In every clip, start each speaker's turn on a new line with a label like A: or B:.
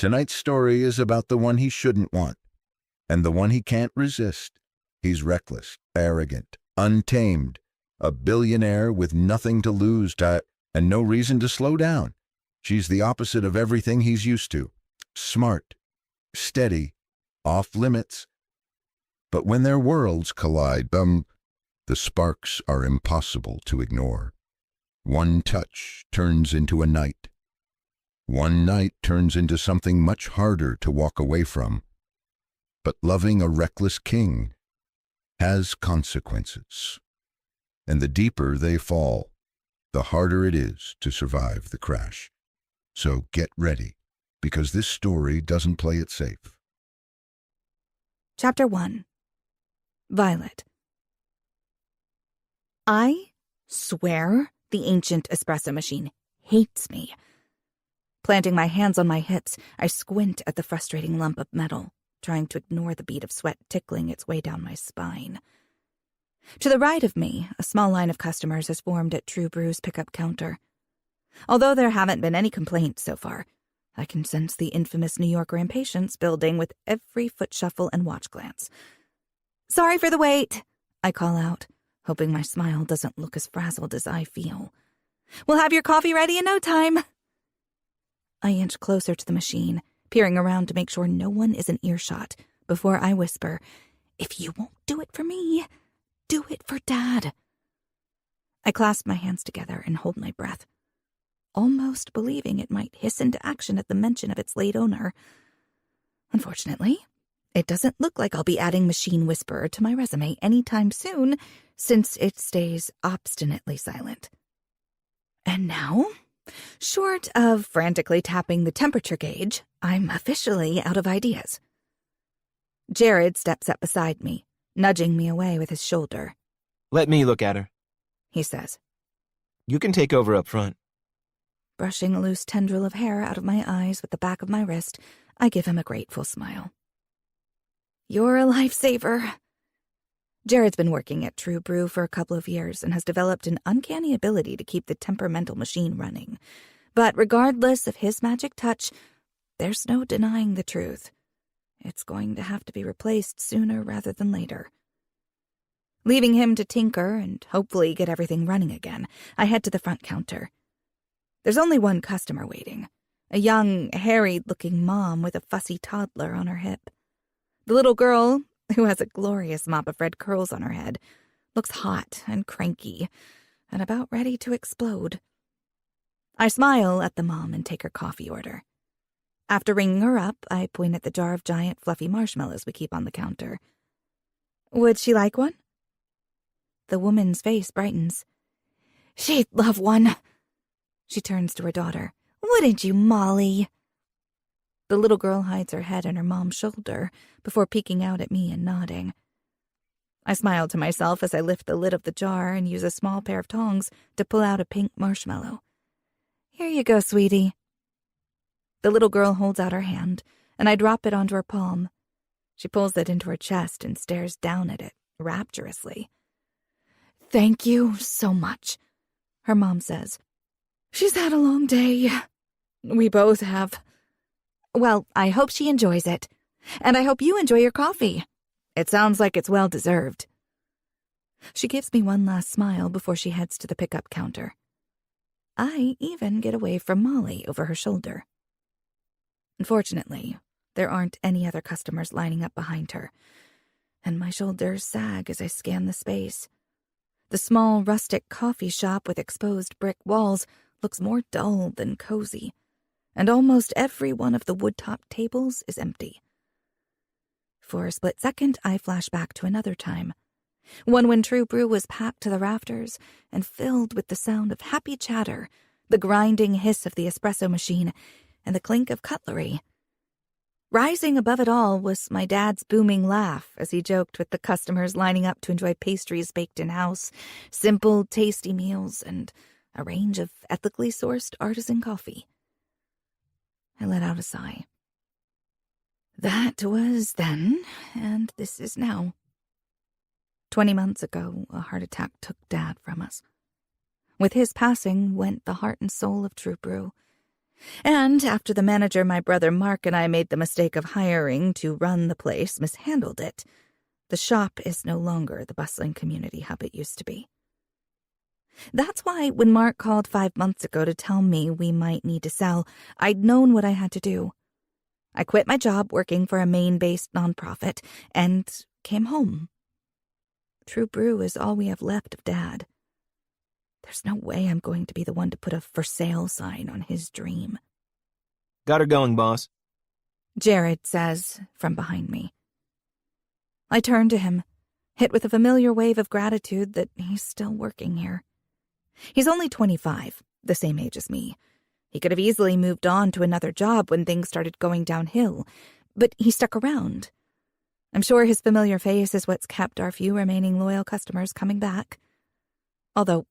A: Tonight's story is about the one he shouldn't want, and the one he can't resist. He's reckless, arrogant, untamed, a billionaire with nothing to lose and no reason to slow down. She's the opposite of everything he's used to. Smart, steady, off limits. But when their worlds collide, the sparks are impossible to ignore. One touch turns into a night. One night turns into something much harder to walk away from. But loving a reckless king has consequences. And the deeper they fall, the harder it is to survive the crash. So get ready, because this story doesn't play it safe.
B: Chapter 1. Violet. I swear the ancient espresso machine hates me. Planting my hands on my hips, I squint at the frustrating lump of metal, trying to ignore the bead of sweat tickling its way down my spine. To the right of me, a small line of customers has formed at True Brew's pickup counter. Although there haven't been any complaints so far, I can sense the infamous New Yorker impatience building with every foot shuffle and watch glance. "Sorry for the wait," I call out, hoping my smile doesn't look as frazzled as I feel. "We'll have your coffee ready in no time." I inch closer to the machine, peering around to make sure no one is in earshot, before I whisper, "If you won't do it for me, do it for Dad." I clasp my hands together and hold my breath, almost believing it might hiss into action at the mention of its late owner. Unfortunately, it doesn't look like I'll be adding Machine Whisperer to my resume anytime soon, since it stays obstinately silent. And now, short of frantically tapping the temperature gauge, I'm officially out of ideas. Jared steps up beside me, nudging me away with his shoulder.
C: "Let me look at her,"
B: he says.
C: "You can take over up front."
B: Brushing a loose tendril of hair out of my eyes with the back of my wrist, I give him a grateful smile. "You're a lifesaver." Jared's been working at True Brew for a couple of years and has developed an uncanny ability to keep the temperamental machine running. But regardless of his magic touch, there's no denying the truth. It's going to have to be replaced sooner rather than later. Leaving him to tinker and hopefully get everything running again, I head to the front counter. There's only one customer waiting, a young, harried-looking mom with a fussy toddler on her hip. The little girl, who has a glorious mop of red curls on her head, looks hot and cranky and about ready to explode. I smile at the mom and take her coffee order. After ringing her up, I point at the jar of giant fluffy marshmallows we keep on the counter. "Would she like one?" The woman's face brightens. "She'd love one." She turns to her daughter. "Wouldn't you, Molly?" The little girl hides her head on her mom's shoulder before peeking out at me and nodding. I smile to myself as I lift the lid of the jar and use a small pair of tongs to pull out a pink marshmallow. "Here you go, sweetie." The little girl holds out her hand, and I drop it onto her palm. She pulls it into her chest and stares down at it rapturously. "Thank you so much," her mom says. "She's had a long day. We both have." "Well, I hope she enjoys it. And I hope you enjoy your coffee. It sounds like it's well-deserved." She gives me one last smile before she heads to the pickup counter. I even get away from Molly over her shoulder. Unfortunately, there aren't any other customers lining up behind her, and my shoulders sag as I scan the space. The small, rustic coffee shop with exposed brick walls looks more dull than cozy, and almost every one of the wood-topped tables is empty. For a split second, I flash back to another time, one when True Brew was packed to the rafters and filled with the sound of happy chatter, the grinding hiss of the espresso machine, and the clink of cutlery. Rising above it all was my dad's booming laugh as he joked with the customers lining up to enjoy pastries baked in-house, simple, tasty meals, and a range of ethically sourced artisan coffee. I let out a sigh. That was then, and this is now. 20 months ago, a heart attack took Dad from us. With his passing went the heart and soul of True Brew, And after the manager my brother Mark and I made the mistake of hiring to run the place mishandled it, the shop is no longer the bustling community hub it used to be. That's why when Mark called 5 months ago to tell me we might need to sell, I'd known what I had to do. I quit my job working for a Maine-based nonprofit and came home. True Brew is all we have left of Dad. There's no way I'm going to be the one to put a for sale sign on his dream.
C: Got her going, boss.
B: Jared says from behind me. I turn to him, hit with a familiar wave of gratitude that he's still working here. He's only 25, the same age as me. He could have easily moved on to another job when things started going downhill, but he stuck around. I'm sure his familiar face is what's kept our few remaining loyal customers coming back. Although,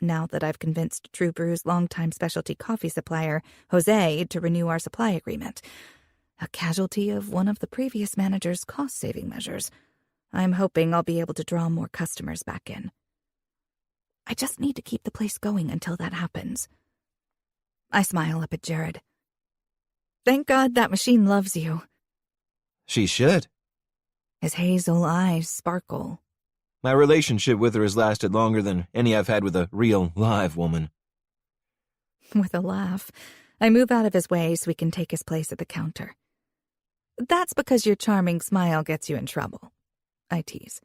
B: now that I've convinced True Brew's longtime specialty coffee supplier, Jose, to renew our supply agreement, a casualty of one of the previous manager's cost-saving measures, I'm hoping I'll be able to draw more customers back in. I just need to keep the place going until that happens. I smile up at Jared. Thank God that machine loves you.
C: She should.
B: His hazel eyes sparkle.
C: My relationship with her has lasted longer than any I've had with a real, live woman.
B: With a laugh, I move out of his way so we can take his place at the counter. That's because your charming smile gets you in trouble, I tease.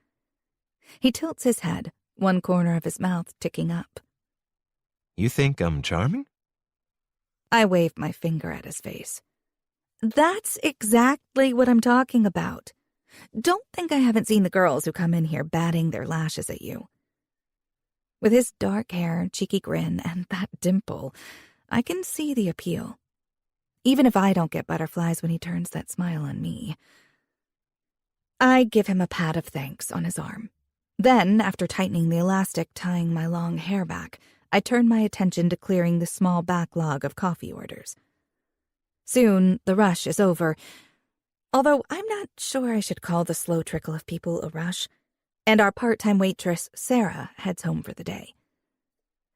B: He tilts his head, one corner of his mouth ticking up.
C: You think I'm charming?
B: I wave my finger at his face. That's exactly what I'm talking about. Don't think I haven't seen the girls who come in here batting their lashes at you. With his dark hair, cheeky grin, and that dimple, I can see the appeal. Even if I don't get butterflies when he turns that smile on me. I give him a pat of thanks on his arm. Then, after tightening the elastic tying my long hair back, I turn my attention to clearing the small backlog of coffee orders. Soon, the rush is over, although I'm not sure I should call the slow trickle of people a rush, and our part-time waitress, Sarah, heads home for the day.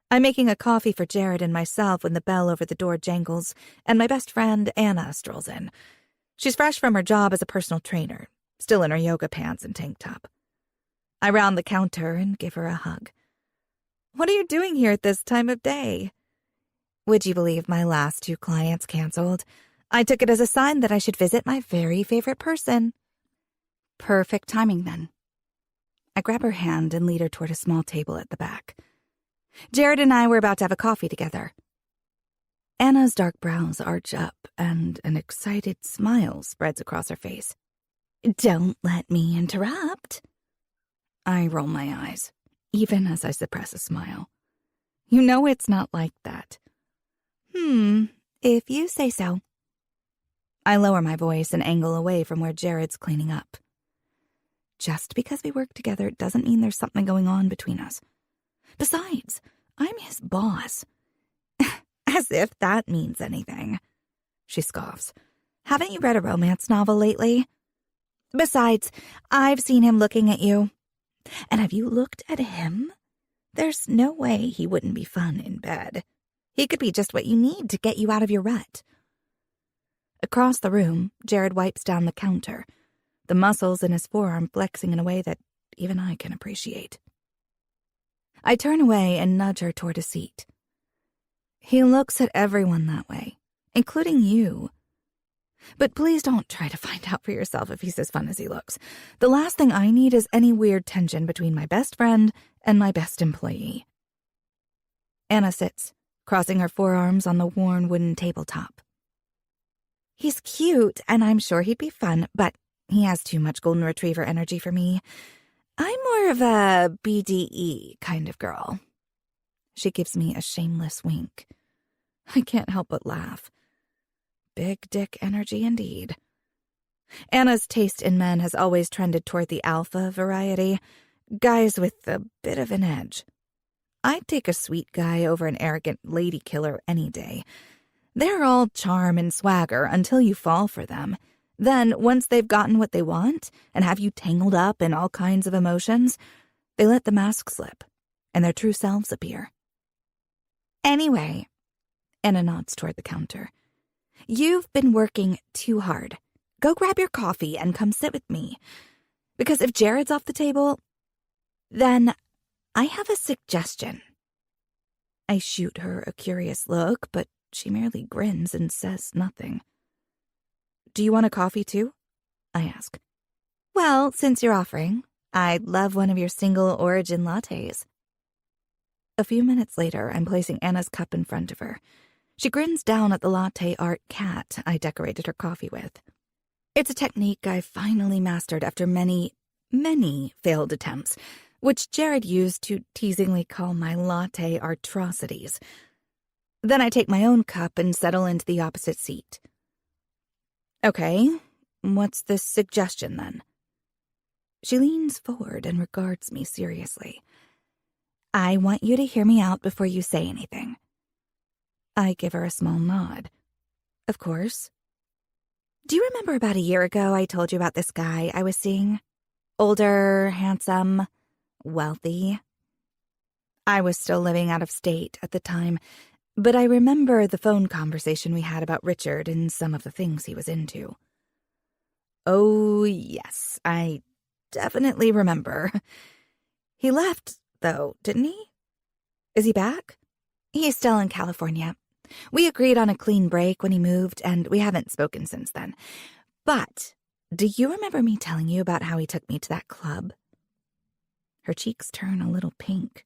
B: I'm making a coffee for Jared and myself when the bell over the door jangles, and my best friend, Anna, strolls in. She's fresh from her job as a personal trainer, still in her yoga pants and tank top. I round the counter and give her a hug. What are you doing here at this time of day? Would you believe my last 2 clients canceled? I took it as a sign that I should visit my very favorite person. Perfect timing, then. I grab her hand and lead her toward a small table at the back. Jared and I were about to have a coffee together. Anna's dark brows arch up, and an excited smile spreads across her face. Don't let me interrupt. I roll my eyes, even as I suppress a smile. You know it's not like that. If you say so. I lower my voice and angle away from where Jared's cleaning up. Just because we work together doesn't mean there's something going on between us. Besides, I'm his boss. As if that means anything. She scoffs. Haven't you read a romance novel lately? Besides, I've seen him looking at you. And have you looked at him? There's no way he wouldn't be fun in bed. He could be just what you need to get you out of your rut. Across the room, Jared wipes down the counter, the muscles in his forearm flexing in a way that even I can appreciate. I turn away and nudge her toward a seat. He looks at everyone that way, including you. But please don't try to find out for yourself if he's as fun as he looks. The last thing I need is any weird tension between my best friend and my best employee. Anna sits, crossing her forearms on the worn wooden tabletop. He's cute, and I'm sure he'd be fun, but he has too much golden retriever energy for me. I'm more of a BDE kind of girl. She gives me a shameless wink. I can't help but laugh. Big dick energy indeed. Anna's taste in men has always trended toward the alpha variety, guys with a bit of an edge. I'd take a sweet guy over an arrogant lady killer any day. They're all charm and swagger until you fall for them. Then, once they've gotten what they want and have you tangled up in all kinds of emotions, they let the mask slip and their true selves appear. Anyway, Anna nods toward the counter. You've been working too hard. Go grab your coffee and come sit with me. Because if Jared's off the table, then I have a suggestion. I shoot her a curious look, but she merely grins and says nothing. Do you want a coffee too? I ask. Well, since you're offering, I'd love one of your single origin lattes. A few minutes later, I'm placing Anna's cup in front of her. She grins down at the latte art cat I decorated her coffee with. It's a technique I finally mastered after many, many failed attempts, which Jared used to teasingly call my latte atrocities. Then I take my own cup and settle into the opposite seat. Okay, what's the suggestion then? She leans forward and regards me seriously. I want you to hear me out before you say anything. I give her a small nod. Of course. Do you remember about a year ago I told you about this guy I was seeing? Older, handsome, wealthy. I was still living out of state at the time, but I remember the phone conversation we had about Richard and some of the things he was into. Oh, yes, I definitely remember. He left, though, didn't he? Is he back? He's still in California. We agreed on a clean break when he moved, and we haven't spoken since then. But do you remember me telling you about how he took me to that club? Her cheeks turn a little pink.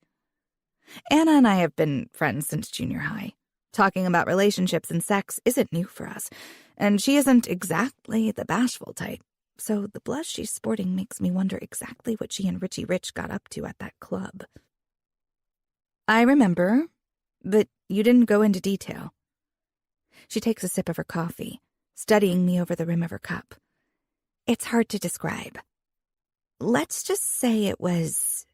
B: Anna and I have been friends since junior high. Talking about relationships and sex isn't new for us, and she isn't exactly the bashful type, so the blush she's sporting makes me wonder exactly what she and Richie Rich got up to at that club. I remember, but you didn't go into detail. She takes a sip of her coffee, studying me over the rim of her cup. It's hard to describe. Let's just say it was,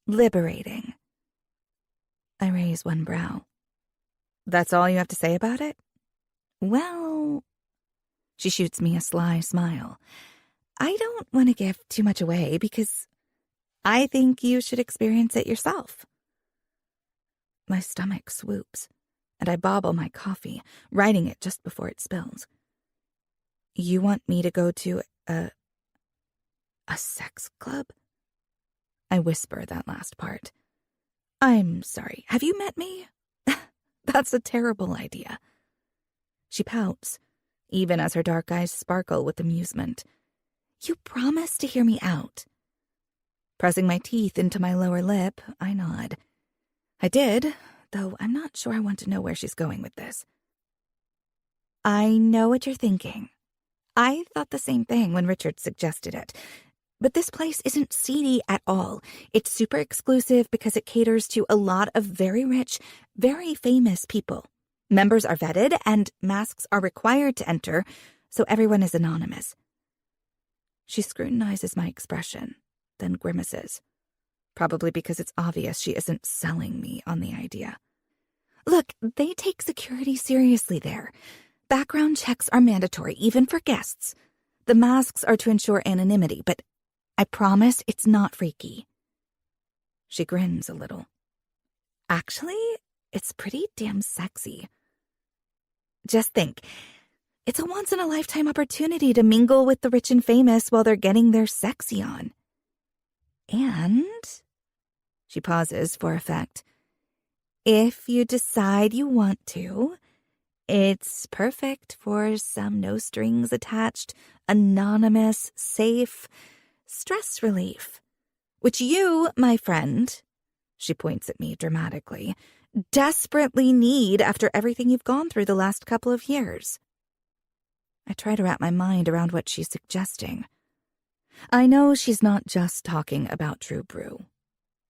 B: liberating. I raise one brow. That's all you have to say about it? Well, she shoots me a sly smile. I don't want to give too much away because I think you should experience it yourself. My stomach swoops, and I bobble my coffee, righting it just before it spills. You want me to go to a sex club? I whisper that last part. I'm sorry, have you met me? That's a terrible idea. She pouts, even as her dark eyes sparkle with amusement. You promised to hear me out. Pressing my teeth into my lower lip, I nod. I did, though I'm not sure I want to know where she's going with this. I know what you're thinking. I thought the same thing when Richard suggested it. But this place isn't seedy at all. It's super exclusive because it caters to a lot of very rich, very famous people. Members are vetted and masks are required to enter, so everyone is anonymous. She scrutinizes my expression, then grimaces. Probably because it's obvious she isn't selling me on the idea. Look, they take security seriously there. Background checks are mandatory, even for guests. The masks are to ensure anonymity, but I promise it's not freaky. She grins a little. Actually, it's pretty damn sexy. Just think, it's a once-in-a-lifetime opportunity to mingle with the rich and famous while they're getting their sexy on. And... She pauses for effect. If you decide you want to, it's perfect for some no-strings-attached, anonymous, safe stress relief, which you, my friend, she points at me dramatically, desperately need after everything you've gone through the last couple of years. I try to wrap my mind around what she's suggesting. I know she's not just talking about True Brew,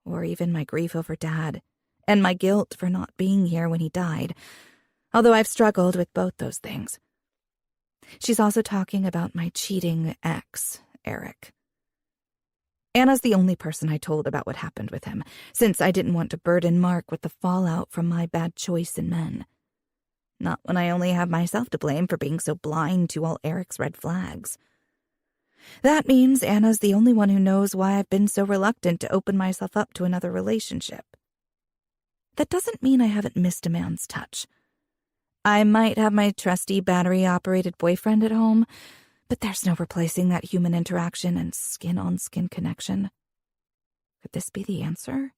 B: or even my grief over Dad, and my guilt for not being here when he died, although I've struggled with both those things. She's also talking about my cheating ex, Eric. Anna's the only person I told about what happened with him, since I didn't want to burden Mark with the fallout from my bad choice in men. Not when I only have myself to blame for being so blind to all Eric's red flags. That means Anna's the only one who knows why I've been so reluctant to open myself up to another relationship. that doesn't mean I haven't missed a man's touch. I might have my trusty battery-operated boyfriend at home, but there's no replacing that human interaction and skin-on-skin connection. Could this be the answer?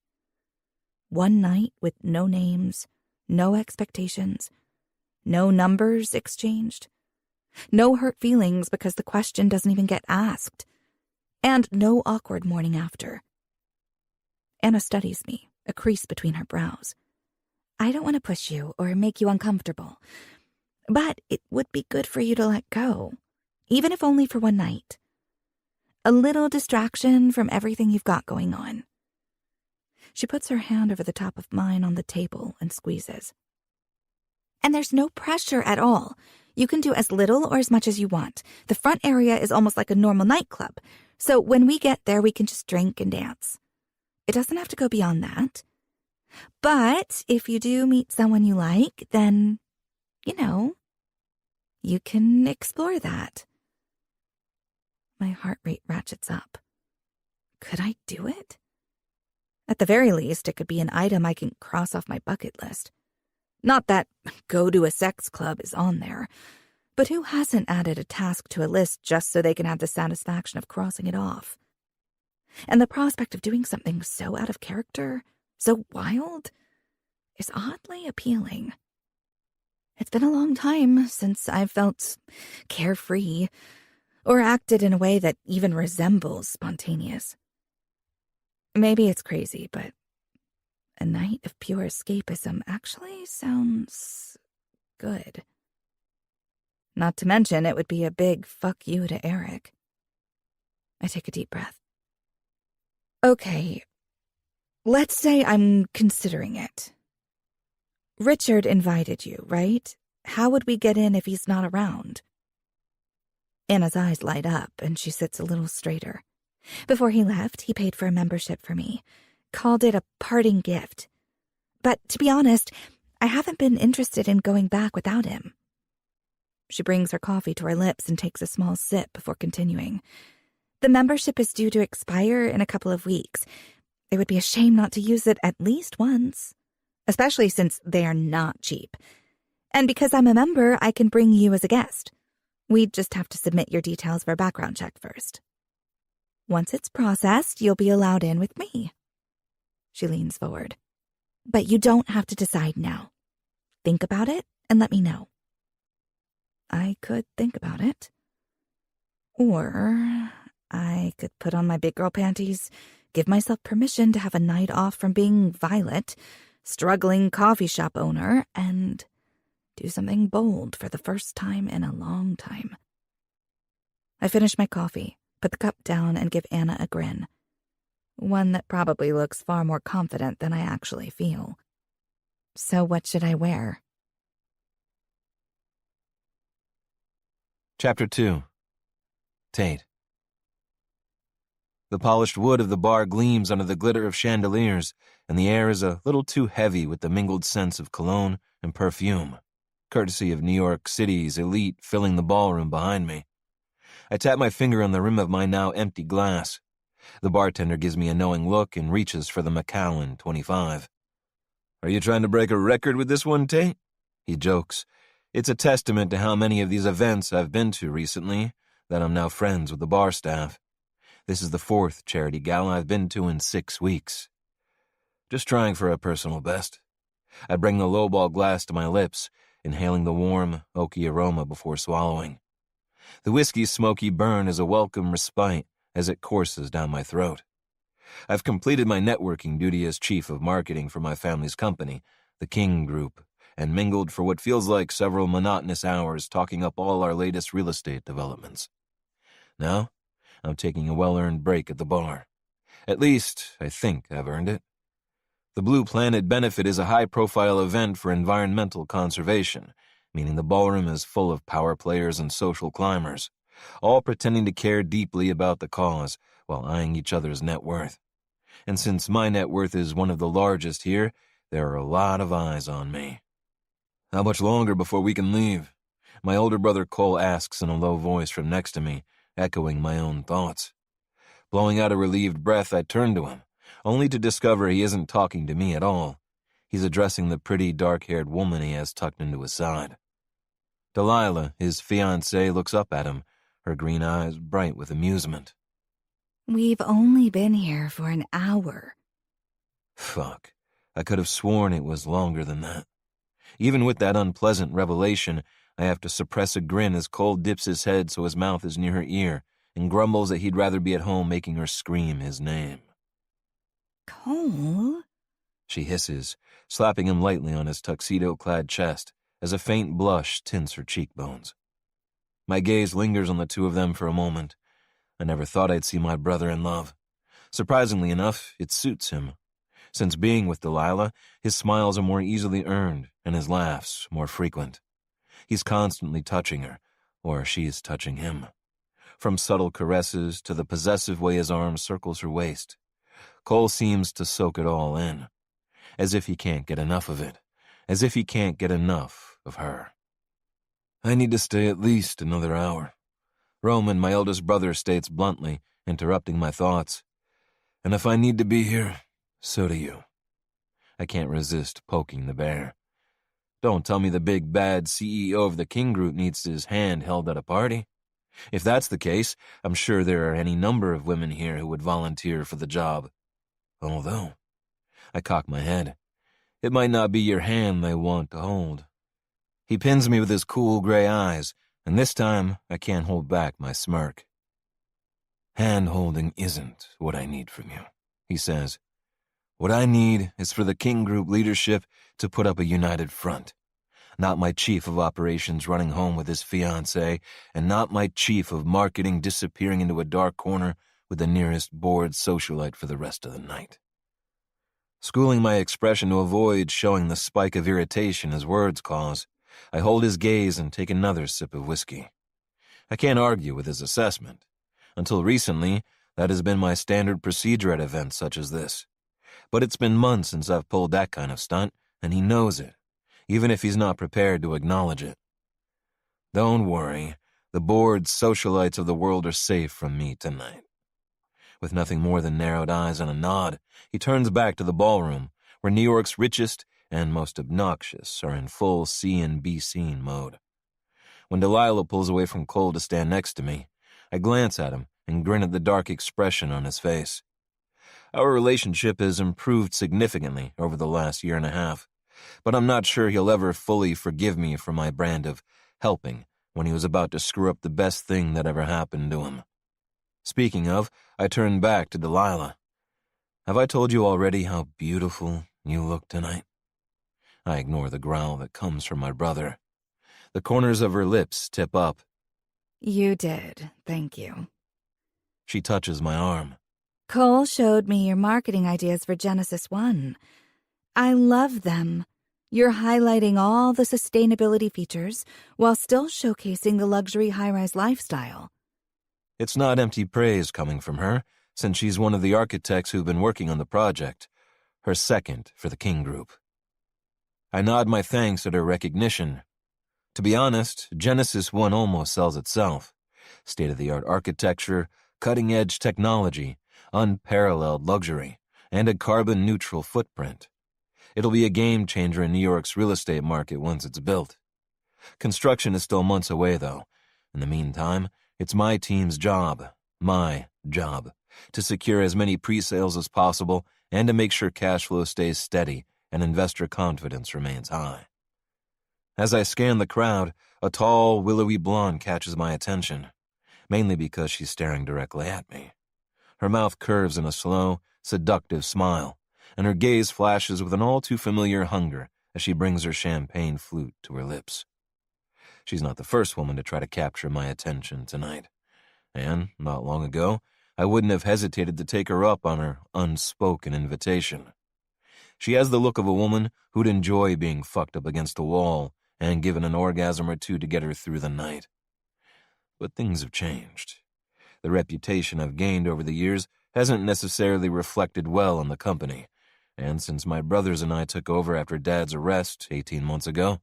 B: One night with no names, no expectations, no numbers exchanged, no hurt feelings because the question doesn't even get asked, and no awkward morning after. Anna studies me, a crease between her brows. I don't want to push you or make you uncomfortable, but it would be good for you to let go, even if only for one night. A little distraction from everything you've got going on. She puts her hand over the top of mine on the table and squeezes. And there's no pressure at all. You can do as little or as much as you want. The front area is almost like a normal nightclub, so when we get there, we can just drink and dance. It doesn't have to go beyond that. But if you do meet someone you like, then, you can explore that. My heart rate ratchets up. Could I do it? At the very least, it could be an item I can cross off my bucket list. Not that go to a sex club is on there, but who hasn't added a task to a list just so they can have the satisfaction of crossing it off? And the prospect of doing something so out of character, so wild, is oddly appealing. It's been a long time since I've felt carefree or acted in a way that even resembles spontaneous. Maybe it's crazy, but a night of pure escapism actually sounds good. Not to mention, it would be a big fuck you to Eric. I take a deep breath. Okay, let's say I'm considering it. Richard invited you, right? How would we get in if he's not around? Anna's eyes light up, and she sits a little straighter. Before he left, he paid for a membership for me. Called it a parting gift. But to be honest, I haven't been interested in going back without him. She brings her coffee to her lips and takes a small sip before continuing. The membership is due to expire in a couple of weeks. It would be a shame not to use it at least once, especially since they are not cheap. And because I'm a member, I can bring you as a guest. We'd just have to submit your details for a background check first. Once it's processed, you'll be allowed in with me. She leans forward. But you don't have to decide now. Think about it and let me know. I could think about it. Or I could put on my big girl panties, give myself permission to have a night off from being Violet, struggling coffee shop owner, and do something bold for the first time in a long time. I finish my coffee, put the cup down, and give Anna a grin. One that probably looks far more confident than I actually feel. So what should I wear?
C: Chapter 2. Tate. The polished wood of the bar gleams under the glitter of chandeliers, and the air is a little too heavy with the mingled scents of cologne and perfume, courtesy of New York City's elite filling the ballroom behind me. I tap my finger on the rim of my now empty glass. The bartender gives me a knowing look and reaches for the Macallan 25. "Are you trying to break a record with this one, Tate?" He jokes. It's a testament to how many of these events I've been to recently that I'm now friends with the bar staff. This is the 4th charity gala I've been to in 6 weeks. Just trying for a personal best. I bring the lowball glass to my lips, inhaling the warm, oaky aroma before swallowing. The whiskey's smoky burn is a welcome respite as it courses down my throat. I've completed my networking duty as chief of marketing for my family's company, the King Group, and mingled for what feels like several monotonous hours talking up all our latest real estate developments. Now, I'm taking a well-earned break at the bar. At least, I think I've earned it. The Blue Planet Benefit is a high-profile event for environmental conservation, meaning the ballroom is full of power players and social climbers, all pretending to care deeply about the cause while eyeing each other's net worth. And since my net worth is one of the largest here, there are a lot of eyes on me. "How much longer before we can leave?" My older brother Cole asks in a low voice from next to me, echoing my own thoughts. Blowing out a relieved breath, I turn to him, only to discover he isn't talking to me at all. He's addressing the pretty, dark-haired woman he has tucked into his side. Delilah, his fiancée, looks up at him, her green eyes bright with amusement.
B: We've only been here for an hour.
C: Fuck. I could have sworn it was longer than that. Even with that unpleasant revelation, I have to suppress a grin as Cole dips his head so his mouth is near her ear and grumbles that he'd rather be at home making her scream his name.
B: Cole?
C: She hisses, slapping him lightly on his tuxedo-clad chest as a faint blush tints her cheekbones. My gaze lingers on the two of them for a moment. I never thought I'd see my brother in love. Surprisingly enough, it suits him. Since being with Delilah, his smiles are more easily earned and his laughs more frequent. He's constantly touching her, or she's touching him. From subtle caresses to the possessive way his arm circles her waist, Cole seems to soak it all in, as if he can't get enough of it, as if he can't get enough of her. I need to stay at least another hour. Roman, my eldest brother, states bluntly, interrupting my thoughts. And if I need to be here, so do you. I can't resist poking the bear. Don't tell me the big bad CEO of the King Group needs his hand held at a party. If that's the case, I'm sure there are any number of women here who would volunteer for the job. Although, I cock my head. It might not be your hand they want to hold. He pins me with his cool gray eyes, and this time I can't hold back my smirk. Hand-holding isn't what I need from you, he says. What I need is for the King Group leadership to put up a united front. Not my chief of operations running home with his fiancée, and not my chief of marketing disappearing into a dark corner with the nearest bored socialite for the rest of the night. Schooling my expression to avoid showing the spike of irritation his words cause, I hold his gaze and take another sip of whiskey. I can't argue with his assessment. Until recently, that has been my standard procedure at events such as this. But it's been months since I've pulled that kind of stunt, and he knows it, even if he's not prepared to acknowledge it. Don't worry, the bored socialites of the world are safe from me tonight. With nothing more than narrowed eyes and a nod, he turns back to the ballroom, where New York's richest and most obnoxious are in full see and be seen mode. When Delilah pulls away from Cole to stand next to me, I glance at him and grin at the dark expression on his face. Our relationship has improved significantly over the last year and a half, but I'm not sure he'll ever fully forgive me for my brand of helping when he was about to screw up the best thing that ever happened to him. Speaking of, I turn back to Delilah. Have I told you already how beautiful you look tonight? I ignore the growl that comes from my brother. The corners of her lips tip up.
B: You did, thank you.
C: She touches my arm.
B: Cole showed me your marketing ideas for Genesis 1. I love them. You're highlighting all the sustainability features while still showcasing the luxury high-rise lifestyle.
C: It's not empty praise coming from her, since she's one of the architects who've been working on the project, her second for the King Group. I nod my thanks at her recognition. To be honest, Genesis 1 almost sells itself. State-of-the-art architecture, cutting-edge technology, unparalleled luxury, and a carbon-neutral footprint. It'll be a game-changer in New York's real estate market once it's built. Construction is still months away, though. In the meantime, it's my team's job, to secure as many pre-sales as possible and to make sure cash flow stays steady and investor confidence remains high. As I scan the crowd, a tall, willowy blonde catches my attention, mainly because she's staring directly at me. Her mouth curves in a slow, seductive smile, and her gaze flashes with an all-too-familiar hunger as she brings her champagne flute to her lips. She's not the first woman to try to capture my attention tonight, and, not long ago, I wouldn't have hesitated to take her up on her unspoken invitation. She has the look of a woman who'd enjoy being fucked up against a wall and given an orgasm or two to get her through the night. But things have changed. The reputation I've gained over the years hasn't necessarily reflected well on the company, and since my brothers and I took over after Dad's arrest 18 months ago,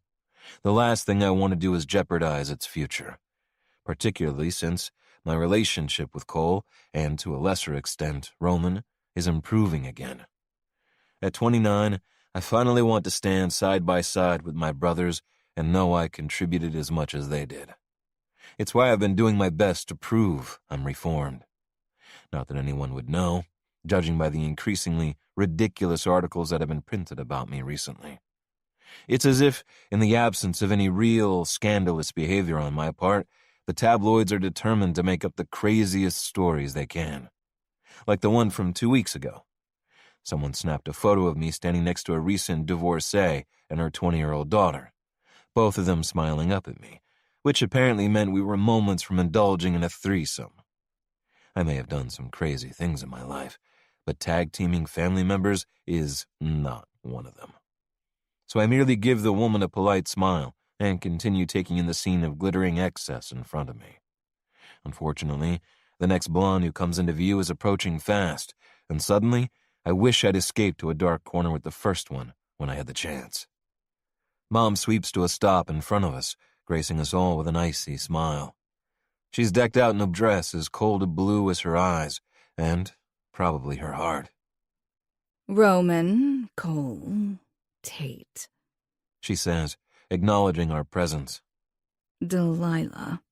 C: the last thing I want to do is jeopardize its future, particularly since my relationship with Cole, and to a lesser extent Roman, is improving again. At 29, I finally want to stand side by side with my brothers and know I contributed as much as they did. It's why I've been doing my best to prove I'm reformed. Not that anyone would know, judging by the increasingly ridiculous articles that have been printed about me recently. It's as if, in the absence of any real scandalous behavior on my part, the tabloids are determined to make up the craziest stories they can. Like the one from 2 weeks ago. Someone snapped a photo of me standing next to a recent divorcee and her 20-year-old daughter, both of them smiling up at me, which apparently meant we were moments from indulging in a threesome. I may have done some crazy things in my life, but tag-teaming family members is not one of them. So I merely give the woman a polite smile and continue taking in the scene of glittering excess in front of me. Unfortunately, the next blonde who comes into view is approaching fast, and suddenly, I wish I'd escaped to a dark corner with the first one when I had the chance. Mom sweeps to a stop in front of us, gracing us all with an icy smile. She's decked out in a dress as cold a blue as her eyes, and probably her heart.
B: Roman, Cole, Tate,
C: She says, acknowledging our presence.
B: Delilah.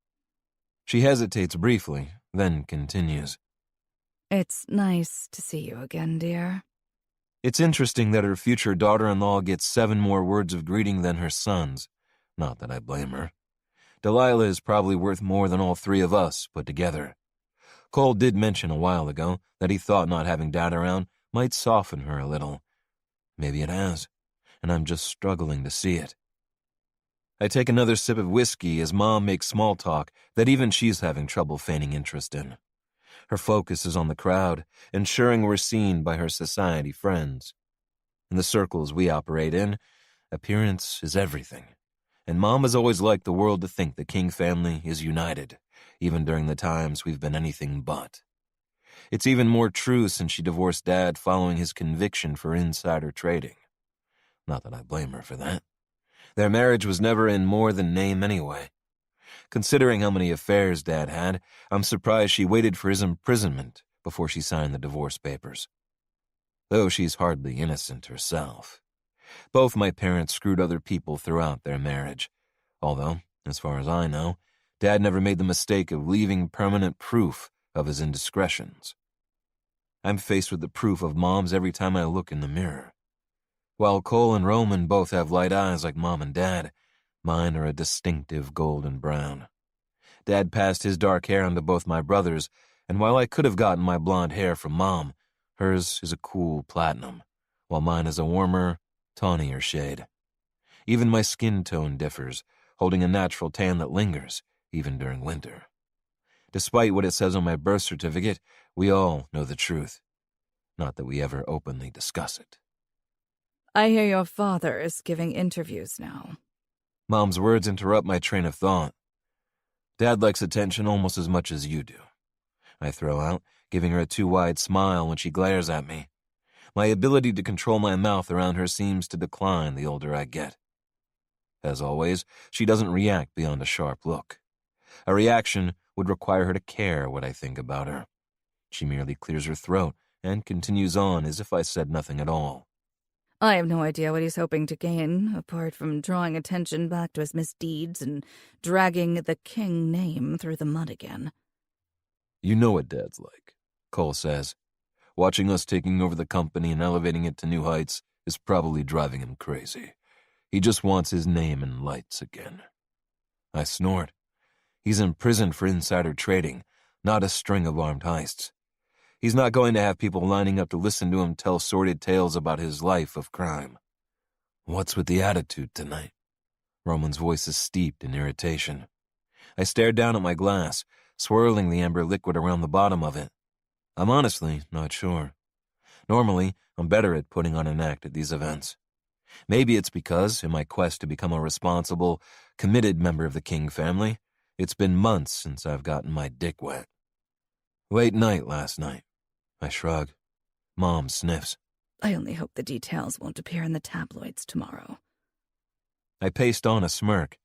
C: She hesitates briefly, then continues.
B: It's nice to see you again, dear.
C: It's interesting that her future daughter-in-law gets 7 more words of greeting than her sons. Not that I blame her. Delilah is probably worth more than all 3 of us put together. Cole did mention a while ago that he thought not having Dad around might soften her a little. Maybe it has, and I'm just struggling to see it. I take another sip of whiskey as Mom makes small talk that even she's having trouble feigning interest in. Her focus is on the crowd, ensuring we're seen by her society friends. In the circles we operate in, appearance is everything. And Mom has always liked the world to think the King family is united, even during the times we've been anything but. It's even more true since she divorced Dad following his conviction for insider trading. Not that I blame her for that. Their marriage was never in more than name anyway. Considering how many affairs Dad had, I'm surprised she waited for his imprisonment before she signed the divorce papers. Though she's hardly innocent herself. Both my parents screwed other people throughout their marriage, although, as far as I know, Dad never made the mistake of leaving permanent proof of his indiscretions. I'm faced with the proof of Mom's every time I look in the mirror. While Cole and Roman both have light eyes like Mom and Dad, mine are a distinctive golden brown. Dad passed his dark hair onto both my brothers, and while I could have gotten my blonde hair from Mom, hers is a cool platinum, while mine is a warmer, tawnier shade. Even my skin tone differs, holding a natural tan that lingers, even during winter. Despite what it says on my birth certificate, we all know the truth. Not that we ever openly discuss it.
B: I hear your father is giving interviews now.
C: Mom's words interrupt my train of thought. Dad likes attention almost as much as you do. I throw out, giving her a too wide smile when she glares at me. My ability to control my mouth around her seems to decline the older I get. As always, she doesn't react beyond a sharp look. A reaction would require her to care what I think about her. She merely clears her throat and continues on as if I said nothing at all.
B: I have no idea what he's hoping to gain, apart from drawing attention back to his misdeeds and dragging the King name through the mud again.
C: You know what Dad's like, Cole says. Watching us taking over the company and elevating it to new heights is probably driving him crazy. He just wants his name in lights again. I snort. He's in prison for insider trading, not a string of armed heists. He's not going to have people lining up to listen to him tell sordid tales about his life of crime. What's with the attitude tonight? Roman's voice is steeped in irritation. I stare down at my glass, swirling the amber liquid around the bottom of it. I'm honestly not sure. Normally, I'm better at putting on an act at these events. Maybe it's because, in my quest to become a responsible, committed member of the King family, it's been months since I've gotten my dick wet. Late night last night. I shrug. Mom sniffs.
B: I only hope the details won't appear in the tabloids tomorrow.
C: I paste on a smirk.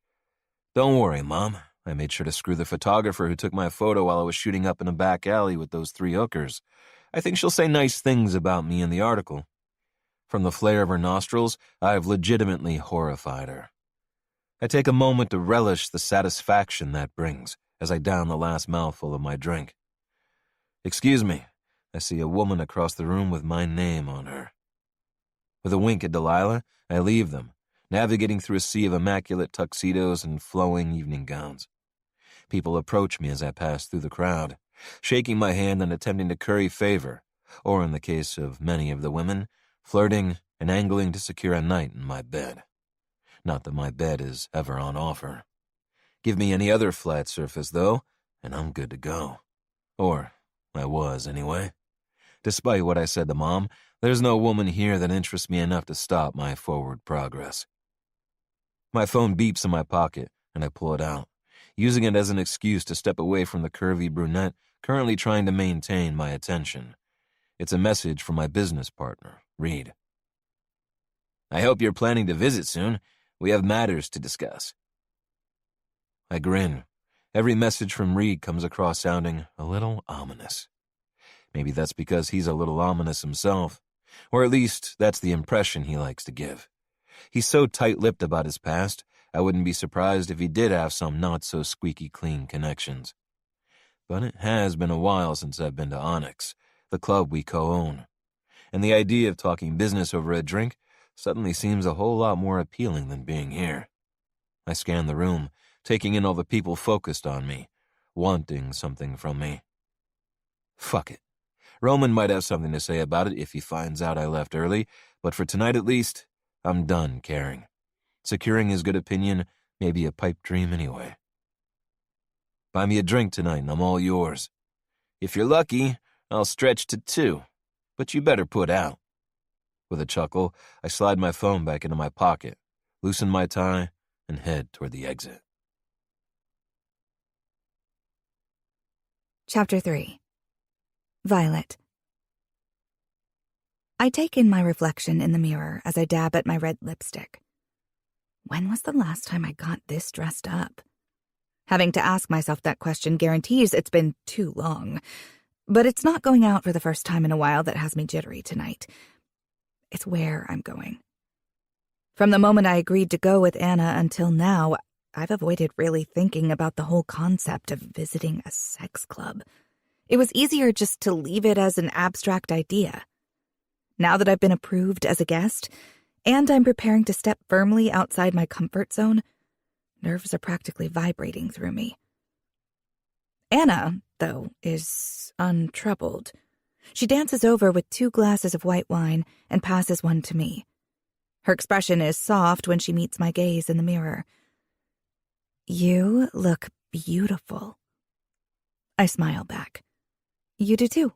C: Don't worry, Mom. I made sure to screw the photographer who took my photo while I was shooting up in a back alley with those 3 hookers. I think she'll say nice things about me in the article. From the flare of her nostrils, I've legitimately horrified her. I take a moment to relish the satisfaction that brings as I down the last mouthful of my drink. "Excuse me," I see a woman across the room with my name on her. With a wink at Delilah, I leave them, navigating through a sea of immaculate tuxedos and flowing evening gowns. People approach me as I pass through the crowd, shaking my hand and attempting to curry favor, or in the case of many of the women, flirting and angling to secure a night in my bed. Not that my bed is ever on offer. Give me any other flat surface, though, and I'm good to go. Or I was, anyway. Despite what I said to Mom, there's no woman here that interests me enough to stop my forward progress. My phone beeps in my pocket, and I pull it out, using it as an excuse to step away from the curvy brunette currently trying to maintain my attention. It's a message from my business partner, Reed. "I hope you're planning to visit soon. We have matters to discuss." I grin. Every message from Reed comes across sounding a little ominous. Maybe that's because he's a little ominous himself, or at least that's the impression he likes to give. He's so tight-lipped about his past, I wouldn't be surprised if he did have some not-so-squeaky-clean connections. But it has been a while since I've been to Onyx, the club we co-own, and the idea of talking business over a drink suddenly seems a whole lot more appealing than being here. I scan the room, taking in all the people focused on me, wanting something from me. Fuck it. Roman might have something to say about it if he finds out I left early, but for tonight at least, I'm done caring. Securing his good opinion may be a pipe dream anyway. Buy me a drink tonight and I'm all yours. If you're lucky, I'll stretch to 2, but you better put out. With a chuckle, I slide my phone back into my pocket, loosen my tie, and head toward the exit.
B: Chapter 3. Violet. I take in my reflection in the mirror as I dab at my red lipstick. When was the last time I got this dressed up? Having to ask myself that question guarantees it's been too long. But it's not going out for the first time in a while that has me jittery tonight. It's where I'm going. From the moment I agreed to go with Anna until now, I've avoided really thinking about the whole concept of visiting a sex club. It was easier just to leave it as an abstract idea. Now that I've been approved as a guest, and I'm preparing to step firmly outside my comfort zone, nerves are practically vibrating through me. Anna, though, is untroubled. She dances over with 2 glasses of white wine and passes one to me. Her expression is soft when she meets my gaze in the mirror. "You look beautiful." I smile back. "You do too."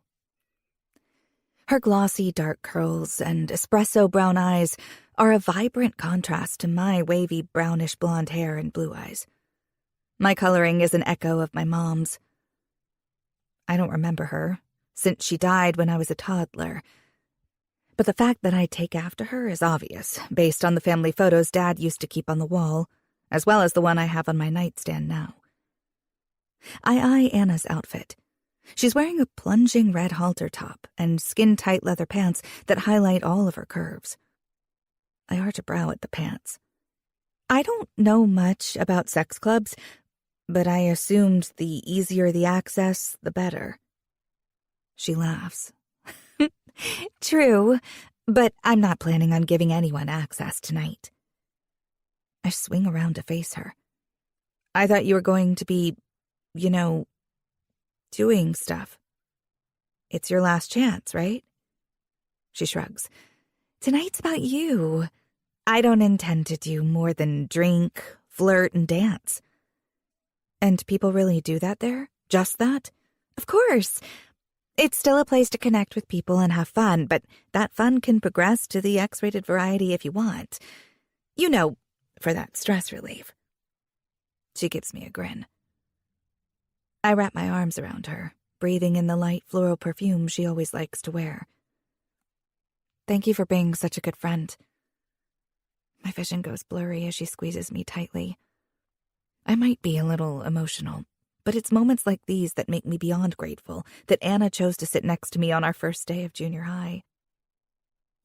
B: Her glossy dark curls and espresso brown eyes are a vibrant contrast to my wavy brownish blonde hair and blue eyes. My coloring is an echo of my mom's. I don't remember her, since she died when I was a toddler. But the fact that I take after her is obvious, based on the family photos Dad used to keep on the wall, as well as the one I have on my nightstand now. I eye Anna's outfit. She's wearing a plunging red halter top and skin-tight leather pants that highlight all of her curves. I arch a brow at the pants. I don't know much about sex clubs, but I assumed the easier the access, the better. She laughs. True, but I'm not planning on giving anyone access tonight. I swing around to face her. I thought you were going to be, doing stuff. It's your last chance, right? She shrugs. Tonight's about you. I don't intend to do more than drink, flirt, and dance. And people really do that there? Just that? Of course. It's still a place to connect with people and have fun, but that fun can progress to the X-rated variety if you want. For that stress relief. She gives me a grin. I wrap my arms around her, breathing in the light floral perfume she always likes to wear. Thank you for being such a good friend. My vision goes blurry as she squeezes me tightly. I might be a little emotional, but it's moments like these that make me beyond grateful that Anna chose to sit next to me on our first day of junior high.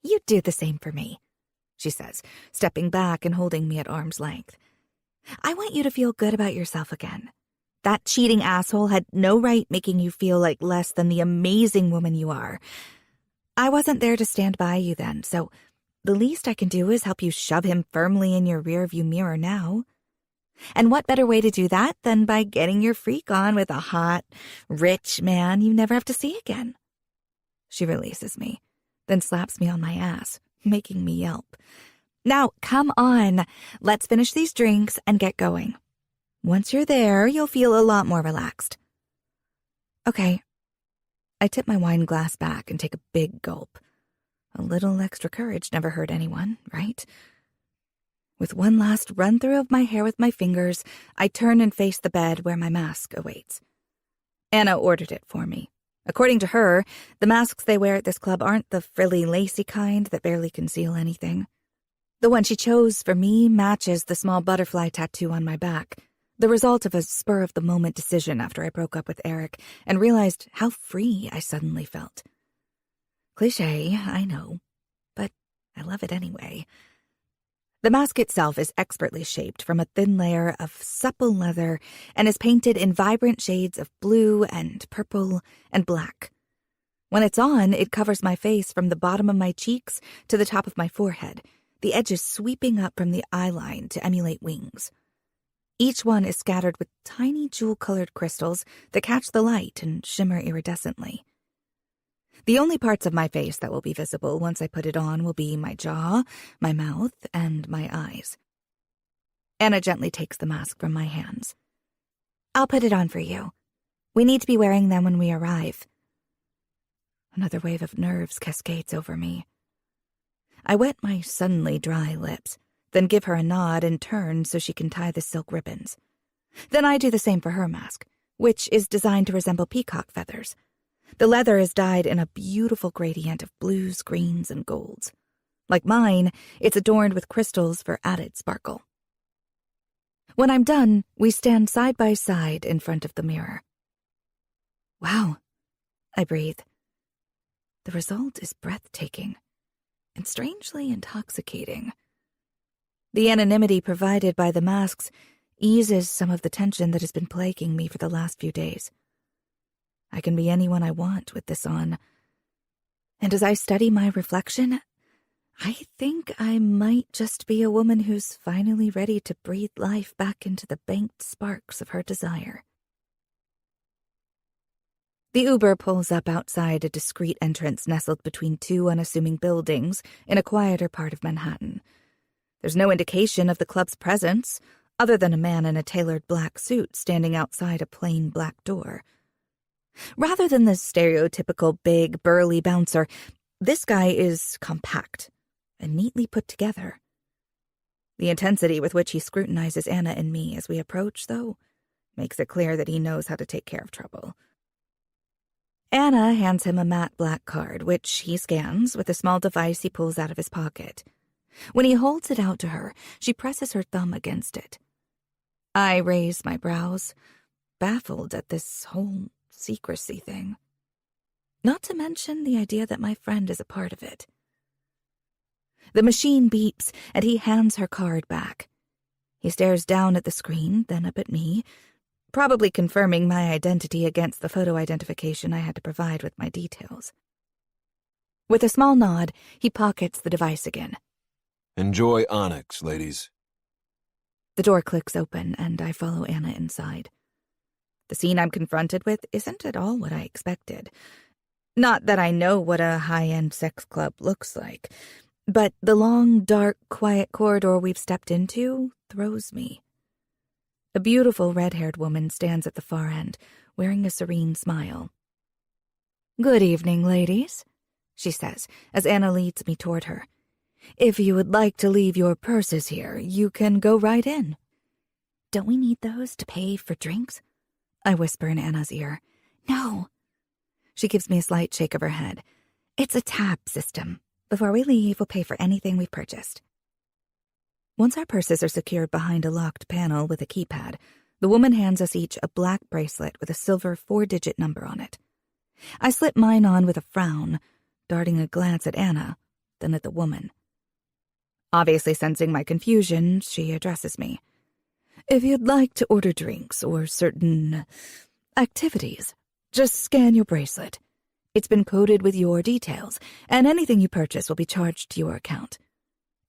B: "You do the same for me," she says, stepping back and holding me at arm's length. "I want you to feel good about yourself again. That cheating asshole had no right making you feel like less than the amazing woman you are. I wasn't there to stand by you then, so the least I can do is help you shove him firmly in your rearview mirror now. And what better way to do that than by getting your freak on with a hot, rich man you never have to see again?" She releases me, then slaps me on my ass, making me yelp. "Now, come on. Let's finish these drinks and get going. Once you're there, you'll feel a lot more relaxed." Okay. I tip my wine glass back and take a big gulp. A little extra courage never hurt anyone, right? With one last run-through of my hair with my fingers, I turn and face the bed where my mask awaits. Anna ordered it for me. According to her, the masks they wear at this club aren't the frilly, lacy kind that barely conceal anything. The one she chose for me matches the small butterfly tattoo on my back, the result of a spur-of-the-moment decision after I broke up with Eric and realized how free I suddenly felt. Cliché, I know, but I love it anyway. The mask itself is expertly shaped from a thin layer of supple leather and is painted in vibrant shades of blue and purple and black. When it's on, it covers my face from the bottom of my cheeks to the top of my forehead, the edges sweeping up from the eyeline to emulate wings. Each one is scattered with tiny jewel-colored crystals that catch the light and shimmer iridescently. The only parts of my face that will be visible once I put it on will be my jaw, my mouth, and my eyes. Anna gently takes the mask from my hands. "I'll put it on for you. We need to be wearing them when we arrive." Another wave of nerves cascades over me. I wet my suddenly dry lips, then give her a nod and turn so she can tie the silk ribbons. Then I do the same for her mask, which is designed to resemble peacock feathers. The leather is dyed in a beautiful gradient of blues, greens, and golds. Like mine, it's adorned with crystals for added sparkle. When I'm done, we stand side by side in front of the mirror. "Wow," I breathe. The result is breathtaking and strangely intoxicating. The anonymity provided by the masks eases some of the tension that has been plaguing me for the last few days. I can be anyone I want with this on. And as I study my reflection, I think I might just be a woman who's finally ready to breathe life back into the banked sparks of her desire. The Uber pulls up outside a discreet entrance nestled between two unassuming buildings in a quieter part of Manhattan. There's no indication of the club's presence, other than a man in a tailored black suit standing outside a plain black door. Rather than the stereotypical big, burly bouncer, this guy is compact and neatly put together. The intensity with which he scrutinizes Anna and me as we approach, though, makes it clear that he knows how to take care of trouble. Anna hands him a matte black card, which he scans with a small device he pulls out of his pocket. When he holds it out to her, she presses her thumb against it. I raise my brows, baffled at this whole secrecy thing. Not to mention the idea that my friend is a part of it. The machine beeps, and he hands her card back. He stares down at the screen, then up at me, probably confirming my identity against the photo identification I had to provide with my details. With a small nod, he pockets the device again.
C: "Enjoy Onyx, ladies."
B: The door clicks open, and I follow Anna inside. The scene I'm confronted with isn't at all what I expected. Not that I know what a high-end sex club looks like, but the long, dark, quiet corridor we've stepped into throws me. A beautiful red-haired woman stands at the far end, wearing a serene smile. "Good evening, ladies," she says, as Anna leads me toward her. "If you would like to leave your purses here, you can go right in." "Don't we need those to pay for drinks?" I whisper in Anna's ear. "No." She gives me a slight shake of her head. "It's a tab system. Before we leave, we'll pay for anything we've purchased." Once our purses are secured behind a locked panel with a keypad, the woman hands us each a black bracelet with a silver 4-digit number on it. I slip mine on with a frown, darting a glance at Anna, than at the woman. Obviously sensing my confusion, she addresses me. If you'd like to order drinks or certain activities, just scan your bracelet. It's been coded with your details, and anything you purchase will be charged to your account.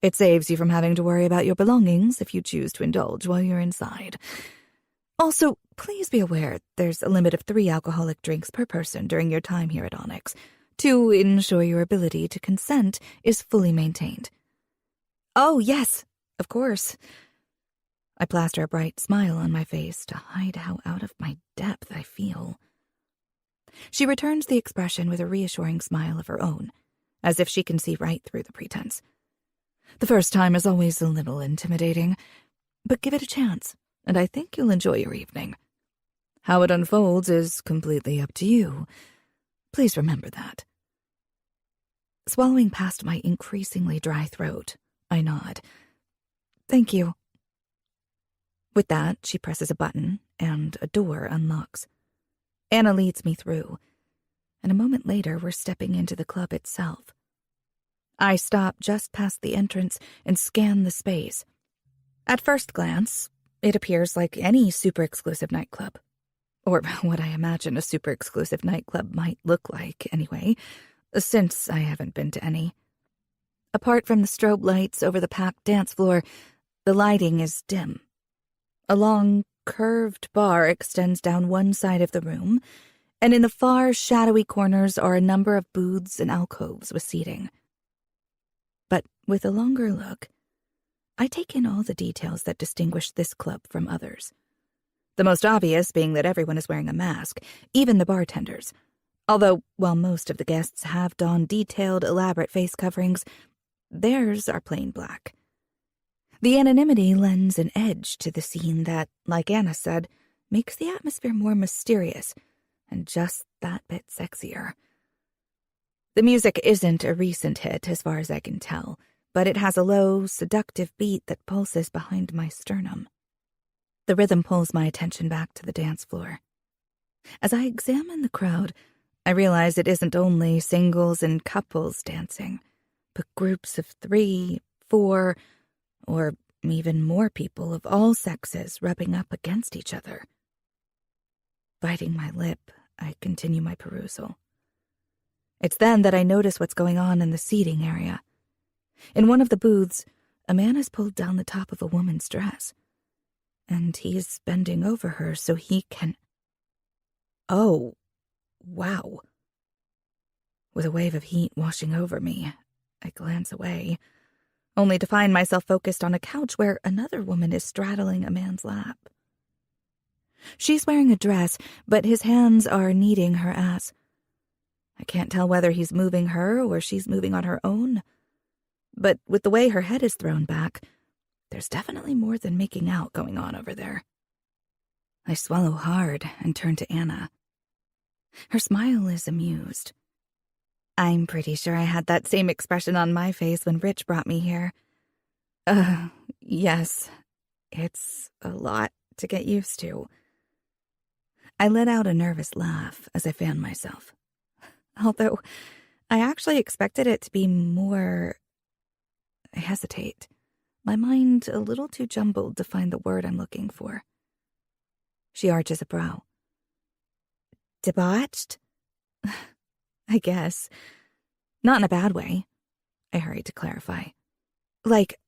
B: It saves you from having to worry about your belongings if you choose to indulge while you're inside. Also, please be aware there's a limit of 3 alcoholic drinks per person during your time here at Onyx, to ensure your ability to consent is fully maintained. Oh, yes, of course. I plaster a bright smile on my face to hide how out of my depth I feel. She returns the expression with a reassuring smile of her own, as if she can see right through the pretense. The first time is always a little intimidating, but give it a chance, and I think you'll enjoy your evening. How it unfolds is completely up to you. Please remember that. Swallowing past my increasingly dry throat, I nod. Thank you. With that, she presses a button, and a door unlocks. Anna leads me through, and a moment later we're stepping into the club itself. I stop just past the entrance and scan the space. At first glance, it appears like any super-exclusive nightclub. Or what I imagine a super-exclusive nightclub might look like, anyway, since I haven't been to any. Apart from the strobe lights over the packed dance floor, the lighting is dim. A long, curved bar extends down one side of the room, and in the far, shadowy corners are a number of booths and alcoves with seating. But with a longer look, I take in all the details that distinguish this club from others. The most obvious being that everyone is wearing a mask, even the bartenders. Although, while most of the guests have donned detailed, elaborate face coverings, theirs are plain black. The anonymity lends an edge to the scene that, like Anna said, makes the atmosphere more mysterious and just that bit sexier. The music isn't a recent hit as far as I can tell, but it has a low, seductive beat that pulses behind my sternum. The rhythm pulls my attention back to the dance floor. As I examine the crowd, I realize it isn't only singles and couples dancing, but groups of 3, 4, or even more people of all sexes rubbing up against each other. Biting my lip, I continue my perusal. It's then that I notice what's going on in the seating area. In one of the booths, a man has pulled down the top of a woman's dress, and he's bending over her so he can... Oh, wow. With a wave of heat washing over me, I glance away, only to find myself focused on a couch where another woman is straddling a man's lap. She's wearing a dress, but his hands are kneading her ass. I can't tell whether he's moving her or she's moving on her own. But with the way her head is thrown back, there's definitely more than making out going on over there. I swallow hard and turn to Anna. Her smile is amused. I'm pretty sure I had that same expression on my face when Rich brought me here. Yes. It's a lot to get used to. I let out a nervous laugh as I fanned myself. Although, I actually expected it to be more... I hesitate, my mind a little too jumbled to find the word I'm looking for. She arches a brow. Debauched? I guess. Not in a bad way, I hurried to clarify. Like,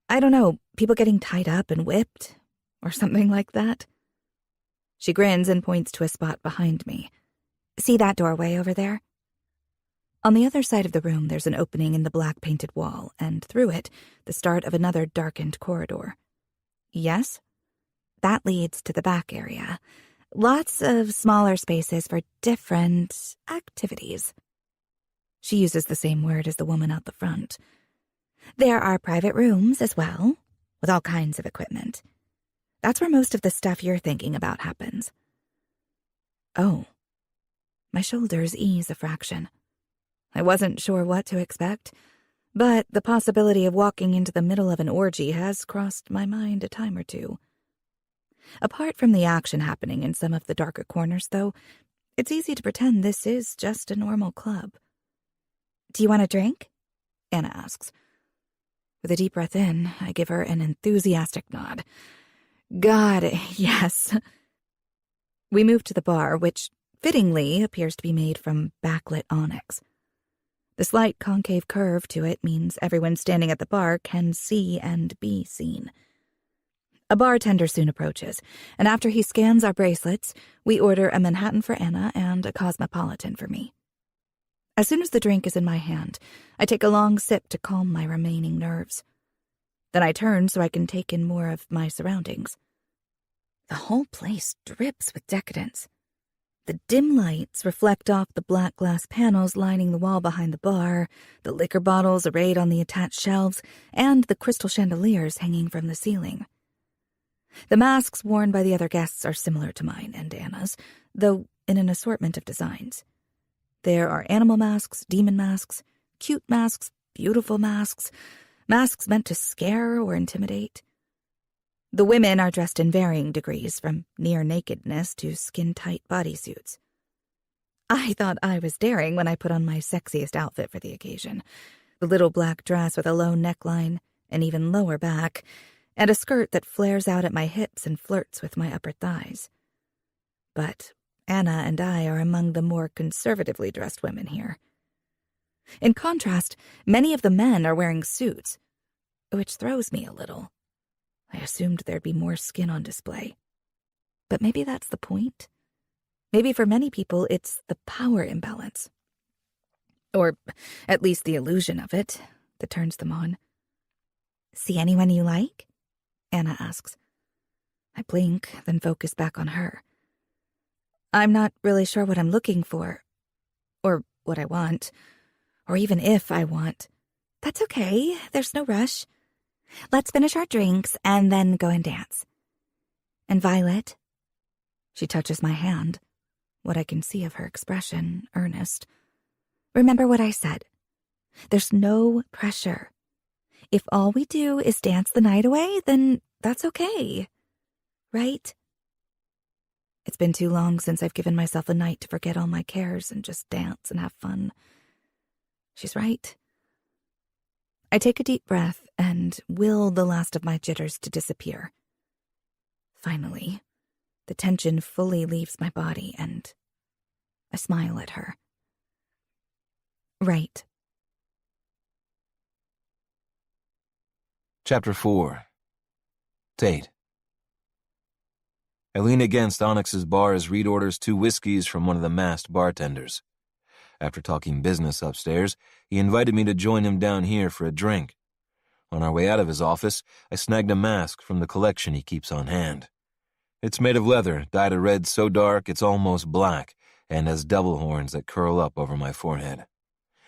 B: I don't know, people getting tied up and whipped, or something like that. She grins and points to a spot behind me. See that doorway over there? On the other side of the room, there's an opening in the black-painted wall, and through it, the start of another darkened corridor. Yes? That leads to the back area. Lots of smaller spaces for different activities. She uses the same word as the woman out the front. There are private rooms as well, with all kinds of equipment. That's where most of the stuff you're thinking about happens. Oh. My shoulders ease a fraction. I wasn't sure what to expect, but the possibility of walking into the middle of an orgy has crossed my mind a time or two. Apart from the action happening in some of the darker corners, though, it's easy to pretend this is just a normal club. Do you want a drink? Anna asks. With a deep breath in, I give her an enthusiastic nod. God, yes. We move to the bar, which, fittingly, appears to be made from backlit onyx. The slight concave curve to it means everyone standing at the bar can see and be seen. A bartender soon approaches, and after he scans our bracelets, we order a Manhattan for Anna and a Cosmopolitan for me. As soon as the drink is in my hand, I take a long sip to calm my remaining nerves. Then I turn so I can take in more of my surroundings. The whole place drips with decadence. The dim lights reflect off the black glass panels lining the wall behind the bar, the liquor bottles arrayed on the attached shelves, and the crystal chandeliers hanging from the ceiling. The masks worn by the other guests are similar to mine and Anna's, though in an assortment of designs. There are animal masks, demon masks, cute masks, beautiful masks, masks meant to scare or intimidate. The women are dressed in varying degrees, from near nakedness to skin-tight bodysuits. I thought I was daring when I put on my sexiest outfit for the occasion, the little black dress with a low neckline, an even lower back, and a skirt that flares out at my hips and flirts with my upper thighs. But Anna and I are among the more conservatively dressed women here. In contrast, many of the men are wearing suits, which throws me a little. I assumed there'd be more skin on display. But maybe that's the point. Maybe for many people it's the power imbalance. Or at least the illusion of it that turns them on. See anyone you like? Anna asks. I blink, then focus back on her. I'm not really sure what I'm looking for, or what I want, or even if I want. That's okay, there's no rush. Let's finish our drinks and then go and dance. And Violet? She touches my hand, what I can see of her expression, earnest. Remember what I said. There's no pressure. If all we do is dance the night away, then that's okay. Right? It's been too long since I've given myself a night to forget all my cares and just dance and have fun. She's right. I take a deep breath and will the last of my jitters to disappear. Finally, the tension fully leaves my body and I smile at her. Right.
C: Chapter 4. Tate. I lean against Onyx's bar as Reed orders 2 whiskeys from one of the masked bartenders. After talking business upstairs, he invited me to join him down here for a drink. On our way out of his office, I snagged a mask from the collection he keeps on hand. It's made of leather, dyed a red so dark it's almost black, and has devil horns that curl up over my forehead.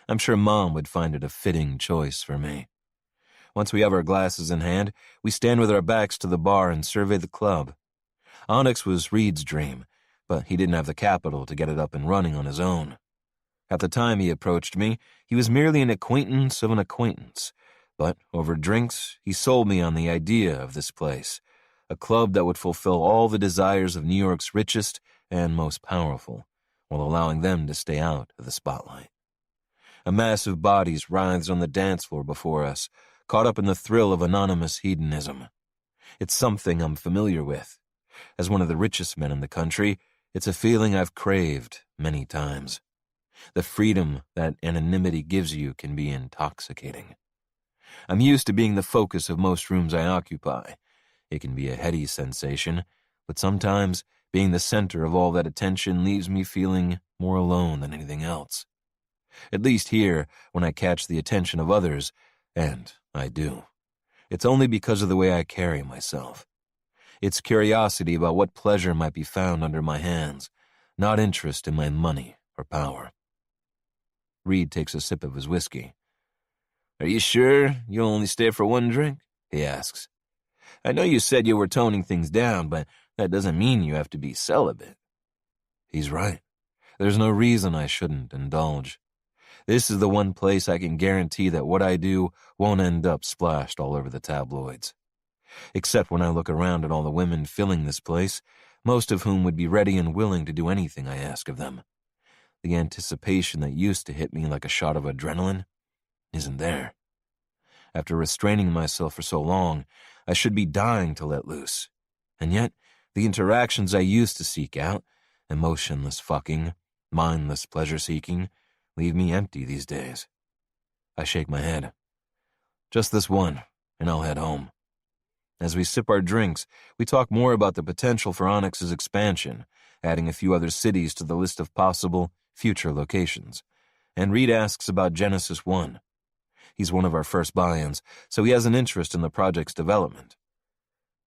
C: I'm sure Mom would find it a fitting choice for me. Once we have our glasses in hand, we stand with our backs to the bar and survey the club. Onyx was Reed's dream, but he didn't have the capital to get it up and running on his own. At the time he approached me, he was merely an acquaintance of an acquaintance, but over drinks, he sold me on the idea of this place, a club that would fulfill all the desires of New York's richest and most powerful, while allowing them to stay out of the spotlight. A mass of bodies writhed on the dance floor before us, caught up in the thrill of anonymous hedonism. It's something I'm familiar with. As one of the richest men in the country, it's a feeling I've craved many times. The freedom that anonymity gives you can be intoxicating. I'm used to being the focus of most rooms I occupy. It can be a heady sensation, but sometimes being the center of all that attention leaves me feeling more alone than anything else. At least here, when I catch the attention of others, and I do, it's only because of the way I carry myself. It's curiosity about what pleasure might be found under my hands, not interest in my money or power. Reed takes a sip of his whiskey. Are you sure you'll only stay for one drink? He asks. I know you said you were toning things down, but that doesn't mean you have to be celibate. He's right. There's no reason I shouldn't indulge. This is the one place I can guarantee that what I do won't end up splashed all over the tabloids. Except when I look around at all the women filling this place, most of whom would be ready and willing to do anything I ask of them. The anticipation that used to hit me like a shot of adrenaline, isn't there. After restraining myself for so long, I should be dying to let loose. And yet, the interactions I used to seek out, emotionless fucking, mindless pleasure-seeking, leave me empty these days. I shake my head. Just this one, and I'll head home. As we sip our drinks, we talk more about the potential for Onyx's expansion, adding a few other cities to the list of possible future locations. And Reed asks about Genesis 1. He's one of our first buy-ins, so he has an interest in the project's development.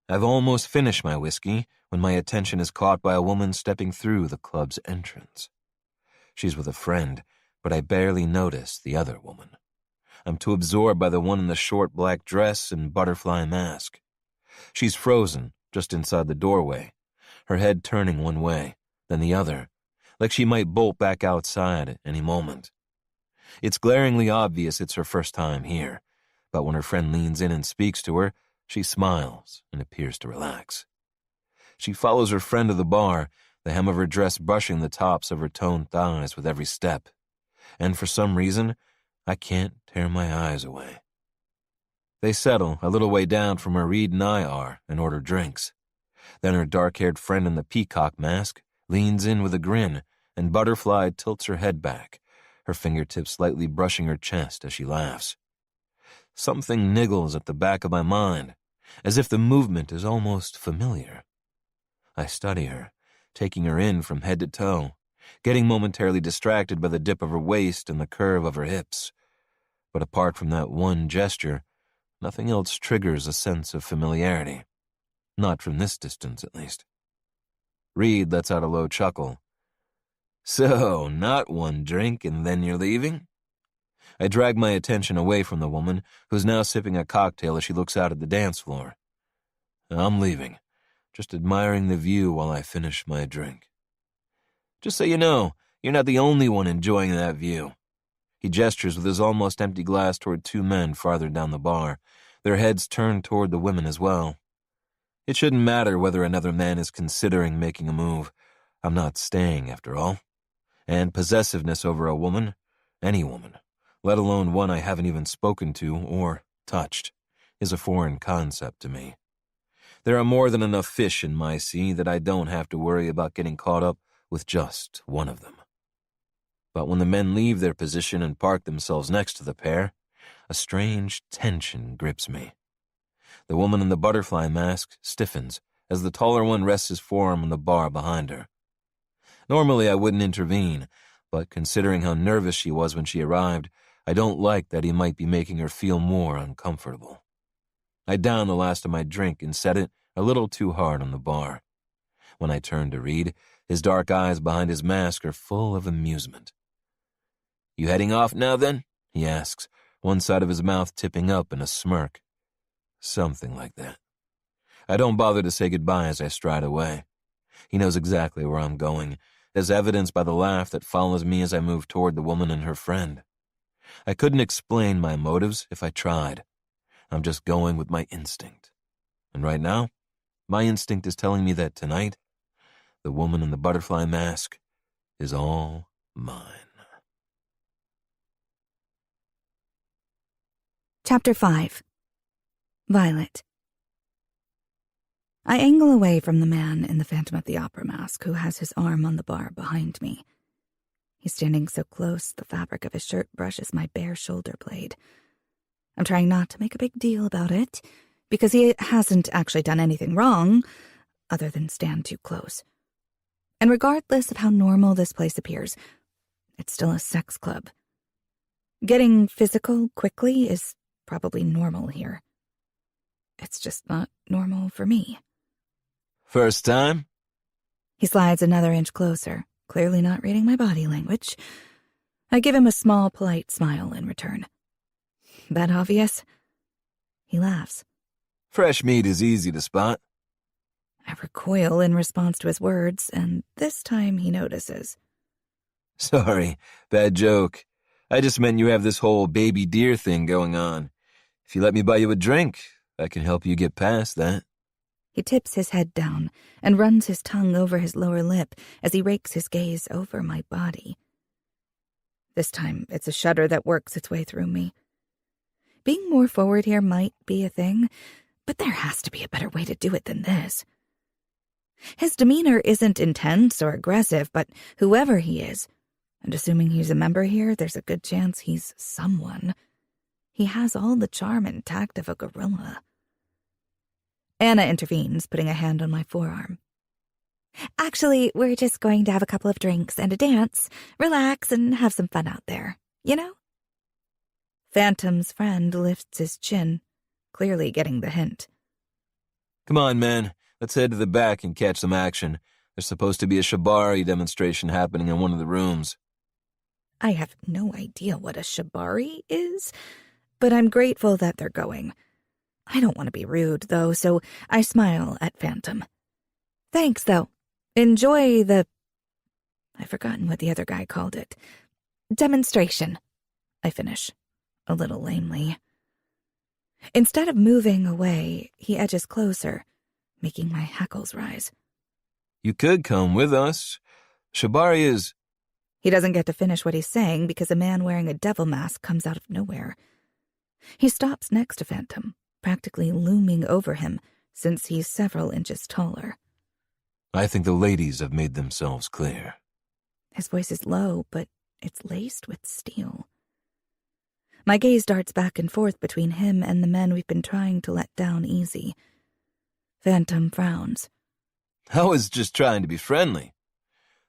C: I've almost finished my whiskey when my attention is caught by a woman stepping through the club's entrance. She's with a friend, but I barely notice the other woman. I'm too absorbed by the one in the short black dress and butterfly mask. She's frozen just inside the doorway, her head turning one way, then the other, like she might bolt back outside at any moment. It's glaringly obvious it's her first time here, but when her friend leans in and speaks to her, she smiles and appears to relax. She follows her friend to the bar, the hem of her dress brushing the tops of her toned thighs with every step, and for some reason, I can't tear my eyes away. They settle a little way down from where Reed and I are and order drinks. Then her dark-haired friend in the peacock mask leans in with a grin, and Butterfly tilts her head back, her fingertips slightly brushing her chest as she laughs. Something niggles at the back of my mind, as if the movement is almost familiar. I study her, taking her in from head to toe, getting momentarily distracted by the dip of her waist and the curve of her hips. But apart from that one gesture, nothing else triggers a sense of familiarity. Not from this distance, at least. Reed lets out a low chuckle. So, not one drink and then you're leaving? I drag my attention away from the woman, who's now sipping a cocktail as she looks out at the dance floor. I'm leaving, just admiring the view while I finish my drink. Just so you know, you're not the only one enjoying that view. He gestures with his almost empty glass toward two men farther down the bar, their heads turned toward the women as well. It shouldn't matter whether another man is considering making a move. I'm not staying, after all. And possessiveness over a woman, any woman, let alone one I haven't even spoken to or touched, is a foreign concept to me. There are more than enough fish in my sea that I don't have to worry about getting caught up with just one of them. But when the men leave their position and park themselves next to the pair, a strange tension grips me. The woman in the butterfly mask stiffens as the taller one rests his forearm on the bar behind her. Normally I wouldn't intervene, but considering how nervous she was when she arrived, I don't like that he might be making her feel more uncomfortable. I down the last of my drink and set it a little too hard on the bar. When I turn to Reed, his dark eyes behind his mask are full of amusement. You heading off now, then? He asks, one side of his mouth tipping up in a smirk. Something like that. I don't bother to say goodbye as I stride away. He knows exactly where I'm going, as evidenced by the laugh that follows me as I move toward the woman and her friend. I couldn't explain my motives if I tried. I'm just going with my instinct. And right now, my instinct is telling me that tonight, the woman in the butterfly mask is all mine.
B: Chapter 5. Violet. I angle away from the man in the Phantom of the Opera mask who has his arm on the bar behind me. He's standing so close, the fabric of his shirt brushes my bare shoulder blade. I'm trying not to make a big deal about it, because he hasn't actually done anything wrong, other than stand too close. And regardless of how normal this place appears, it's still a sex club. Getting physical quickly is probably normal here. It's just not normal for me.
C: First time?
B: He slides another inch closer, clearly not reading my body language. I give him a small, polite smile in return. That obvious? He laughs.
C: Fresh meat is easy to spot.
B: I recoil in response to his words, and this time he notices.
C: Sorry, bad joke. I just meant you have this whole baby deer thing going on. If you let me buy you a drink, I can help you get past that.
B: He tips his head down and runs his tongue over his lower lip as he rakes his gaze over my body. This time, it's a shudder that works its way through me. Being more forward here might be a thing, but there has to be a better way to do it than this. His demeanor isn't intense or aggressive, but whoever he is, and assuming he's a member here, there's a good chance he's someone. He has all the charm and tact of a gorilla. Anna intervenes, putting a hand on my forearm. Actually, we're just going to have a couple of drinks and a dance, relax, and have some fun out there, you know? Phantom's friend lifts his chin, clearly getting the hint.
C: Come on, man. Let's head to the back and catch some action. There's supposed to be a shibari demonstration happening in one of the rooms.
B: I have no idea what a shibari is, but I'm grateful that they're going. I don't want to be rude, though, so I smile at Phantom. Thanks, though. Enjoy the... I've forgotten what the other guy called it. Demonstration, I finish, a little lamely. Instead of moving away, he edges closer, making my hackles rise.
C: You could come with us. Shibari is...
B: He doesn't get to finish what he's saying because a man wearing a devil mask comes out of nowhere. He stops next to Phantom, practically looming over him since he's several inches taller.
C: I think the ladies have made themselves clear.
B: His voice is low, but it's laced with steel. My gaze darts back and forth between him and the men we've been trying to let down easy. Phantom frowns.
C: I was just trying to be friendly.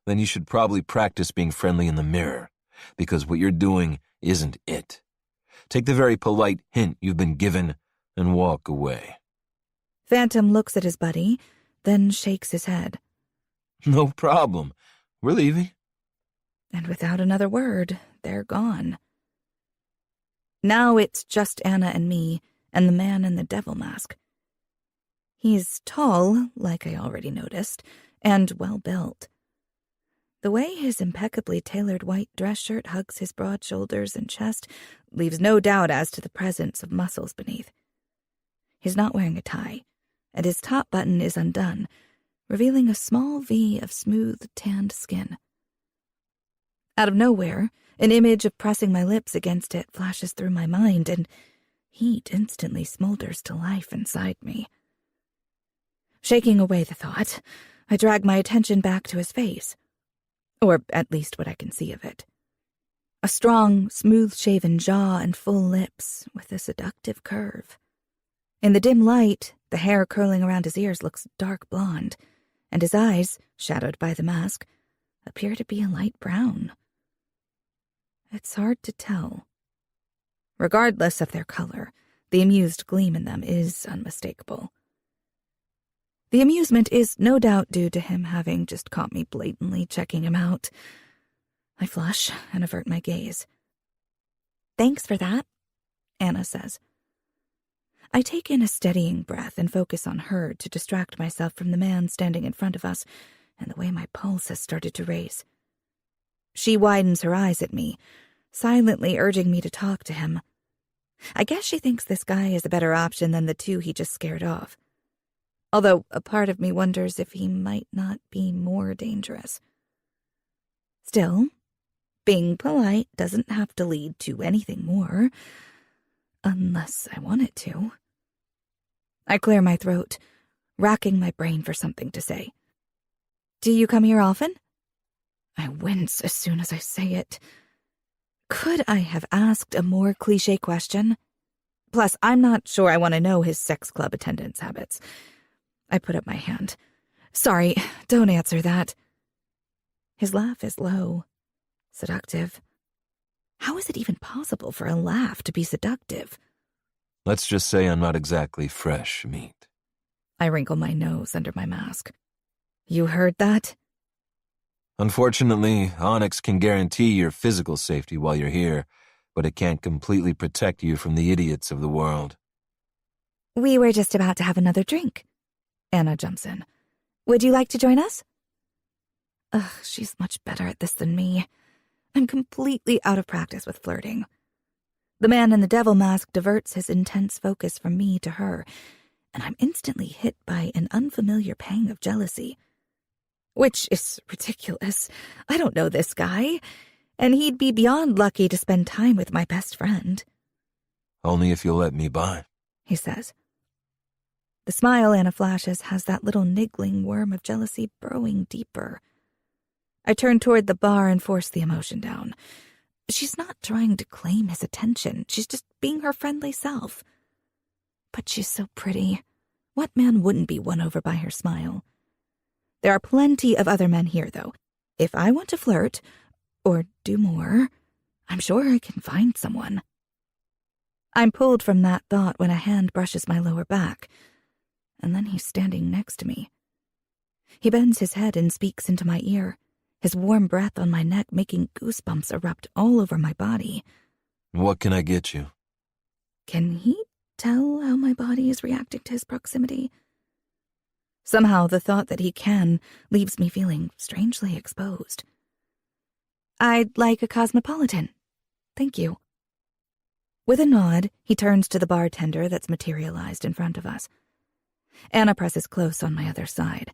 C: Then you should probably practice being friendly in the mirror, because what you're doing isn't it. Take the very polite hint you've been given and walk away.
B: Phantom looks at his buddy, then shakes his head.
C: No problem. We're leaving.
B: And without another word, they're gone. Now it's just Anna and me, and the man in the devil mask. He's tall, like I already noticed, and well-built. The way his impeccably tailored white dress shirt hugs his broad shoulders and chest leaves no doubt as to the presence of muscles beneath. He's not wearing a tie, and his top button is undone, revealing a small V of smooth, tanned skin. Out of nowhere, an image of pressing my lips against it flashes through my mind, and heat instantly smolders to life inside me. Shaking away the thought, I drag my attention back to his face, or at least what I can see of it. A strong, smooth-shaven jaw and full lips with a seductive curve. In the dim light, the hair curling around his ears looks dark blonde, and his eyes, shadowed by the mask, appear to be a light brown. It's hard to tell. Regardless of their color, the amused gleam in them is unmistakable. The amusement is no doubt due to him having just caught me blatantly checking him out. I flush and avert my gaze. Thanks for that, Anna says. I take in a steadying breath and focus on her to distract myself from the man standing in front of us and the way my pulse has started to race. She widens her eyes at me, silently urging me to talk to him. I guess she thinks this guy is a better option than the two he just scared off. Although a part of me wonders if he might not be more dangerous. Still, being polite doesn't have to lead to anything more, unless I want it to. I clear my throat, racking my brain for something to say. Do you come here often? I wince as soon as I say it. Could I have asked a more cliché question? Plus, I'm not sure I want to know his sex club attendance habits. I put up my hand. Sorry, don't answer that. His laugh is low, seductive. How is it even possible for a laugh to be seductive?
C: Let's just say I'm not exactly fresh meat.
B: I wrinkle my nose under my mask. You heard that?
C: Unfortunately, Onyx can guarantee your physical safety while you're here, but it can't completely protect you from the idiots of the world.
B: We were just about to have another drink. Anna jumps in. Would you like to join us? Ugh, she's much better at this than me. I'm completely out of practice with flirting. The man in the devil mask diverts his intense focus from me to her, and I'm instantly hit by an unfamiliar pang of jealousy. Which is ridiculous. I don't know this guy, and he'd be beyond lucky to spend time with my best friend.
C: Only if you'll let me by,
B: he says. The smile Anna flashes has that little niggling worm of jealousy burrowing deeper. I turn toward the bar and force the emotion down. She's not trying to claim his attention. She's just being her friendly self. But she's so pretty. What man wouldn't be won over by her smile? There are plenty of other men here, though. If I want to flirt, or do more, I'm sure I can find someone. I'm pulled from that thought when a hand brushes my lower back, and then he's standing next to me. He bends his head and speaks into my ear, his warm breath on my neck making goosebumps erupt all over my body.
C: What can I get you?
B: Can he tell how my body is reacting to his proximity? Somehow the thought that he can leaves me feeling strangely exposed. I'd like a cosmopolitan. Thank you. With a nod, he turns to the bartender that's materialized in front of us. Anna presses close on my other side.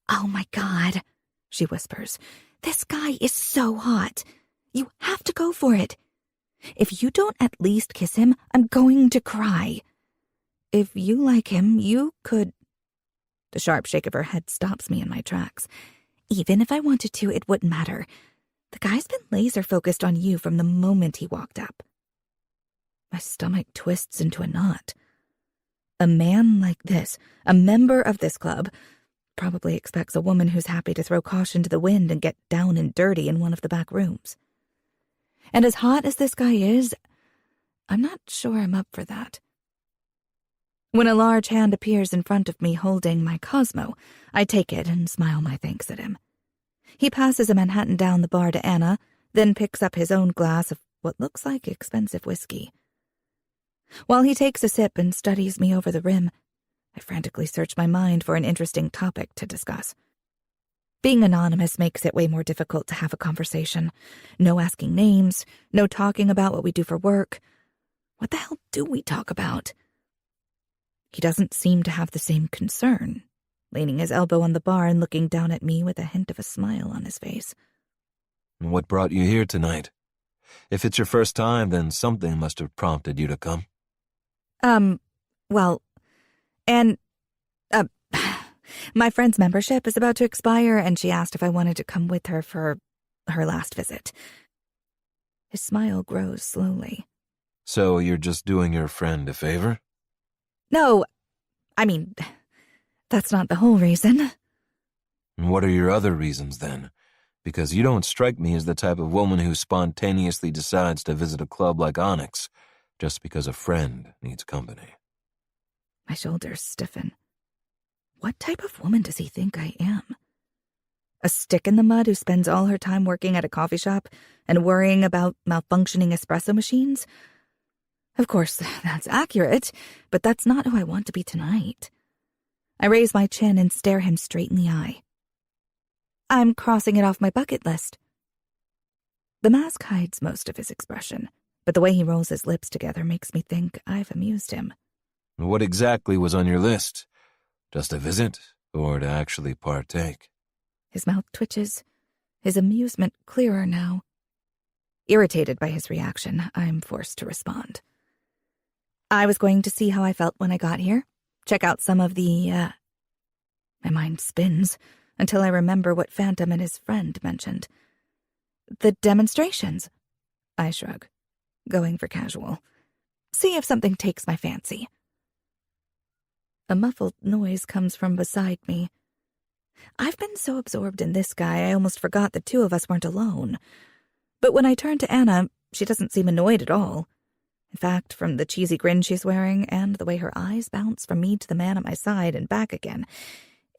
B: Oh my God, she whispers. This guy is so hot. You have to go for it. If you don't at least kiss him, I'm going to cry. If you like him, you could... The sharp shake of her head stops me in my tracks. Even if I wanted to, it wouldn't matter. The guy's been laser-focused on you from the moment he walked up. My stomach twists into a knot. A man like this, a member of this club, probably expects a woman who's happy to throw caution to the wind and get down and dirty in one of the back rooms. And as hot as this guy is, I'm not sure I'm up for that. When a large hand appears in front of me holding my Cosmo, I take it and smile my thanks at him. He passes a Manhattan down the bar to Anna, then picks up his own glass of what looks like expensive whiskey. While he takes a sip and studies me over the rim, I frantically search my mind for an interesting topic to discuss. Being anonymous makes it way more difficult to have a conversation. No asking names, no talking about what we do for work. What the hell do we talk about? He doesn't seem to have the same concern, leaning his elbow on the bar and looking down at me with a hint of a smile on his face.
C: What brought you here tonight? If it's your first time, then something must have prompted you to come.
B: Well, and, my friend's membership is about to expire, and she asked if I wanted to come with her for her last visit. His smile grows slowly.
C: So you're just doing your friend a favor?
B: No, I mean, that's not the whole reason.
C: What are your other reasons, then? Because you don't strike me as the type of woman who spontaneously decides to visit a club like Onyx just because a friend needs company.
B: My shoulders stiffen. What type of woman does he think I am? A stick in the mud who spends all her time working at a coffee shop and worrying about malfunctioning espresso machines? Of course, that's accurate, but that's not who I want to be tonight. I raise my chin and stare him straight in the eye. I'm crossing it off my bucket list. The mask hides most of his expression, but the way he rolls his lips together makes me think I've amused him.
C: What exactly was on your list? Just a visit, or to actually partake?
B: His mouth twitches, his amusement clearer now. Irritated by his reaction, I'm forced to respond. I was going to see how I felt when I got here, check out some of the, My mind spins until I remember what Phantom and his friend mentioned. The demonstrations. I shrug, going for casual. See if something takes my fancy. A muffled noise comes from beside me. I've been so absorbed in this guy, I almost forgot the two of us weren't alone. But when I turn to Anna, she doesn't seem annoyed at all. In fact, from the cheesy grin she's wearing and the way her eyes bounce from me to the man at my side and back again,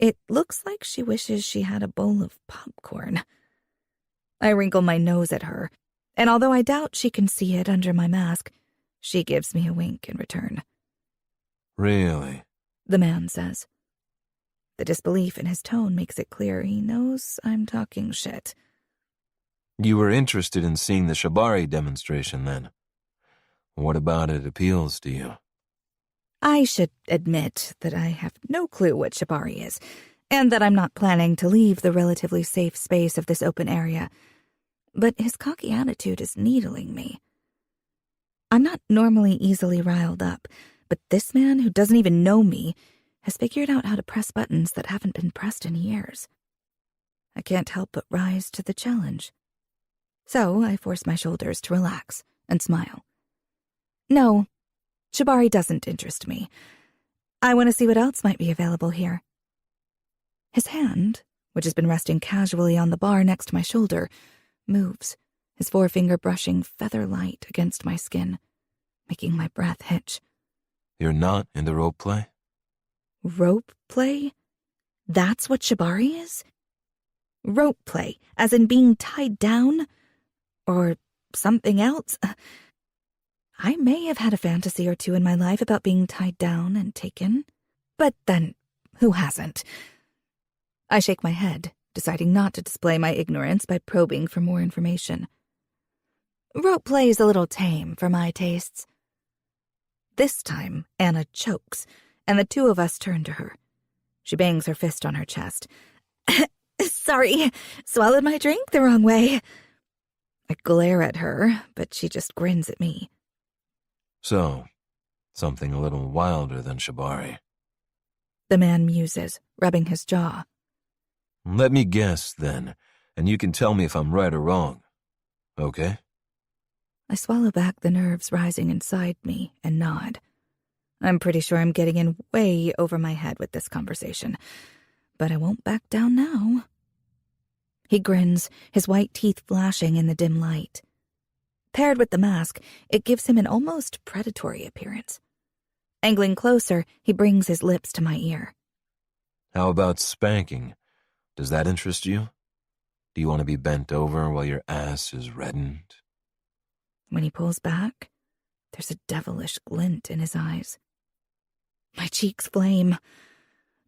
B: it looks like she wishes she had a bowl of popcorn. I wrinkle my nose at her, and although I doubt she can see it under my mask, she gives me a wink in return.
C: Really?
B: The man says. The disbelief in his tone makes it clear he knows I'm talking shit.
C: You were interested in seeing the Shibari demonstration, then? What about it appeals to you?
B: I should admit that I have no clue what Shibari is, and that I'm not planning to leave the relatively safe space of this open area, but his cocky attitude is needling me. I'm not normally easily riled up, but this man who doesn't even know me has figured out how to press buttons that haven't been pressed in years. I can't help but rise to the challenge. So I force my shoulders to relax and smile. No, shibari doesn't interest me. I want to see what else might be available here. His hand, which has been resting casually on the bar next to my shoulder, moves, his forefinger brushing feather-light against my skin, making my breath hitch.
C: You're not into rope play?
B: Rope play? That's what shibari is? Rope play, as in being tied down? Or something else? I may have had a fantasy or two in my life about being tied down and taken, but then, who hasn't? I shake my head, deciding not to display my ignorance by probing for more information. Rope play is a little tame for my tastes. This time, Anna chokes, and the two of us turn to her. She bangs her fist on her chest. Sorry, swallowed my drink the wrong way. I glare at her, but she just grins at me.
C: So, something a little wilder than shibari.
B: The man muses, rubbing his jaw.
C: Let me guess, then, and you can tell me if I'm right or wrong. Okay?
B: I swallow back the nerves rising inside me and nod. I'm pretty sure I'm getting in way over my head with this conversation, but I won't back down now. He grins, his white teeth flashing in the dim light. Paired with the mask, it gives him an almost predatory appearance. Angling closer, he brings his lips to my ear.
C: How about spanking? Does that interest you? Do you want to be bent over while your ass is reddened?
B: When he pulls back, there's a devilish glint in his eyes. My cheeks flame,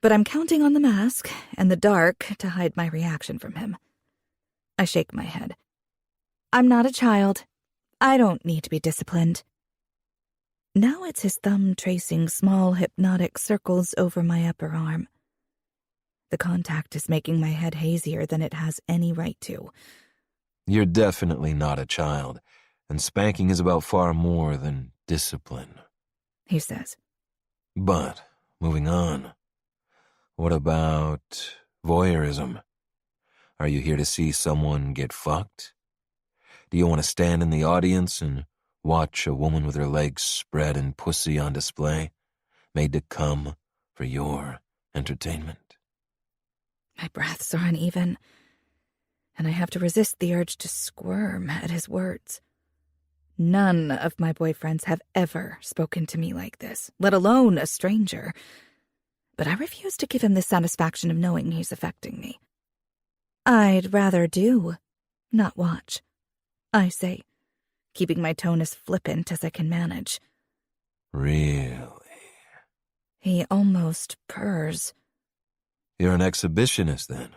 B: but I'm counting on the mask and the dark to hide my reaction from him. I shake my head. I'm not a child. I don't need to be disciplined. Now it's his thumb tracing small hypnotic circles over my upper arm. The contact is making my head hazier than it has any right to.
C: You're definitely not a child, and spanking is about far more than discipline,
B: he says.
C: But, moving on, what about voyeurism? Are you here to see someone get fucked? Do you want to stand in the audience and watch a woman with her legs spread and pussy on display, made to come for your entertainment?
B: My breaths are uneven, and I have to resist the urge to squirm at his words. None of my boyfriends have ever spoken to me like this, let alone a stranger. But I refuse to give him the satisfaction of knowing he's affecting me. I'd rather do, not watch, I say, keeping my tone as flippant as I can manage.
C: Really?
B: He almost purrs.
C: You're an exhibitionist, then.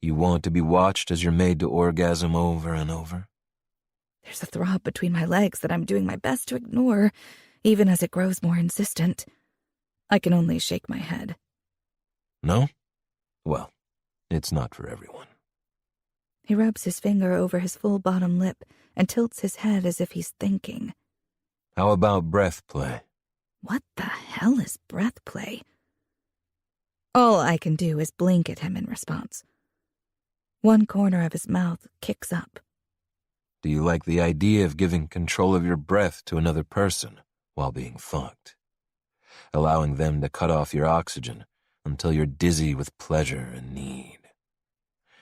C: You want to be watched as you're made to orgasm over and over?
B: There's a throb between my legs that I'm doing my best to ignore, even as it grows more insistent. I can only shake my head.
C: No? Well, it's not for everyone.
B: He rubs his finger over his full bottom lip and tilts his head as if he's thinking.
C: How about breath play?
B: What the hell is breath play? All I can do is blink at him in response. One corner of his mouth kicks up.
C: Do you like the idea of giving control of your breath to another person while being fucked? Allowing them to cut off your oxygen until you're dizzy with pleasure and need.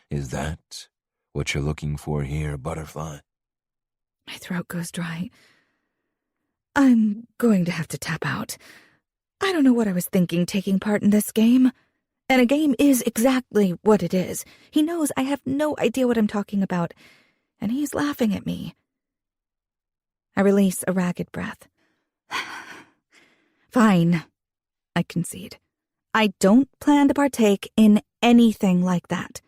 C: Is that what you're looking for here, butterfly?
B: My throat goes dry. I'm going to have to tap out. I don't know what I was thinking taking part in this game. And a game is exactly what it is. He knows I have no idea what I'm talking about, and he's laughing at me. I release a ragged breath. Fine, I concede. I don't plan to partake in anything like that.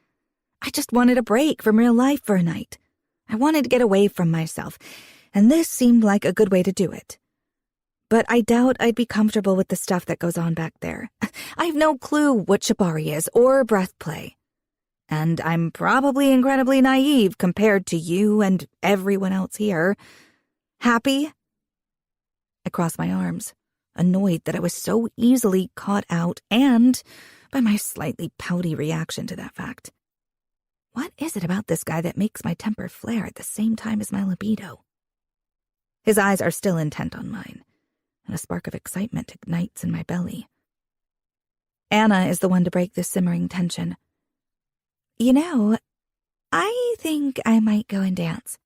B: I just wanted a break from real life for a night. I wanted to get away from myself, and this seemed like a good way to do it. But I doubt I'd be comfortable with the stuff that goes on back there. I have no clue what shibari is or breath play. And I'm probably incredibly naive compared to you and everyone else here. Happy? I cross my arms, annoyed that I was so easily caught out and by my slightly pouty reaction to that fact. What is it about this guy that makes my temper flare at the same time as my libido? His eyes are still intent on mine, and a spark of excitement ignites in my belly. Anna is the one to break this simmering tension. You know, I think I might go and dance.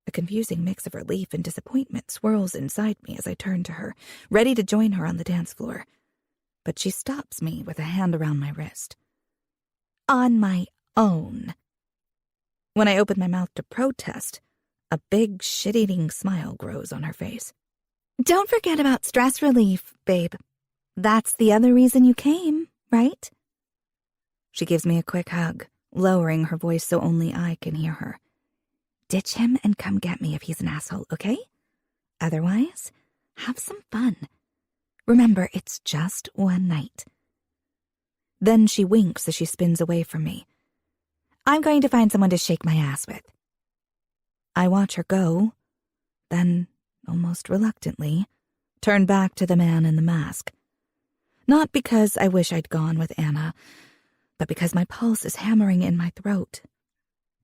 B: A confusing mix of relief and disappointment swirls inside me as I turn to her, ready to join her on the dance floor. But she stops me with a hand around my wrist. On my own. When I open my mouth to protest, a big shit-eating smile grows on her face. Don't forget about stress relief, babe. That's the other reason you came, right? She gives me a quick hug, lowering her voice so only I can hear her. Ditch him and come get me if he's an asshole, okay? Otherwise, have some fun. Remember, it's just one night. Then she winks as she spins away from me. I'm going to find someone to shake my ass with. I watch her go, then, almost reluctantly, turn back to the man in the mask. Not because I wish I'd gone with Anna, but because my pulse is hammering in my throat,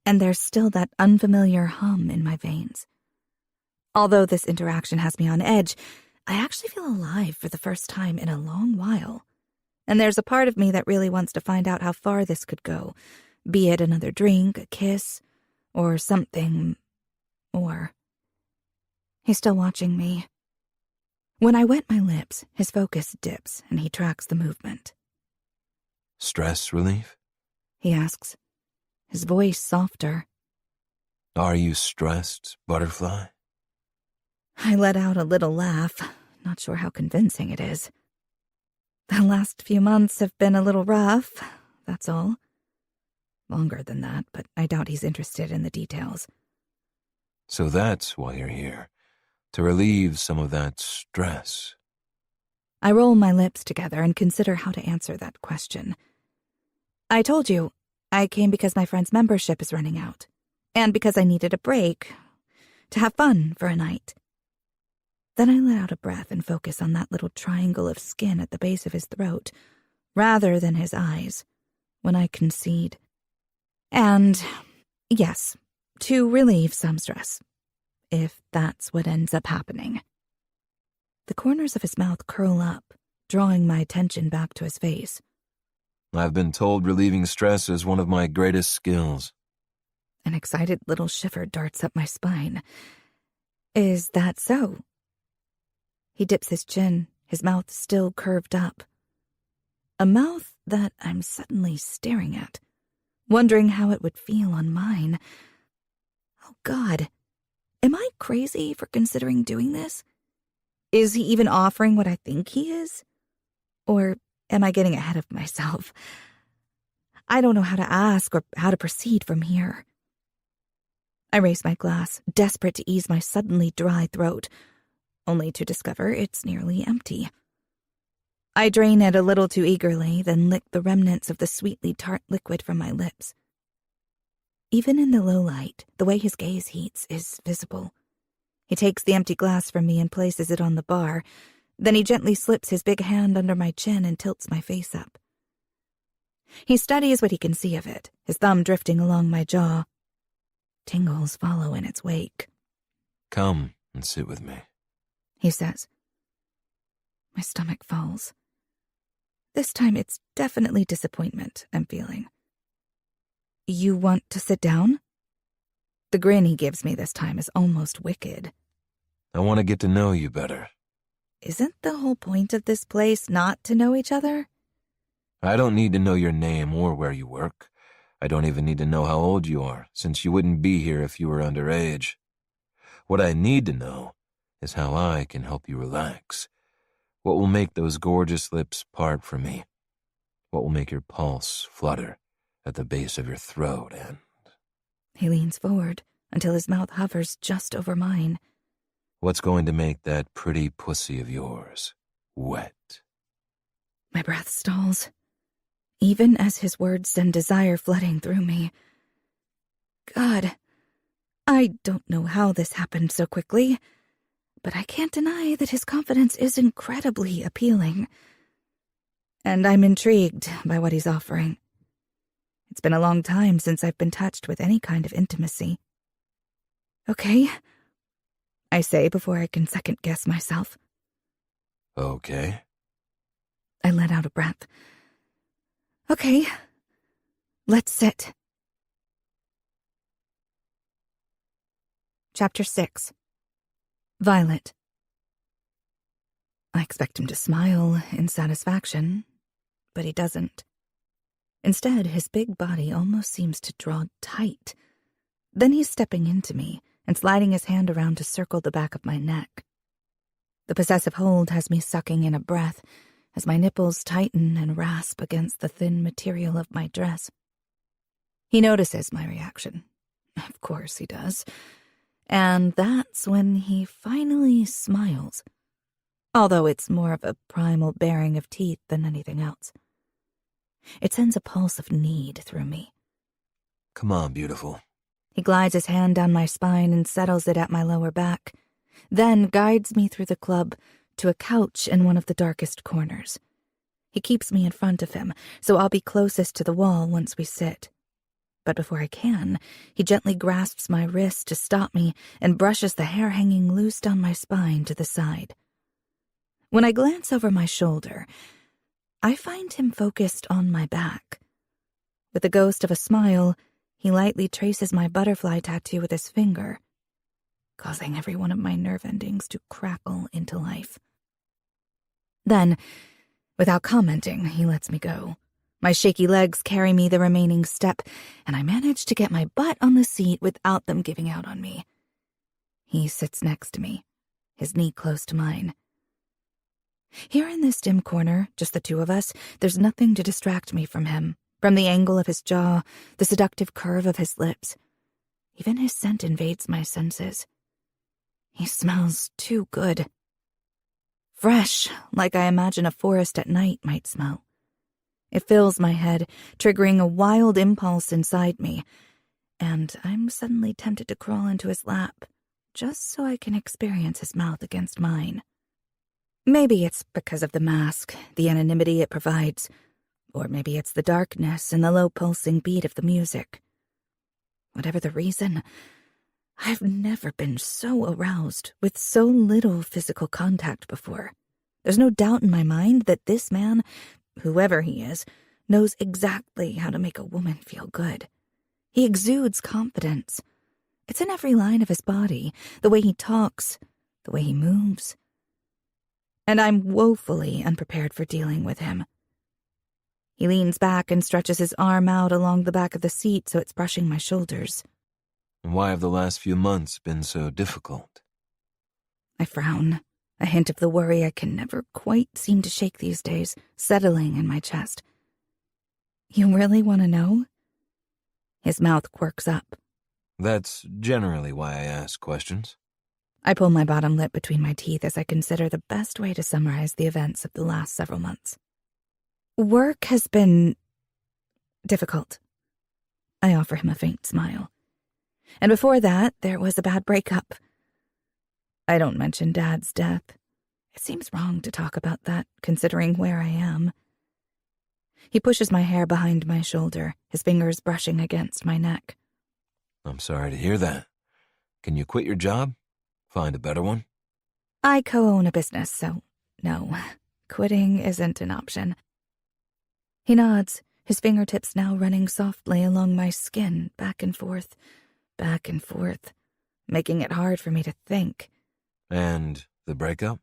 B: and there's still that unfamiliar hum in my veins. Although this interaction has me on edge, I actually feel alive for the first time in a long while. And there's a part of me that really wants to find out how far this could go, be it another drink, a kiss, or something more. He's still watching me. When I wet my lips, his focus dips and he tracks the movement.
C: Stress relief?
B: He asks, his voice softer.
C: Are you stressed, butterfly?
B: I let out a little laugh, not sure how convincing it is. The last few months have been a little rough, that's all. Longer than that, but I doubt he's interested in the details.
C: So that's why you're here, to relieve some of that stress.
B: I roll my lips together and consider how to answer that question. I told you, I came because my friend's membership is running out, and because I needed a break, to have fun for a night. Then I let out a breath and focus on that little triangle of skin at the base of his throat, rather than his eyes, when I concede. And, yes, to relieve some stress, if that's what ends up happening. The corners of his mouth curl up, drawing my attention back to his face.
C: I've been told relieving stress is one of my greatest skills.
B: An excited little shiver darts up my spine. Is that so? He dips his chin, his mouth still curved up. A mouth that I'm suddenly staring at, wondering how it would feel on mine. Oh, God. Am I crazy for considering doing this? Is he even offering what I think he is? Or am I getting ahead of myself? I don't know how to ask or how to proceed from here. I raise my glass, desperate to ease my suddenly dry throat, only to discover it's nearly empty. I drain it a little too eagerly, then lick the remnants of the sweetly tart liquid from my lips. Even in the low light, the way his gaze heats is visible. He takes the empty glass from me and places it on the bar. Then he gently slips his big hand under my chin and tilts my face up. He studies what he can see of it, his thumb drifting along my jaw. Tingles follow in its wake.
C: Come and sit with me,
B: he says. My stomach falls. This time it's definitely disappointment I'm feeling. You want to sit down? The grin he gives me this time is almost wicked.
C: I want to get to know you better.
B: Isn't the whole point of this place not to know each other?
C: I don't need to know your name or where you work. I don't even need to know how old you are, since you wouldn't be here if you were underage. What I need to know is how I can help you relax. What will make those gorgeous lips part for me? What will make your pulse flutter at the base of your throat and...
B: He leans forward until his mouth hovers just over mine.
C: What's going to make that pretty pussy of yours wet?
B: My breath stalls, even as his words send desire flooding through me. God, I don't know how this happened so quickly, but I can't deny that his confidence is incredibly appealing. And I'm intrigued by what he's offering. It's been a long time since I've been touched with any kind of intimacy. Okay, I say before I can second-guess myself.
C: Okay.
B: I let out a breath. Okay, let's sit. Chapter 6. Violet. I expect him to smile in satisfaction, but he doesn't. Instead, his big body almost seems to draw tight. Then he's stepping into me and sliding his hand around to circle the back of my neck. The possessive hold has me sucking in a breath as my nipples tighten and rasp against the thin material of my dress. He notices my reaction. Of course he does. And that's when he finally smiles. Although it's more of a primal baring of teeth than anything else. It sends a pulse of need through me.
C: Come on, beautiful.
B: He glides his hand down my spine and settles it at my lower back, then guides me through the club to a couch in one of the darkest corners. He keeps me in front of him, so I'll be closest to the wall once we sit. But before I can, he gently grasps my wrist to stop me and brushes the hair hanging loose down my spine to the side. When I glance over my shoulder, I find him focused on my back. With the ghost of a smile, he lightly traces my butterfly tattoo with his finger, causing every one of my nerve endings to crackle into life. Then, without commenting, he lets me go. My shaky legs carry me the remaining step, and I manage to get my butt on the seat without them giving out on me. He sits next to me, his knee close to mine. Here in this dim corner, just the two of us, there's nothing to distract me from him, from the angle of his jaw, the seductive curve of his lips. Even his scent invades my senses. He smells too good. Fresh, like I imagine a forest at night might smell. It fills my head, triggering a wild impulse inside me, and I'm suddenly tempted to crawl into his lap, just so I can experience his mouth against mine. Maybe it's because of the mask, the anonymity it provides, or maybe it's the darkness and the low-pulsing beat of the music. Whatever the reason, I've never been so aroused with so little physical contact before. There's no doubt in my mind that this man, whoever he is, knows exactly how to make a woman feel good. He exudes confidence. It's in every line of his body, the way he talks, the way he moves. And I'm woefully unprepared for dealing with him. He leans back and stretches his arm out along the back of the seat so it's brushing my shoulders.
C: And why have the last few months been so difficult?
B: I frown, a hint of the worry I can never quite seem to shake these days, settling in my chest. You really want to know? His mouth quirks up.
C: That's generally why I ask questions.
B: I pull my bottom lip between my teeth as I consider the best way to summarize the events of the last several months. Work has been difficult. I offer him a faint smile. And before that, there was a bad breakup. I don't mention Dad's death. It seems wrong to talk about that, considering where I am. He pushes my hair behind my shoulder, his fingers brushing against my neck.
C: I'm sorry to hear that. Can you quit your job? Find a better one?
B: I co-own a business, so no, quitting isn't an option. He nods, his fingertips now running softly along my skin, back and forth, making it hard for me to think.
C: And the breakup?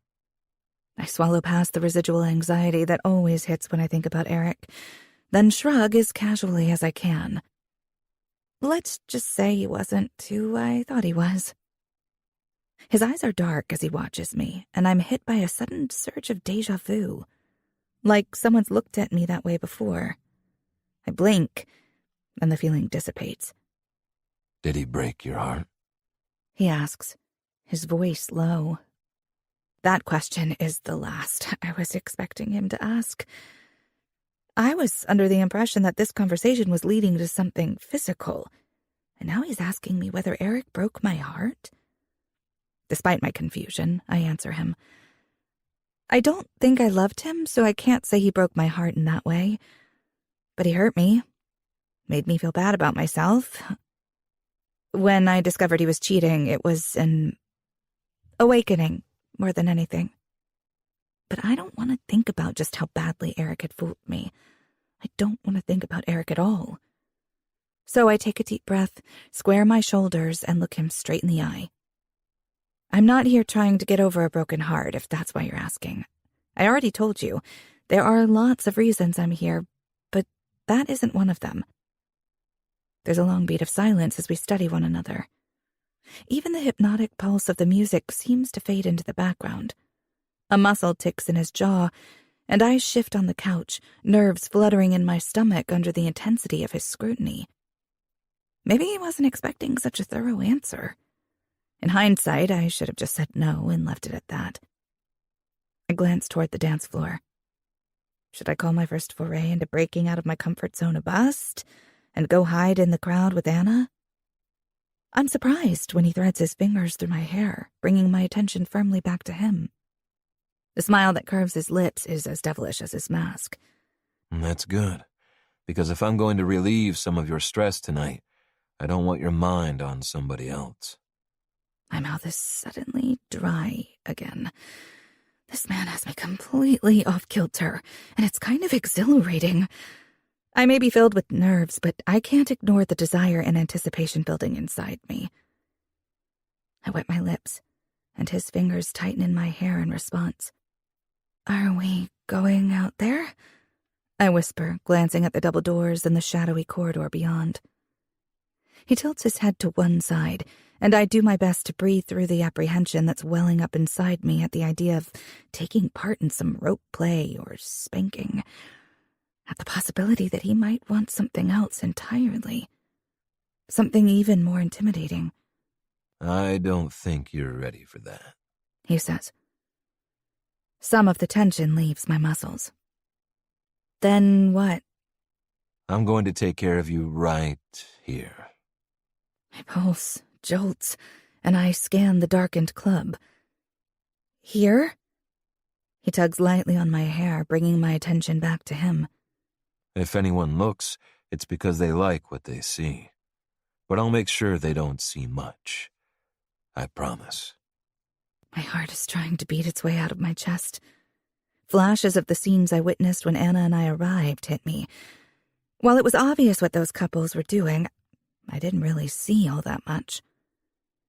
B: I swallow past the residual anxiety that always hits when I think about Eric, then shrug as casually as I can. Let's just say he wasn't who I thought he was. His eyes are dark as he watches me, and I'm hit by a sudden surge of déjà vu. Like someone's looked at me that way before. I blink, and the feeling dissipates.
C: Did he break your heart?
B: He asks, his voice low. That question is the last I was expecting him to ask. I was under the impression that this conversation was leading to something physical, and now he's asking me whether Eric broke my heart? Despite my confusion, I answer him. I don't think I loved him, so I can't say he broke my heart in that way. But he hurt me. Made me feel bad about myself. When I discovered he was cheating, it was an awakening more than anything. But I don't want to think about just how badly Eric had fooled me. I don't want to think about Eric at all. So I take a deep breath, square my shoulders, and look him straight in the eye. I'm not here trying to get over a broken heart, if that's why you're asking. I already told you, there are lots of reasons I'm here, but that isn't one of them. There's a long beat of silence as we study one another. Even the hypnotic pulse of the music seems to fade into the background. A muscle ticks in his jaw, and I shift on the couch, nerves fluttering in my stomach under the intensity of his scrutiny. Maybe he wasn't expecting such a thorough answer. In hindsight, I should have just said no and left it at that. I glanced toward the dance floor. Should I call my first foray into breaking out of my comfort zone a bust and go hide in the crowd with Anna? I'm surprised when he threads his fingers through my hair, bringing my attention firmly back to him. The smile that curves his lips is as devilish as his mask.
C: That's good, because if I'm going to relieve some of your stress tonight, I don't want your mind on somebody else.
B: My mouth is suddenly dry again. This man has me completely off kilter, and it's kind of exhilarating. I may be filled with nerves, but I can't ignore the desire and anticipation building inside me. I wet my lips, and his fingers tighten in my hair in response. Are we going out there? I whisper, glancing at the double doors and the shadowy corridor beyond. He tilts his head to one side, and I do my best to breathe through the apprehension that's welling up inside me at the idea of taking part in some rope play or spanking, at the possibility that he might want something else entirely, something even more intimidating.
C: I don't think you're ready for that,
B: he says. Some of the tension leaves my muscles. Then what?
C: I'm going to take care of you right here.
B: My pulse jolts, and I scan the darkened club. Here? He tugs lightly on my hair, bringing my attention back to him.
C: If anyone looks, it's because they like what they see. But I'll make sure they don't see much. I promise.
B: My heart is trying to beat its way out of my chest. Flashes of the scenes I witnessed when Anna and I arrived hit me. While it was obvious what those couples were doing, I didn't really see all that much.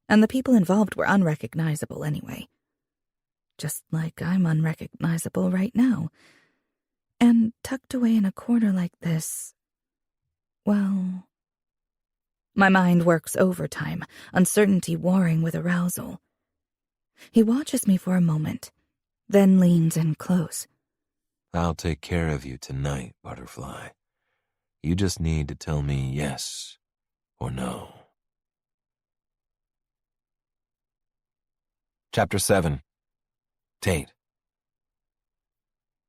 B: And the people involved were unrecognizable anyway. Just like I'm unrecognizable right now. And tucked away in a corner like this, well... My mind works overtime, uncertainty warring with arousal. He watches me for a moment, then leans in close.
C: I'll take care of you tonight, Butterfly. You just need to tell me yes or no. Chapter 7. Tate.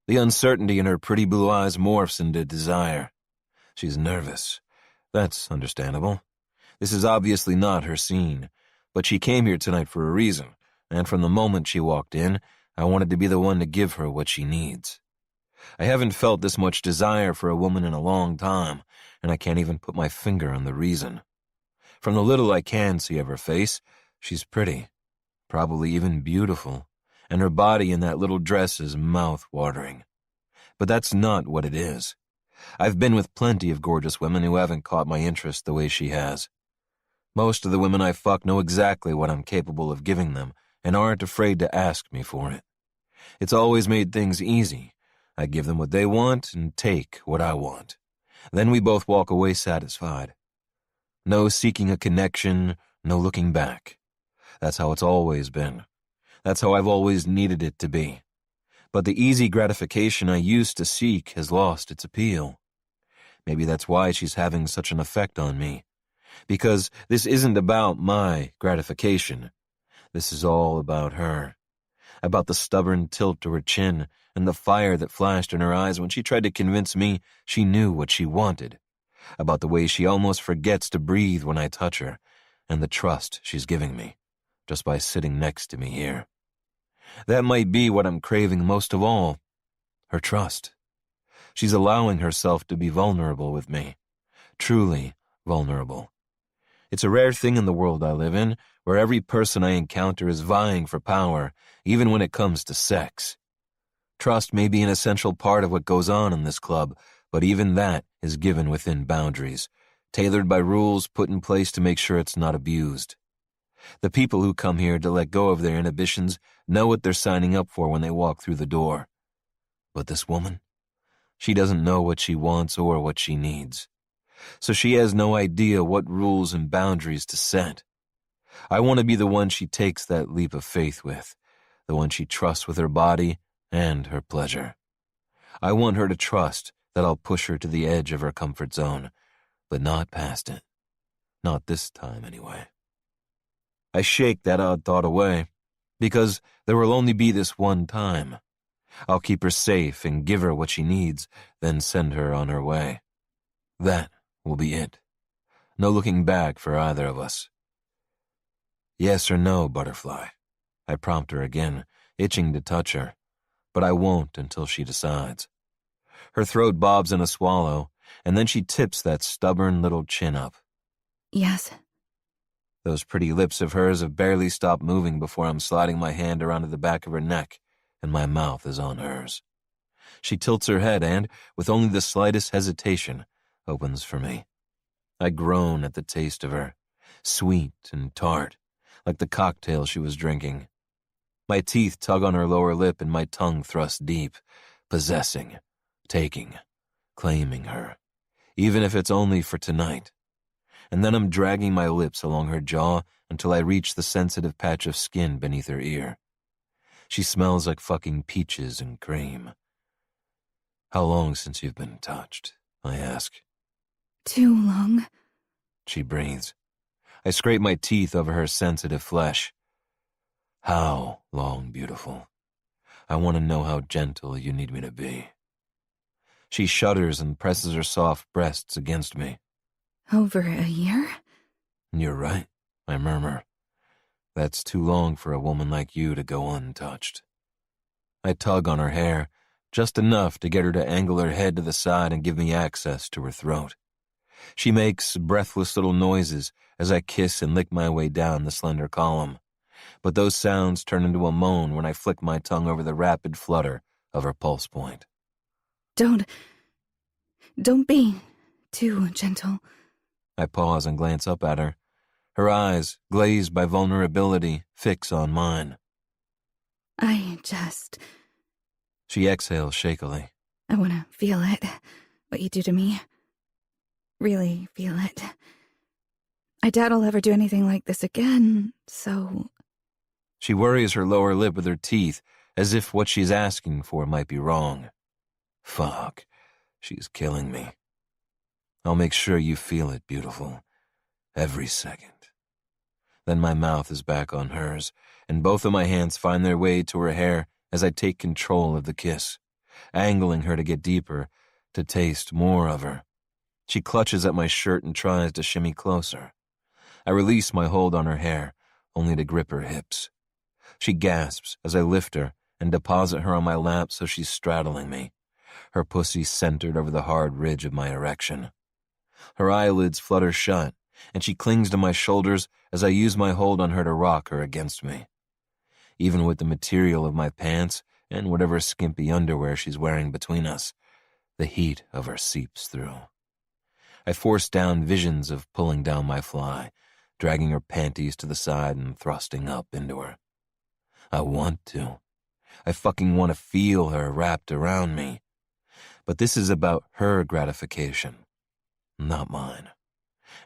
C: The uncertainty in her pretty blue eyes morphs into desire. She's nervous. That's understandable. This is obviously not her scene, but she came here tonight for a reason, and from the moment she walked in, I wanted to be the one to give her what she needs. I haven't felt this much desire for a woman in a long time, and I can't even put my finger on the reason. From the little I can see of her face, she's pretty, probably even beautiful, and her body in that little dress is mouth-watering. But that's not what it is. I've been with plenty of gorgeous women who haven't caught my interest the way she has. Most of the women I fuck know exactly what I'm capable of giving them and aren't afraid to ask me for it. It's always made things easy. I give them what they want and take what I want. Then we both walk away satisfied. No seeking a connection, no looking back. That's how it's always been. That's how I've always needed it to be. But the easy gratification I used to seek has lost its appeal. Maybe that's why she's having such an effect on me. Because this isn't about my gratification. This is all about her. About the stubborn tilt to her chin and the fire that flashed in her eyes when she tried to convince me she knew what she wanted. About the way she almost forgets to breathe when I touch her, and the trust she's giving me. just by sitting next to me here. That might be what I'm craving most of all, her trust. She's allowing herself to be vulnerable with me, truly vulnerable. It's a rare thing in the world I live in, where every person I encounter is vying for power, even when it comes to sex. Trust may be an essential part of what goes on in this club, but even that is given within boundaries, tailored by rules put in place to make sure it's not abused. The people who come here to let go of their inhibitions know what they're signing up for when they walk through the door. But this woman, she doesn't know what she wants or what she needs. So she has no idea what rules and boundaries to set. I want to be the one she takes that leap of faith with, the one she trusts with her body and her pleasure. I want her to trust that I'll push her to the edge of her comfort zone, but not past it. Not this time, anyway. I shake that odd thought away, because there will only be this one time. I'll keep her safe and give her what she needs, then send her on her way. That will be it. No looking back for either of us. Yes or no, Butterfly? I prompt her again, itching to touch her, but I won't until she decides. Her throat bobs in a swallow, and then she tips that stubborn little chin up.
B: Yes.
C: Those pretty lips of hers have barely stopped moving before I'm sliding my hand around to the back of her neck, and my mouth is on hers. She tilts her head and, with only the slightest hesitation, opens for me. I groan at the taste of her, sweet and tart, like the cocktail she was drinking. My teeth tug on her lower lip and my tongue thrusts deep, possessing, taking, claiming her, even if it's only for tonight. And then I'm dragging my lips along her jaw until I reach the sensitive patch of skin beneath her ear. She smells like fucking peaches and cream. How long since you've been touched? I ask.
B: Too long.
C: She breathes. I scrape my teeth over her sensitive flesh. How long, beautiful? I want to know how gentle you need me to be. She shudders and presses her soft breasts against me.
B: Over a year?
C: You're right, I murmur. That's too long for a woman like you to go untouched. I tug on her hair, just enough to get her to angle her head to the side and give me access to her throat. She makes breathless little noises as I kiss and lick my way down the slender column, but those sounds turn into a moan when I flick my tongue over the rapid flutter of her pulse point.
B: Don't be too gentle.
C: I pause and glance up at her. Her eyes, glazed by vulnerability, fix on mine.
B: She
C: exhales shakily.
B: I want to feel it, what you do to me. Really feel it. I doubt I'll ever do anything like this again, so...
C: She worries her lower lip with her teeth, as if what she's asking for might be wrong. Fuck, she's killing me. I'll make sure you feel it, beautiful. Every second. Then my mouth is back on hers, and both of my hands find their way to her hair as I take control of the kiss, angling her to get deeper, to taste more of her. She clutches at my shirt and tries to shimmy closer. I release my hold on her hair, only to grip her hips. She gasps as I lift her and deposit her on my lap so she's straddling me, her pussy centered over the hard ridge of my erection. Her eyelids flutter shut, and she clings to my shoulders as I use my hold on her to rock her against me. Even with the material of my pants and whatever skimpy underwear she's wearing between us, the heat of her seeps through. I force down visions of pulling down my fly, dragging her panties to the side and thrusting up into her. I want to. I fucking want to feel her wrapped around me. But this is about her gratification, not mine.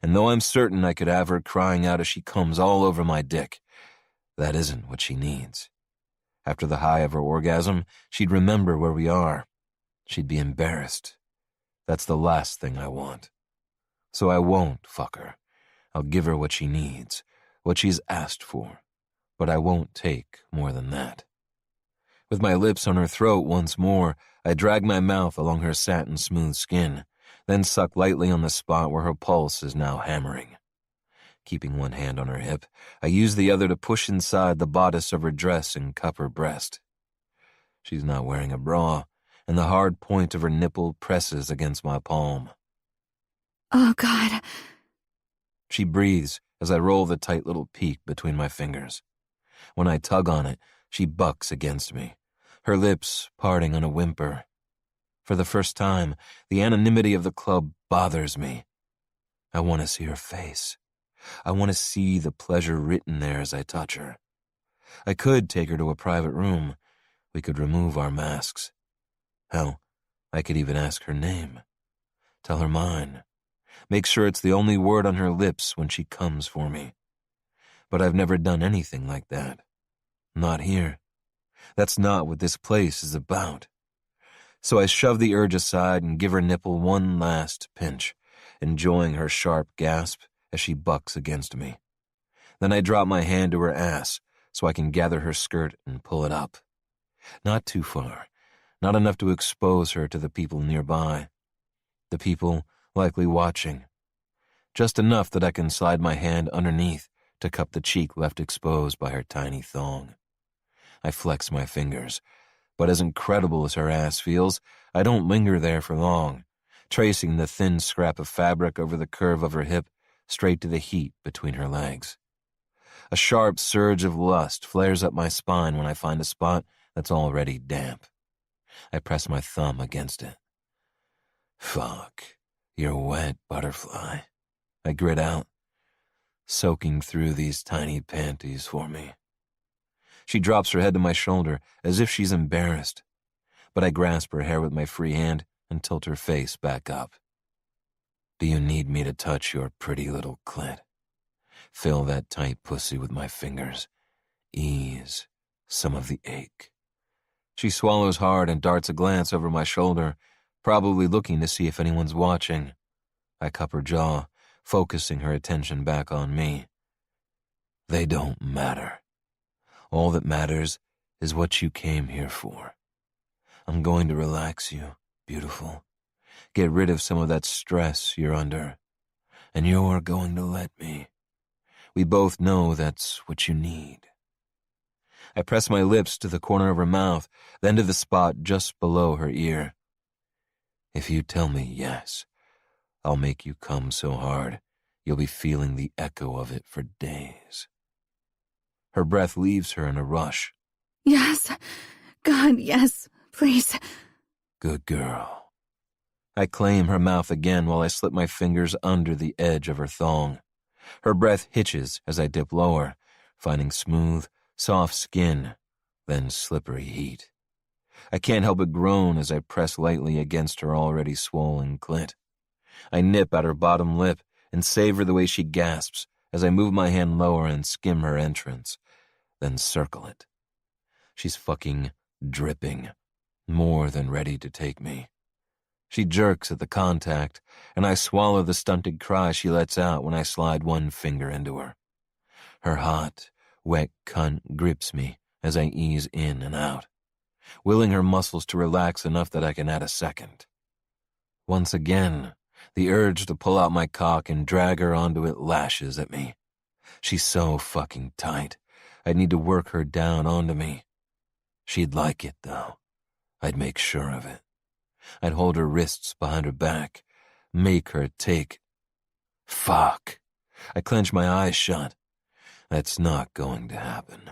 C: And though I'm certain I could have her crying out as she comes all over my dick, that isn't what she needs. After the high of her orgasm, she'd remember where we are. She'd be embarrassed. That's the last thing I want. So I won't fuck her. I'll give her what she needs, what she's asked for, but I won't take more than that. With my lips on her throat once more, I drag my mouth along her satin-smooth skin, then suck lightly on the spot where her pulse is now hammering. Keeping one hand on her hip, I use the other to push inside the bodice of her dress and cup her breast. She's not wearing a bra, and the hard point of her nipple presses against my palm.
B: Oh, God.
C: She breathes as I roll the tight little peak between my fingers. When I tug on it, she bucks against me, her lips parting on a whimper. For the first time, the anonymity of the club bothers me. I want to see her face. I want to see the pleasure written there as I touch her. I could take her to a private room. We could remove our masks. Hell, I could even ask her name. Tell her mine. Make sure it's the only word on her lips when she comes for me. But I've never done anything like that. Not here. That's not what this place is about. So I shove the urge aside and give her nipple one last pinch, enjoying her sharp gasp as she bucks against me. Then I drop my hand to her ass so I can gather her skirt and pull it up. Not too far, not enough to expose her to the people nearby. The people likely watching. Just enough that I can slide my hand underneath to cup the cheek left exposed by her tiny thong. I flex my fingers, but as incredible as her ass feels, I don't linger there for long, tracing the thin scrap of fabric over the curve of her hip straight to the heat between her legs. A sharp surge of lust flares up my spine when I find a spot that's already damp. I press my thumb against it. Fuck, you're wet, butterfly. I grit out, soaking through these tiny panties for me. She drops her head to my shoulder as if she's embarrassed, but I grasp her hair with my free hand and tilt her face back up. Do you need me to touch your pretty little clit? Fill that tight pussy with my fingers. Ease some of the ache. She swallows hard and darts a glance over my shoulder, probably looking to see if anyone's watching. I cup her jaw, focusing her attention back on me. They don't matter. All that matters is what you came here for. I'm going to relax you, beautiful. Get rid of some of that stress you're under. And you're going to let me. We both know that's what you need. I press my lips to the corner of her mouth, then to the spot just below her ear. If you tell me yes, I'll make you come so hard, you'll be feeling the echo of it for days. Her breath leaves her in a rush.
B: Yes. God, yes. Please.
C: Good girl. I claim her mouth again while I slip my fingers under the edge of her thong. Her breath hitches as I dip lower, finding smooth, soft skin, then slippery heat. I can't help but groan as I press lightly against her already swollen clit. I nip at her bottom lip and savor the way she gasps as I move my hand lower and skim her entrance, then circle it. She's fucking dripping, more than ready to take me. She jerks at the contact, and I swallow the stunted cry she lets out when I slide one finger into her. Her hot, wet cunt grips me as I ease in and out, willing her muscles to relax enough that I can add a second. Once again, the urge to pull out my cock and drag her onto it lashes at me. She's so fucking tight, I'd need to work her down onto me. She'd like it, though. I'd make sure of it. I'd hold her wrists behind her back, make her take. Fuck. I clench my eyes shut. That's not going to happen.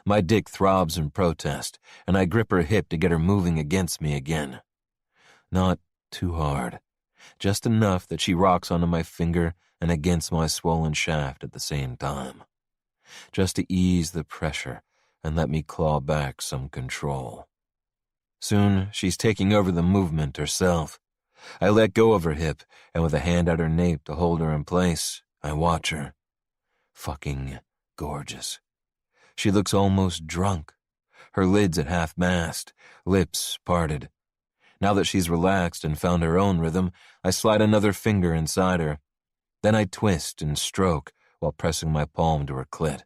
C: My dick throbs in protest, and I grip her hip to get her moving against me again. Not too hard, just enough that she rocks onto my finger and against my swollen shaft at the same time. Just to ease the pressure and let me claw back some control. Soon, she's taking over the movement herself. I let go of her hip, and with a hand at her nape to hold her in place, I watch her. Fucking gorgeous. She looks almost drunk. Her lids at half-mast, lips parted. Now that she's relaxed and found her own rhythm, I slide another finger inside her. Then I twist and stroke while pressing my palm to her clit.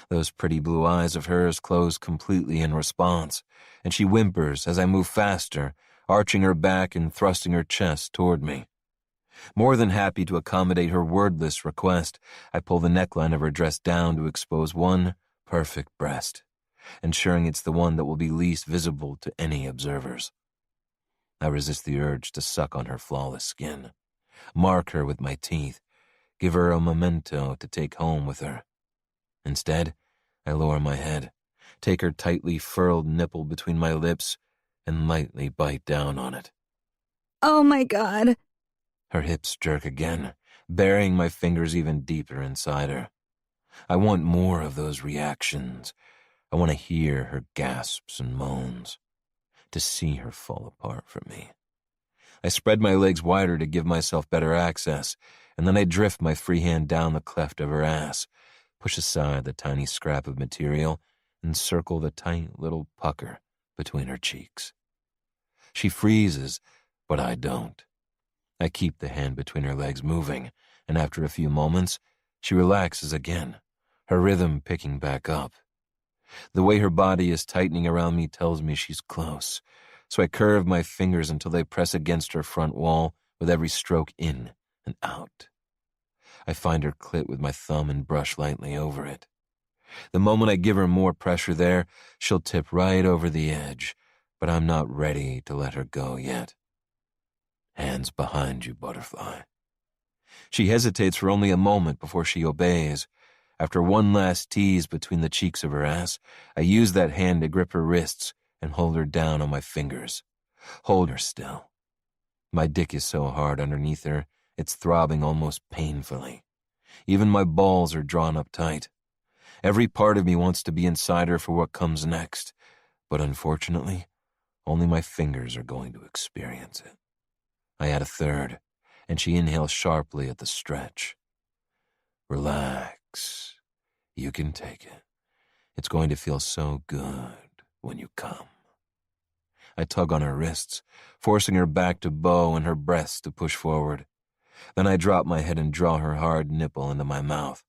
C: Those pretty blue eyes of hers close completely in response, and she whimpers as I move faster, arching her back and thrusting her chest toward me. More than happy to accommodate her wordless request, I pull the neckline of her dress down to expose one perfect breast, ensuring it's the one that will be least visible to any observers. I resist the urge to suck on her flawless skin, mark her with my teeth, give her a memento to take home with her. Instead, I lower my head, take her tightly furled nipple between my lips, and lightly bite down on it.
B: Oh my God.
C: Her hips jerk again, burying my fingers even deeper inside her. I want more of those reactions. I want to hear her gasps and moans, to see her fall apart from me. I spread my legs wider to give myself better access, and then I drift my free hand down the cleft of her ass, push aside the tiny scrap of material, and circle the tight little pucker between her cheeks. She freezes, but I don't. I keep the hand between her legs moving, and after a few moments, she relaxes again, her rhythm picking back up. The way her body is tightening around me tells me she's close, so I curve my fingers until they press against her front wall with every stroke in and out. I find her clit with my thumb and brush lightly over it. The moment I give her more pressure there, she'll tip right over the edge, but I'm not ready to let her go yet. Hands behind you, butterfly. She hesitates for only a moment before she obeys. After one last tease between the cheeks of her ass, I use that hand to grip her wrists and hold her down on my fingers. Hold her still. My dick is so hard underneath her, it's throbbing almost painfully. Even my balls are drawn up tight. Every part of me wants to be inside her for what comes next, but unfortunately, only my fingers are going to experience it. I add a third, and she inhales sharply at the stretch. Relax. You can take it. It's going to feel so good when you come. I tug on her wrists, forcing her back to bow and her breasts to push forward. Then I drop my head and draw her hard nipple into my mouth.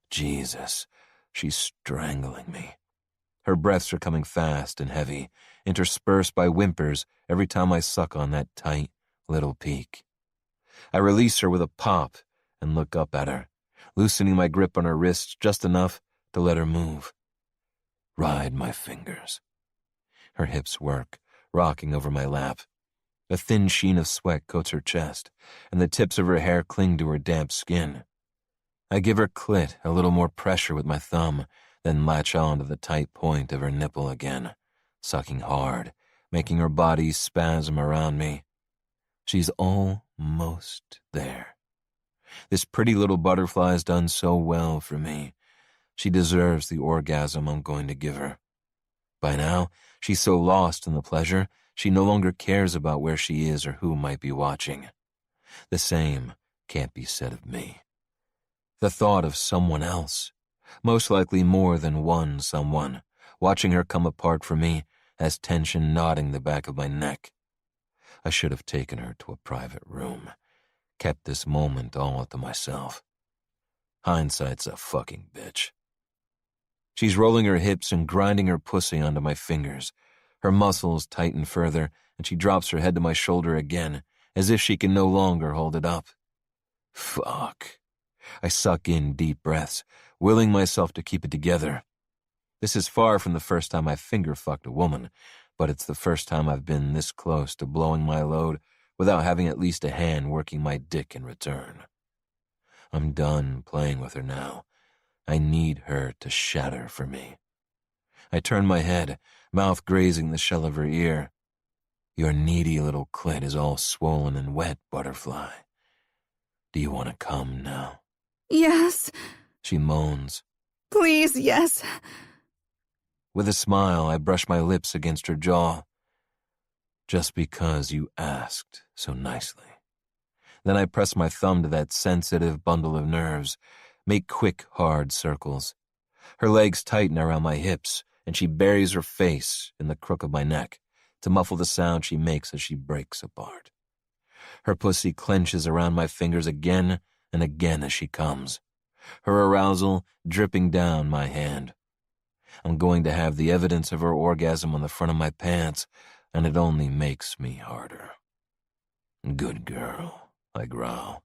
C: Jesus, she's strangling me. Her breaths are coming fast and heavy, interspersed by whimpers every time I suck on that tight little peak. I release her with a pop and look up at her, loosening my grip on her wrists just enough to let her move. Ride my fingers. Her hips work, rocking over my lap. A thin sheen of sweat coats her chest, and the tips of her hair cling to her damp skin. I give her clit a little more pressure with my thumb, then latch on to the tight point of her nipple again, sucking hard, making her body spasm around me. She's almost there. This pretty little butterfly's done so well for me. She deserves the orgasm I'm going to give her. By now, she's so lost in the pleasure, she no longer cares about where she is or who might be watching. The same can't be said of me. The thought of someone else, most likely more than one someone, watching her come apart for me, has tension knotting the back of my neck. I should have taken her to a private room, kept this moment all to myself. Hindsight's a fucking bitch. She's rolling her hips and grinding her pussy onto my fingers. Her muscles tighten further, and she drops her head to my shoulder again, as if she can no longer hold it up. Fuck. I suck in deep breaths, willing myself to keep it together. This is far from the first time I've finger-fucked a woman, but it's the first time I've been this close to blowing my load without having at least a hand working my dick in return. I'm done playing with her now. I need her to shatter for me. I turn my head, mouth grazing the shell of her ear. Your needy little clit is all swollen and wet, butterfly. Do you want to come now?
B: Yes.
C: She moans.
B: Please, yes.
C: With a smile, I brush my lips against her jaw. Just because you asked so nicely. Then I press my thumb to that sensitive bundle of nerves, make quick, hard circles. Her legs tighten around my hips, and she buries her face in the crook of my neck to muffle the sound she makes as she breaks apart. Her pussy clenches around my fingers again and again as she comes, her arousal dripping down my hand. I'm going to have the evidence of her orgasm on the front of my pants, and it only makes me harder. Good girl, I growl.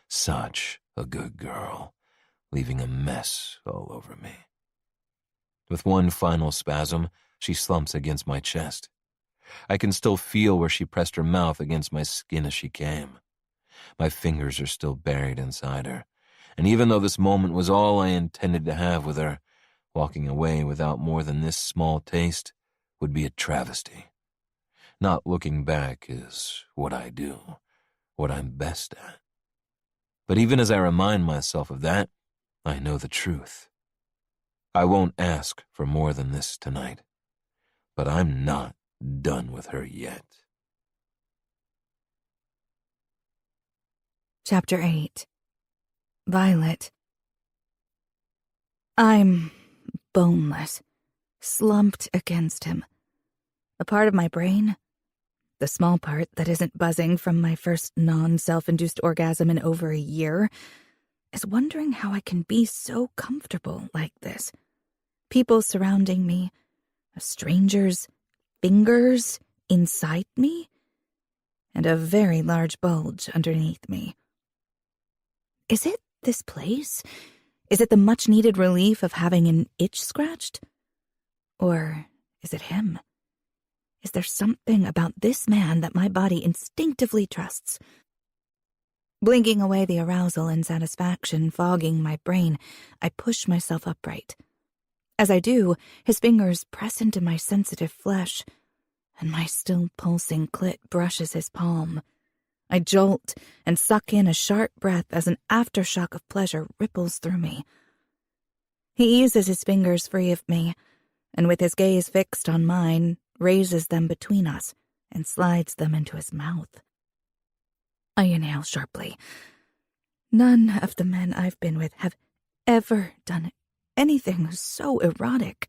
C: Such a good girl, leaving a mess all over me. With one final spasm, she slumps against my chest. I can still feel where she pressed her mouth against my skin as she came. My fingers are still buried inside her, and even though this moment was all I intended to have with her, walking away without more than this small taste would be a travesty. Not looking back is what I do, what I'm best at. But even as I remind myself of that, I know the truth. I won't ask for more than this tonight, but I'm not done with her yet.
B: Chapter 8. Violet. I'm boneless, slumped against him. A part of my brain, the small part that isn't buzzing from my first non-self-induced orgasm in over a year, is wondering how I can be so comfortable like this. People surrounding me, a stranger's fingers inside me, and a very large bulge underneath me. Is it this place? Is it the much-needed relief of having an itch scratched? Or is it him? Is there something about this man that my body instinctively trusts? Blinking away the arousal and satisfaction fogging my brain, I push myself upright. As I do, his fingers press into my sensitive flesh, and my still pulsing clit brushes his palm. I jolt and suck in a sharp breath as an aftershock of pleasure ripples through me. He eases his fingers free of me, and with his gaze fixed on mine, raises them between us and slides them into his mouth. I inhale sharply. None of the men I've been with have ever done anything so erotic.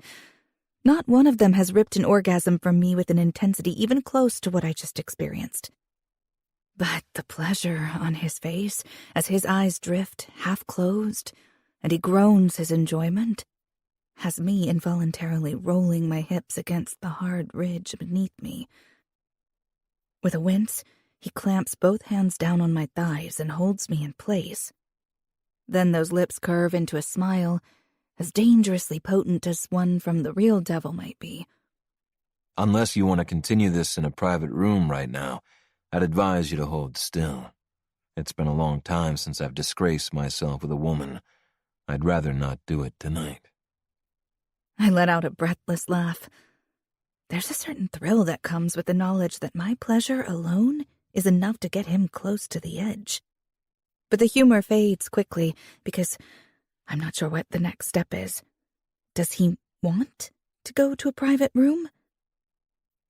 B: Not one of them has ripped an orgasm from me with an intensity even close to what I just experienced. But the pleasure on his face, as his eyes drift half-closed, and he groans his enjoyment, has me involuntarily rolling my hips against the hard ridge beneath me. With a wince, he clamps both hands down on my thighs and holds me in place. Then those lips curve into a smile, as dangerously potent as one from the real devil might be.
C: Unless you want to continue this in a private room right now, I'd advise you to hold still. It's been a long time since I've disgraced myself with a woman. I'd rather not do it tonight.
B: I let out a breathless laugh. There's a certain thrill that comes with the knowledge that my pleasure alone is enough to get him close to the edge. But the humor fades quickly because I'm not sure what the next step is. Does he want to go to a private room?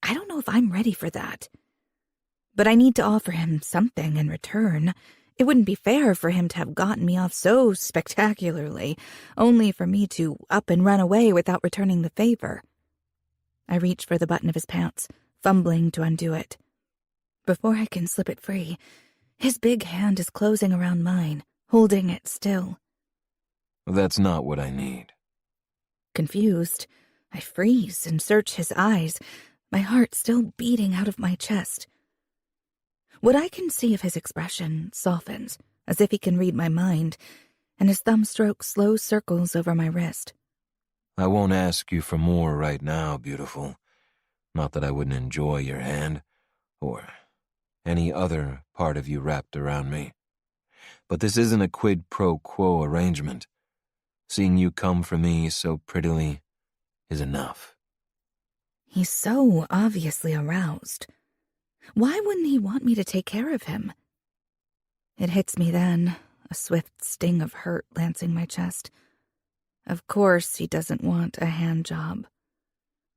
B: I don't know if I'm ready for that. But I need to offer him something in return. It wouldn't be fair for him to have gotten me off so spectacularly, only for me to up and run away without returning the favor. I reach for the button of his pants, fumbling to undo it. Before I can slip it free, his big hand is closing around mine, holding it still.
C: That's not what I need.
B: Confused, I freeze and search his eyes, my heart still beating out of my chest. What I can see of his expression softens, as if he can read my mind, and his thumb strokes slow circles over my wrist.
C: I won't ask you for more right now, beautiful. Not that I wouldn't enjoy your hand, or any other part of you wrapped around me. But this isn't a quid pro quo arrangement. Seeing you come for me so prettily is enough.
B: He's so obviously aroused. Why wouldn't he want me to take care of him? It hits me then, a swift sting of hurt lancing my chest. Of course he doesn't want a hand job.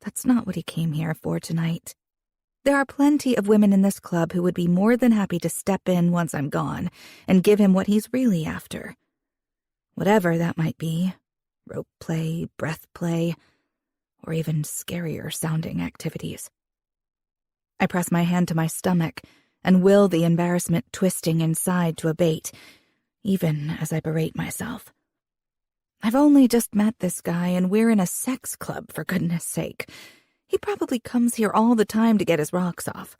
B: That's not what he came here for tonight. There are plenty of women in this club who would be more than happy to step in once I'm gone and give him what he's really after. Whatever that might be, rope play, breath play, or even scarier sounding activities. I press my hand to my stomach and will the embarrassment twisting inside to abate, even as I berate myself. I've only just met this guy and we're in a sex club, for goodness sake. He probably comes here all the time to get his rocks off.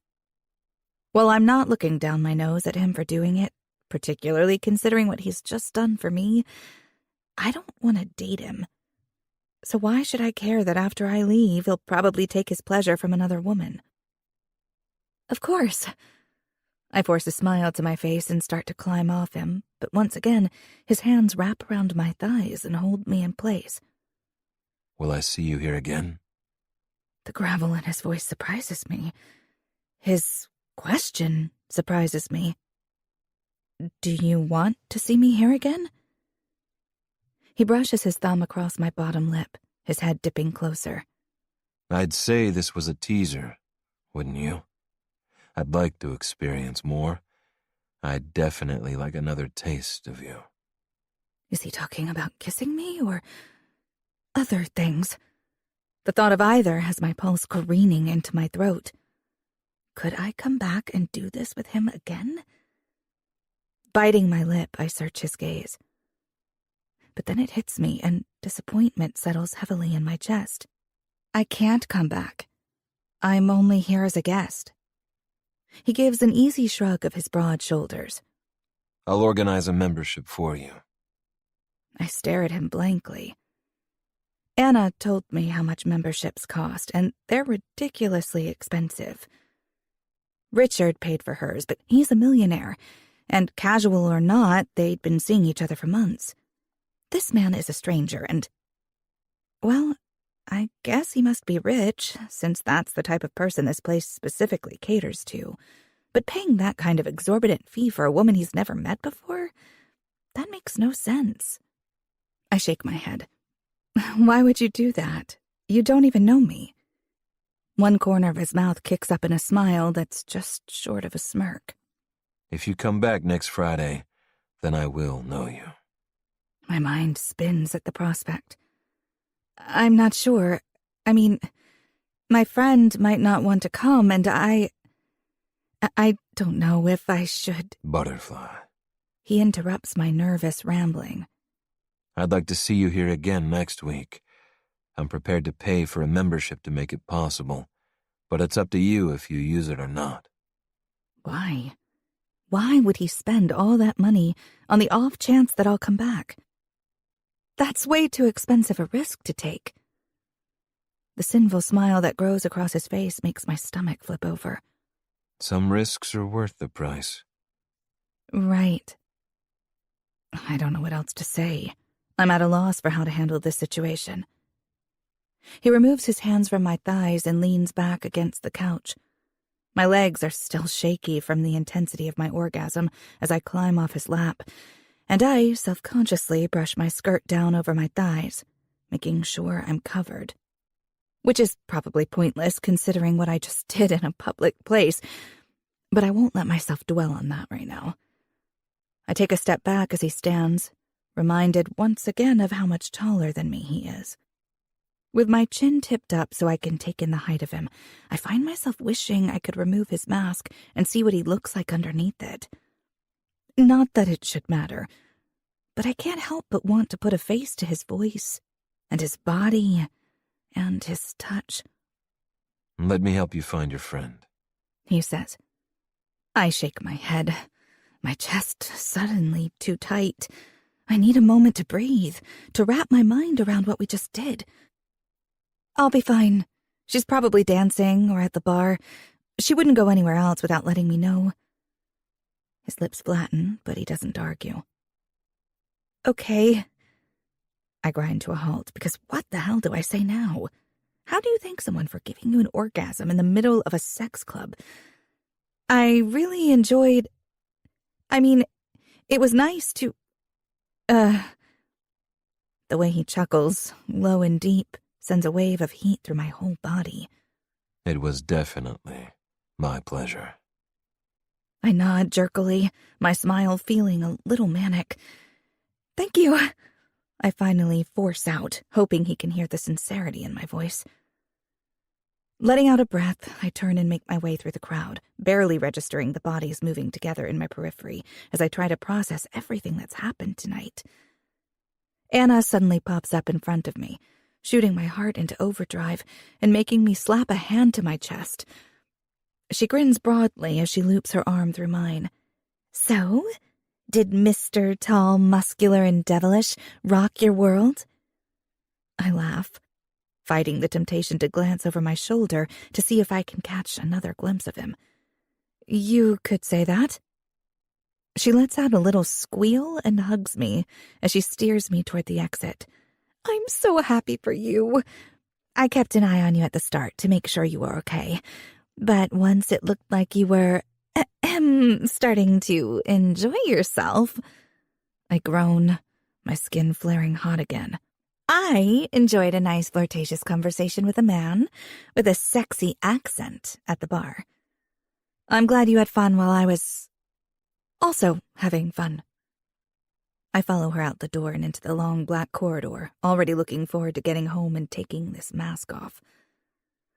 B: Well, I'm not looking down my nose at him for doing it, particularly considering what he's just done for me. I don't want to date him. So why should I care that after I leave, he'll probably take his pleasure from another woman? Of course. I force a smile to my face and start to climb off him, but once again, his hands wrap around my thighs and hold me in place.
C: Will I see you here again?
B: The gravel in his voice surprises me. His question surprises me. Do you want to see me here again? He brushes his thumb across my bottom lip, his head dipping closer.
C: I'd say this was a teaser, wouldn't you? I'd like to experience more. I'd definitely like another taste of you.
B: Is he talking about kissing me or other things? The thought of either has my pulse careening into my throat. Could I come back and do this with him again? Biting my lip, I search his gaze. But then it hits me, and disappointment settles heavily in my chest. I can't come back. I'm only here as a guest. He gives an easy shrug of his broad shoulders.
C: I'll organize a membership for you.
B: I stare at him blankly. Anna told me how much memberships cost, and they're ridiculously expensive. Richard paid for hers, but he's a millionaire, and casual or not, they'd been seeing each other for months. This man is a stranger, and, well, I guess he must be rich, since that's the type of person this place specifically caters to. But paying that kind of exorbitant fee for a woman he's never met before? That makes no sense. I shake my head. Why would you do that? You don't even know me. One corner of his mouth kicks up in a smile that's just short of a smirk.
C: If you come back next Friday, then I will know you.
B: My mind spins at the prospect. I'm not sure. I mean, my friend might not want to come, and I don't know if I should.
C: Butterfly.
B: He interrupts my nervous rambling.
C: I'd like to see you here again next week. I'm prepared to pay for a membership to make it possible, but it's up to you if you use it or not.
B: Why? Why would he spend all that money on the off chance that I'll come back? That's way too expensive a risk to take. The sinful smile that grows across his face makes my stomach flip over.
C: Some risks are worth the price.
B: Right. I don't know what else to say. I'm at a loss for how to handle this situation. He removes his hands from my thighs and leans back against the couch. My legs are still shaky from the intensity of my orgasm as I climb off his lap, and I self-consciously brush my skirt down over my thighs, making sure I'm covered. Which is probably pointless considering what I just did in a public place, but I won't let myself dwell on that right now. I take a step back as he stands, reminded once again of how much taller than me he is. With my chin tipped up so I can take in the height of him, I find myself wishing I could remove his mask and see what he looks like underneath it. Not that it should matter, but I can't help but want to put a face to his voice, and his body, and his touch.
C: Let me help you find your friend,
B: he says. I shake my head, my chest suddenly too tight. I need a moment to breathe, to wrap my mind around what we just did. I'll be fine. She's probably dancing or at the bar. She wouldn't go anywhere else without letting me know. His lips flatten, but he doesn't argue. Okay. I grind to a halt, because what the hell do I say now? How do you thank someone for giving you an orgasm in the middle of a sex club? I really enjoyed... it was nice to... The way he chuckles, low and deep, sends a wave of heat through my whole body.
C: It was definitely my pleasure.
B: I nod jerkily, my smile feeling a little manic. Thank you. I finally force out, hoping he can hear the sincerity in my voice. Letting out a breath, I turn and make my way through the crowd, barely registering the bodies moving together in my periphery as I try to process everything that's happened tonight. Anna suddenly pops up in front of me, shooting my heart into overdrive and making me slap a hand to my chest. She grins broadly as she loops her arm through mine. So, did Mr. Tall, Muscular, and Devilish rock your world? I laugh, fighting the temptation to glance over my shoulder to see if I can catch another glimpse of him. You could say that. She lets out a little squeal and hugs me as she steers me toward the exit. I'm so happy for you. I kept an eye on you at the start to make sure you were okay, but once it looked like you were starting to enjoy yourself, I groan, my skin flaring hot again. I enjoyed a nice flirtatious conversation with a man with a sexy accent at the bar. I'm glad you had fun while I was also having fun. I follow her out the door and into the long black corridor, already looking forward to getting home and taking this mask off.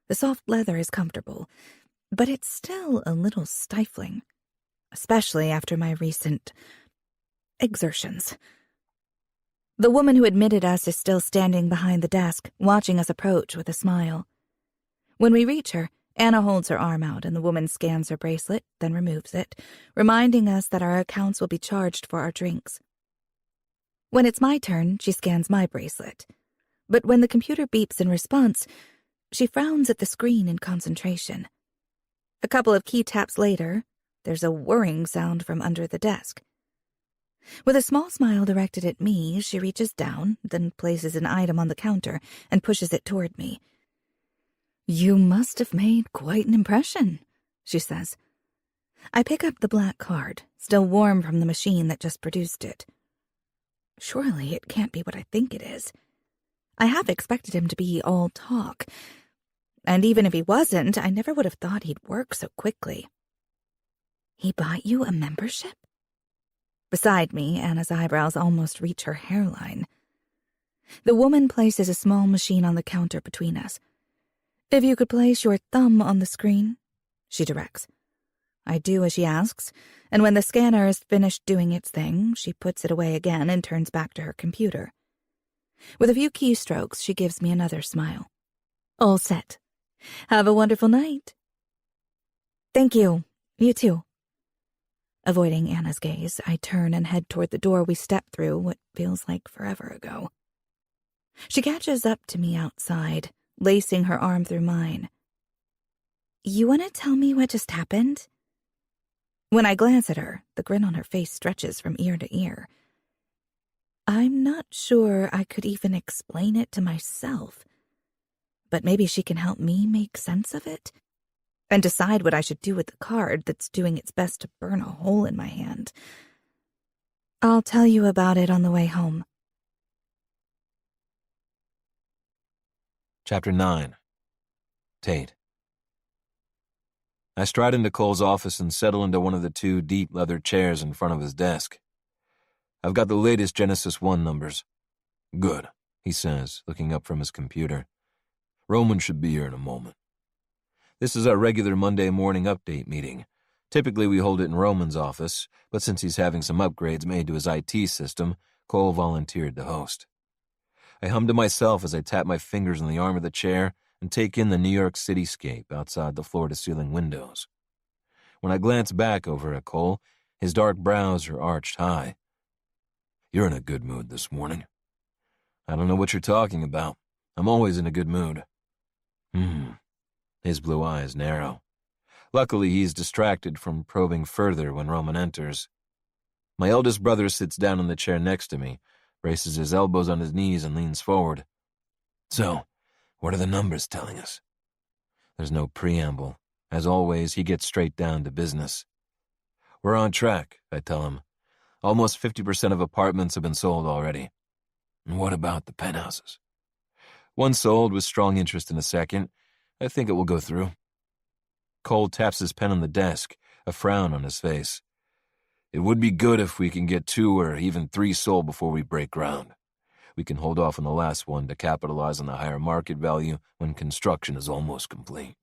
B: The soft leather is comfortable, but it's still a little stifling, especially after my recent exertions. The woman who admitted us is still standing behind the desk, watching us approach with a smile. When we reach her, Anna holds her arm out and the woman scans her bracelet, then removes it, reminding us that our accounts will be charged for our drinks. When it's my turn, she scans my bracelet. But when the computer beeps in response, she frowns at the screen in concentration. A couple of key taps later, there's a whirring sound from under the desk. With a small smile directed at me, she reaches down, then places an item on the counter and pushes it toward me. You must have made quite an impression, she says. I pick up the black card, still warm from the machine that just produced it. Surely it can't be what I think it is. I half expected him to be all talk. And even if he wasn't, I never would have thought he'd work so quickly. He bought you a membership? Beside me, Anna's eyebrows almost reach her hairline. The woman places a small machine on the counter between us. If you could place your thumb on the screen, she directs. I do as she asks, and when the scanner is finished doing its thing, she puts it away again and turns back to her computer. With a few keystrokes, she gives me another smile. All set. Have a wonderful night. Thank you. You too. Avoiding Anna's gaze, I turn and head toward the door we stepped through what feels like forever ago. She catches up to me outside, lacing her arm through mine. You want to tell me what just happened? When I glance at her, the grin on her face stretches from ear to ear. I'm not sure I could even explain it to myself, but maybe she can help me make sense of it and decide what I should do with the card that's doing its best to burn a hole in my hand. I'll tell you about it on the way home.
C: Chapter 9. Tate. I stride into Cole's office and settle into one of the two deep leather chairs in front of his desk. I've got the latest Genesis 1 numbers. Good, he says, looking up from his computer. Roman should be here in a moment. This is our regular Monday morning update meeting. Typically we hold it in Roman's office, but since he's having some upgrades made to his IT system, Cole volunteered to host. I hum to myself as I tap my fingers on the arm of the chair and take in the New York cityscape outside the floor-to-ceiling windows. When I glance back over at Cole, his dark brows are arched high. You're in a good mood this morning. I don't know what you're talking about. I'm always in a good mood. His blue eyes narrow. Luckily, he's distracted from probing further when Roman enters. My eldest brother sits down in the chair next to me, braces his elbows on his knees and leans forward. So, what are the numbers telling us? There's no preamble. As always, he gets straight down to business. We're on track, I tell him. Almost 50% of apartments have been sold already. And what about the penthouses? One sold with strong interest in a second. I think it will go through. Cole taps his pen on the desk, a frown on his face. It would be good if we can get 2 or even 3 sold before we break ground. We can hold off on the last one to capitalize on the higher market value when construction is almost complete.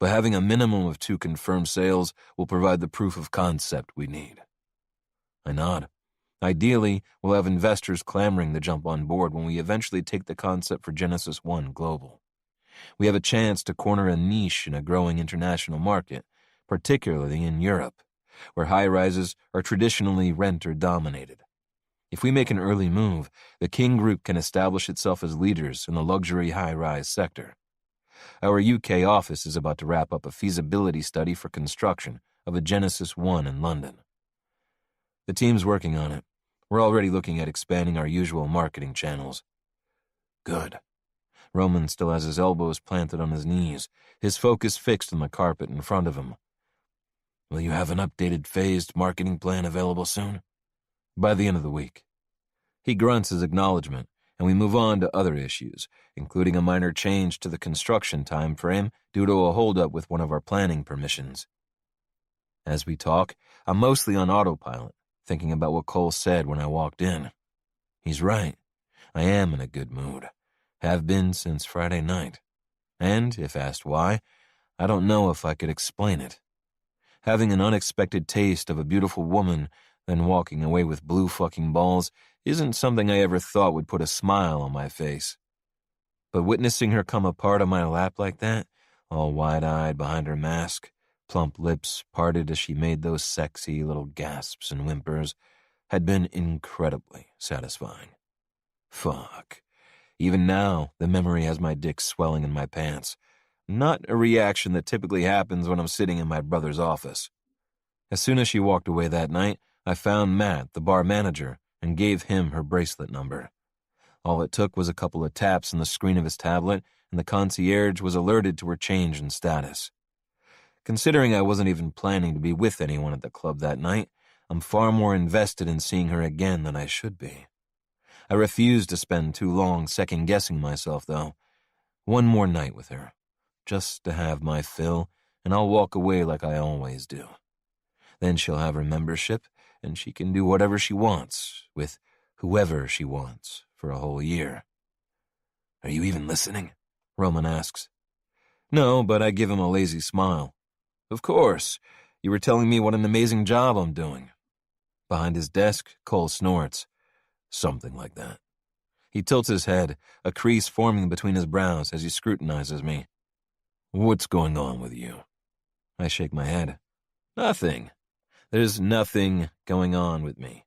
C: But having a minimum of 2 confirmed sales will provide the proof of concept we need. I nod. Ideally, we'll have investors clamoring to jump on board when we eventually take the concept for Genesis 1 global. We have a chance to corner a niche in a growing international market particularly in Europe, where high-rises are traditionally renter-dominated. If we make an early move, the King Group can establish itself as leaders in the luxury high-rise sector. Our UK office is about to wrap up a feasibility study for construction of a Genesis 1 in London. The team's working on it. We're already looking at expanding our usual marketing channels. Good. Roman still has his elbows planted on his knees, his focus fixed on the carpet in front of him. Will you have an updated phased marketing plan available soon? By the end of the week. He grunts his acknowledgement, and we move on to other issues, including a minor change to the construction time frame due to a holdup with one of our planning permissions. As we talk, I'm mostly on autopilot, thinking about what Cole said when I walked in. He's right. I am in a good mood. Have been since Friday night. And, if asked why, I don't know if I could explain it. Having an unexpected taste of a beautiful woman, then walking away with blue fucking balls, isn't something I ever thought would put a smile on my face. But witnessing her come apart on my lap like that, all wide-eyed behind her mask, plump lips parted as she made those sexy little gasps and whimpers, had been incredibly satisfying. Fuck. Even now, the memory has my dick swelling in my pants. Not a reaction that typically happens when I'm sitting in my brother's office. As soon as she walked away that night, I found Matt, the bar manager, and gave him her bracelet number. All it took was a couple of taps on the screen of his tablet, and the concierge was alerted to her change in status. Considering I wasn't even planning to be with anyone at the club that night, I'm far more invested in seeing her again than I should be. I refuse to spend too long second-guessing myself, though. One more night with her, just to have my fill, and I'll walk away like I always do. Then she'll have her membership, and she can do whatever she wants, with whoever she wants, for a whole year. Are you even listening? Roman asks. No, but I give him a lazy smile. Of course. You were telling me what an amazing job I'm doing. Behind his desk, Cole snorts. Something like that. He tilts his head, a crease forming between his brows as he scrutinizes me. What's going on with you? I shake my head. Nothing. There's nothing going on with me.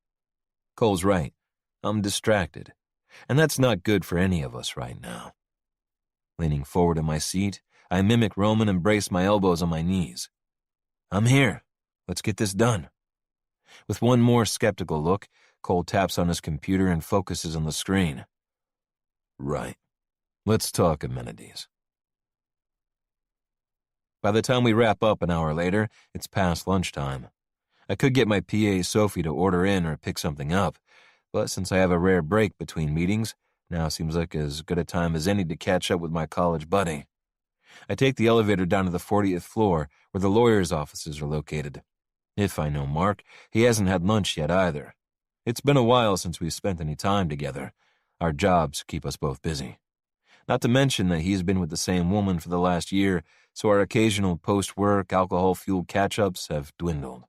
C: Cole's right. I'm distracted. And that's not good for any of us right now. Leaning forward in my seat, I mimic Roman and brace my elbows on my knees. I'm here. Let's get this done. With one more skeptical look, Cole taps on his computer and focuses on the screen. Right. Let's talk amenities. By the time we wrap up an hour later, it's past lunchtime. I could get my PA Sophie to order in or pick something up, but since I have a rare break between meetings, now seems like as good a time as any to catch up with my college buddy. I take the elevator down to the 40th floor, where the lawyer's offices are located. If I know Mark, he hasn't had lunch yet either. It's been a while since we've spent any time together. Our jobs keep us both busy. Not to mention that he's been with the same woman for the last year, so our occasional post-work, alcohol-fueled catch-ups have dwindled.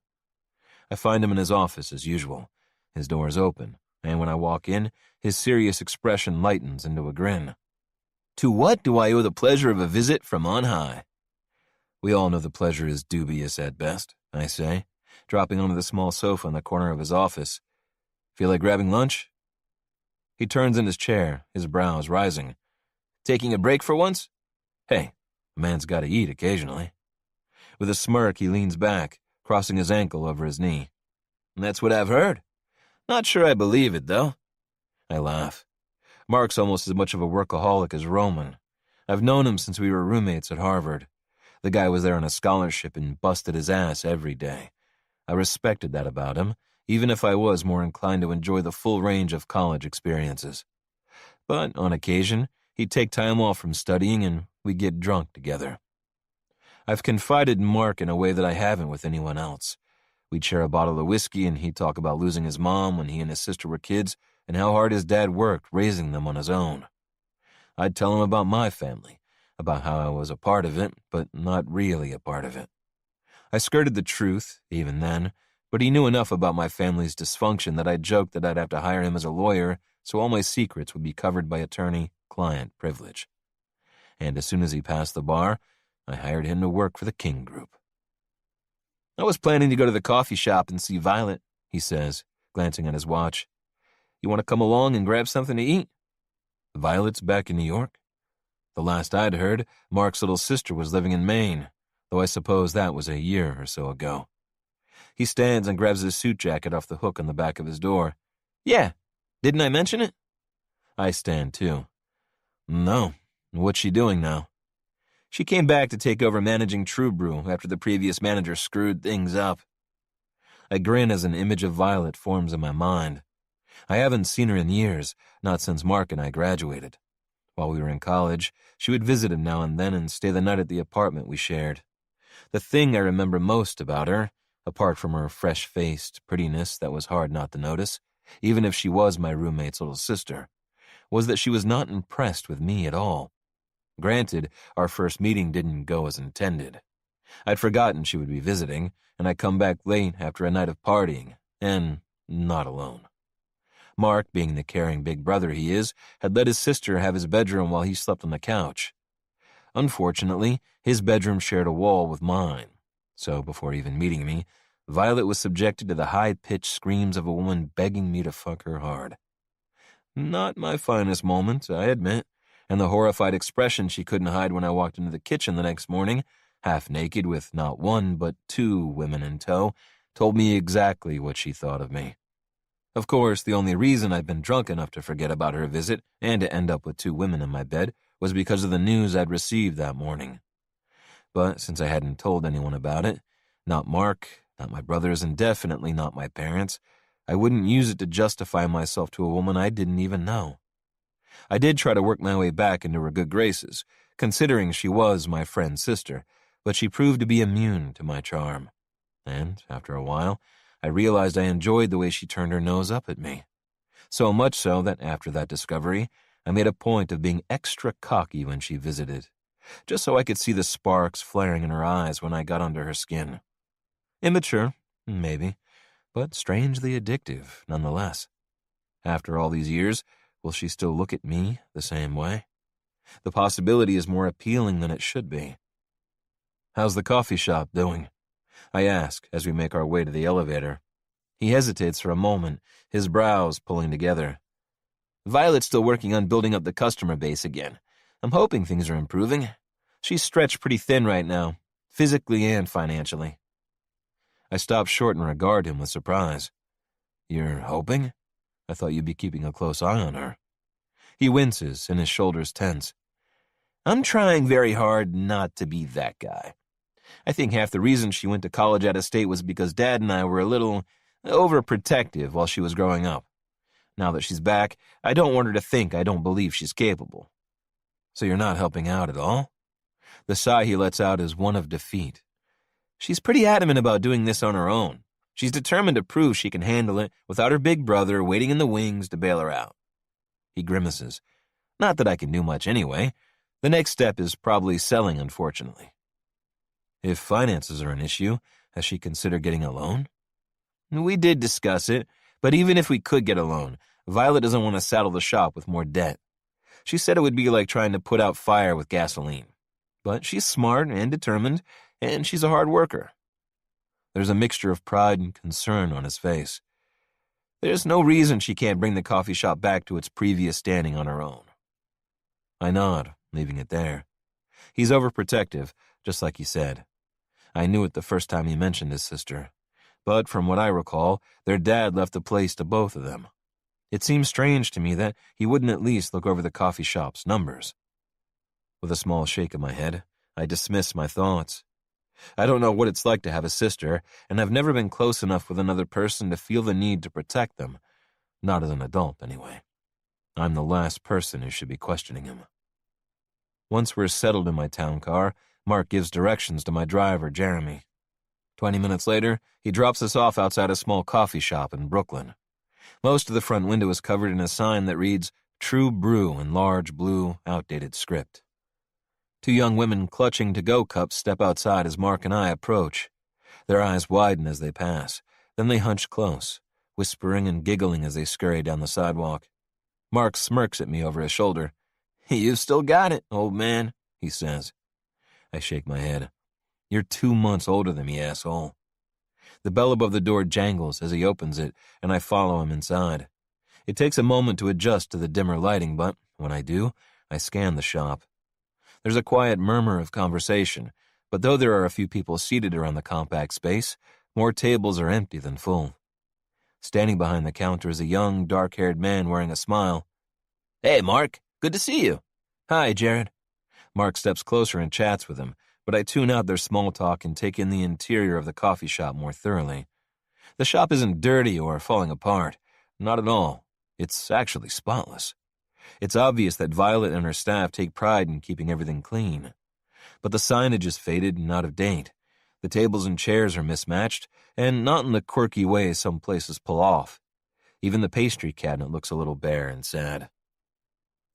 C: I find him in his office as usual. His door is open, and when I walk in, his serious expression lightens into a grin. To what do I owe the pleasure of a visit from on high? We all know the pleasure is dubious at best, I say, dropping onto the small sofa in the corner of his office. Feel like grabbing lunch? He turns in his chair, his brows rising. Taking a break for once? Hey, a man's got to eat occasionally. With a smirk, he leans back, crossing his ankle over his knee. That's what I've heard. Not sure I believe it, though. I laugh. Mark's almost as much of a workaholic as Roman. I've known him since we were roommates at Harvard. The guy was there on a scholarship and busted his ass every day. I respected that about him, even if I was more inclined to enjoy the full range of college experiences. But on occasion, he'd take time off from studying and we'd get drunk together. I've confided in Mark in a way that I haven't with anyone else. We'd share a bottle of whiskey and he'd talk about losing his mom when he and his sister were kids and how hard his dad worked raising them on his own. I'd tell him about my family, about how I was a part of it, but not really a part of it. I skirted the truth, even then, but he knew enough about my family's dysfunction that I joked that I'd have to hire him as a lawyer so all my secrets would be covered by attorney-client privilege. And as soon as he passed the bar, I hired him to work for the King Group. I was planning to go to the coffee shop and see Violet, he says, glancing at his watch. You want to come along and grab something to eat? Violet's back in New York? The last I'd heard, Mark's little sister was living in Maine, though I suppose that was a year or so ago. He stands and grabs his suit jacket off the hook on the back of his door. Yeah, didn't I mention it? I stand too. No, what's she doing now? She came back to take over managing True Brew after the previous manager screwed things up. I grin as an image of Violet forms in my mind. I haven't seen her in years, not since Mark and I graduated. While we were in college, she would visit him now and then and stay the night at the apartment we shared. The thing I remember most about her, apart from her fresh-faced prettiness that was hard not to notice, even if she was my roommate's little sister, was that she was not impressed with me at all. Granted, our first meeting didn't go as intended. I'd forgotten she would be visiting, and I'd come back late after a night of partying, and not alone. Mark, being the caring big brother he is, had let his sister have his bedroom while he slept on the couch. Unfortunately, his bedroom shared a wall with mine, so before even meeting me, Violet was subjected to the high-pitched screams of a woman begging me to fuck her hard. Not my finest moment, I admit, and the horrified expression she couldn't hide when I walked into the kitchen the next morning, half naked with not one but two women in tow, told me exactly what she thought of me. Of course, the only reason I'd been drunk enough to forget about her visit and to end up with two women in my bed was because of the news I'd received that morning. But since I hadn't told anyone about it, not Mark, not my brothers, and definitely not my parents, I wouldn't use it to justify myself to a woman I didn't even know. I did try to work my way back into her good graces, considering she was my friend's sister, but she proved to be immune to my charm. And, after a while, I realized I enjoyed the way she turned her nose up at me. So much so that after that discovery, I made a point of being extra cocky when she visited, just so I could see the sparks flaring in her eyes when I got under her skin. Immature, maybe, but strangely addictive nonetheless. After all these years, will she still look at me the same way? The possibility is more appealing than it should be. How's the coffee shop doing? I ask as we make our way to the elevator. He hesitates for a moment, his brows pulling together. Violet's still working on building up the customer base again. I'm hoping things are improving. She's stretched pretty thin right now, physically and financially. I stop short and regard him with surprise. You're hoping? I thought you'd be keeping a close eye on her. He winces and his shoulders tense. I'm trying very hard not to be that guy. I think half the reason she went to college out of state was because Dad and I were a little overprotective while she was growing up. Now that she's back, I don't want her to think I don't believe she's capable. So you're not helping out at all? The sigh he lets out is one of defeat. She's pretty adamant about doing this on her own. She's determined to prove she can handle it without her big brother waiting in the wings to bail her out. He grimaces. Not that I can do much anyway. The next step is probably selling, unfortunately. If finances are an issue, has she considered getting a loan? We did discuss it, but even if we could get a loan, Violet doesn't want to saddle the shop with more debt. She said it would be like trying to put out fire with gasoline. But she's smart and determined, and she's a hard worker. There's a mixture of pride and concern on his face. There's no reason she can't bring the coffee shop back to its previous standing on her own. I nod, leaving it there. He's overprotective, just like he said. I knew it the first time he mentioned his sister. But from what I recall, their dad left the place to both of them. It seems strange to me that he wouldn't at least look over the coffee shop's numbers. With a small shake of my head, I dismiss my thoughts. I don't know what it's like to have a sister, and I've never been close enough with another person to feel the need to protect them. Not as an adult, anyway. I'm the last person who should be questioning him. Once we're settled in my town car, Mark gives directions to my driver, Jeremy. 20 minutes later, he drops us off outside a small coffee shop in Brooklyn. Most of the front window is covered in a sign that reads, True Brew in large, blue, outdated script. Two young women clutching to-go cups step outside as Mark and I approach. Their eyes widen as they pass. Then they hunch close, whispering and giggling as they scurry down the sidewalk. Mark smirks at me over his shoulder. "You've still got it, old man," he says. I shake my head. "You're 2 months older than me, asshole." The bell above the door jangles as he opens it, and I follow him inside. It takes a moment to adjust to the dimmer lighting, but when I do, I scan the shop. There's a quiet murmur of conversation, but though there are a few people seated around the compact space, more tables are empty than full. Standing behind the counter is a young, dark-haired man wearing a smile. "Hey, Mark. Good to see you." "Hi, Jared." Mark steps closer and chats with him, but I tune out their small talk and take in the interior of the coffee shop more thoroughly. The shop isn't dirty or falling apart. Not at all. It's actually spotless. It's obvious that Violet and her staff take pride in keeping everything clean. But the signage is faded and out of date. The tables and chairs are mismatched, and not in the quirky way some places pull off. Even the pastry cabinet looks a little bare and sad.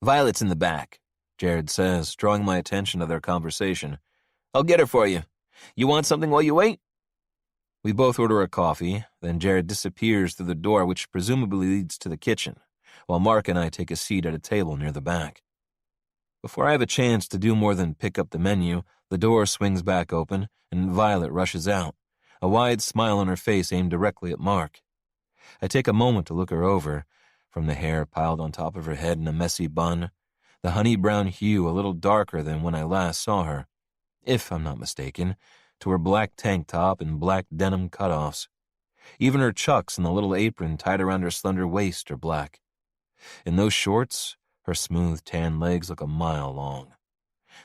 C: "Violet's in the back," Jared says, drawing my attention to their conversation. "I'll get her for you. You want something while you wait?" We both order a coffee, then Jared disappears through the door which presumably leads to the kitchen, while Mark and I take a seat at a table near the back. Before I have a chance to do more than pick up the menu, the door swings back open, and Violet rushes out, a wide smile on her face aimed directly at Mark. I take a moment to look her over, from the hair piled on top of her head in a messy bun, the honey-brown hue a little darker than when I last saw her, if I'm not mistaken, to her black tank top and black denim cutoffs. Even her chucks and the little apron tied around her slender waist are black. In those shorts, her smooth tan legs look a mile long.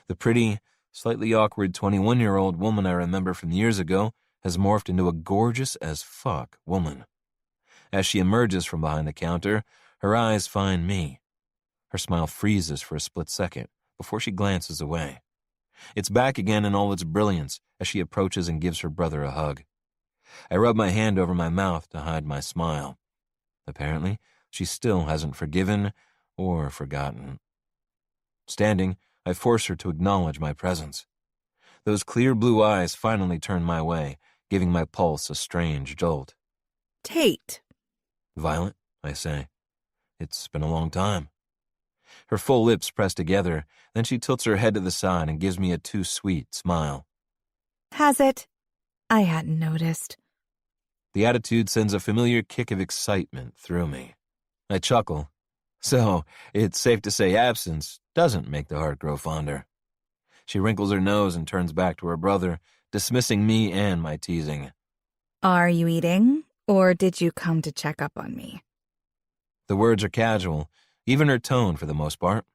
C: The pretty, slightly awkward 21-year-old woman I remember from years ago has morphed into a gorgeous-as-fuck woman. As she emerges from behind the counter, her eyes find me. Her smile freezes for a split second before she glances away. It's back again in all its brilliance as she approaches and gives her brother a hug. I rub my hand over my mouth to hide my smile. Apparently, she still hasn't forgiven or forgotten. Standing, I force her to acknowledge my presence. Those clear blue eyes finally turn my way, giving my pulse a strange jolt.
B: "Tate."
C: "Violet," I say. "It's been a long time." Her full lips press together, then she tilts her head to the side and gives me a too sweet smile.
B: "Has it? I hadn't noticed."
C: The attitude sends a familiar kick of excitement through me. I chuckle. So, it's safe to say absence doesn't make the heart grow fonder. She wrinkles her nose and turns back to her brother, dismissing me and my teasing.
B: "Are you eating, or did you come to check up on me?"
C: The words are casual, even her tone for the most part,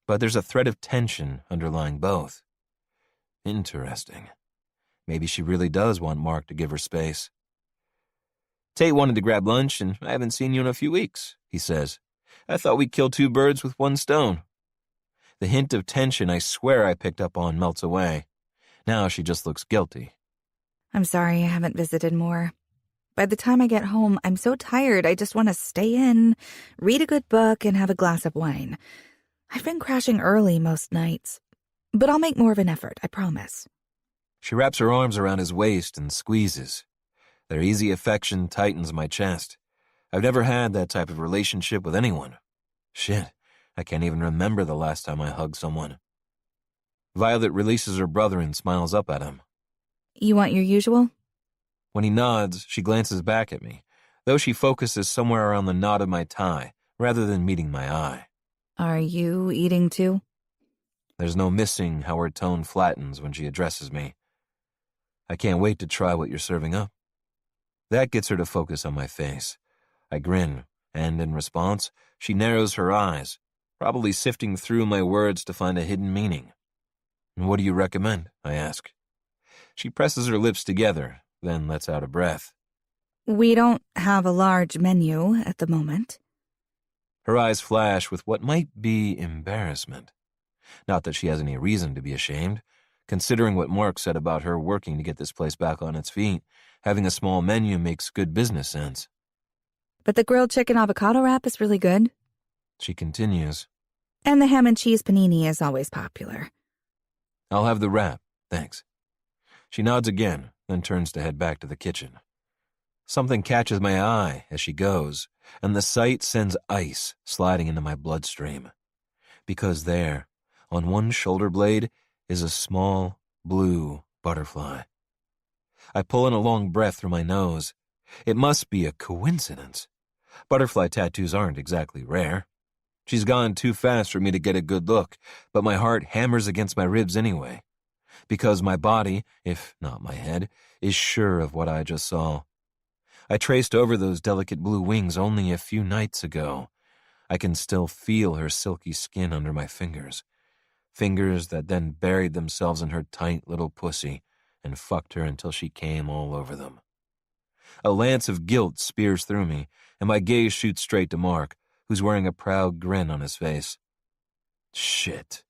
C: but there's a thread of tension underlying both. Interesting. Maybe she really does want Mark to give her space. "Tate wanted to grab lunch, and I haven't seen you in a few weeks," he says. "I thought we'd kill two birds with one stone." The hint of tension I swear I picked up on melts away. Now she just looks guilty.
B: "I'm sorry I haven't visited more. By the time I get home, I'm so tired I just want to stay in, read a good book, and have a glass of wine. I've been crashing early most nights. But I'll make more of an effort, I promise."
C: She wraps her arms around his waist and squeezes. Their easy affection tightens my chest. I've never had that type of relationship with anyone. Shit, I can't even remember the last time I hugged someone. Violet releases her brother and smiles up at him.
B: "You want your usual?"
C: When he nods, she glances back at me, though she focuses somewhere around the knot of my tie, rather than meeting my eye.
B: "Are you eating too?"
C: There's no missing how her tone flattens when she addresses me. "I can't wait to try what you're serving up." That gets her to focus on my face. I grin, and in response, she narrows her eyes, probably sifting through my words to find a hidden meaning. "What do you recommend?" I ask. She presses her lips together, then lets out a breath.
B: "We don't have a large menu at the moment."
C: Her eyes flash with what might be embarrassment. Not that she has any reason to be ashamed. Considering what Mark said about her working to get this place back on its feet, having a small menu makes good business sense.
B: "But the grilled chicken avocado wrap is really good."
C: She continues.
B: "And the ham and cheese panini is always popular."
C: "I'll have the wrap, thanks." She nods again, then turns to head back to the kitchen. Something catches my eye as she goes, and the sight sends ice sliding into my bloodstream. Because there, on one shoulder blade, is a small blue butterfly. I pull in a long breath through my nose. It must be a coincidence. Butterfly tattoos aren't exactly rare. She's gone too fast for me to get a good look, but my heart hammers against my ribs anyway, because my body, if not my head, is sure of what I just saw. I traced over those delicate blue wings only a few nights ago. I can still feel her silky skin under my fingers that then buried themselves in her tight little pussy and fucked her until she came all over them. A lance of guilt spears through me, and my gaze shoots straight to Mark, who's wearing a proud grin on his face. Shit.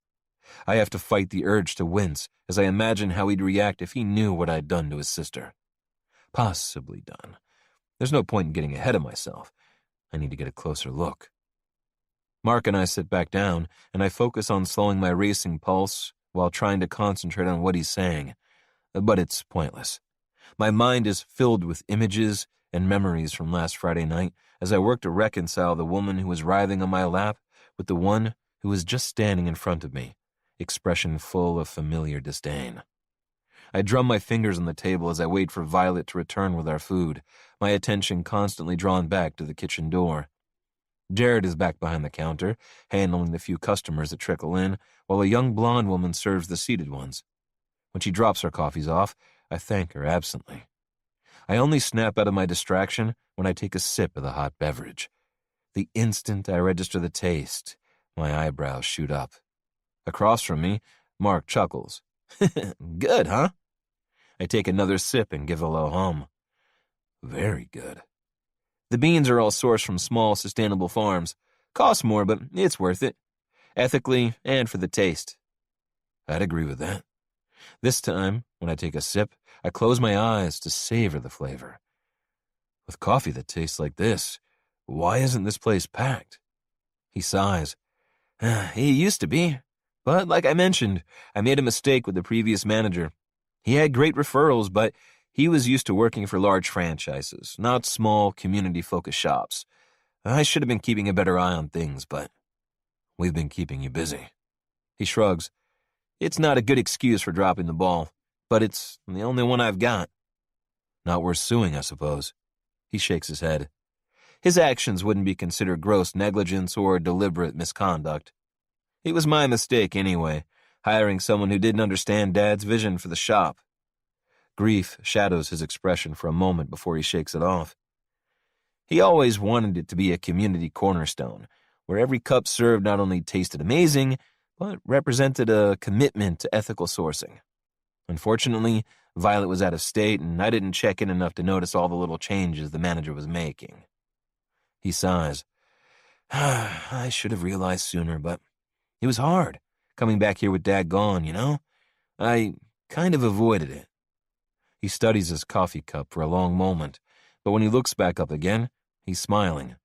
C: I have to fight the urge to wince as I imagine how he'd react if he knew what I'd done to his sister. Possibly done. There's no point in getting ahead of myself. I need to get a closer look. Mark and I sit back down, and I focus on slowing my racing pulse while trying to concentrate on what he's saying. But it's pointless. My mind is filled with images and memories from last Friday night as I work to reconcile the woman who was writhing on my lap with the one who was just standing in front of me, expression full of familiar disdain. I drum my fingers on the table as I wait for Violet to return with our food, my attention constantly drawn back to the kitchen door. Jared is back behind the counter, handling the few customers that trickle in, while a young blonde woman serves the seated ones. When she drops her coffees off, I thank her absently. I only snap out of my distraction when I take a sip of the hot beverage. The instant I register the taste, my eyebrows shoot up. Across from me, Mark chuckles. Good, huh? I take another sip and give a low hum. Very good. The beans are all sourced from small, sustainable farms. Costs more, but it's worth it. Ethically and for the taste. I'd agree with that. This time, when I take a sip, I close my eyes to savor the flavor. With coffee that tastes like this, why isn't this place packed? He sighs. He used to be. But like I mentioned, I made a mistake with the previous manager. He had great referrals, but he was used to working for large franchises, not small, community-focused shops. I should have been keeping a better eye on things, but we've been keeping you busy. He shrugs. It's not a good excuse for dropping the ball, but it's the only one I've got. Not worth suing, I suppose. He shakes his head. His actions wouldn't be considered gross negligence or deliberate misconduct. It was my mistake anyway, hiring someone who didn't understand Dad's vision for the shop. Grief shadows his expression for a moment before he shakes it off. He always wanted it to be a community cornerstone, where every cup served not only tasted amazing, but represented a commitment to ethical sourcing. Unfortunately, Violet was out of state, and I didn't check in enough to notice all the little changes the manager was making. He sighs. I should have realized sooner, but it was hard, coming back here with Dad gone, you know? I kind of avoided it. He studies his coffee cup for a long moment, but when he looks back up again, he's smiling.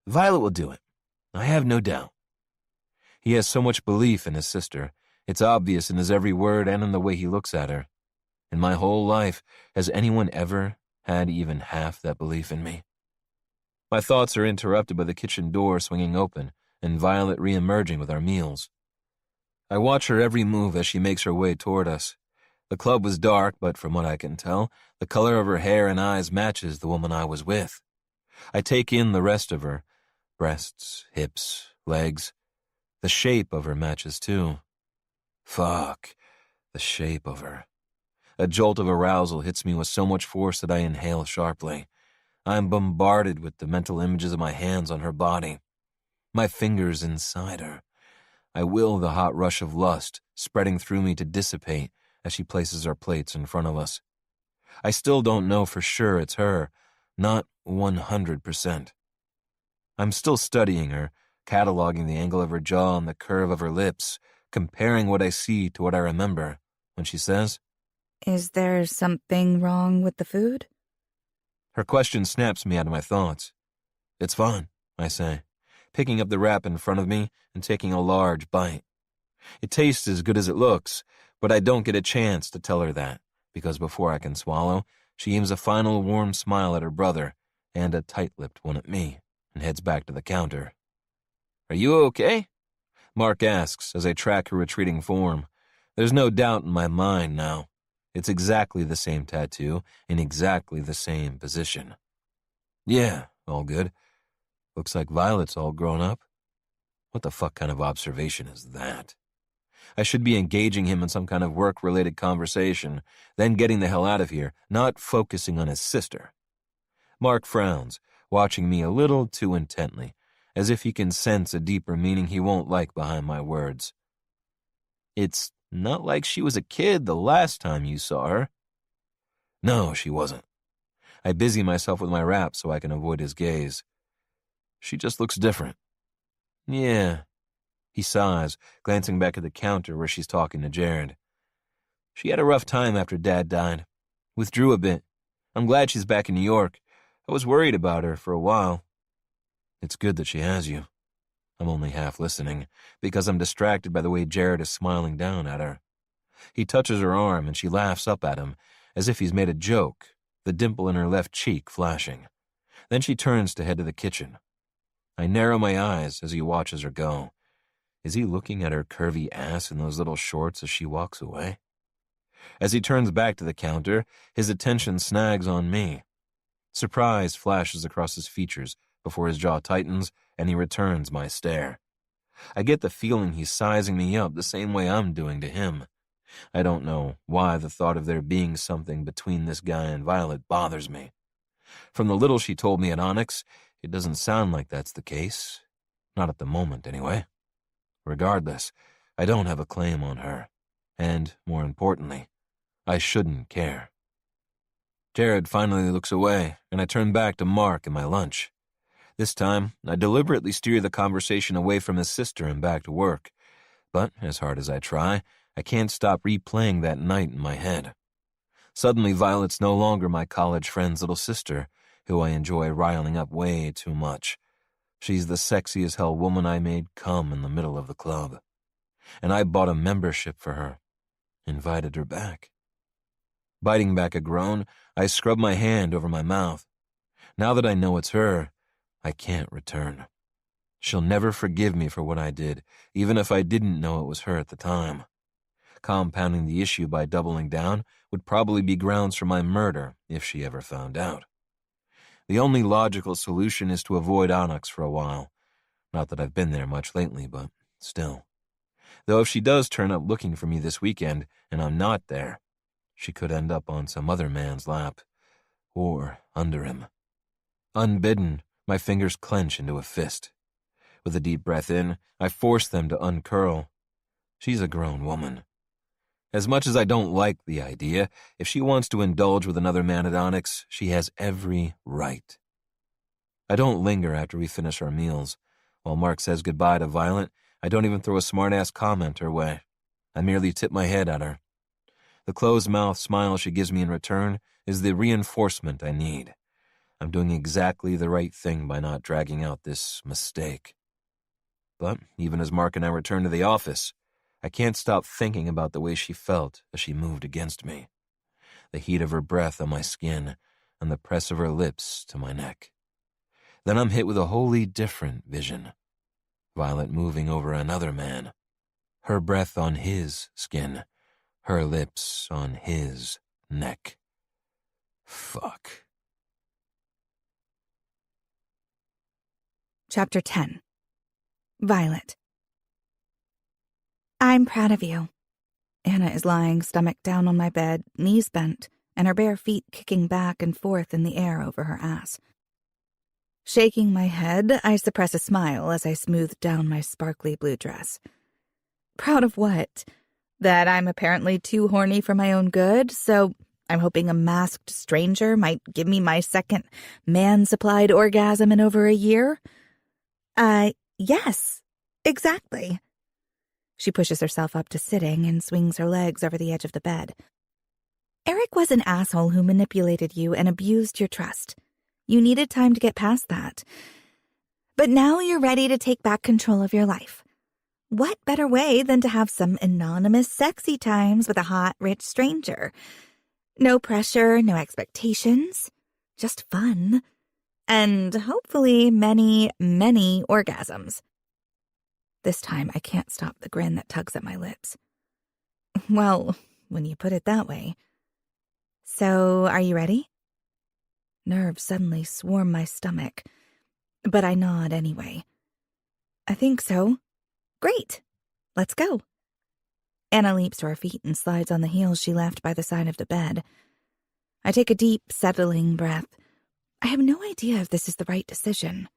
C: Violet will do it. I have no doubt. He has so much belief in his sister. It's obvious in his every word and in the way he looks at her. In my whole life, has anyone ever had even half that belief in me? My thoughts are interrupted by the kitchen door swinging open and Violet re-emerging with our meals. I watch her every move as she makes her way toward us. The club was dark, but from what I can tell, the color of her hair and eyes matches the woman I was with. I take in the rest of her. Breasts, hips, legs. The shape of her matches too. Fuck. The shape of her. A jolt of arousal hits me with so much force that I inhale sharply. I am bombarded with the mental images of my hands on her body. My fingers inside her. I will the hot rush of lust spreading through me to dissipate as she places our plates in front of us. I still don't know for sure it's her, not 100%. I'm still studying her, cataloging the angle of her jaw and the curve of her lips, comparing what I see to what I remember, when she says,
B: Is there something wrong with the food?
C: Her question snaps me out of my thoughts. It's fine, I say, picking up the wrap in front of me and taking a large bite. It tastes as good as it looks, but I don't get a chance to tell her that, because before I can swallow, she aims a final warm smile at her brother and a tight-lipped one at me and heads back to the counter. Are you okay? Mark asks as I track her retreating form. There's no doubt in my mind now. It's exactly the same tattoo, in exactly the same position. Yeah, all good. Looks like Violet's all grown up. What the fuck kind of observation is that? I should be engaging him in some kind of work-related conversation, then getting the hell out of here, not focusing on his sister. Mark frowns, watching me a little too intently, as if he can sense a deeper meaning he won't like behind my words. It's not like she was a kid the last time you saw her. No, she wasn't. I busy myself with my rap so I can avoid his gaze. She just looks different. Yeah. He sighs, glancing back at the counter where she's talking to Jared. She had a rough time after Dad died. Withdrew a bit. I'm glad she's back in New York. I was worried about her for a while. It's good that she has you. I'm only half listening, because I'm distracted by the way Jared is smiling down at her. He touches her arm and she laughs up at him, as if he's made a joke, the dimple in her left cheek flashing. Then she turns to head to the kitchen. I narrow my eyes as he watches her go. Is he looking at her curvy ass in those little shorts as she walks away? As he turns back to the counter, his attention snags on me. Surprise flashes across his features before his jaw tightens and he returns my stare. I get the feeling he's sizing me up the same way I'm doing to him. I don't know why the thought of there being something between this guy and Violet bothers me. From the little she told me at Onyx, it doesn't sound like that's the case. Not at the moment, anyway. Regardless, I don't have a claim on her. And, more importantly, I shouldn't care. Jared finally looks away, and I turn back to Mark and my lunch. This time, I deliberately steer the conversation away from his sister and back to work. But, as hard as I try, I can't stop replaying that night in my head. Suddenly, Violet's no longer my college friend's little sister, who I enjoy riling up way too much. She's the sexy as hell woman I made come in the middle of the club. And I bought a membership for her. Invited her back. Biting back a groan, I scrub my hand over my mouth. Now that I know it's her, I can't return. She'll never forgive me for what I did, even if I didn't know it was her at the time. Compounding the issue by doubling down would probably be grounds for my murder if she ever found out. The only logical solution is to avoid Onyx for a while. Not that I've been there much lately, but still. Though if she does turn up looking for me this weekend, and I'm not there, she could end up on some other man's lap. Or under him. Unbidden, my fingers clench into a fist. With a deep breath in, I force them to uncurl. She's a grown woman. As much as I don't like the idea, if she wants to indulge with another man at Onyx, she has every right. I don't linger after we finish our meals. While Mark says goodbye to Violet, I don't even throw a smart-ass comment her way. I merely tip my head at her. The closed-mouth smile she gives me in return is the reinforcement I need. I'm doing exactly the right thing by not dragging out this mistake. But even as Mark and I return to the office, I can't stop thinking about the way she felt as she moved against me. The heat of her breath on my skin and the press of her lips to my neck. Then I'm hit with a wholly different vision. Violet moving over another man. Her breath on his skin. Her lips on his neck. Fuck.
B: Chapter 10. Violet. I'm proud of you. Anna is lying stomach down on my bed, knees bent, and her bare feet kicking back and forth in the air over her ass. Shaking my head, I suppress a smile as I smooth down my sparkly blue dress. Proud of what? That I'm apparently too horny for my own good, so I'm hoping a masked stranger might give me my second man-supplied orgasm in over a year? Yes, exactly. She pushes herself up to sitting and swings her legs over the edge of the bed. Eric was an asshole who manipulated you and abused your trust. You needed time to get past that. But now you're ready to take back control of your life. What better way than to have some anonymous sexy times with a hot, rich stranger? No pressure, no expectations, just fun. And hopefully many, many orgasms. This time I can't stop the grin that tugs at my lips. Well, when you put it that way, So, are you ready? Nerves suddenly swarm my stomach, but I nod anyway. I think so. Great. Let's go. Anna leaps to her feet and slides on the heels she left by the side of the bed. I take a deep, settling breath. I have no idea if this is the right decision.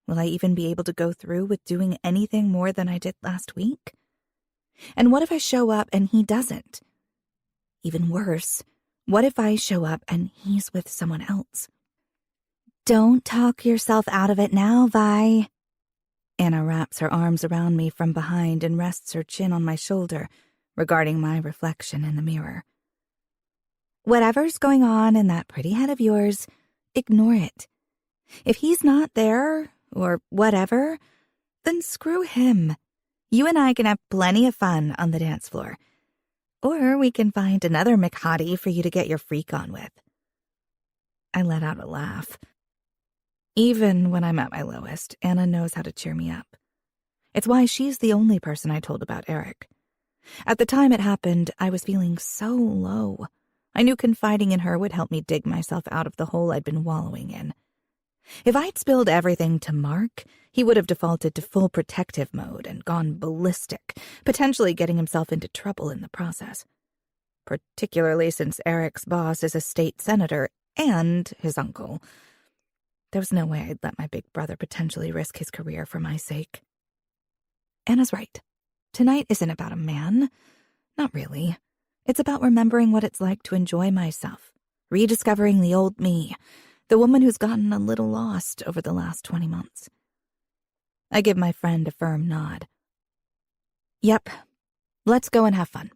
B: Will I even be able to go through with doing anything more than I did last week? And what if I show up and he doesn't? Even worse, what if I show up and he's with someone else? Don't talk yourself out of it now, Vi. Anna wraps her arms around me from behind and rests her chin on my shoulder, regarding my reflection in the mirror. Whatever's going on in that pretty head of yours, ignore it. If he's not there, or whatever, then screw him. You and I can have plenty of fun on the dance floor. Or we can find another McHottie for you to get your freak on with. I let out a laugh. Even when I'm at my lowest, Anna knows how to cheer me up. It's why she's the only person I told about Eric. At the time it happened, I was feeling so low. I knew confiding in her would help me dig myself out of the hole I'd been wallowing in. If I'd spilled everything to Mark, he would have defaulted to full protective mode and gone ballistic, potentially getting himself into trouble in the process. Particularly since Eric's boss is a state senator and his uncle. There was no way I'd let my big brother potentially risk his career for my sake. Anna's right. Tonight isn't about a man. Not really. It's about remembering what it's like to enjoy myself, rediscovering the old me, the woman who's gotten a little lost over the last 20 months. I give my friend a firm nod. Yep, let's go and have fun.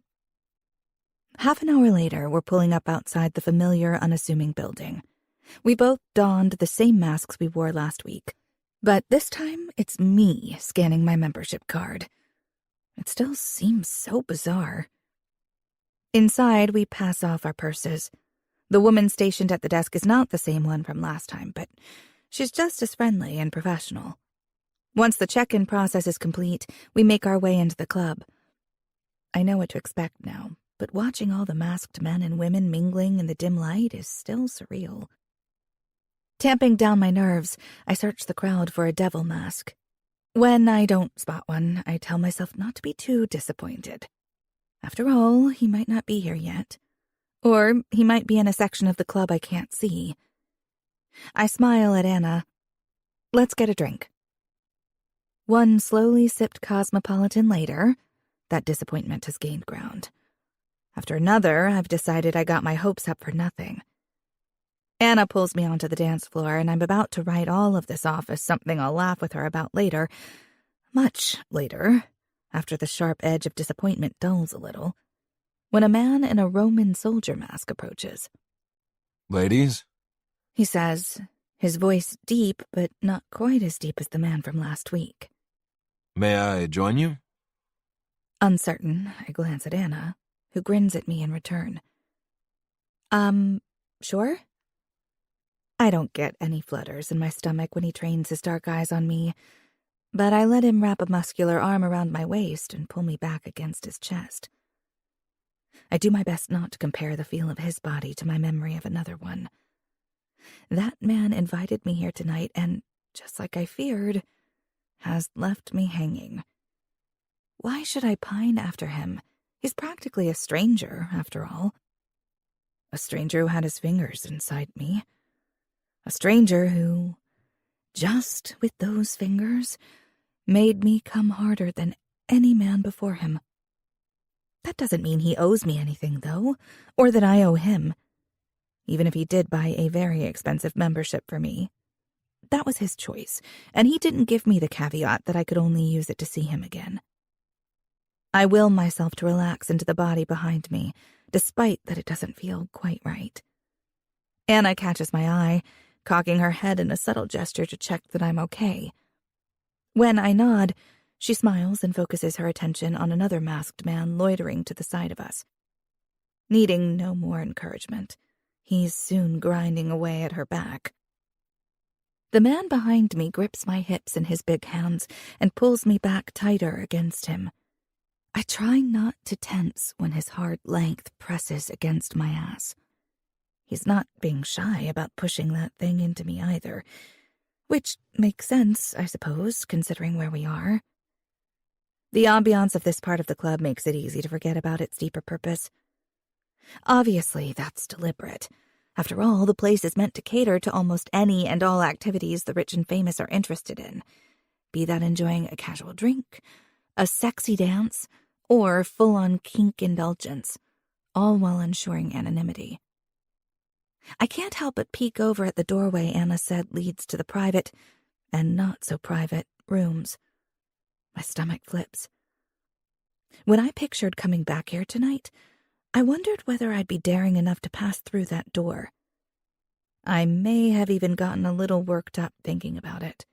B: Half an hour later, we're pulling up outside the familiar, unassuming building. We both donned the same masks we wore last week, but this time it's me scanning my membership card. It still seems so bizarre. Inside, we pass off our purses. The woman stationed at the desk is not the same one from last time, but she's just as friendly and professional. Once the check-in process is complete, we make our way into the club. I know what to expect now, but watching all the masked men and women mingling in the dim light is still surreal. Tamping down my nerves, I search the crowd for a devil mask. When I don't spot one, I tell myself not to be too disappointed. After all, he might not be here yet. Or he might be in a section of the club I can't see. I smile at Anna. Let's get a drink. One slowly sipped Cosmopolitan later, that disappointment has gained ground. After another, I've decided I got my hopes up for nothing. Anna pulls me onto the dance floor, and I'm about to write all of this off as something I'll laugh with her about later. Much later, after the sharp edge of disappointment dulls a little, when a man in a Roman soldier mask approaches.
C: Ladies?
B: He says, his voice deep, but not quite as deep as the man from last week.
C: May I join you?
B: Uncertain, I glance at Anna, who grins at me in return. Sure? I don't get any flutters in my stomach when he trains his dark eyes on me, but I let him wrap a muscular arm around my waist and pull me back against his chest. I do my best not to compare the feel of his body to my memory of another one. That man invited me here tonight and, just like I feared, has left me hanging. Why should I pine after him? He's practically a stranger, after all. A stranger who had his fingers inside me. A stranger who, just with those fingers, made me come harder than any man before him. That doesn't mean he owes me anything, though, or that I owe him. Even if he did buy a very expensive membership for me. That was his choice, and he didn't give me the caveat that I could only use it to see him again. I will myself to relax into the body behind me, despite that it doesn't feel quite right. Anna catches my eye, cocking her head in a subtle gesture to check that I'm okay. When I nod, she smiles and focuses her attention on another masked man loitering to the side of us. Needing no more encouragement, he's soon grinding away at her back. The man behind me grips my hips in his big hands and pulls me back tighter against him. I try not to tense when his hard length presses against my ass. He's not being shy about pushing that thing into me either, which makes sense, I suppose, considering where we are. The ambiance of this part of the club makes it easy to forget about its deeper purpose. Obviously, that's deliberate. After all, the place is meant to cater to almost any and all activities the rich and famous are interested in, be that enjoying a casual drink, a sexy dance, or full-on kink indulgence, all while ensuring anonymity. I can't help but peek over at the doorway Anna said leads to the private, and not-so-private, rooms. My stomach flips. When I pictured coming back here tonight, I wondered whether I'd be daring enough to pass through that door. I may have even gotten a little worked up thinking about it.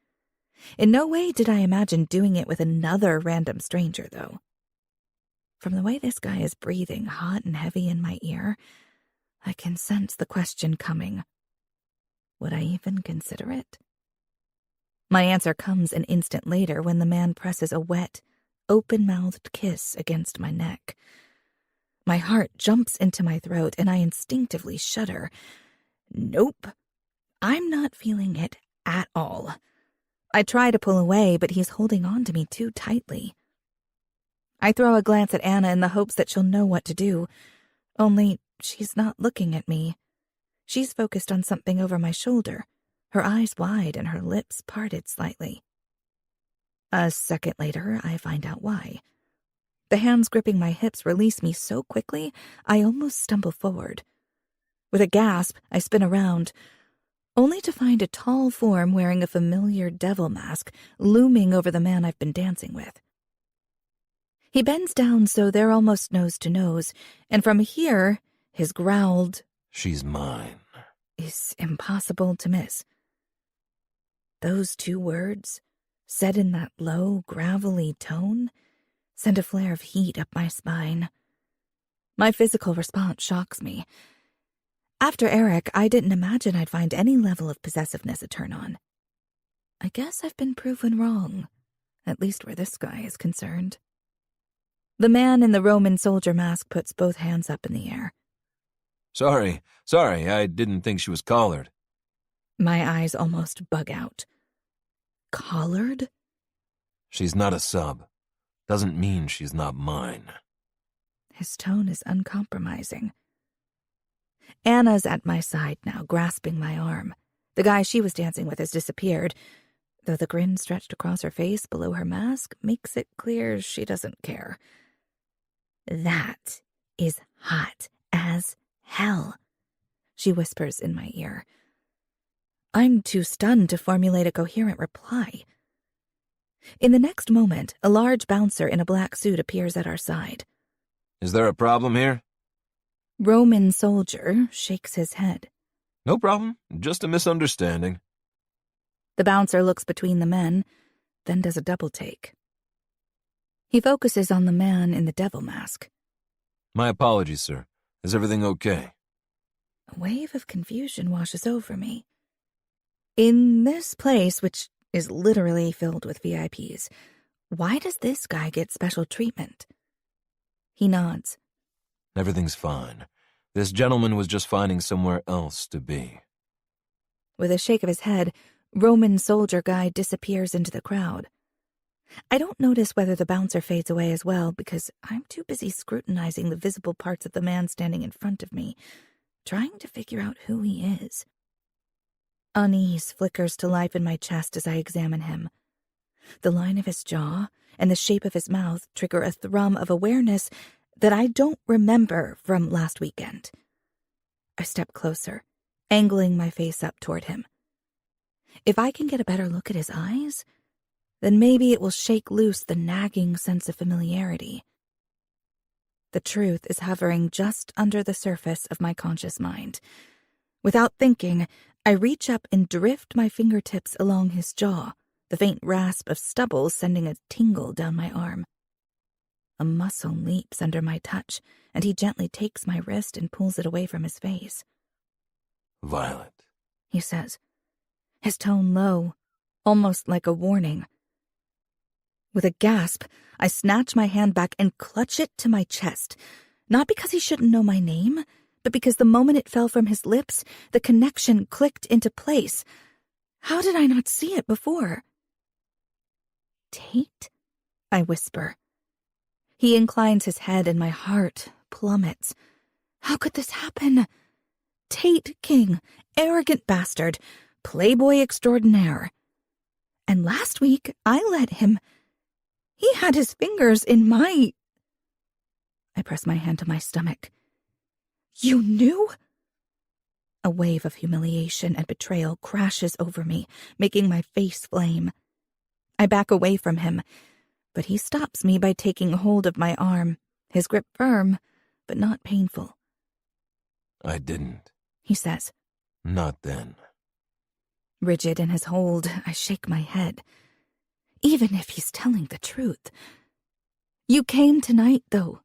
B: In no way did I imagine doing it with another random stranger, though. From the way this guy is breathing hot and heavy in my ear, I can sense the question coming. Would I even consider it? My answer comes an instant later when the man presses a wet, open-mouthed kiss against my neck. My heart jumps into my throat and I instinctively shudder. Nope. I'm not feeling it at all. I try to pull away, but he's holding on to me too tightly. I throw a glance at Anna in the hopes that she'll know what to do, only she's not looking at me. She's focused on something over my shoulder, her eyes wide and her lips parted slightly. A second later, I find out why. The hands gripping my hips release me so quickly, I almost stumble forward. With a gasp, I spin around, only to find a tall form wearing a familiar devil mask looming over the man I've been dancing with. He bends down so they're almost nose to nose, and from here, his growled,
C: "She's mine,"
B: is impossible to miss. Those two words, said in that low, gravelly tone, send a flare of heat up my spine. My physical response shocks me. After Eric, I didn't imagine I'd find any level of possessiveness a turn on. I guess I've been proven wrong, at least where this guy is concerned. The man in the Roman soldier mask puts both hands up in the air.
C: Sorry, I didn't think she was collared.
B: My eyes almost bug out. Collared?
C: She's not a sub. Doesn't mean she's not mine.
B: His tone is uncompromising. Anna's at my side now, grasping my arm. The guy she was dancing with has disappeared, though the grin stretched across her face below her mask makes it clear she doesn't care. "That is hot as hell," she whispers in my ear. I'm too stunned to formulate a coherent reply. In the next moment, a large bouncer in a black suit appears at our side.
C: "Is there a problem here?"
B: Roman soldier shakes his head.
C: "No problem. Just a misunderstanding."
B: The bouncer looks between the men, then does a double take. He focuses on the man in the devil mask.
C: "My apologies, sir. Is everything okay?"
B: A wave of confusion washes over me. In this place, which is literally filled with VIPs, why does this guy get special treatment? He nods.
C: "Everything's fine. This gentleman was just finding somewhere else to be."
B: With a shake of his head, Roman soldier guy disappears into the crowd. I don't notice whether the bouncer fades away as well because I'm too busy scrutinizing the visible parts of the man standing in front of me, trying to figure out who he is. Unease flickers to life in my chest as I examine him. The line of his jaw and the shape of his mouth trigger a thrum of awareness that I don't remember from last weekend. I step closer, angling my face up toward him. If I can get a better look at his eyes, then maybe it will shake loose the nagging sense of familiarity. The truth is hovering just under the surface of my conscious mind. Without thinking, I reach up and drift my fingertips along his jaw, the faint rasp of stubble sending a tingle down my arm. A muscle leaps under my touch, and he gently takes my wrist and pulls it away from his face.
C: "Violet,"
B: he says, his tone low, almost like a warning. With a gasp, I snatch my hand back and clutch it to my chest, not because he shouldn't know my name, but because the moment it fell from his lips, the connection clicked into place. How did I not see it before? Tate? I whisper. He inclines his head and my heart plummets. How could this happen? Tate King, arrogant bastard, playboy extraordinaire. And last week, I let him. He had his fingers in my... I press my hand to my stomach. You knew? A wave of humiliation and betrayal crashes over me, making my face flame. I back away from him, but he stops me by taking hold of my arm, his grip firm, but not painful.
C: I didn't,
B: he says.
C: Not then.
B: Rigid in his hold, I shake my head. Even if he's telling the truth. You came tonight, though.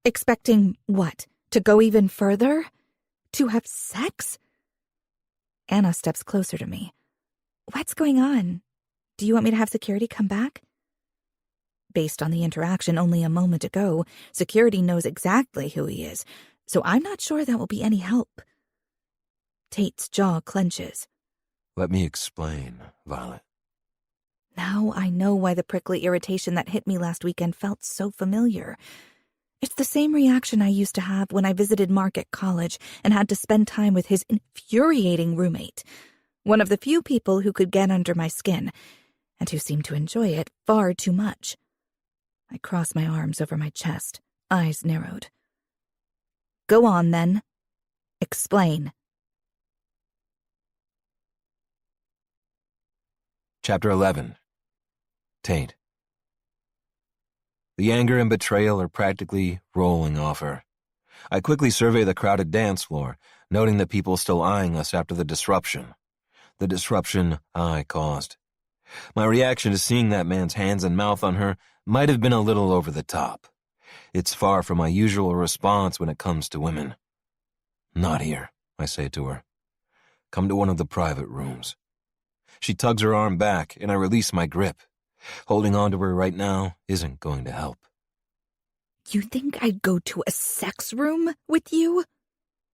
B: Expecting what? To go even further? To have sex? Anna steps closer to me. What's going on? Do you want me to have security come back? Based on the interaction only a moment ago, security knows exactly who he is, so I'm not sure that will be any help. Tate's jaw clenches.
C: Let me explain, Violet.
B: Now I know why the prickly irritation that hit me last weekend felt so familiar. It's the same reaction I used to have when I visited Mark at college and had to spend time with his infuriating roommate, one of the few people who could get under my skin, and who seemed to enjoy it far too much. I crossed my arms over my chest, eyes narrowed. Go on, then. Explain.
C: Chapter 11. Tate. The anger and betrayal are practically rolling off her. I quickly survey the crowded dance floor, noting the people still eyeing us after the disruption. The disruption I caused. My reaction to seeing that man's hands and mouth on her might have been a little over the top. It's far from my usual response when it comes to women. Not here, I say to her. Come to one of the private rooms. She tugs her arm back, and I release my grip. Holding on to her right now isn't going to help.
B: You think I'd go to a sex room with you?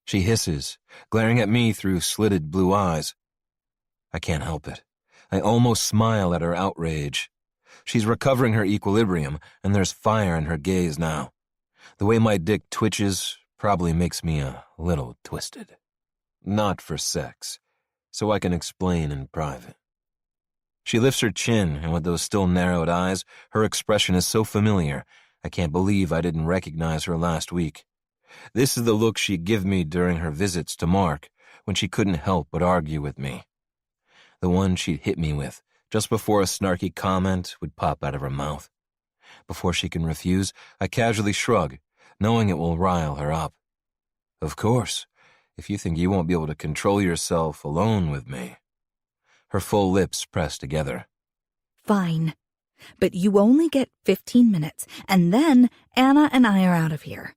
C: She hisses, glaring at me through slitted blue eyes. I can't help it. I almost smile at her outrage. She's recovering her equilibrium, and there's fire in her gaze now. The way my dick twitches probably makes me a little twisted. Not for sex, so I can explain in private. She lifts her chin, and with those still narrowed eyes, her expression is so familiar, I can't believe I didn't recognize her last week. This is the look she'd give me during her visits to Mark, when she couldn't help but argue with me. The one she'd hit me with, just before a snarky comment would pop out of her mouth. Before she can refuse, I casually shrug, knowing it will rile her up. Of course, if you think you won't be able to control yourself alone with me. Her full lips press together.
B: Fine. But you only get 15 minutes, and then Anna and I are out of here.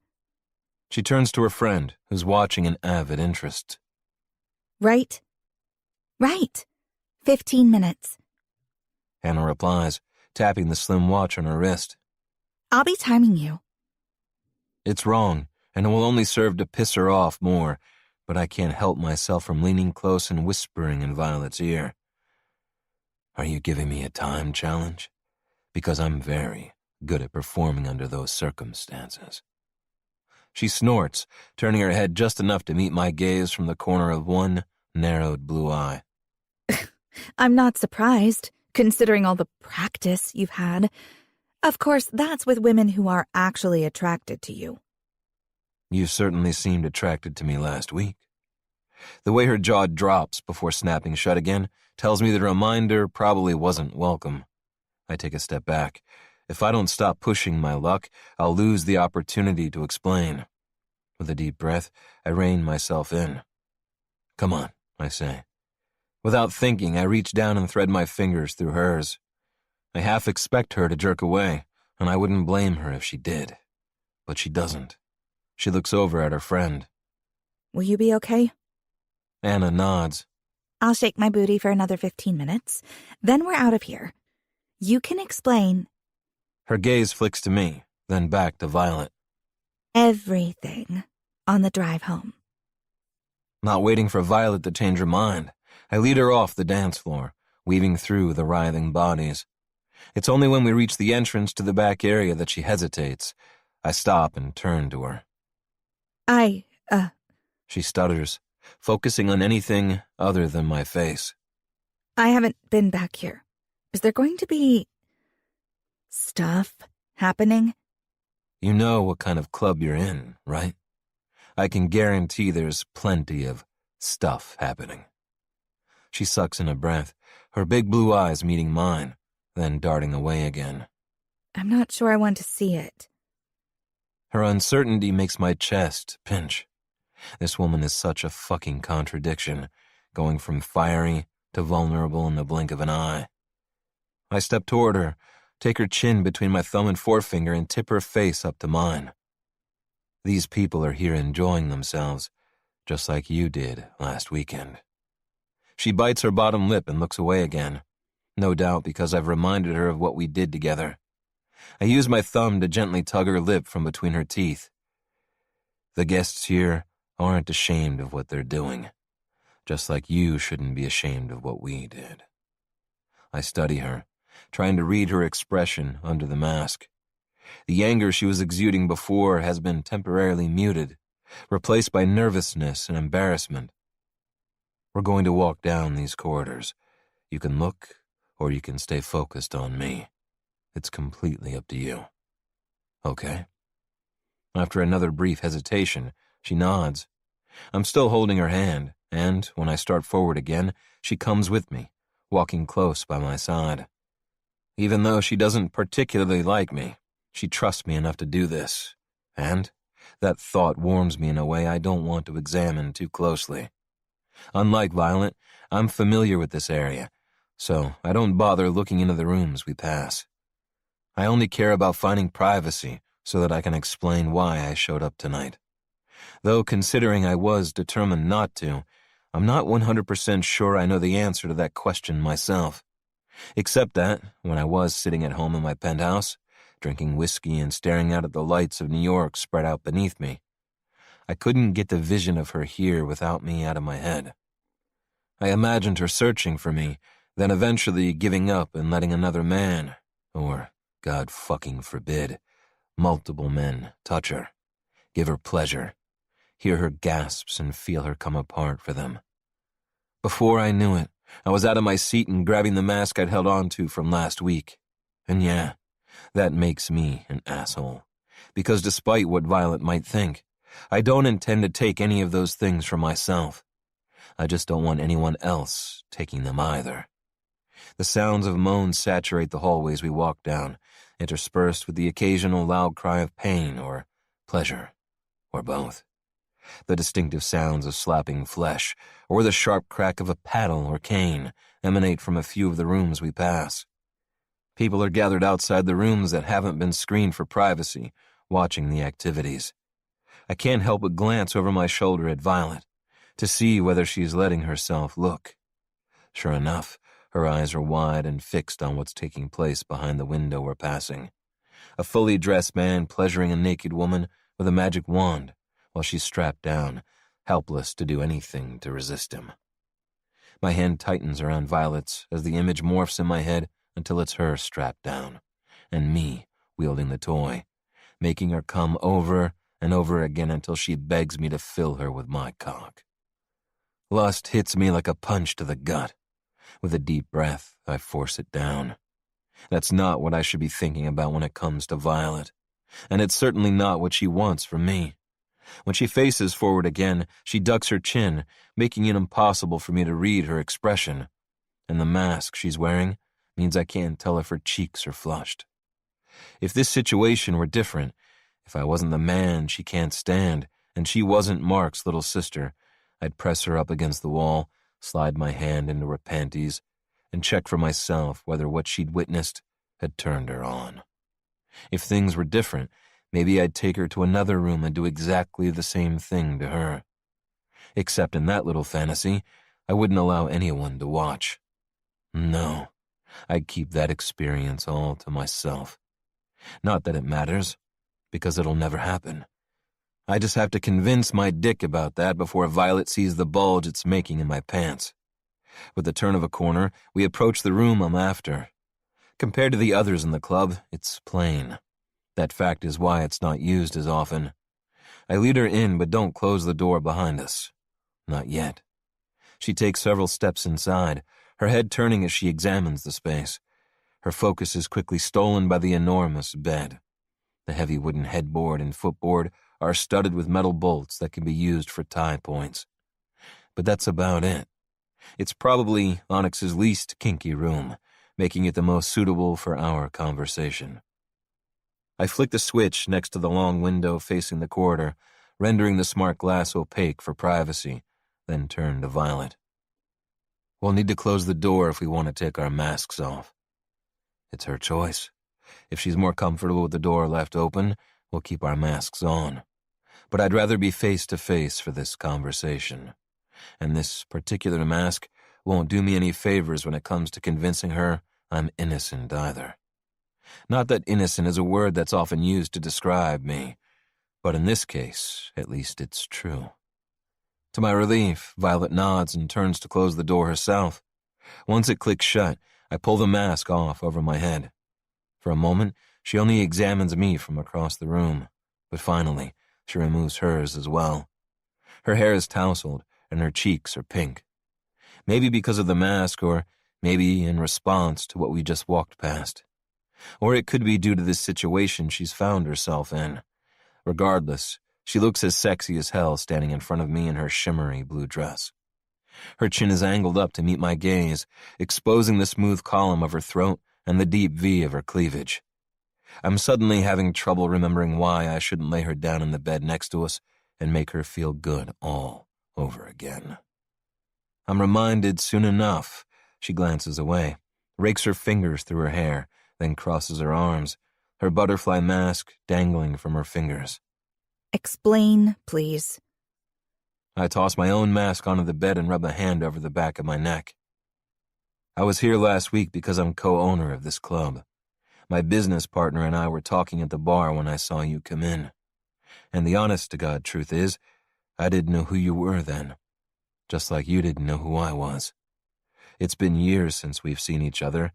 C: She turns to her friend, who's watching in avid interest.
B: Right? Right. 15 minutes.
C: Anna replies, tapping the slim watch on her wrist.
B: I'll be timing you.
C: It's wrong, and it will only serve to piss her off more, but I can't help myself from leaning close and whispering in Violet's ear. Are you giving me a time challenge? Because I'm very good at performing under those circumstances. She snorts, turning her head just enough to meet my gaze from the corner of one narrowed blue eye.
B: I'm not surprised, considering all the practice you've had. Of course, that's with women who are actually attracted to you.
C: You certainly seemed attracted to me last week. The way her jaw drops before snapping shut again tells me the reminder probably wasn't welcome. I take a step back. If I don't stop pushing my luck, I'll lose the opportunity to explain. With a deep breath, I rein myself in. Come on, I say. Without thinking, I reach down and thread my fingers through hers. I half expect her to jerk away, and I wouldn't blame her if she did. But she doesn't. She looks over at her friend.
B: Will you be okay?
C: Anna nods.
B: I'll shake my booty for another 15 minutes. Then we're out of here. You can explain.
C: Her gaze flicks to me, then back to Violet.
B: Everything. on the drive home.
C: Not waiting for Violet to change her mind, I lead her off the dance floor, weaving through the writhing bodies. It's only when we reach the entrance to the back area that she hesitates. I stop and turn to her.
B: She
C: stutters, focusing on anything other than my face.
B: I haven't been back here. Is there going to be stuff happening?
C: You know what kind of club you're in, right? I can guarantee there's plenty of stuff happening. She sucks in a breath, her big blue eyes meeting mine, then darting away again.
B: I'm not sure I want to see it.
C: Her uncertainty makes my chest pinch. This woman is such a fucking contradiction, going from fiery to vulnerable in the blink of an eye. I step toward her, take her chin between my thumb and forefinger, and tip her face up to mine. These people are here enjoying themselves, just like you did last weekend. She bites her bottom lip and looks away again, no doubt because I've reminded her of what we did together. I use my thumb to gently tug her lip from between her teeth. The guests here aren't ashamed of what they're doing, just like you shouldn't be ashamed of what we did. I study her, trying to read her expression under the mask. The anger she was exuding before has been temporarily muted, replaced by nervousness and embarrassment. We're going to walk down these corridors. You can look, or you can stay focused on me. It's completely up to you. Okay? After another brief hesitation, she nods. I'm still holding her hand, and when I start forward again, she comes with me, walking close by my side. Even though she doesn't particularly like me, she trusts me enough to do this, and that thought warms me in a way I don't want to examine too closely. Unlike Violet, I'm familiar with this area, so I don't bother looking into the rooms we pass. I only care about finding privacy so that I can explain why I showed up tonight. Though considering I was determined not to, I'm not 100% sure I know the answer to that question myself. Except that, when I was sitting at home in my penthouse, drinking whiskey and staring out at the lights of New York spread out beneath me, I couldn't get the vision of her here without me out of my head. I imagined her searching for me, then eventually giving up and letting another man, or, God fucking forbid, multiple men touch her, give her pleasure, hear her gasps and feel her come apart for them. Before I knew it, I was out of my seat and grabbing the mask I'd held on to from last week. And yeah, that makes me an asshole. Because despite what Violet might think, I don't intend to take any of those things for myself. I just don't want anyone else taking them either. The sounds of moans saturate the hallways we walk down, interspersed with the occasional loud cry of pain or pleasure, or both. The distinctive sounds of slapping flesh, or the sharp crack of a paddle or cane, emanate from a few of the rooms we pass. People are gathered outside the rooms that haven't been screened for privacy, watching the activities. I can't help but glance over my shoulder at Violet, to see whether she's letting herself look. Sure enough, her eyes are wide and fixed on what's taking place behind the window we're passing. A fully dressed man pleasuring a naked woman with a magic wand, while she's strapped down, helpless to do anything to resist him. My hand tightens around Violet's as the image morphs in my head until it's her strapped down, and me wielding the toy, making her come over and over again until she begs me to fill her with my cock. Lust hits me like a punch to the gut. With a deep breath, I force it down. That's not what I should be thinking about when it comes to Violet, and it's certainly not what she wants from me. When she faces forward again, she ducks her chin, making it impossible for me to read her expression, and the mask she's wearing means I can't tell if her cheeks are flushed. If this situation were different, if I wasn't the man she can't stand, and she wasn't Mark's little sister, I'd press her up against the wall, slide my hand into her panties, and check for myself whether what she'd witnessed had turned her on. If things were different, maybe I'd take her to another room and do exactly the same thing to her. Except in that little fantasy, I wouldn't allow anyone to watch. No, I'd keep that experience all to myself. Not that it matters, because it'll never happen. I just have to convince my dick about that before Violet sees the bulge it's making in my pants. With the turn of a corner, we approach the room I'm after. Compared to the others in the club, it's plain. That fact is why it's not used as often. I lead her in but don't close the door behind us. Not yet. She takes several steps inside, her head turning as she examines the space. Her focus is quickly stolen by the enormous bed. The heavy wooden headboard and footboard are studded with metal bolts that can be used for tie points. But that's about it. It's probably Onyx's least kinky room, making it the most suitable for our conversation. I flick the switch next to the long window facing the corridor, rendering the smart glass opaque for privacy, then turn to Violet. We'll need to close the door if we want to take our masks off. It's her choice. If she's more comfortable with the door left open, we'll keep our masks on. But I'd rather be face to face for this conversation. And this particular mask won't do me any favors when it comes to convincing her I'm innocent either. Not that innocent is a word that's often used to describe me, but in this case, at least it's true. To my relief, Violet nods and turns to close the door herself. Once it clicks shut, I pull the mask off over my head. For a moment, she only examines me from across the room, but finally, she removes hers as well. Her hair is tousled, and her cheeks are pink. Maybe because of the mask, or maybe in response to what we just walked past. Or it could be due to this situation she's found herself in. Regardless, she looks as sexy as hell standing in front of me in her shimmery blue dress. Her chin is angled up to meet my gaze, exposing the smooth column of her throat and the deep V of her cleavage. I'm suddenly having trouble remembering why I shouldn't lay her down in the bed next to us and make her feel good all over again. I'm reminded soon enough. She glances away, rakes her fingers through her hair, then crosses her arms, her butterfly mask dangling from her fingers.
B: Explain, please.
C: I toss my own mask onto the bed and rub a hand over the back of my neck. I was here last week because I'm co-owner of this club. My business partner and I were talking at the bar when I saw you come in. And the honest-to-God truth is, I didn't know who you were then, just like you didn't know who I was. It's been years since we've seen each other,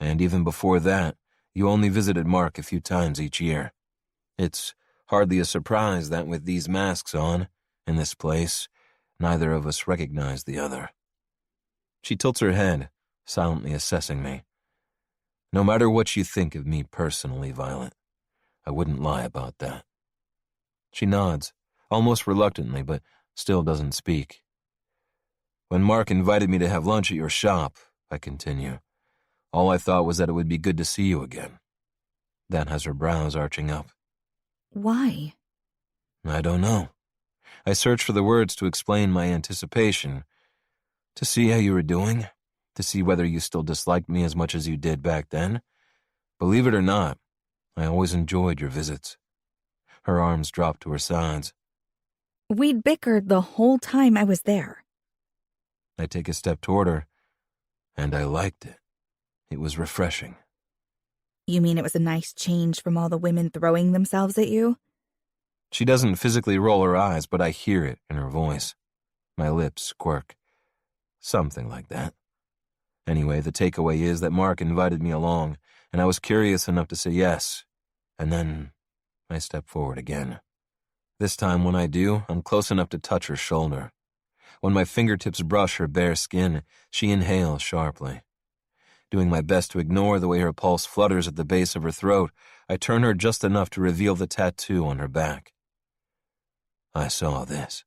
C: and even before that, you only visited Mark a few times each year. It's hardly a surprise that with these masks on, in this place, neither of us recognize the other. She tilts her head, silently assessing me. No matter what you think of me personally, Violet, I wouldn't lie about that. She nods, almost reluctantly, but still doesn't speak. When Mark invited me to have lunch at your shop, I continue, all I thought was that it would be good to see you again. That has her brows arching up.
B: Why?
C: I don't know. I searched for the words to explain my anticipation. To see how you were doing, to see whether you still disliked me as much as you did back then. Believe it or not, I always enjoyed your visits. Her arms dropped to her sides.
B: We'd bickered the whole time I was there.
C: I take a step toward her, and I liked it. It was refreshing.
B: You mean it was a nice change from all the women throwing themselves at you?
C: She doesn't physically roll her eyes, but I hear it in her voice. My lips quirk. Something like that. Anyway, the takeaway is that Mark invited me along, and I was curious enough to say yes. And then I step forward again. This time when I do, I'm close enough to touch her shoulder. When my fingertips brush her bare skin, she inhales sharply. Doing my best to ignore the way her pulse flutters at the base of her throat, I turn her just enough to reveal the tattoo on her back. I saw this.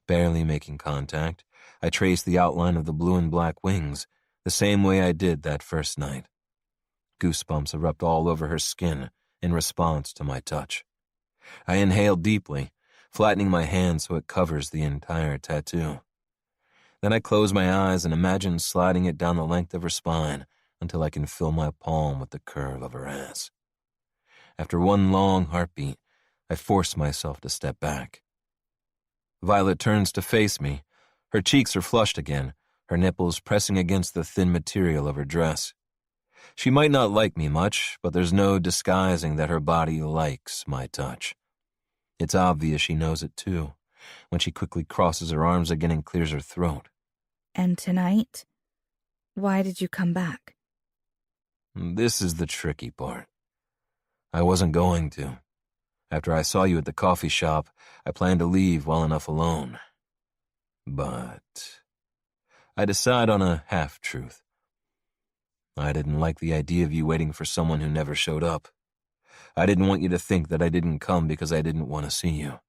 C: Barely making contact, I trace the outline of the blue and black wings, the same way I did that first night. Goosebumps erupt all over her skin in response to my touch. I inhale deeply, flattening my hand so it covers the entire tattoo. Then I close my eyes and imagine sliding it down the length of her spine until I can feel my palm with the curve of her ass. After one long heartbeat, I force myself to step back. Violet turns to face me. Her cheeks are flushed again, her nipples pressing against the thin material of her dress. She might not like me much, but there's no disguising that her body likes my touch. It's obvious she knows it too, when she quickly crosses her arms again and clears her throat.
B: And tonight? Why did you come back?
C: This is the tricky part. I wasn't going to. After I saw you at the coffee shop, I planned to leave well enough alone. But I decide on a half-truth. I didn't like the idea of you waiting for someone who never showed up. I didn't want you to think that I didn't come because I didn't want to see you.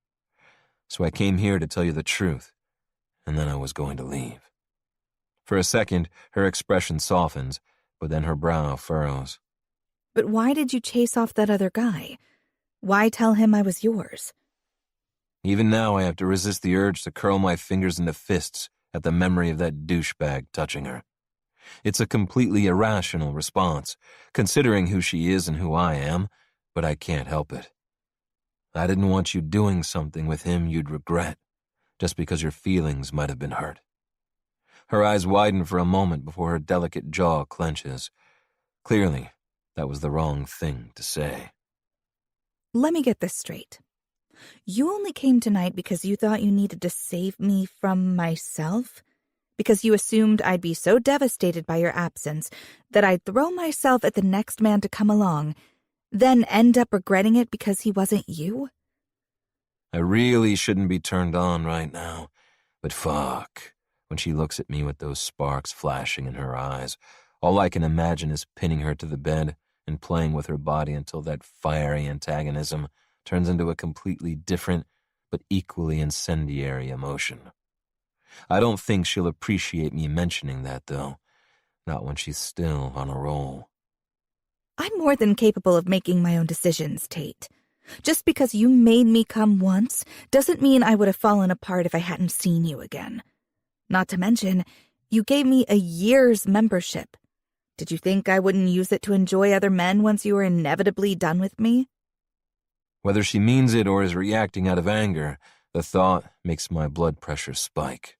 C: So I came here to tell you the truth, and then I was going to leave. For a second, her expression softens, but then her brow furrows.
B: But why did you chase off that other guy? Why tell him I was yours?
C: Even now I have to resist the urge to curl my fingers into fists at the memory of that douchebag touching her. It's a completely irrational response, considering who she is and who I am, but I can't help it. I didn't want you doing something with him you'd regret, just because your feelings might have been hurt. Her eyes widen for a moment before her delicate jaw clenches. Clearly, that was the wrong thing to say.
B: Let me get this straight. You only came tonight because you thought you needed to save me from myself? Because you assumed I'd be so devastated by your absence that I'd throw myself at the next man to come along, then end up regretting it because he wasn't you?
C: I really shouldn't be turned on right now, but fuck. When she looks at me with those sparks flashing in her eyes, all I can imagine is pinning her to the bed and playing with her body until that fiery antagonism turns into a completely different but equally incendiary emotion. I don't think she'll appreciate me mentioning that, though, not when she's still on a roll.
B: I'm more than capable of making my own decisions, Tate. Just because you made me come once doesn't mean I would have fallen apart if I hadn't seen you again. Not to mention, you gave me a year's membership. Did you think I wouldn't use it to enjoy other men once you were inevitably done with me?
C: Whether she means it or is reacting out of anger, the thought makes my blood pressure spike.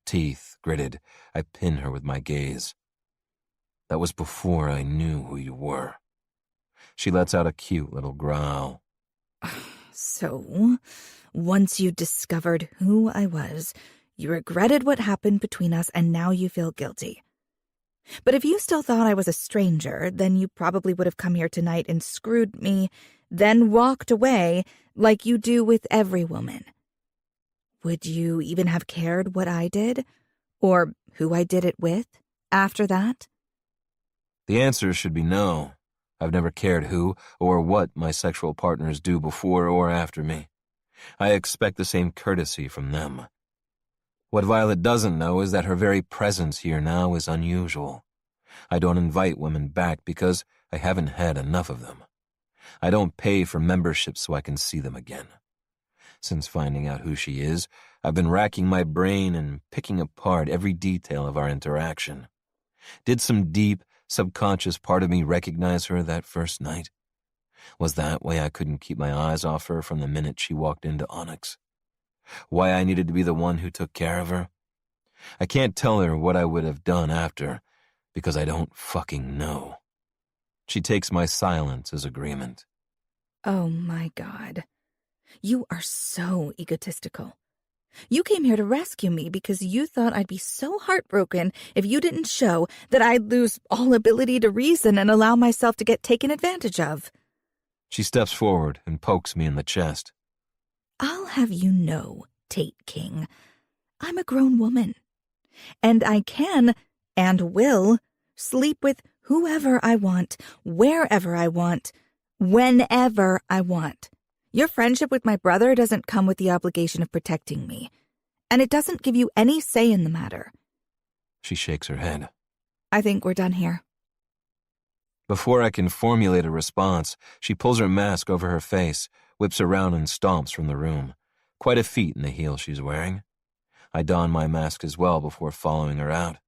C: Teeth gritted, I pin her with my gaze. That was before I knew who you were. She lets out a cute little growl.
B: So, once you discovered who I was, you regretted what happened between us and now you feel guilty. But if you still thought I was a stranger, then you probably would have come here tonight and screwed me, then walked away like you do with every woman. Would you even have cared what I did? Or who I did it with after that?
C: The answer should be no. I've never cared who or what my sexual partners do before or after me. I expect the same courtesy from them. What Violet doesn't know is that her very presence here now is unusual. I don't invite women back because I haven't had enough of them. I don't pay for membership so I can see them again. Since finding out who she is, I've been racking my brain and picking apart every detail of our interaction. Did some deep, subconscious part of me recognize her that first night? Was that why I couldn't keep my eyes off her from the minute she walked into Onyx? Why I needed to be the one who took care of her? I can't tell her what I would have done after, because I don't fucking know. She takes my silence as agreement.
B: Oh my God. You are so egotistical. You came here to rescue me because you thought I'd be so heartbroken if you didn't show that I'd lose all ability to reason and allow myself to get taken advantage of.
C: She steps forward and pokes me in the chest.
B: I'll have you know, Tate King, I'm a grown woman. And I can, and will, sleep with whoever I want, wherever I want, whenever I want. Your friendship with my brother doesn't come with the obligation of protecting me, and it doesn't give you any say in the matter.
C: She shakes her head.
B: I think we're done here.
C: Before I can formulate a response, she pulls her mask over her face, whips around and stomps from the room. Quite a feat in the heels she's wearing. I don my mask as well before following her out.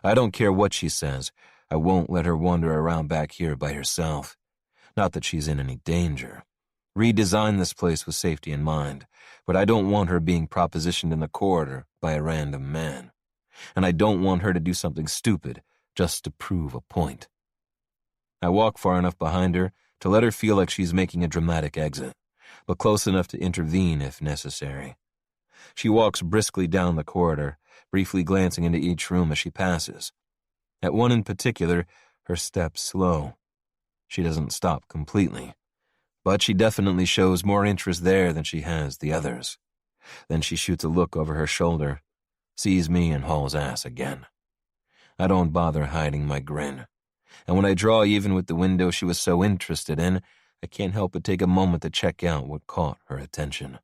C: I don't care what she says. I won't let her wander around back here by herself. Not that she's in any danger. Redesigned this place with safety in mind, but I don't want her being propositioned in the corridor by a random man. And I don't want her to do something stupid just to prove a point. I walk far enough behind her to let her feel like she's making a dramatic exit, but close enough to intervene if necessary. She walks briskly down the corridor, briefly glancing into each room as she passes. At one in particular, her steps slow. She doesn't stop completely, but she definitely shows more interest there than she has the others. Then she shoots a look over her shoulder, sees me, and hauls ass again. I don't bother hiding my grin, and when I draw even with the window she was so interested in, I can't help but take a moment to check out what caught her attention.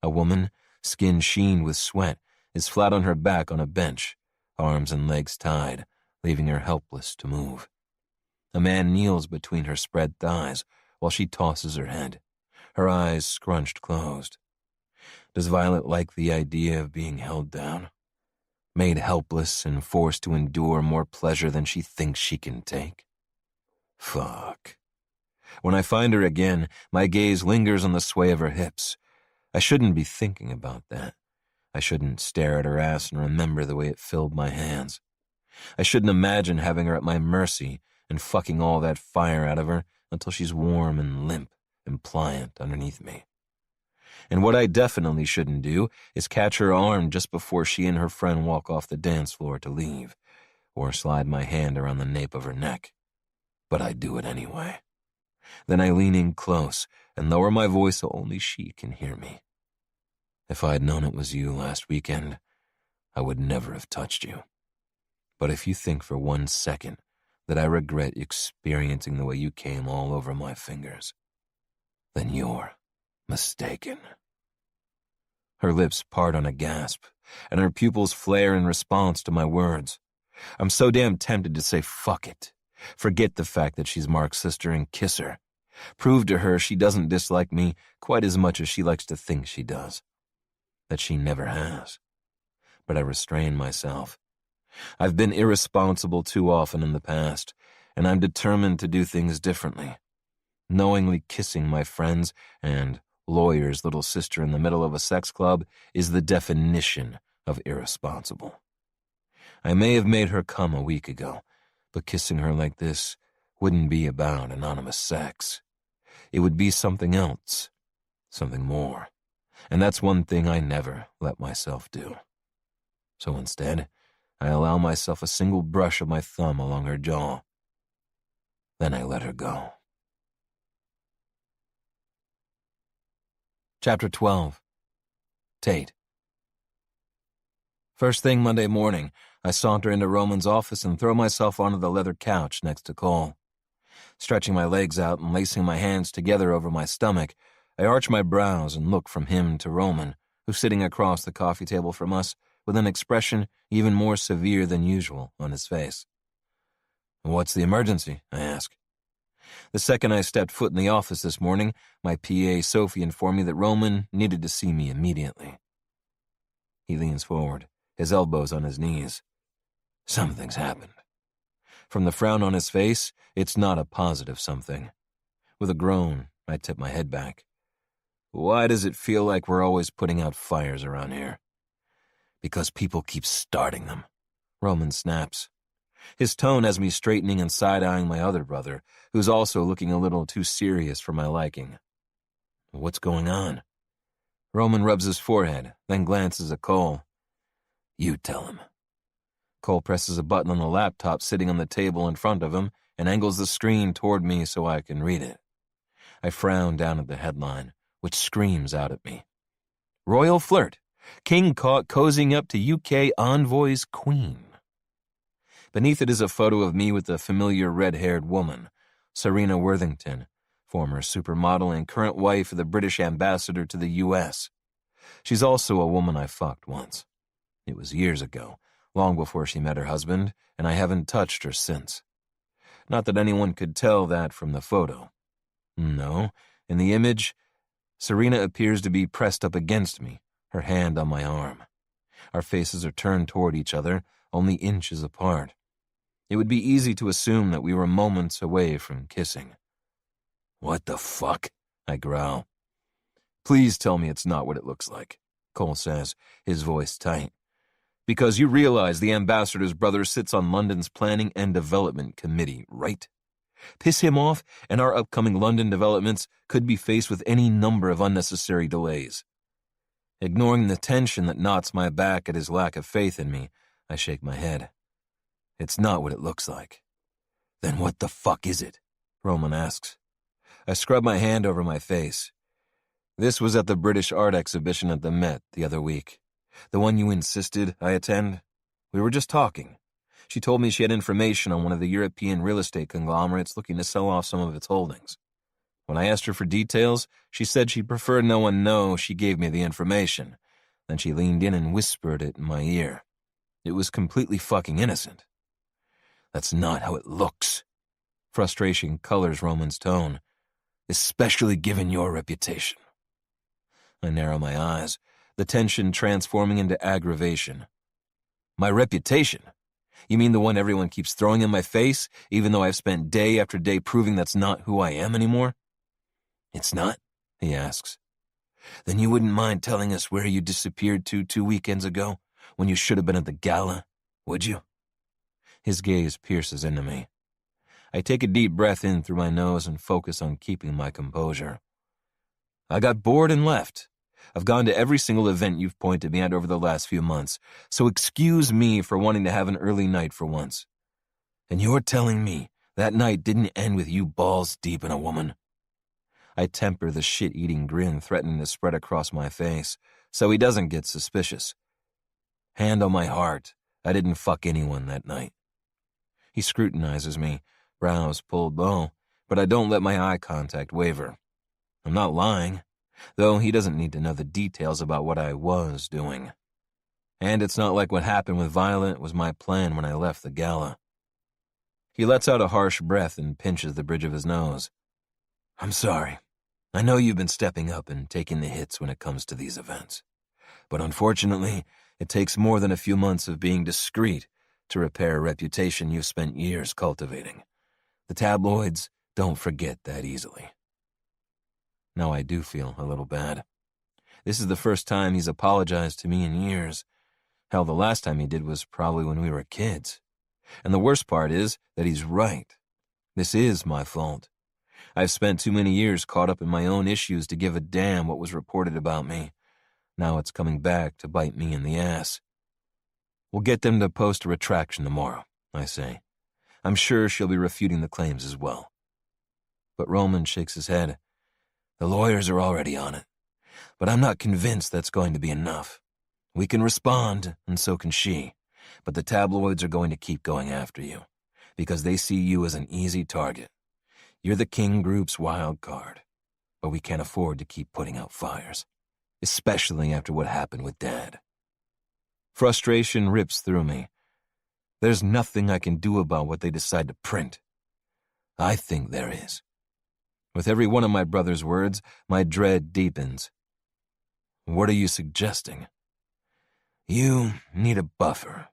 C: A woman, skin sheen with sweat, is flat on her back on a bench, arms and legs tied, leaving her helpless to move. A man kneels between her spread thighs while she tosses her head, her eyes scrunched closed. Does Violet like the idea of being held down? Made helpless and forced to endure more pleasure than she thinks she can take? Fuck. When I find her again, my gaze lingers on the sway of her hips. I shouldn't be thinking about that. I shouldn't stare at her ass and remember the way it filled my hands. I shouldn't imagine having her at my mercy and fucking all that fire out of her until she's warm and limp and pliant underneath me. And what I definitely shouldn't do is catch her arm just before she and her friend walk off the dance floor to leave, or slide my hand around the nape of her neck. But I do it anyway. Then I lean in close and lower my voice so only she can hear me. If I'd known it was you last weekend, I would never have touched you. But if you think for 1 second that I regret experiencing the way you came all over my fingers, then you're mistaken. Her lips part on a gasp, and her pupils flare in response to my words. I'm so damn tempted to say fuck it. Forget the fact that she's Mark's sister and kiss her. Prove to her she doesn't dislike me quite as much as she likes to think she does. That she never has. But I restrain myself. I've been irresponsible too often in the past, and I'm determined to do things differently. Knowingly kissing my friend's and lawyer's little sister in the middle of a sex club is the definition of irresponsible. I may have made her come a week ago, but kissing her like this wouldn't be about anonymous sex. It would be something else, something more, and that's one thing I never let myself do. So instead, I allow myself a single brush of my thumb along her jaw. Then I let her go. Chapter 12. Tate. First thing Monday morning, I saunter into Roman's office and throw myself onto the leather couch next to Cole. Stretching my legs out and lacing my hands together over my stomach, I arch my brows and look from him to Roman, who's sitting across the coffee table from us with an expression even more severe than usual on his face. "What's the emergency?" I ask. The second I stepped foot in the office this morning, my PA Sophie informed me that Roman needed to see me immediately. He leans forward, his elbows on his knees. Something's happened. From the frown on his face, it's not a positive something. With a groan, I tip my head back. Why does it feel like we're always putting out fires around here? Because people keep starting them, Roman snaps. His tone has me straightening and side-eyeing my other brother, who's also looking a little too serious for my liking. What's going on? Roman rubs his forehead, then glances at Cole. You tell him. Cole presses a button on the laptop sitting on the table in front of him and angles the screen toward me so I can read it. I frown down at the headline, which screams out at me. Royal flirt. King caught cozying up to UK envoy's queen. Beneath it is a photo of me with a familiar red-haired woman, Serena Worthington, former supermodel and current wife of the British ambassador to the U.S. She's also a woman I fucked once. It was years ago, long before she met her husband, and I haven't touched her since. Not that anyone could tell that from the photo. No, in the image, Serena appears to be pressed up against me, her hand on my arm. Our faces are turned toward each other, only inches apart. It would be easy to assume that we were moments away from kissing. What the fuck? I growl. Please tell me it's not what it looks like, Cole says, his voice tight. Because you realize the ambassador's brother sits on London's Planning and Development Committee, right? Piss him off, and our upcoming London developments could be faced with any number of unnecessary delays. Ignoring the tension that knots my back at his lack of faith in me, I shake my head. It's not what it looks like. Then what the fuck is it? Roman asks. I scrub my hand over my face. This was at the British art exhibition at the Met the other week. The one you insisted I attend. We were just talking. She told me she had information on one of the European real estate conglomerates looking to sell off some of its holdings. When I asked her for details, she said she'd prefer no one know she gave me the information. Then she leaned in and whispered it in my ear. It was completely fucking innocent. That's not how it looks. Frustration colors Roman's tone, especially given your reputation. I narrow my eyes, the tension transforming into aggravation. My reputation? You mean the one everyone keeps throwing in my face, even though I've spent day after day proving that's not who I am anymore? It's not? He asks. Then you wouldn't mind telling us where you disappeared to 2 weekends ago, when you should have been at the gala, would you? His gaze pierces into me. I take a deep breath in through my nose and focus on keeping my composure. I got bored and left. I've gone to every single event you've pointed me at over the last few months, so excuse me for wanting to have an early night for once. And you're telling me that night didn't end with you balls deep in a woman? I temper the shit-eating grin threatening to spread across my face, so he doesn't get suspicious. Hand on my heart, I didn't fuck anyone that night. He scrutinizes me, brows pulled low, but I don't let my eye contact waver. I'm not lying, though he doesn't need to know the details about what I was doing. And it's not like what happened with Violet was my plan when I left the gala. He lets out a harsh breath and pinches the bridge of his nose. I'm sorry. I know you've been stepping up and taking the hits when it comes to these events. But unfortunately, it takes more than a few months of being discreet to repair a reputation you've spent years cultivating. The tabloids don't forget that easily. Now I do feel a little bad. This is the first time he's apologized to me in years. Hell, the last time he did was probably when we were kids. And the worst part is that he's right. This is my fault. I've spent too many years caught up in my own issues to give a damn what was reported about me. Now it's coming back to bite me in the ass. We'll get them to post a retraction tomorrow, I say. I'm sure she'll be refuting the claims as well. But Roman shakes his head. The lawyers are already on it. But I'm not convinced that's going to be enough. We can respond, and so can she. But the tabloids are going to keep going after you, because they see you as an easy target. You're the King Group's wild card. But we can't afford to keep putting out fires, especially after what happened with Dad. Frustration rips through me. There's nothing I can do about what they decide to print. I think there is. With every one of my brother's words, my dread deepens. What are you suggesting? You need a buffer.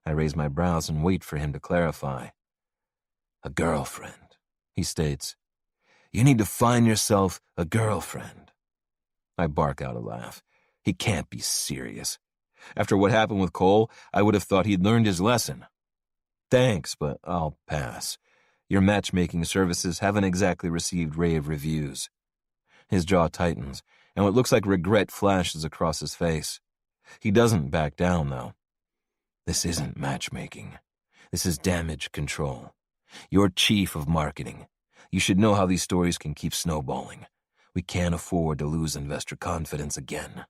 C: I raise my brows and wait for him to clarify. A girlfriend, he states. You need to find yourself a girlfriend. I bark out a laugh. He can't be serious. After what happened with Cole, I would have thought he'd learned his lesson. Thanks, but I'll pass. Your matchmaking services haven't exactly received rave reviews. His jaw tightens, and what looks like regret flashes across his face. He doesn't back down, though. This isn't matchmaking. This is damage control. You're chief of marketing. You should know how these stories can keep snowballing. We can't afford to lose investor confidence again.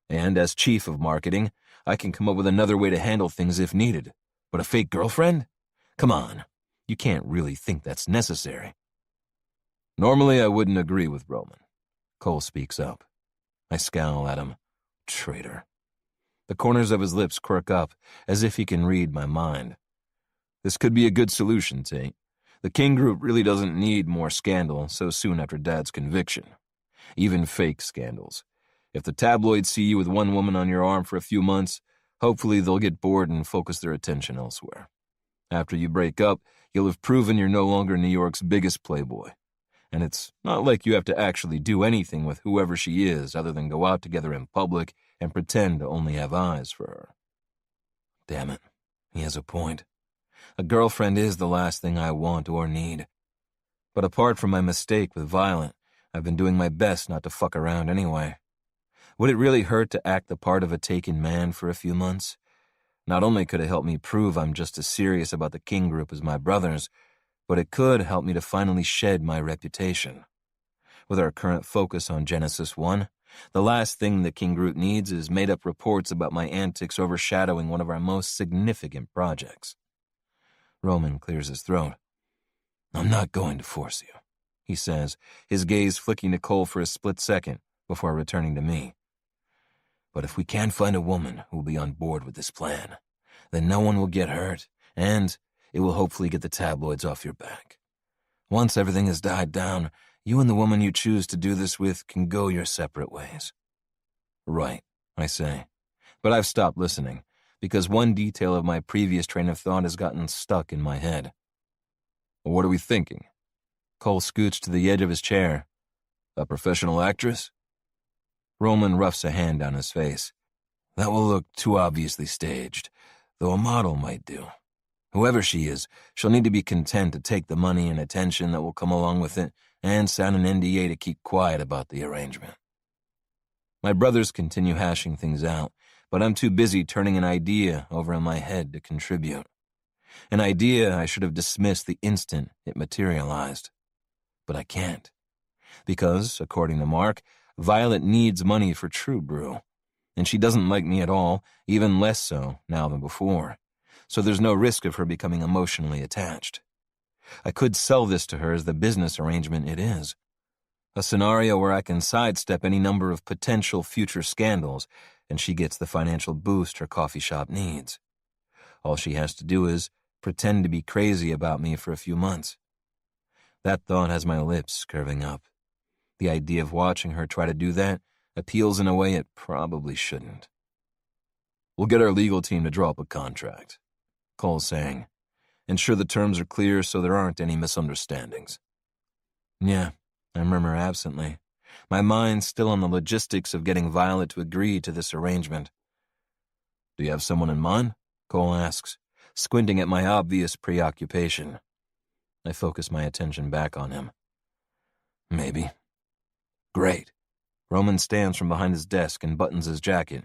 C: And as chief of marketing, I can come up with another way to handle things if needed. But a fake girlfriend? Come on. You can't really think that's necessary. Normally, I wouldn't agree with Roman. Cole speaks up. I scowl at him. Traitor. The corners of his lips quirk up, as if he can read my mind. This could be a good solution, Tate. The King Group really doesn't need more scandal so soon after Dad's conviction. Even fake scandals. If the tabloids see you with one woman on your arm for a few months, hopefully they'll get bored and focus their attention elsewhere. After you break up, you'll have proven you're no longer New York's biggest playboy. And it's not like you have to actually do anything with whoever she is other than go out together in public and pretend to only have eyes for her. Damn it, he has a point. A girlfriend is the last thing I want or need. But apart from my mistake with Violet, I've been doing my best not to fuck around anyway. Would it really hurt to act the part of a taken man for a few months? Not only could it help me prove I'm just as serious about the King Group as my brothers, but it could help me to finally shed my reputation. With our current focus on Genesis 1, the last thing the King Group needs is made-up reports about my antics overshadowing one of our most significant projects. Roman clears his throat. I'm not going to force you, he says, his gaze flicking to Cole for a split second before returning to me. But if we can find a woman who will be on board with this plan, then no one will get hurt, and it will hopefully get the tabloids off your back. Once everything has died down, you and the woman you choose to do this with can go your separate ways. Right, I say. But I've stopped listening, because one detail of my previous train of thought has gotten stuck in my head. What are we thinking? Cole scooched to the edge of his chair. A professional actress? Roman roughs a hand down his face. That will look too obviously staged, though a model might do. Whoever she is, she'll need to be content to take the money and attention that will come along with it and sign an NDA to keep quiet about the arrangement. My brothers continue hashing things out, but I'm too busy turning an idea over in my head to contribute. An idea I should have dismissed the instant it materialized. But I can't. Because, according to Mark, Violet needs money for True Brew, and she doesn't like me at all, even less so now than before, so there's no risk of her becoming emotionally attached. I could sell this to her as the business arrangement it is, a scenario where I can sidestep any number of potential future scandals, and she gets the financial boost her coffee shop needs. All she has to do is pretend to be crazy about me for a few months. That thought has my lips curving up. The idea of watching her try to do that appeals in a way it probably shouldn't. We'll get our legal team to draw up a contract, Cole's saying. Ensure the terms are clear so there aren't any misunderstandings. Yeah, I murmur absently, my mind still on the logistics of getting Violet to agree to this arrangement. Do you have someone in mind? Cole asks, squinting at my obvious preoccupation. I focus my attention back on him. Maybe. Great. Roman stands from behind his desk and buttons his jacket.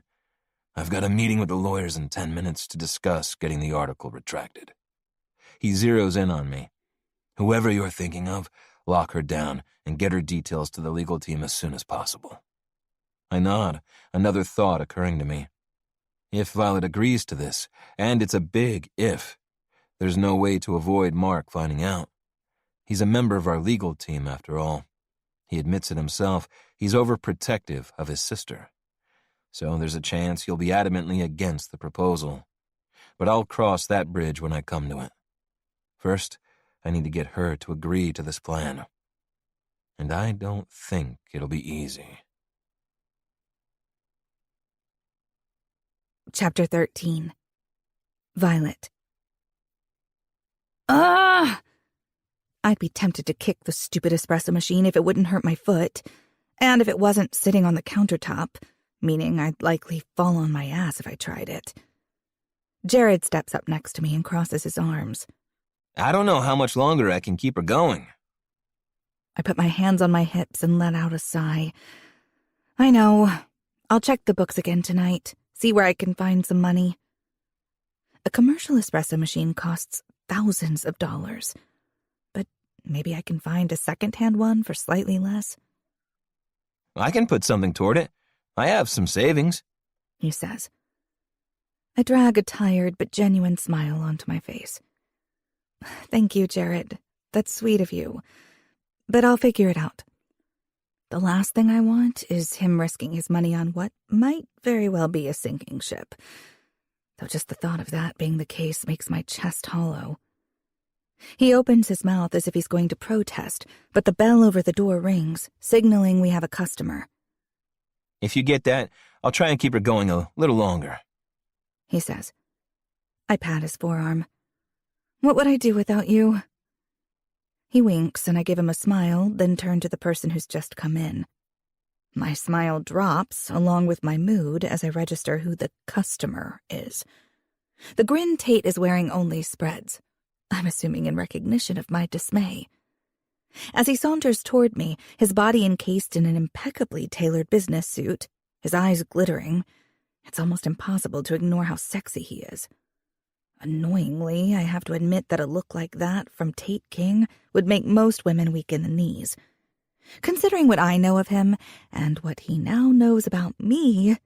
C: I've got a meeting with the lawyers in 10 minutes to discuss getting the article retracted. He zeroes in on me. Whoever you're thinking of, lock her down and get her details to the legal team as soon as possible. I nod, another thought occurring to me. If Violet agrees to this, and it's a big if, there's no way to avoid Mark finding out. He's a member of our legal team, after all. He admits it himself, he's overprotective of his sister. So there's a chance he'll be adamantly against the proposal. But I'll cross that bridge when I come to it. First, I need to get her to agree to this plan. And I don't think it'll be easy.
B: Chapter 13. Violet. Ah! I'd be tempted to kick the stupid espresso machine if it wouldn't hurt my foot, and if it wasn't sitting on the countertop, meaning I'd likely fall on my ass if I tried it. Jared steps up next to me and crosses his arms.
C: I don't know how much longer I can keep her going.
B: I put my hands on my hips and let out a sigh. I know. I'll check the books again tonight, see where I can find some money. A commercial espresso machine costs thousands of dollars. Maybe I can find a second-hand one for slightly less.
C: I can put something toward it. I have some savings,
B: he says. I drag a tired but genuine smile onto my face. Thank you, Jared. That's sweet of you. But I'll figure it out. The last thing I want is him risking his money on what might very well be a sinking ship. Though just the thought of that being the case makes my chest hollow. He opens his mouth as if he's going to protest, but the bell over the door rings, signaling we have a customer.
C: If you get that, I'll try and keep her going a little longer,
B: he says. I pat his forearm. What would I do without you? He winks and I give him a smile, then turn to the person who's just come in. My smile drops, along with my mood, as I register who the customer is. The grin Tate is wearing only spreads. I'm assuming in recognition of my dismay. As he saunters toward me, his body encased in an impeccably tailored business suit, his eyes glittering, it's almost impossible to ignore how sexy he is. Annoyingly, I have to admit that a look like that from Tate King would make most women weak in the knees. Considering what I know of him and what he now knows about me,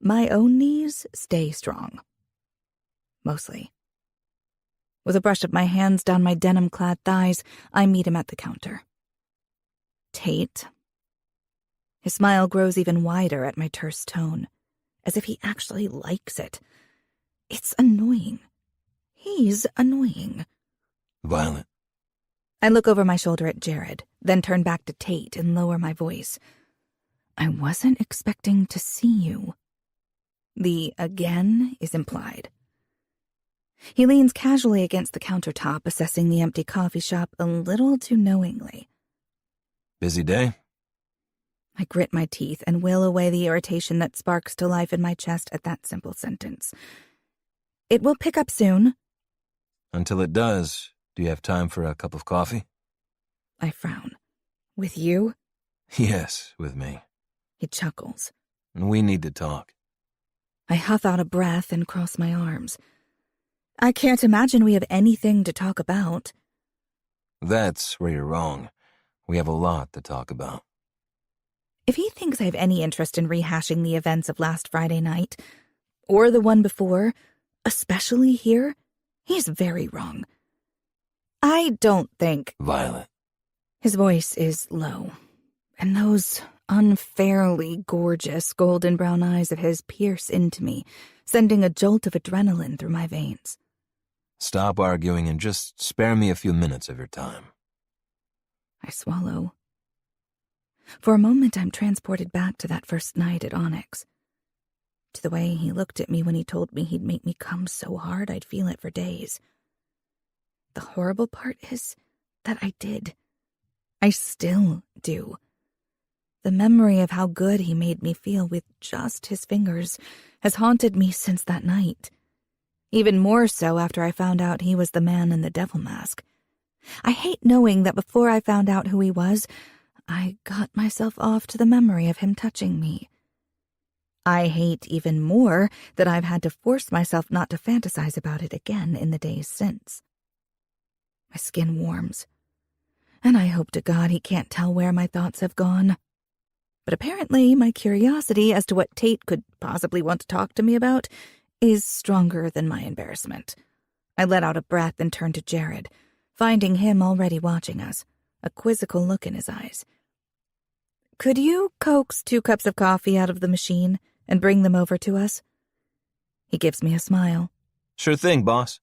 B: my own knees stay strong. Mostly. With a brush of my hands down my denim-clad thighs, I meet him at the counter. Tate. His smile grows even wider at my terse tone, as if he actually likes it. It's annoying. He's annoying.
C: Violet.
B: I look over my shoulder at Jared, then turn back to Tate and lower my voice. I wasn't expecting to see you. The again is implied. He leans casually against the countertop, assessing the empty coffee shop a little too knowingly.
C: Busy day?
B: I grit my teeth and will away the irritation that sparks to life in my chest at that simple sentence. It will pick up soon.
C: Until it does, do you have time for a cup of coffee?
B: I frown. With you?
C: Yes, with me.
B: He chuckles.
C: We need to talk.
B: I huff out a breath and cross my arms. I can't imagine we have anything to talk about.
C: That's where you're wrong. We have a lot to talk about.
B: If he thinks I have any interest in rehashing the events of last Friday night, or the one before, especially here, he's very wrong. I don't think—
C: Violet.
B: His voice is low, and those unfairly gorgeous golden brown eyes of his pierce into me, sending a jolt of adrenaline through my veins.
C: Stop arguing and just spare me a few minutes of your time.
B: I swallow. For a moment, I'm transported back to that first night at Onyx. To the way he looked at me when he told me he'd make me come so hard I'd feel it for days. The horrible part is that I did. I still do. The memory of how good he made me feel with just his fingers has haunted me since that night. Even more so after I found out he was the man in the devil mask. I hate knowing that before I found out who he was, I got myself off to the memory of him touching me. I hate even more that I've had to force myself not to fantasize about it again in the days since. My skin warms, and I hope to God he can't tell where my thoughts have gone. But apparently my curiosity as to what Tate could possibly want to talk to me about is stronger than my embarrassment. I let out a breath and turned to Jared, finding him already watching us, a quizzical look in his eyes. Could you coax 2 cups of coffee out of the machine and bring them over to us? He gives me a smile.
C: Sure thing, boss.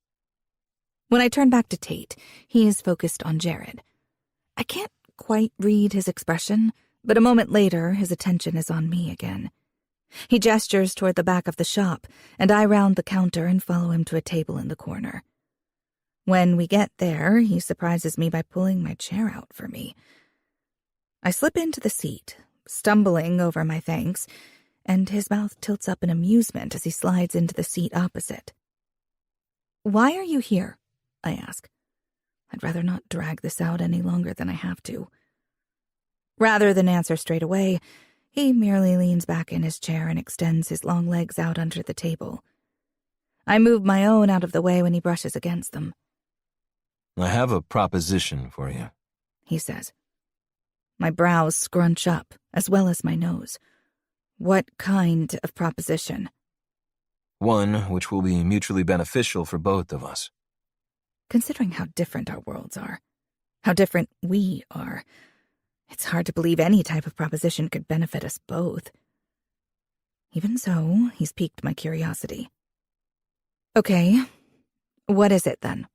B: When I turn back to Tate, he is focused on Jared. I can't quite read his expression, but a moment later, his attention is on me again. He gestures toward the back of the shop, and I round the counter and follow him to a table in the corner. When we get there, he surprises me by pulling my chair out for me. I slip into the seat, stumbling over my thanks, and his mouth tilts up in amusement as he slides into the seat opposite. Why are you here? I ask. I'd rather not drag this out any longer than I have to. Rather than answer straight away, he merely leans back in his chair and extends his long legs out under the table. I move my own out of the way when he brushes against them.
C: I have a proposition for you,
B: he says. My brows scrunch up, as well as my nose. What kind of proposition?
C: One which will be mutually beneficial for both of us.
B: Considering how different our worlds are, how different we are, it's hard to believe any type of proposition could benefit us both. Even so, he's piqued my curiosity. Okay, what is it then?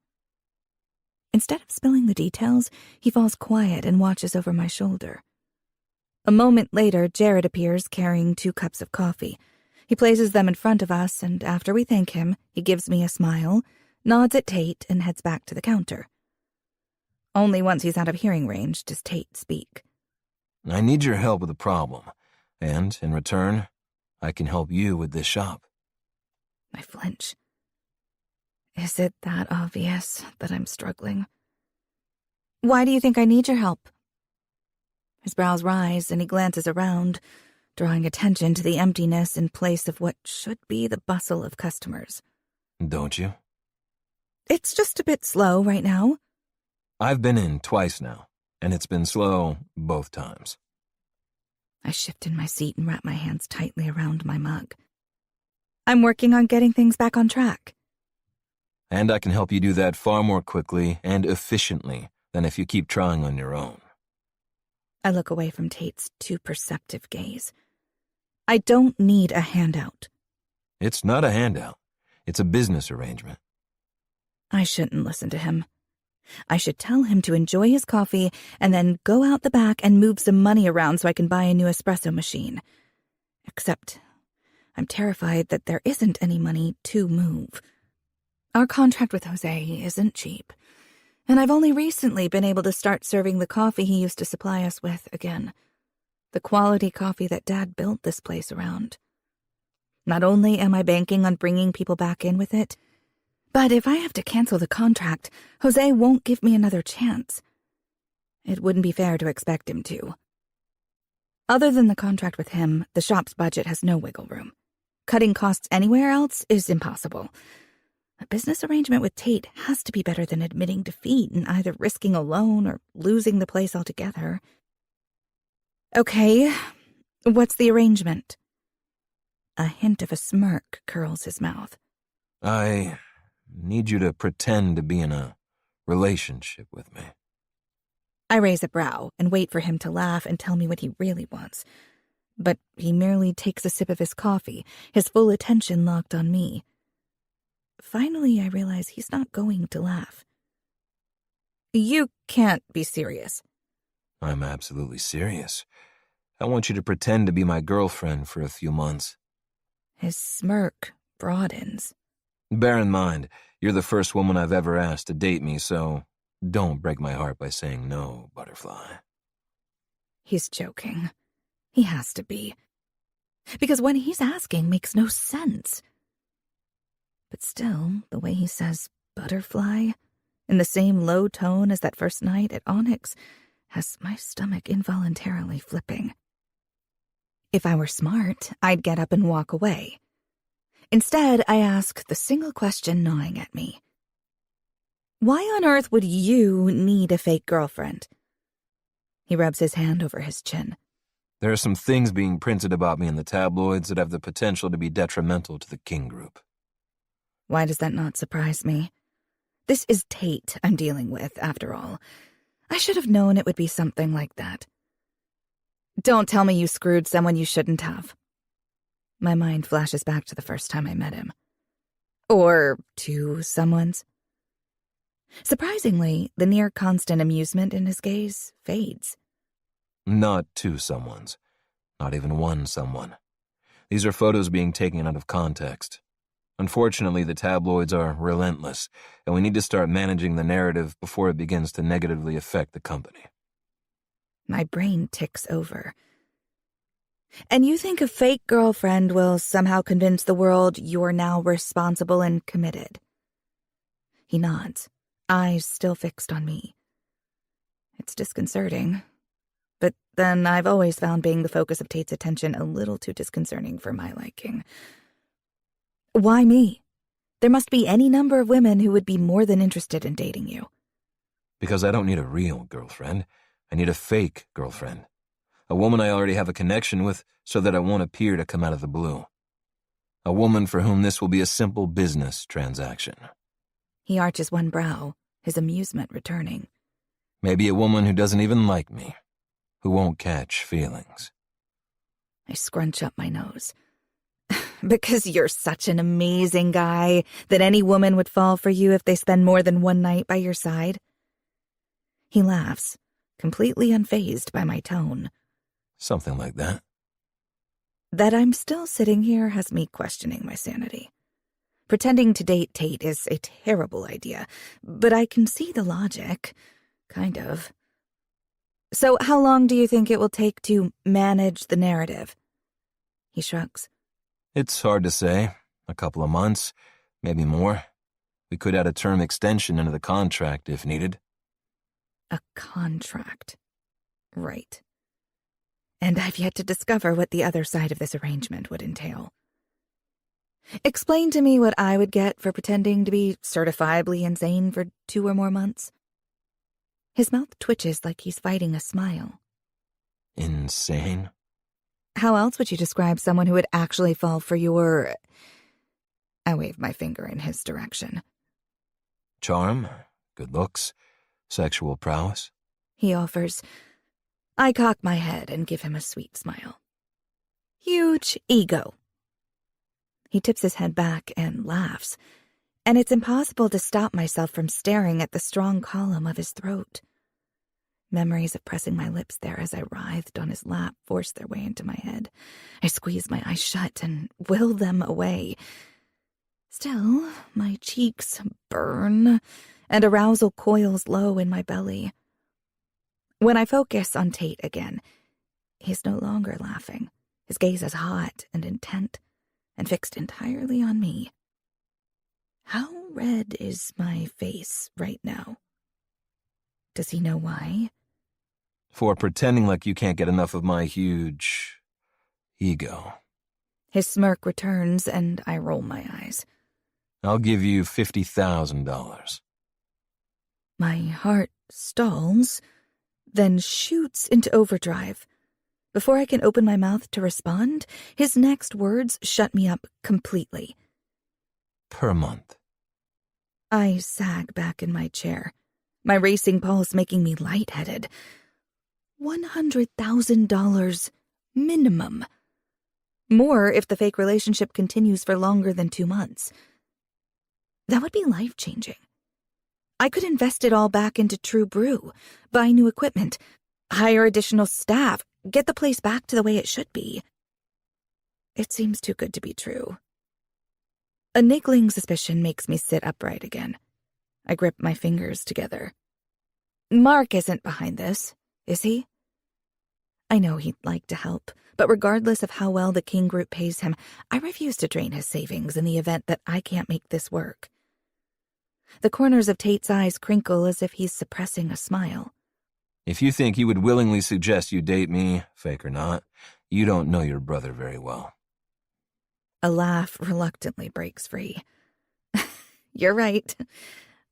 B: Instead of spilling the details, he falls quiet and watches over my shoulder. A moment later, Jared appears carrying 2 cups of coffee. He places them in front of us, and after we thank him, he gives me a smile, nods at Tate, and heads back to the counter. Only once he's out of hearing range does Tate speak.
C: I need your help with a problem, and, in return, I can help you with this shop.
B: I flinch. Is it that obvious that I'm struggling? Why do you think I need your help? His brows rise and he glances around, drawing attention to the emptiness in place of what should be the bustle of customers.
C: Don't you?
B: It's just a bit slow right now.
C: I've been in twice now, and it's been slow both times.
B: I shift in my seat and wrap my hands tightly around my mug. I'm working on getting things back on track.
C: And I can help you do that far more quickly and efficiently than if you keep trying on your own.
B: I look away from Tate's too perceptive gaze. I don't need a handout.
C: It's not a handout. It's a business arrangement.
B: I shouldn't listen to him. I should tell him to enjoy his coffee and then go out the back and move some money around so I can buy a new espresso machine. Except I'm terrified that there isn't any money to move. Our contract with Jose isn't cheap, and I've only recently been able to start serving the coffee he used to supply us with again. The quality coffee that Dad built this place around. Not only am I banking on bringing people back in with it, but if I have to cancel the contract, Jose won't give me another chance. It wouldn't be fair to expect him to. Other than the contract with him, the shop's budget has no wiggle room. Cutting costs anywhere else is impossible. A business arrangement with Tate has to be better than admitting defeat and either risking a loan or losing the place altogether. Okay, what's the arrangement? A hint of a smirk curls his mouth.
C: I need you to pretend to be in a relationship with me.
B: I raise a brow and wait for him to laugh and tell me what he really wants. But he merely takes a sip of his coffee, his full attention locked on me. Finally, I realize he's not going to laugh. You can't be serious.
C: I'm absolutely serious. I want you to pretend to be my girlfriend for a few months.
B: His smirk broadens.
C: Bear in mind, you're the first woman I've ever asked to date me, so don't break my heart by saying no, butterfly.
B: He's joking. He has to be. Because what he's asking makes no sense. But still, the way he says butterfly, in the same low tone as that first night at Onyx, has my stomach involuntarily flipping. If I were smart, I'd get up and walk away. Instead, I ask the single question gnawing at me. Why on earth would you need a fake girlfriend? He rubs his hand over his chin.
C: There are some things being printed about me in the tabloids that have the potential to be detrimental to the King Group.
B: Why does that not surprise me? This is Tate I'm dealing with, after all. I should have known it would be something like that. Don't tell me you screwed someone you shouldn't have. My mind flashes back to the first time I met him. Or to someone's. Surprisingly, the near-constant amusement in his gaze fades.
C: Not two someones. Not even one someone. These are photos being taken out of context. Unfortunately, the tabloids are relentless, and we need to start managing the narrative before it begins to negatively affect the company.
B: My brain ticks over. And you think a fake girlfriend will somehow convince the world you're now responsible and committed? He nods, eyes still fixed on me. It's disconcerting. But then I've always found being the focus of Tate's attention a little too disconcerting for my liking. Why me? There must be any number of women who would be more than interested in dating you.
C: Because I don't need a real girlfriend. I need a fake girlfriend. A woman I already have a connection with so that I won't appear to come out of the blue. A woman for whom this will be a simple business transaction.
B: He arches one brow, his amusement returning.
C: Maybe a woman who doesn't even like me, who won't catch feelings.
B: I scrunch up my nose. Because you're such an amazing guy that any woman would fall for you if they spend more than one night by your side. He laughs, completely unfazed by my tone.
C: Something like that.
B: That I'm still sitting here has me questioning my sanity. Pretending to date Tate is a terrible idea, but I can see the logic. Kind of. So how long do you think it will take to manage the narrative? He shrugs.
C: It's hard to say. A couple of months, maybe more. We could add a term extension into the contract if needed.
B: A contract. Right. And I've yet to discover what the other side of this arrangement would entail. Explain to me what I would get for pretending to be certifiably insane for 2 or more months. His mouth twitches like he's fighting a smile.
C: Insane?
B: How else would you describe someone who would actually fall for your... I wave my finger in his direction.
C: Charm, good looks, sexual prowess.
B: He offers. I cock my head and give him a sweet smile. Huge ego. He tips his head back and laughs, and it's impossible to stop myself from staring at the strong column of his throat. Memories of pressing my lips there as I writhed on his lap force their way into my head. I squeeze my eyes shut and will them away. Still, my cheeks burn, and arousal coils low in my belly. When I focus on Tate again, he's no longer laughing. His gaze is hot and intent, and fixed entirely on me. How red is my face right now? Does he know why?
C: For pretending like you can't get enough of my huge ego.
B: His smirk returns, and I roll my eyes.
C: I'll give you $50,000.
B: My heart stalls, then shoots into overdrive. Before I can open my mouth to respond, his next words shut me up completely.
C: Per month.
B: I sag back in my chair, my racing pulse making me lightheaded. $100,000 minimum. More if the fake relationship continues for longer than 2 months. That would be life-changing. I could invest it all back into True Brew, buy new equipment, hire additional staff, get the place back to the way it should be. It seems too good to be true. A niggling suspicion makes me sit upright again. I grip my fingers together. Mark isn't behind this, is he? I know he'd like to help, but regardless of how well the King Group pays him, I refuse to drain his savings in the event that I can't make this work. The corners of Tate's eyes crinkle as if he's suppressing a smile.
C: If you think he would willingly suggest you date me, fake or not, you don't know your brother very well.
B: A laugh reluctantly breaks free. You're right.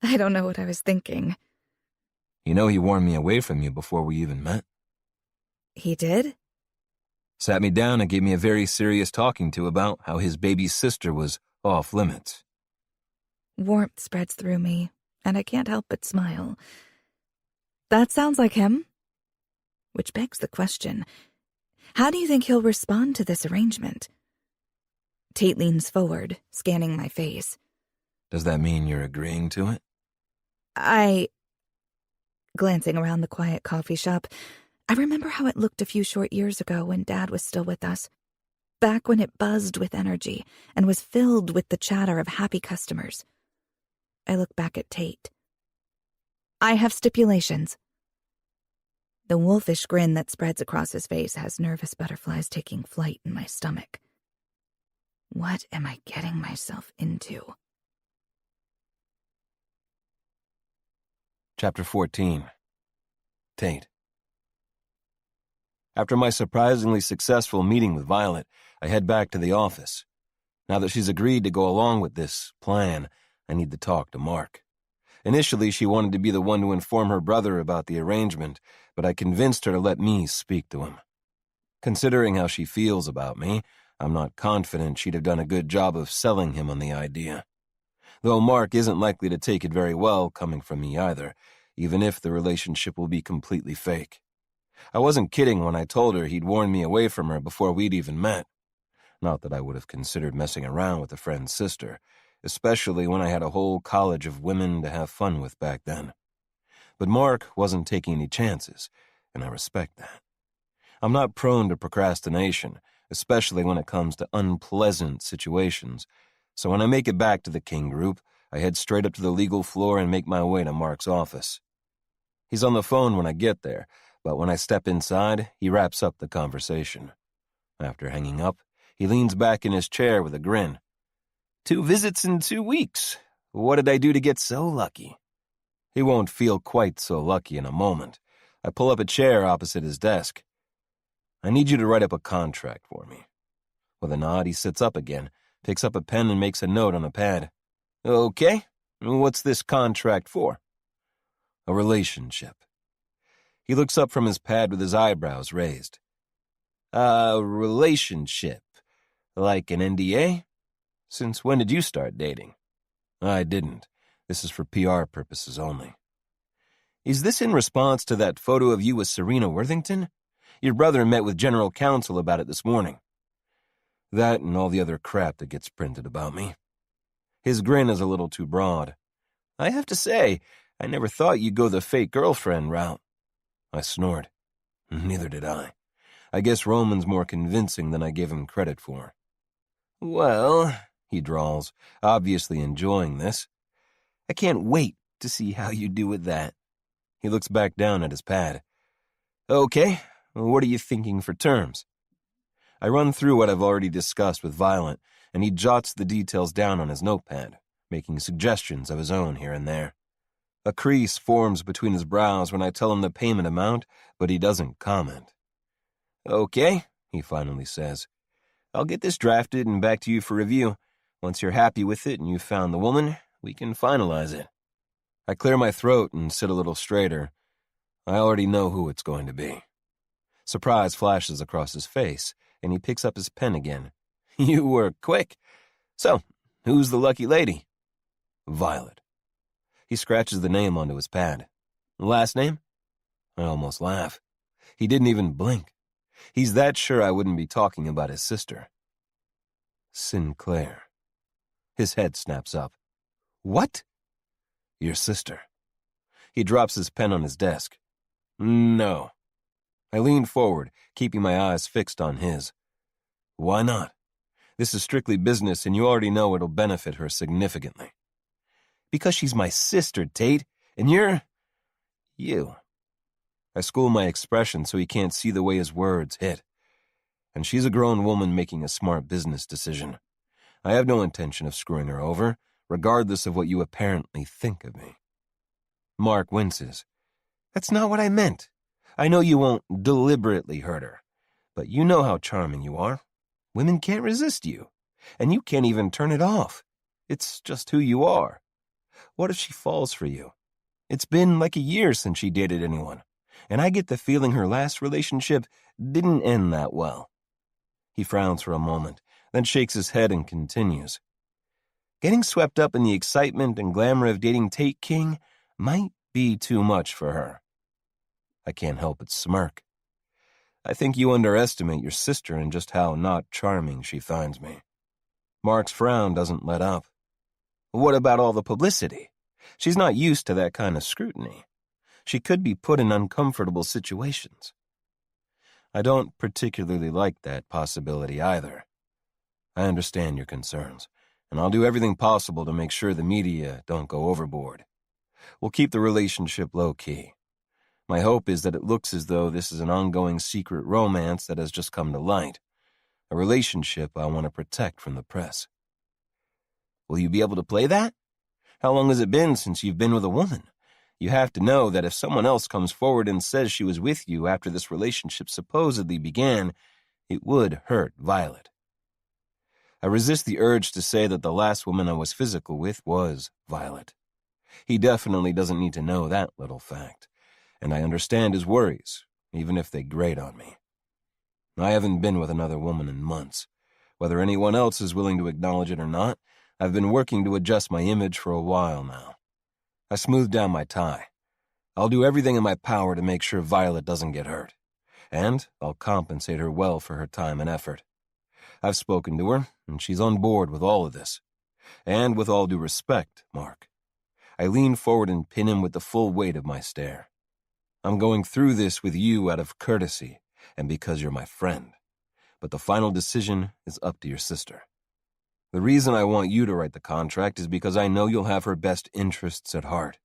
B: I don't know what I was thinking.
C: You know he warned me away from you before we even met.
B: He did?
C: Sat me down and gave me a very serious talking to about how his baby sister was off limits.
B: Warmth spreads through me, and I can't help but smile. That sounds like him. Which begs the question, how do you think he'll respond to this arrangement? Tate leans forward, scanning my face.
C: Does that mean you're agreeing to it?
B: Glancing around the quiet coffee shop, I remember how it looked a few short years ago when Dad was still with us. Back when it buzzed with energy and was filled with the chatter of happy customers. I look back at Tate. I have stipulations. The wolfish grin that spreads across his face has nervous butterflies taking flight in my stomach. What am I getting myself into?
C: Chapter 14. Tate. After my surprisingly successful meeting with Violet, I head back to the office. Now that she's agreed to go along with this plan, I need to talk to Mark. Initially, she wanted to be the one to inform her brother about the arrangement, but I convinced her to let me speak to him. Considering how she feels about me, I'm not confident she'd have done a good job of selling him on the idea. Though Mark isn't likely to take it very well coming from me either, even if the relationship will be completely fake. I wasn't kidding when I told her he'd warned me away from her before we'd even met. Not that I would have considered messing around with a friend's sister, especially when I had a whole college of women to have fun with back then. But Mark wasn't taking any chances, and I respect that. I'm not prone to procrastination, especially when it comes to unpleasant situations, so when I make it back to the King Group, I head straight up to the legal floor and make my way to Mark's office. He's on the phone when I get there, but when I step inside, he wraps up the conversation. After hanging up, he leans back in his chair with a grin. 2 visits in 2 weeks. What did I do to get so lucky? He won't feel quite so lucky in a moment. I pull up a chair opposite his desk. I need you to write up a contract for me. With a nod, he sits up again, picks up a pen and makes a note on a pad. Okay, what's this contract for? A relationship. He looks up from his pad with his eyebrows raised. A relationship? Like an NDA? Since when did you start dating? I didn't. This is for PR purposes only. Is this in response to that photo of you with Serena Worthington? Your brother met with general counsel about it this morning. That and all the other crap that gets printed about me. His grin is a little too broad. I have to say, I never thought you'd go the fake girlfriend route. I snored. Neither did I. I guess Roman's more convincing than I gave him credit for. Well, he drawls, obviously enjoying this. I can't wait to see how you do with that. He looks back down at his pad. Okay, what are you thinking for terms? I run through what I've already discussed with Violet, and he jots the details down on his notepad, making suggestions of his own here and there. A crease forms between his brows when I tell him the payment amount, but he doesn't comment. Okay, he finally says. I'll get this drafted and back to you for review. Once you're happy with it and you've found the woman, we can finalize it. I clear my throat and sit a little straighter. I already know who it's going to be. Surprise flashes across his face, and he picks up his pen again. You were quick. So, who's the lucky lady? Violet. He scratches the name onto his pad. Last name? I almost laugh. He didn't even blink. He's that sure I wouldn't be talking about his sister. Sinclair. His head snaps up. What? Your sister. He drops his pen on his desk. No. I lean forward, keeping my eyes fixed on his. Why not? This is strictly business, and you already know it'll benefit her significantly. Because she's my sister, Tate, and you're... you. I school my expression so he can't see the way his words hit. And she's a grown woman making a smart business decision. I have no intention of screwing her over, regardless of what you apparently think of me. Mark winces. That's not what I meant. I know you won't deliberately hurt her, but you know how charming you are. Women can't resist you, and you can't even turn it off. It's just who you are. What if she falls for you? It's been like a year since she dated anyone, and I get the feeling her last relationship didn't end that well. He frowns for a moment, then shakes his head and continues. Getting swept up in the excitement and glamour of dating Tate King might be too much for her. I can't help but smirk. I think you underestimate your sister and just how not charming she finds me. Mark's frown doesn't let up. What about all the publicity? She's not used to that kind of scrutiny. She could be put in uncomfortable situations. I don't particularly like that possibility either. I understand your concerns, and I'll do everything possible to make sure the media don't go overboard. We'll keep the relationship low-key. My hope is that it looks as though this is an ongoing secret romance that has just come to light, a relationship I want to protect from the press. Will you be able to play that? How long has it been since you've been with a woman? You have to know that if someone else comes forward and says she was with you after this relationship supposedly began, it would hurt Violet. I resist the urge to say that the last woman I was physical with was Violet. He definitely doesn't need to know that little fact, and I understand his worries, even if they grate on me. I haven't been with another woman in months. Whether anyone else is willing to acknowledge it or not, I've been working to adjust my image for a while now. I smoothed down my tie. I'll do everything in my power to make sure Violet doesn't get hurt, and I'll compensate her well for her time and effort. I've spoken to her, and she's on board with all of this. And with all due respect, Mark, I lean forward and pin him with the full weight of my stare. I'm going through this with you out of courtesy and because you're my friend, but the final decision is up to your sister. The reason I want you to write the contract is because I know you'll have her best interests at heart,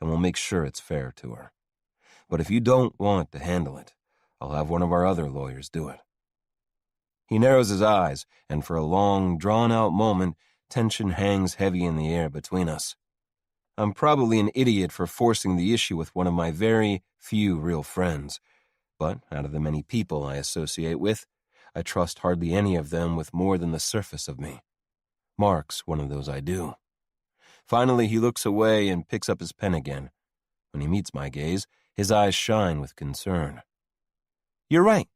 C: and will make sure it's fair to her. But if you don't want to handle it, I'll have one of our other lawyers do it. He narrows his eyes, and for a long, drawn-out moment, Tension hangs heavy in the air between us. I'm probably an idiot for forcing the issue with one of my very few real friends, but out of the many people I associate with, I trust hardly any of them with more than the surface of me. Mark's one of those I do. Finally, he looks away and picks up his pen again. When he meets my gaze, his eyes shine with concern. You're right.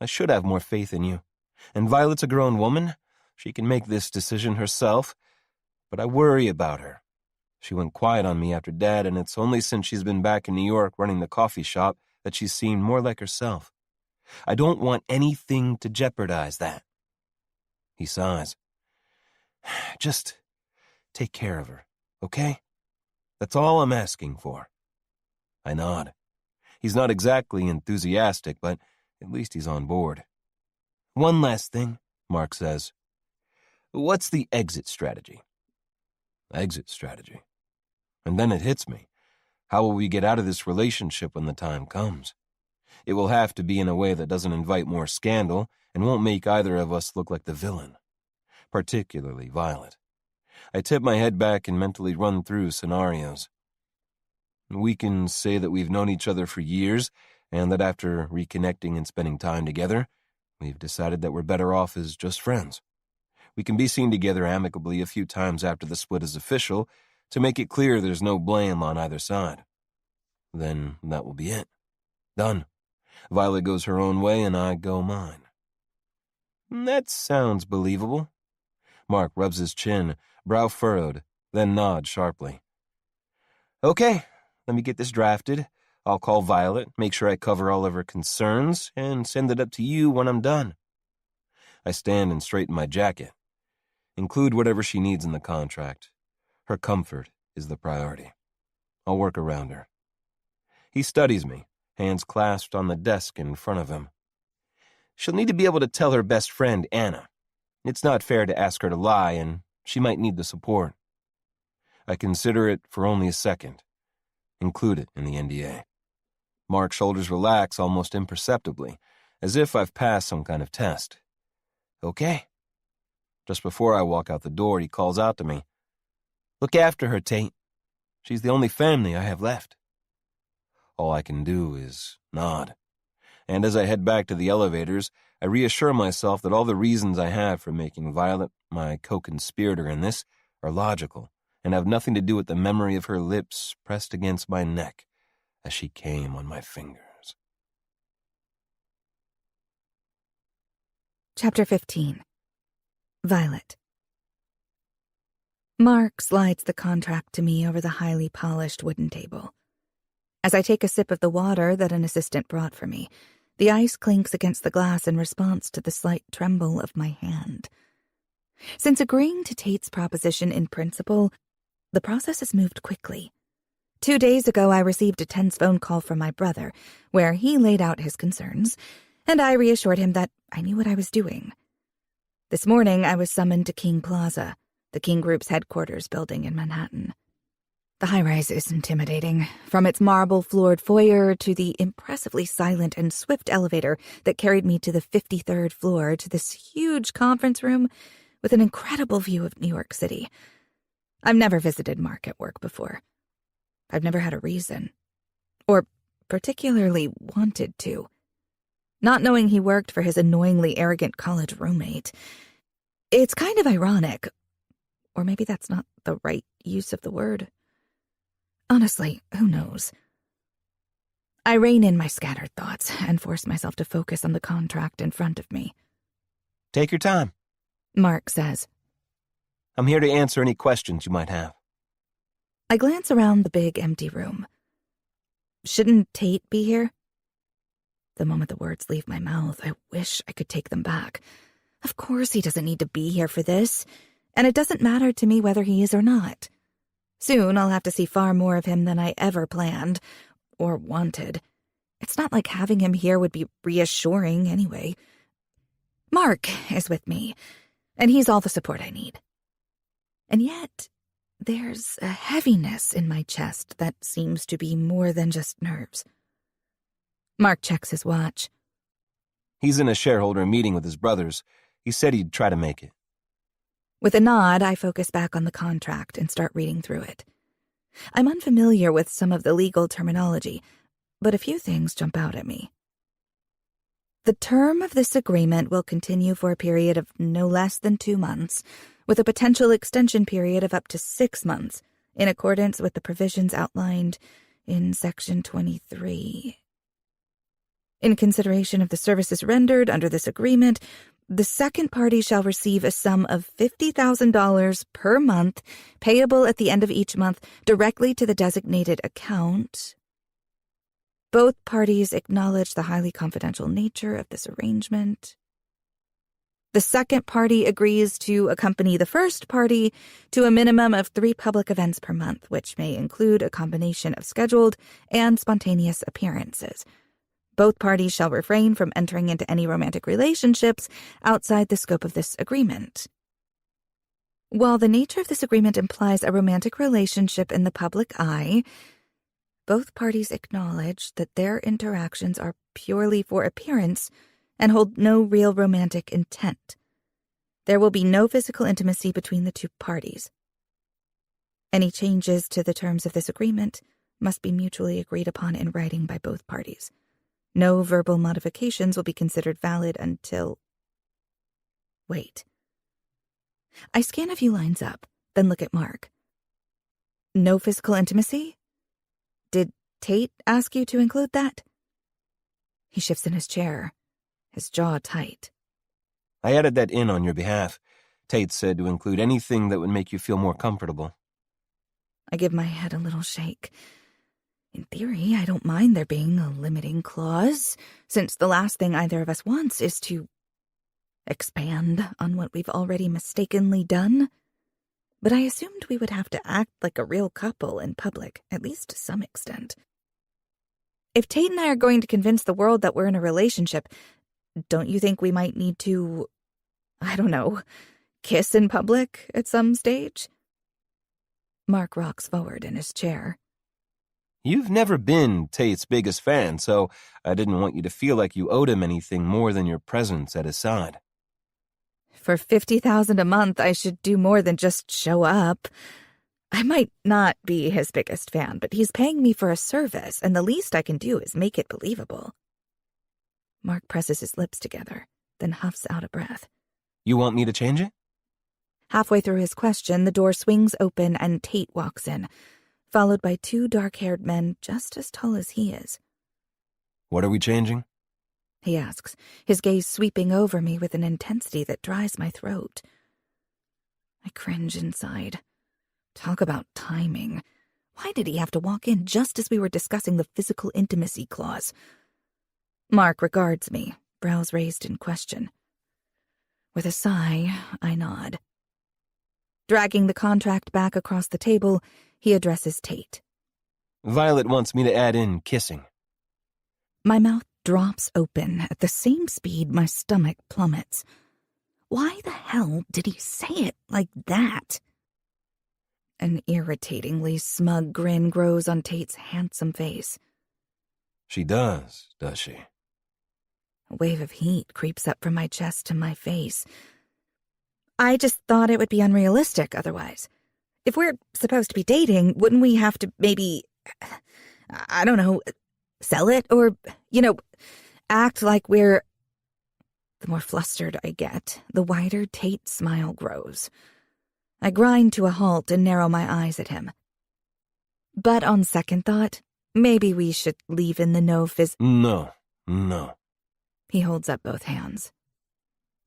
C: I should have more faith in you. And Violet's a grown woman. She can make this decision herself. But I worry about her. She went quiet on me after Dad, and it's only since she's been back in New York running the coffee shop that she's seemed more like herself. I don't want anything to jeopardize that. He sighs. Just take care of her, okay? That's all I'm asking for. I nod. He's not exactly enthusiastic, but at least he's on board. One last thing, Mark says. What's the exit strategy? Exit strategy. And then it hits me. How will we get out of this relationship when the time comes? It will have to be in a way that doesn't invite more scandal and won't make either of us look like the villain. Particularly Violet. I tip my head back and mentally run through scenarios. We can say that we've known each other for years, and that after reconnecting and spending time together, we've decided that we're better off as just friends. We can be seen together amicably a few times after the split is official, to make it clear there's no blame on either side. Then that will be it. Done. Violet goes her own way and I go mine. That sounds believable. Mark rubs his chin, brow furrowed, then nods sharply. Okay, let me get this drafted. I'll call Violet, make sure I cover all of her concerns, and send it up to you when I'm done. I stand and straighten my jacket. Include whatever she needs in the contract. Her comfort is the priority. I'll work around her. He studies me, hands clasped on the desk in front of him. She'll need to be able to tell her best friend, Anna. It's not fair to ask her to lie, and she might need the support. I consider it for only a second. Include it in the NDA. Mark's shoulders relax almost imperceptibly, as if I've passed some kind of test. Okay. Just before I walk out the door, he calls out to me. Look after her, Tate. She's the only family I have left. All I can do is nod. And as I head back to the elevators, I reassure myself that all the reasons I have for making Violet my co-conspirator in this are logical and have nothing to do with the memory of her lips pressed against my neck as she came on my fingers.
B: Chapter 15. Violet. Mark slides the contract to me over the highly polished wooden table. As I take a sip of the water that an assistant brought for me, the ice clinks against the glass in response to the slight tremble of my hand. Since agreeing to Tate's proposition in principle, the process has moved quickly. 2 days ago, I received a tense phone call from my brother, where he laid out his concerns, and I reassured him that I knew what I was doing. This morning, I was summoned to King Plaza, the King Group's headquarters building in Manhattan. The high-rise is intimidating, from its marble-floored foyer to the impressively silent and swift elevator that carried me to the 53rd floor to this huge conference room with an incredible view of New York City. I've never visited Mark at work before. I've never had a reason, or particularly wanted to. Not knowing he worked for his annoyingly arrogant college roommate. It's kind of ironic, or maybe that's not the right use of the word. Honestly, who knows? I rein in my scattered thoughts and force myself to focus on the contract in front of me.
C: Take your time,
B: Mark says.
C: I'm here to answer any questions you might have.
B: I glance around the big, empty room. Shouldn't Tate be here? The moment the words leave my mouth, I wish I could take them back. Of course he doesn't need to be here for this, and it doesn't matter to me whether he is or not. Soon I'll have to see far more of him than I ever planned, or wanted. It's not like having him here would be reassuring anyway. Mark is with me, and he's all the support I need. And yet, there's a heaviness in my chest that seems to be more than just nerves. Mark checks his watch.
C: He's in a shareholder meeting with his brothers. He said he'd try to make it.
B: With a nod, I focus back on the contract and start reading through it. I'm unfamiliar with some of the legal terminology, but a few things jump out at me. The term of this agreement will continue for a period of no less than 2 months, with a potential extension period of up to 6 months, in accordance with the provisions outlined in Section 23. In consideration of the services rendered under this agreement, the second party shall receive a sum of $50,000 per month, payable at the end of each month directly to the designated account. Both parties acknowledge the highly confidential nature of this arrangement. The second party agrees to accompany the first party to a minimum of 3 public events per month, which may include a combination of scheduled and spontaneous appearances. Both parties shall refrain from entering into any romantic relationships outside the scope of this agreement. While the nature of this agreement implies a romantic relationship in the public eye, both parties acknowledge that their interactions are purely for appearance and hold no real romantic intent. There will be no physical intimacy between the 2 parties. Any changes to the terms of this agreement must be mutually agreed upon in writing by both parties. No verbal modifications will be considered valid until... Wait. I scan a few lines up, then look at Mark. No physical intimacy? Did Tate ask you to include that? He shifts in his chair, his jaw tight.
C: I added that in on your behalf. Tate said to include anything that would make you feel more comfortable.
B: I give my head a little shake. In theory, I don't mind there being a limiting clause, since the last thing either of us wants is to expand on what we've already mistakenly done. But I assumed we would have to act like a real couple in public, at least to some extent. If Tate and I are going to convince the world that we're in a relationship, don't you think we might need to, I don't know, kiss in public at some stage? Mark rocks forward in his chair.
C: You've never been Tate's biggest fan, so I didn't want you to feel like you owed him anything more than your presence at his side.
B: For $50,000 a month, I should do more than just show up. I might not be his biggest fan, but he's paying me for a service, and the least I can do is make it believable. Mark presses his lips together, then huffs out a breath.
C: You want me to change it?
B: Halfway through his question, the door swings open and Tate walks in, followed by 2 dark-haired men just as tall as he is.
C: What are we changing?
B: He asks, his gaze sweeping over me with an intensity that dries my throat. I cringe inside. Talk about timing. Why did he have to walk in just as we were discussing the physical intimacy clause? Mark regards me, brows raised in question. With a sigh, I nod. Dragging the contract back across the table, he addresses Tate.
C: Violet wants me to add in kissing.
B: My mouth drops open at the same speed my stomach plummets. Why the hell did he say it like that? An irritatingly smug grin grows on Tate's handsome face.
C: She does she?
B: A wave of heat creeps up from my chest to my face. I just thought it would be unrealistic otherwise. If we're supposed to be dating, wouldn't we have to maybe, I don't know, sell it? Or, act like we're... The more flustered I get, the wider Tate's smile grows. I grind to a halt and narrow my eyes at him. But on second thought, maybe we should leave in the
C: No.
B: He holds up both hands.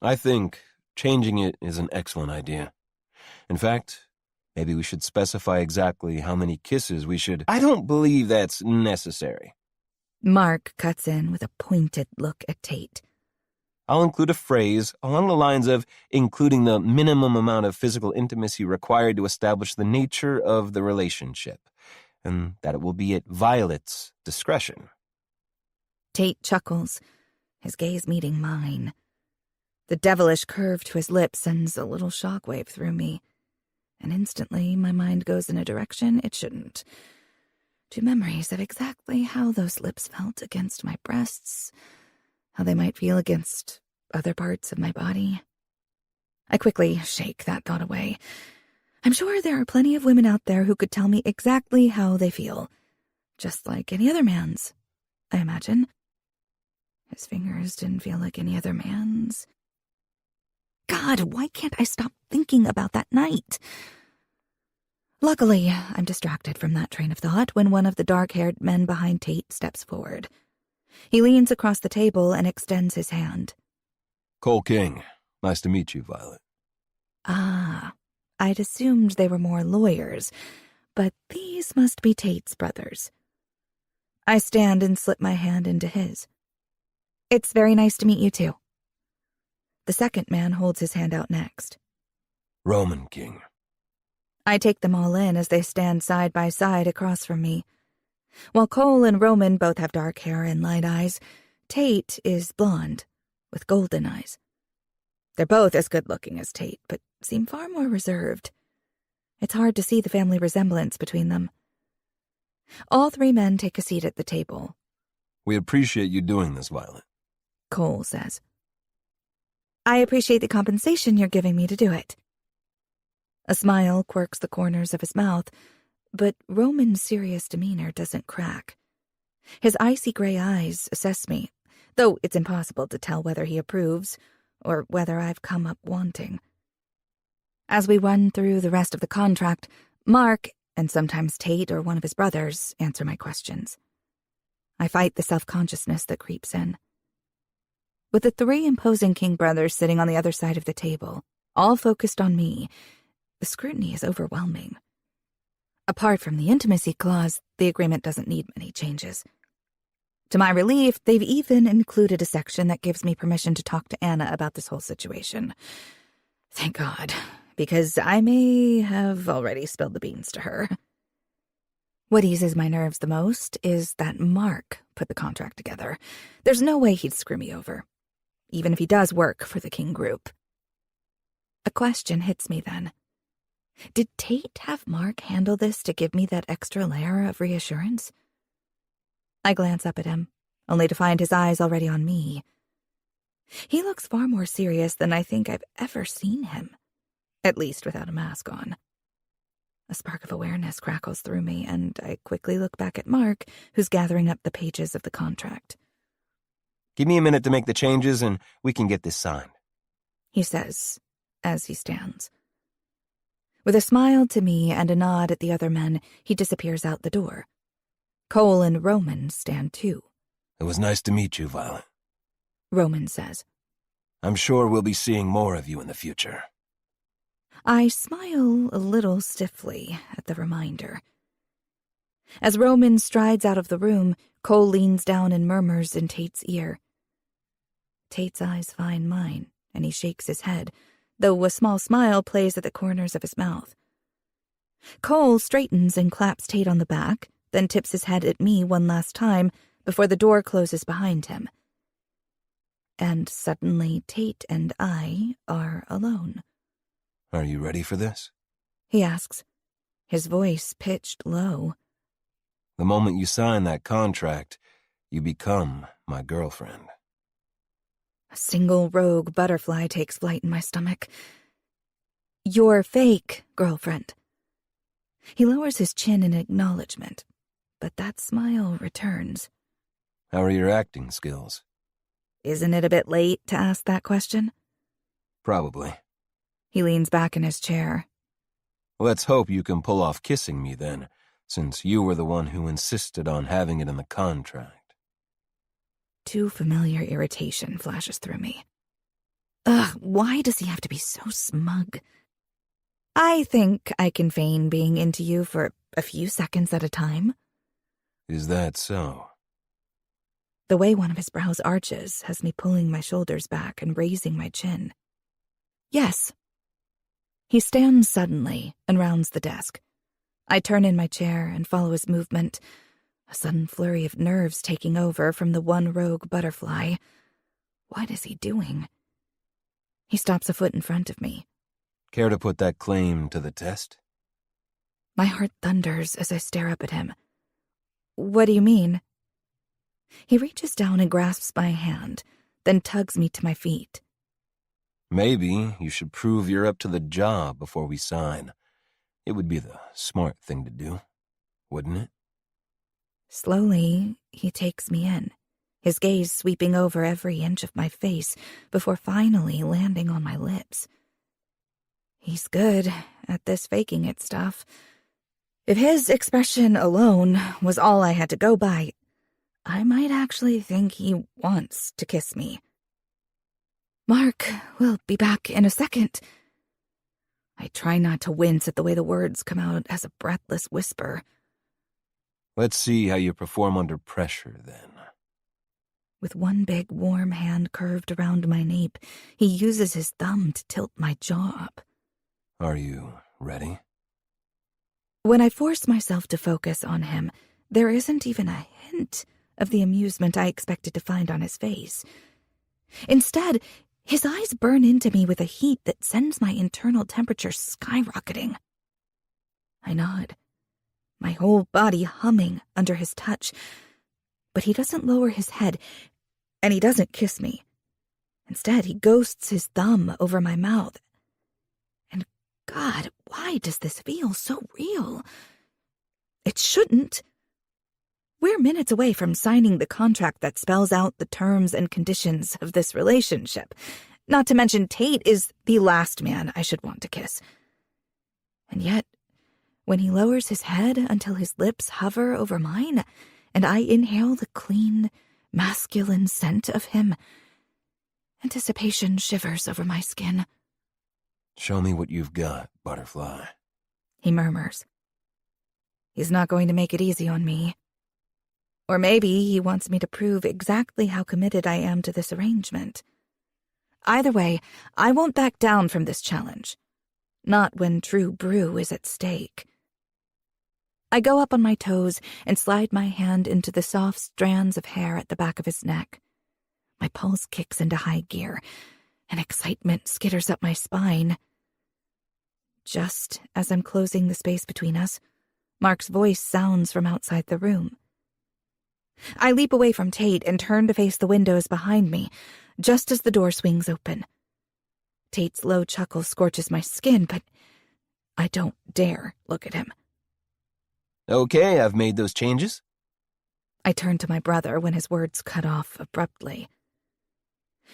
C: I think changing it is an excellent idea. In fact, maybe we should specify exactly how many kisses we should... I don't believe that's necessary.
B: Mark cuts in with a pointed look at Tate.
C: I'll include a phrase along the lines of including the minimum amount of physical intimacy required to establish the nature of the relationship, and that it will be at Violet's discretion.
B: Tate chuckles, his gaze meeting mine. The devilish curve to his lips sends a little shockwave through me, and instantly my mind goes in a direction it shouldn't, to memories of exactly how those lips felt against my breasts, how they might feel against other parts of my body. I quickly shake that thought away. I'm sure there are plenty of women out there who could tell me exactly how they feel. Just like any other man's, I imagine. His fingers didn't feel like any other man's. God, why can't I stop thinking about that night? Luckily, I'm distracted from that train of thought when one of the dark-haired men behind Tate steps forward. He leans across the table and extends his hand.
C: Cole King. Nice to meet you, Violet.
B: Ah, I'd assumed they were more lawyers, but these must be Tate's brothers. I stand and slip my hand into his. It's very nice to meet you, too. The second man holds his hand out next.
C: Roman King.
B: I take them all in as they stand side by side across from me. While Cole and Roman both have dark hair and light eyes, Tate is blonde, with golden eyes. They're both as good-looking as Tate, but seem far more reserved. It's hard to see the family resemblance between them. All three men take a seat at the table.
C: We appreciate you doing this, Violet.
B: Cole says. I appreciate the compensation you're giving me to do it. A smile quirks the corners of his mouth, but Roman's serious demeanor doesn't crack. His icy gray eyes assess me, though it's impossible to tell whether he approves or whether I've come up wanting. As we run through the rest of the contract, Mark, and sometimes Tate or one of his brothers, answer my questions. I fight the self-consciousness that creeps in. With the three imposing King brothers sitting on the other side of the table, all focused on me, the scrutiny is overwhelming. Apart from the intimacy clause, the agreement doesn't need many changes. To my relief, they've even included a section that gives me permission to talk to Anna about this whole situation. Thank God, because I may have already spilled the beans to her. What eases my nerves the most is that Mark put the contract together. There's no way he'd screw me over, even if he does work for the King Group. A question hits me then. Did Tate have Mark handle this to give me that extra layer of reassurance? I glance up at him, only to find his eyes already on me. He looks far more serious than I think I've ever seen him, at least without a mask on. A spark of awareness crackles through me, and I quickly look back at Mark, who's gathering up the pages of the contract.
C: Give me a minute to make the changes and we can get this signed,
B: he says, as he stands. With a smile to me and a nod at the other men, he disappears out the door. Cole and Roman stand too.
C: It was nice to meet you, Violet.
B: Roman says.
C: I'm sure we'll be seeing more of you in the future.
B: I smile a little stiffly at the reminder. As Roman strides out of the room, Cole leans down and murmurs in Tate's ear. Tate's eyes find mine, and he shakes his head, though a small smile plays at the corners of his mouth. Cole straightens and claps Tate on the back, then tips his head at me one last time before the door closes behind him. And suddenly Tate and I are alone.
C: Are you ready for this?
B: He asks, his voice pitched low.
C: The moment you sign that contract, you become my girlfriend.
B: A single rogue butterfly takes flight in my stomach. Your fake girlfriend. He lowers his chin in acknowledgement, but that smile returns.
C: How are your acting skills?
B: Isn't it a bit late to ask that question?
C: Probably.
B: He leans back in his chair.
C: Let's hope you can pull off kissing me then, since you were the one who insisted on having it in the contract.
B: Too familiar irritation flashes through me. Ugh, why does he have to be so smug? I think I can feign being into you for a few seconds at a time.
C: Is that so?
B: The way one of his brows arches has me pulling my shoulders back and raising my chin. Yes. He stands suddenly and rounds the desk. I turn in my chair and follow his movement, a sudden flurry of nerves taking over from the one rogue butterfly. What is he doing? He stops a foot in front of me.
C: Care to put that claim to the test?
B: My heart thunders as I stare up at him. What do you mean? He reaches down and grasps my hand, then tugs me to my feet.
C: Maybe you should prove you're up to the job before we sign. It would be the smart thing to do, wouldn't it?
B: Slowly, he takes me in, his gaze sweeping over every inch of my face before finally landing on my lips. He's good at this faking it stuff. If his expression alone was all I had to go by, I might actually think he wants to kiss me. "Mark will be back in a second." I try not to wince at the way the words come out as a breathless whisper.
C: Let's see how you perform under pressure, then.
B: With one big, warm hand curved around my nape, he uses his thumb to tilt my jaw up.
C: Are you ready?
B: When I force myself to focus on him, there isn't even a hint of the amusement I expected to find on his face. Instead, his eyes burn into me with a heat that sends my internal temperature skyrocketing. I nod, my whole body humming under his touch, but he doesn't lower his head, and he doesn't kiss me. Instead, he ghosts his thumb over my mouth. And God, why does this feel so real? It shouldn't. We're minutes away from signing the contract that spells out the terms and conditions of this relationship. Not to mention Tate is the last man I should want to kiss. And yet, when he lowers his head until his lips hover over mine, and I inhale the clean, masculine scent of him, anticipation shivers over my skin.
C: Show me what you've got, butterfly.
B: He murmurs. He's not going to make it easy on me. Or maybe he wants me to prove exactly how committed I am to this arrangement. Either way, I won't back down from this challenge. Not when true brew is at stake. I go up on my toes and slide my hand into the soft strands of hair at the back of his neck. My pulse kicks into high gear, and excitement skitters up my spine. Just as I'm closing the space between us, Mark's voice sounds from outside the room. I leap away from Tate and turn to face the windows behind me, just as the door swings open. Tate's low chuckle scorches my skin, but I don't dare look at him.
C: Okay, I've made those changes.
B: I turn to my brother when his words cut off abruptly.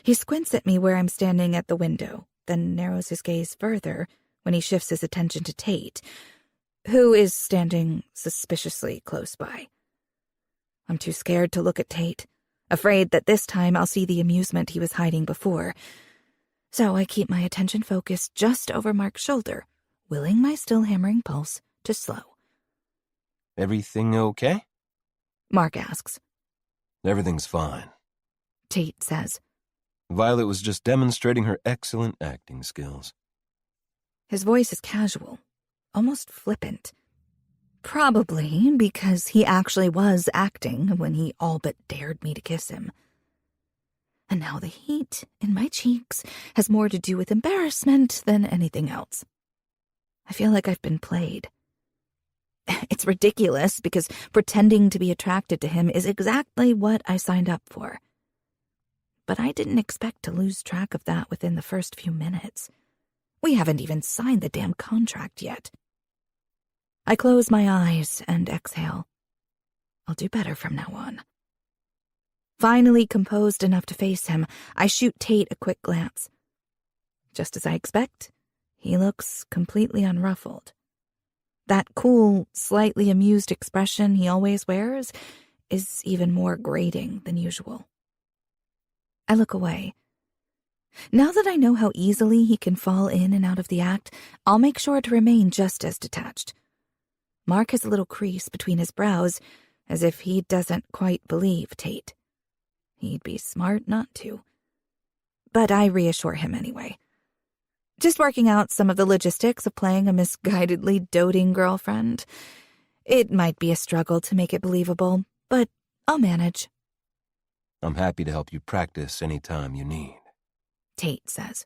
B: He squints at me where I'm standing at the window, then narrows his gaze further when he shifts his attention to Tate, who is standing suspiciously close by. I'm too scared to look at Tate, afraid that this time I'll see the amusement he was hiding before. So I keep my attention focused just over Mark's shoulder, willing my still hammering pulse to slow.
C: Everything okay?
B: Mark asks.
C: Everything's fine.
B: Tate says.
C: Violet was just demonstrating her excellent acting skills.
B: His voice is casual, almost flippant. Probably because he actually was acting when he all but dared me to kiss him. And now the heat in my cheeks has more to do with embarrassment than anything else. I feel like I've been played. It's ridiculous because pretending to be attracted to him is exactly what I signed up for. But I didn't expect to lose track of that within the first few minutes. We haven't even signed the damn contract yet. I close my eyes and exhale. I'll do better from now on. Finally composed enough to face him, I shoot Tate a quick glance. Just as I expect, he looks completely unruffled. That cool, slightly amused expression he always wears is even more grating than usual. I look away. Now that I know how easily he can fall in and out of the act, I'll make sure to remain just as detached. Mark has a little crease between his brows, as if he doesn't quite believe Tate. He'd be smart not to. But I reassure him anyway. Just working out some of the logistics of playing a misguidedly doting girlfriend. It might be a struggle to make it believable, but I'll manage.
C: I'm happy to help you practice any time you need,
B: Tate says.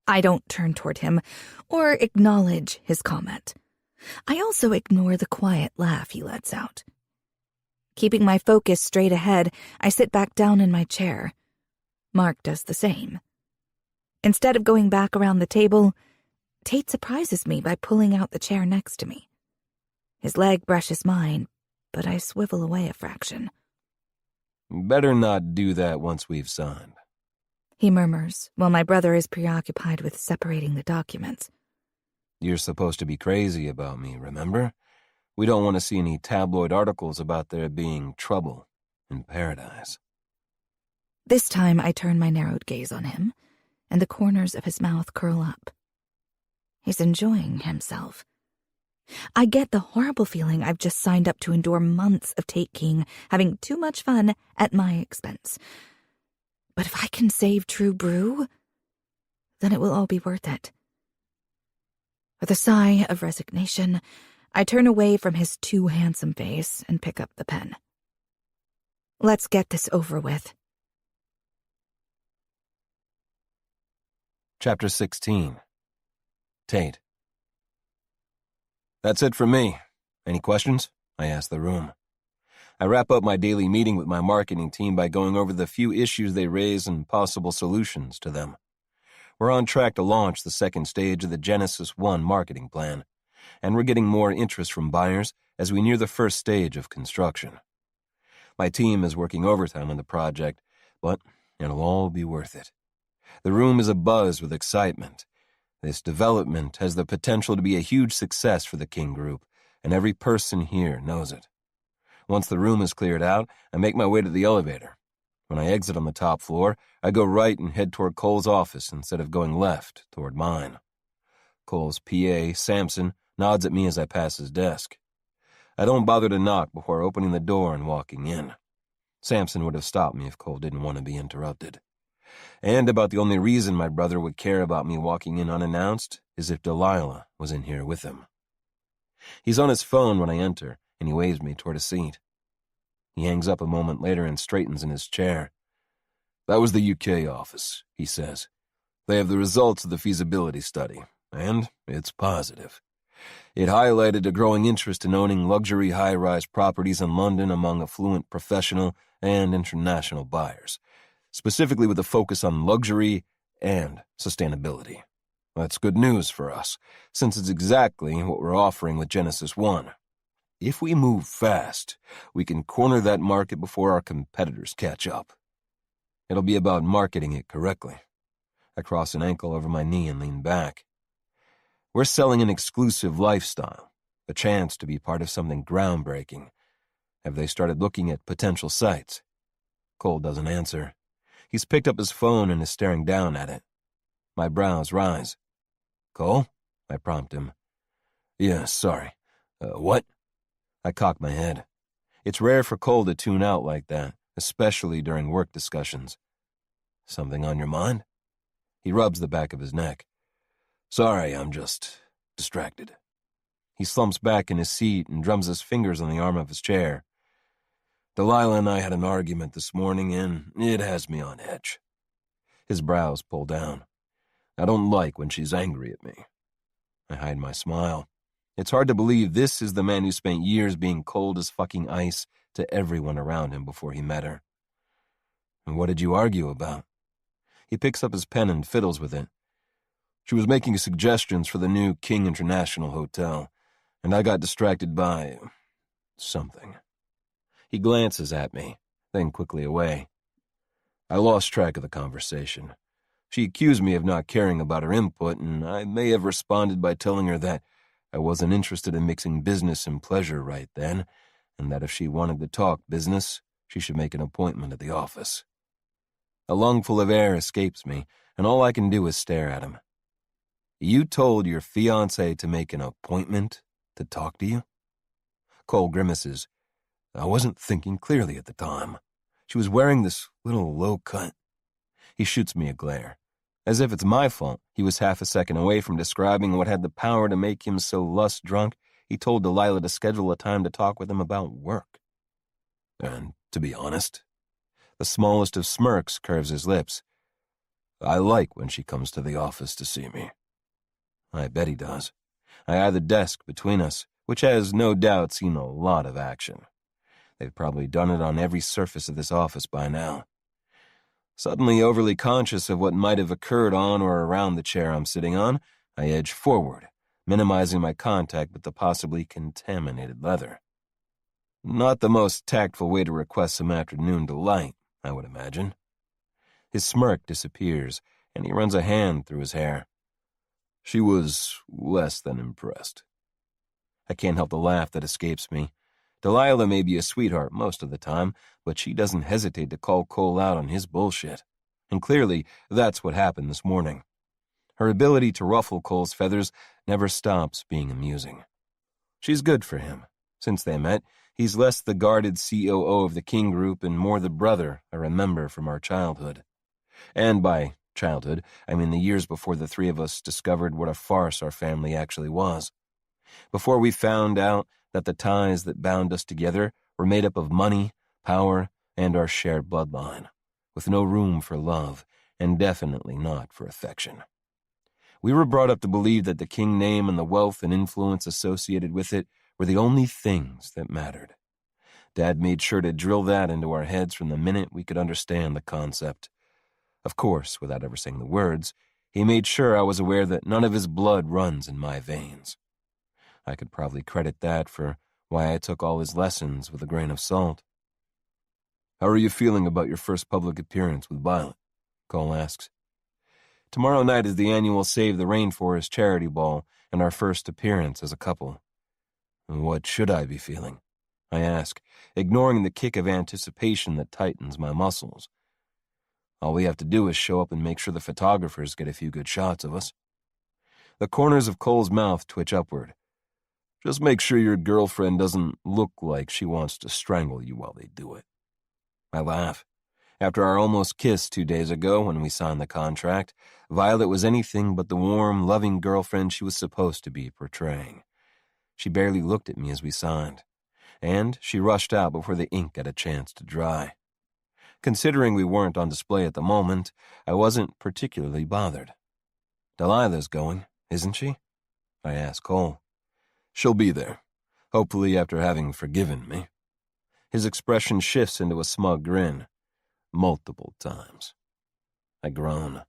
B: I don't turn toward him or acknowledge his comment. I also ignore the quiet laugh he lets out. Keeping my focus straight ahead, I sit back down in my chair. Mark does the same. Instead of going back around the table, Tate surprises me by pulling out the chair next to me. His leg brushes mine, but I swivel away a fraction.
C: Better not do that once we've signed,
B: he murmurs, while my brother is preoccupied with separating the documents.
C: You're supposed to be crazy about me, remember? We don't want to see any tabloid articles about there being trouble in paradise.
B: This time I turn my narrowed gaze on him, and the corners of his mouth curl up. He's enjoying himself. I get the horrible feeling I've just signed up to endure months of Tate King having too much fun at my expense. But if I can save True Brew, then it will all be worth it. With a sigh of resignation, I turn away from his too handsome face and pick up the pen. Let's get this over with.
C: Chapter 16. Tate. That's it for me. Any questions? I ask the room. I wrap up my daily meeting with my marketing team by going over the few issues they raise and possible solutions to them. We're on track to launch the second stage of the Genesis 1 marketing plan, and we're getting more interest from buyers as we near the first stage of construction. My team is working overtime on the project, but it'll all be worth it. The room is abuzz with excitement. This development has the potential to be a huge success for the King Group, and every person here knows it. Once the room is cleared out, I make my way to the elevator. When I exit on the top floor, I go right and head toward Cole's office instead of going left toward mine. Cole's PA, Samson, nods at me as I pass his desk. I don't bother to knock before opening the door and walking in. Samson would have stopped me if Cole didn't want to be interrupted. And about the only reason my brother would care about me walking in unannounced is if Delilah was in here with him. He's on his phone when I enter, and he waves me toward a seat. He hangs up a moment later and straightens in his chair. That was the UK office, he says. They have the results of the feasibility study, and it's positive. It highlighted a growing interest in owning luxury high-rise properties in London among affluent professional and international buyers, specifically with a focus on luxury and sustainability. That's good news for us, since it's exactly what we're offering with Genesis 1. If we move fast, we can corner that market before our competitors catch up. It'll be about marketing it correctly. I cross an ankle over my knee and lean back. We're selling an exclusive lifestyle, a chance to be part of something groundbreaking. Have they started looking at potential sites? Cole doesn't answer. He's picked up his phone and is staring down at it. My brows rise. Cole? I prompt him. Yeah, sorry. What? I cock my head. It's rare for Cole to tune out like that, especially during work discussions. Something on your mind? He rubs the back of his neck. Sorry, I'm just distracted. He slumps back in his seat and drums his fingers on the arm of his chair. Delilah and I had an argument this morning, and it has me on edge. His brows pull down. I don't like when she's angry at me. I hide my smile. It's hard to believe this is the man who spent years being cold as fucking ice to everyone around him before he met her. And what did you argue about? He picks up his pen and fiddles with it. She was making suggestions for the new King International Hotel, and I got distracted by something. He glances at me, then quickly away. I lost track of the conversation. She accused me of not caring about her input, and I may have responded by telling her that I wasn't interested in mixing business and pleasure right then, and that if she wanted to talk business, she should make an appointment at the office. A lungful of air escapes me, and all I can do is stare at him. You told your fiancée to make an appointment to talk to you? Cole grimaces. I wasn't thinking clearly at the time. She was wearing this little low cut. He shoots me a glare. As if it's my fault, he was half a second away from describing what had the power to make him so lust-drunk, he told Delilah to schedule a time to talk with him about work. And, to be honest, the smallest of smirks curves his lips. I like when she comes to the office to see me. I bet he does. I eye the desk between us, which has no doubt seen a lot of action. They've probably done it on every surface of this office by now. Suddenly overly conscious of what might have occurred on or around the chair I'm sitting on, I edge forward, minimizing my contact with the possibly contaminated leather. Not the most tactful way to request some afternoon delight, I would imagine. His smirk disappears, and he runs a hand through his hair. She was less than impressed. I can't help the laugh that escapes me. Delilah may be a sweetheart most of the time, but she doesn't hesitate to call Cole out on his bullshit. And clearly, that's what happened this morning. Her ability to ruffle Cole's feathers never stops being amusing. She's good for him. Since they met, he's less the guarded COO of the King Group and more the brother I remember from our childhood. And by childhood, I mean the years before the three of us discovered what a farce our family actually was. Before we found out that the ties that bound us together were made up of money, power, and our shared bloodline, with no room for love, and definitely not for affection. We were brought up to believe that the King name and the wealth and influence associated with it were the only things that mattered. Dad made sure to drill that into our heads from the minute we could understand the concept. Of course, without ever saying the words, he made sure I was aware that none of his blood runs in my veins. I could probably credit that for why I took all his lessons with a grain of salt. "How are you feeling about your first public appearance with Violet?" Cole asks. "Tomorrow night is the annual Save the Rainforest charity ball and our first appearance as a couple." "What should I be feeling?" I ask, ignoring the kick of anticipation that tightens my muscles. "All we have to do is show up and make sure the photographers get a few good shots of us." The corners of Cole's mouth twitch upward. "Just make sure your girlfriend doesn't look like she wants to strangle you while they do it." I laugh. After our almost kiss 2 days ago when we signed the contract, Violet was anything but the warm, loving girlfriend she was supposed to be portraying. She barely looked at me as we signed, and she rushed out before the ink got a chance to dry. Considering we weren't on display at the moment, I wasn't particularly bothered. "Delilah's going, isn't she?" I asked Cole. "She'll be there, hopefully after having forgiven me." His expression shifts into a smug grin. "Multiple times." I groan.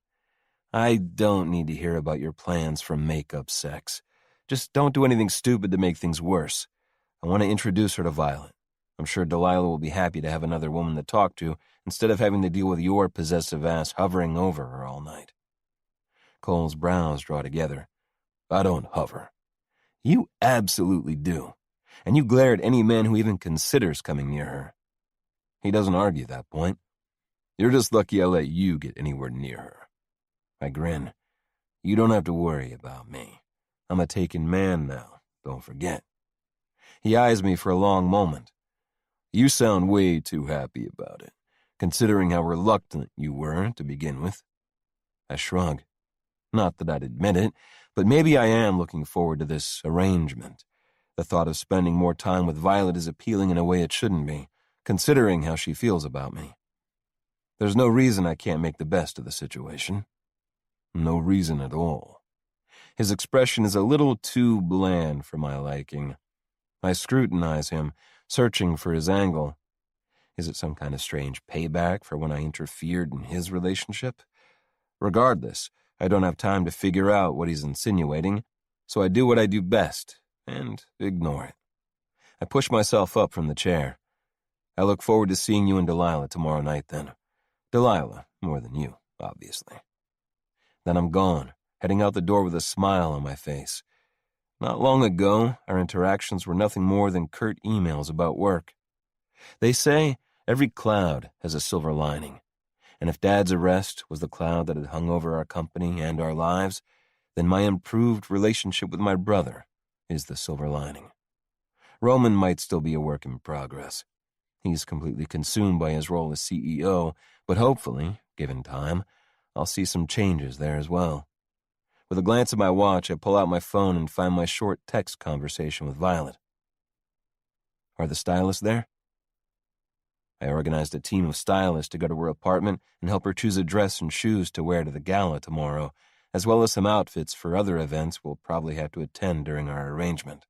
C: "I don't need to hear about your plans for makeup sex. Just don't do anything stupid to make things worse. I want to introduce her to Violet. I'm sure Delilah will be happy to have another woman to talk to instead of having to deal with your possessive ass hovering over her all night." Cole's brows draw together. "I don't hover." "You absolutely do. And you glare at any man who even considers coming near her." He doesn't argue that point. "You're just lucky I let you get anywhere near her." I grin. "You don't have to worry about me. I'm a taken man now, don't forget." He eyes me for a long moment. "You sound way too happy about it, considering how reluctant you were to begin with." I shrug. Not that I'd admit it, but maybe I am looking forward to this arrangement. The thought of spending more time with Violet is appealing in a way it shouldn't be, considering how she feels about me. There's no reason I can't make the best of the situation. No reason at all. His expression is a little too bland for my liking. I scrutinize him, searching for his angle. Is it some kind of strange payback for when I interfered in his relationship? Regardless, I don't have time to figure out what he's insinuating, so I do what I do best, and ignore it. I push myself up from the chair. "I look forward to seeing you and Delilah tomorrow night, then. Delilah, more than you, obviously." Then I'm gone, heading out the door with a smile on my face. Not long ago, our interactions were nothing more than curt emails about work. They say every cloud has a silver lining, and if Dad's arrest was the cloud that had hung over our company and our lives, then my improved relationship with my brother is the silver lining. Roman might still be a work in progress. He's completely consumed by his role as CEO, but hopefully, given time, I'll see some changes there as well. With a glance at my watch, I pull out my phone and find my short text conversation with Violet. "Are the stylists there?" I organized a team of stylists to go to her apartment and help her choose a dress and shoes to wear to the gala tomorrow, as well as some outfits for other events we'll probably have to attend during our arrangement.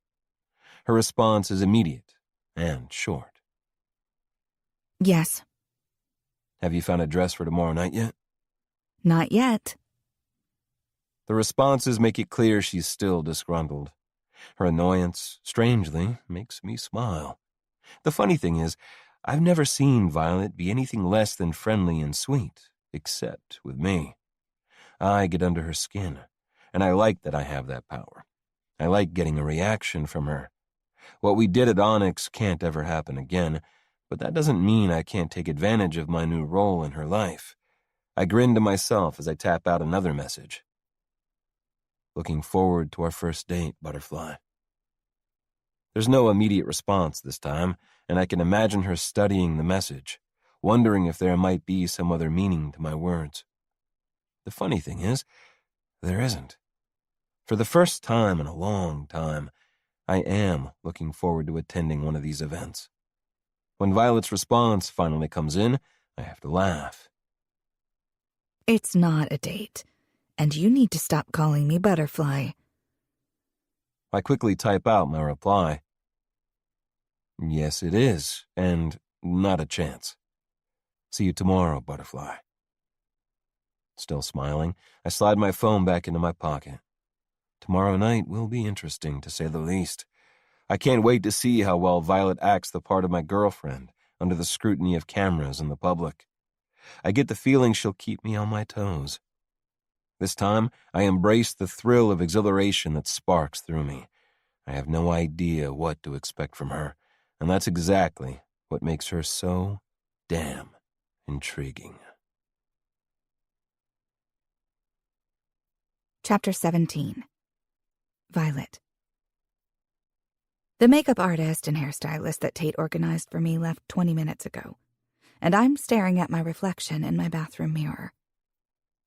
C: Her response is immediate and short.
B: Yes.
C: Have you found a dress for tomorrow night yet?
B: Not yet.
C: The responses make it clear she's still disgruntled. Her annoyance, strangely, makes me smile. The funny thing is, I've never seen Violet be anything less than friendly and sweet, except with me. I get under her skin, and I like that I have that power. I like getting a reaction from her. What we did at Onyx can't ever happen again, but that doesn't mean I can't take advantage of my new role in her life. I grin to myself as I tap out another message. Looking forward to our first date, Butterfly. There's no immediate response this time, and I can imagine her studying the message, wondering if there might be some other meaning to my words. The funny thing is, there isn't. For the first time in a long time, I am looking forward to attending one of these events. When Violet's response finally comes in, I have to laugh.
B: It's not a date, and you need to stop calling me Butterfly.
C: I quickly type out my reply. Yes, it is, and not a chance. See you tomorrow, Butterfly. Still smiling, I slide my phone back into my pocket. Tomorrow night will be interesting, to say the least. I can't wait to see how well Violet acts the part of my girlfriend under the scrutiny of cameras and the public. I get the feeling she'll keep me on my toes. This time, I embrace the thrill of exhilaration that sparks through me. I have no idea what to expect from her, and that's exactly what makes her so damn intriguing.
B: Chapter 17. Violet. The makeup artist and hairstylist that Tate organized for me left 20 minutes ago, and I'm staring at my reflection in my bathroom mirror.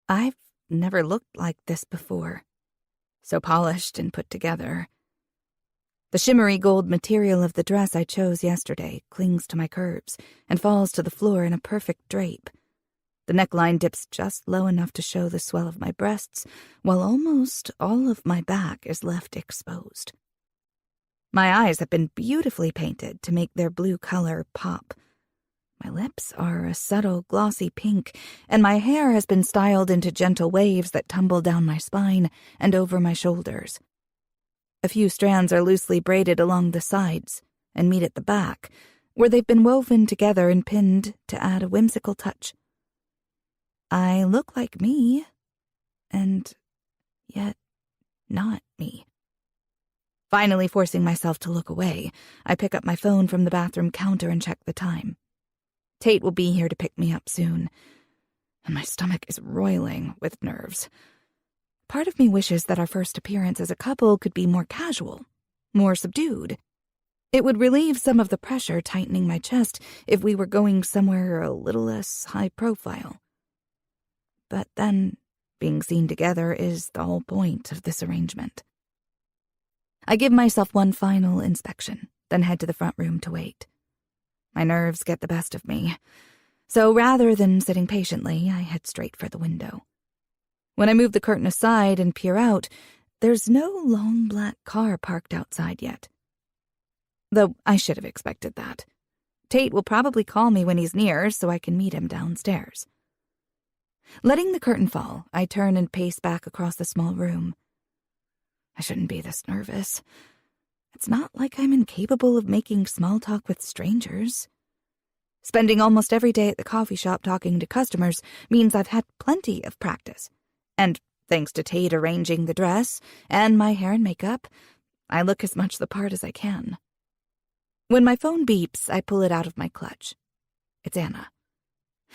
B: I've never looked like this before, so polished and put together. The shimmery gold material of the dress I chose yesterday clings to my curves and falls to the floor in a perfect drape. The neckline dips just low enough to show the swell of my breasts, while almost all of my back is left exposed. My eyes have been beautifully painted to make their blue color pop. My lips are a subtle, glossy pink, and my hair has been styled into gentle waves that tumble down my spine and over my shoulders. A few strands are loosely braided along the sides and meet at the back, where they've been woven together and pinned to add a whimsical touch. I look like me, and yet not me. Finally forcing myself to look away, I pick up my phone from the bathroom counter and check the time. Tate will be here to pick me up soon, and my stomach is roiling with nerves. Part of me wishes that our first appearance as a couple could be more casual, more subdued. It would relieve some of the pressure tightening my chest if we were going somewhere a little less high profile. But then, being seen together is the whole point of this arrangement. I give myself one final inspection, then head to the front room to wait. My nerves get the best of me, so rather than sitting patiently, I head straight for the window. When I move the curtain aside and peer out, there's no long black car parked outside yet. Though I should have expected that. Tate will probably call me when he's near so I can meet him downstairs. Letting the curtain fall, I turn and pace back across the small room. I shouldn't be this nervous. It's not like I'm incapable of making small talk with strangers. Spending almost every day at the coffee shop talking to customers means I've had plenty of practice. And thanks to Tate arranging the dress and my hair and makeup, I look as much the part as I can. When my phone beeps, I pull it out of my clutch. It's Anna.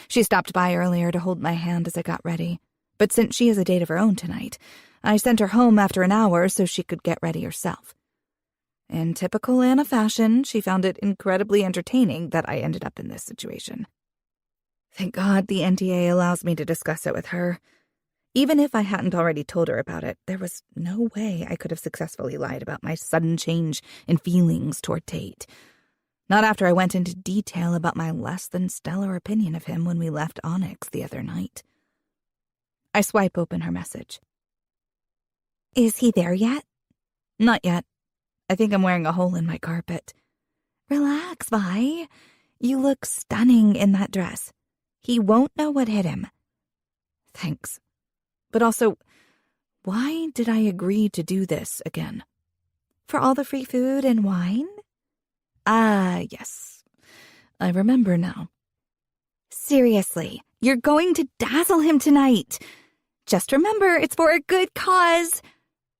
B: She stopped by earlier to hold my hand as I got ready, but since she has a date of her own tonight, I sent her home after an hour so she could get ready herself. In typical Anna fashion, she found it incredibly entertaining that I ended up in this situation. Thank God the NTA allows me to discuss it with her. Even if I hadn't already told her about it, there was no way I could have successfully lied about my sudden change in feelings toward Tate. Not after I went into detail about my less-than-stellar opinion of him when we left Onyx the other night. I swipe open her message. Is he there yet? Not yet. I think I'm wearing a hole in my carpet. Relax, Vi. You look stunning in that dress. He won't know what hit him. Thanks. But also, why did I agree to do this again? For all the free food and wine? Ah, yes. I remember now. Seriously, you're going to dazzle him tonight. Just remember, it's for a good cause.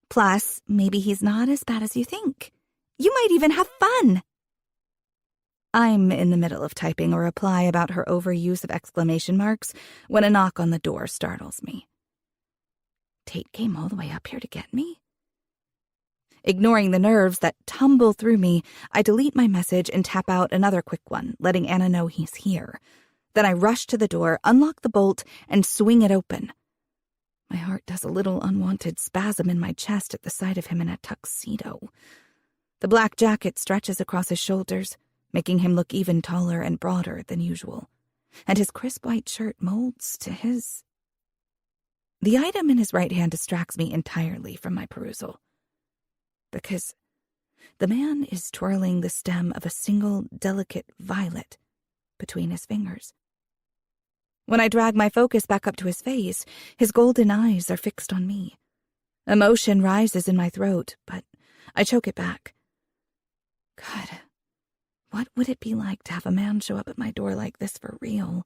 B: Plus, maybe he's not as bad as you think. You might even have fun. I'm in the middle of typing a reply about her overuse of exclamation marks when a knock on the door startles me. Tate came all the way up here to get me? Ignoring the nerves that tumble through me, I delete my message and tap out another quick one, letting Anna know he's here. Then I rush to the door, unlock the bolt, and swing it open. My heart does a little unwanted spasm in my chest at the sight of him in a tuxedo. The black jacket stretches across his shoulders, making him look even taller and broader than usual, and his crisp white shirt molds to his. The item in his right hand distracts me entirely from my perusal, because the man is twirling the stem of a single delicate violet between his fingers. When I drag my focus back up to his face, his golden eyes are fixed on me. Emotion rises in my throat, but I choke it back. God, what would it be like to have a man show up at my door like this for real?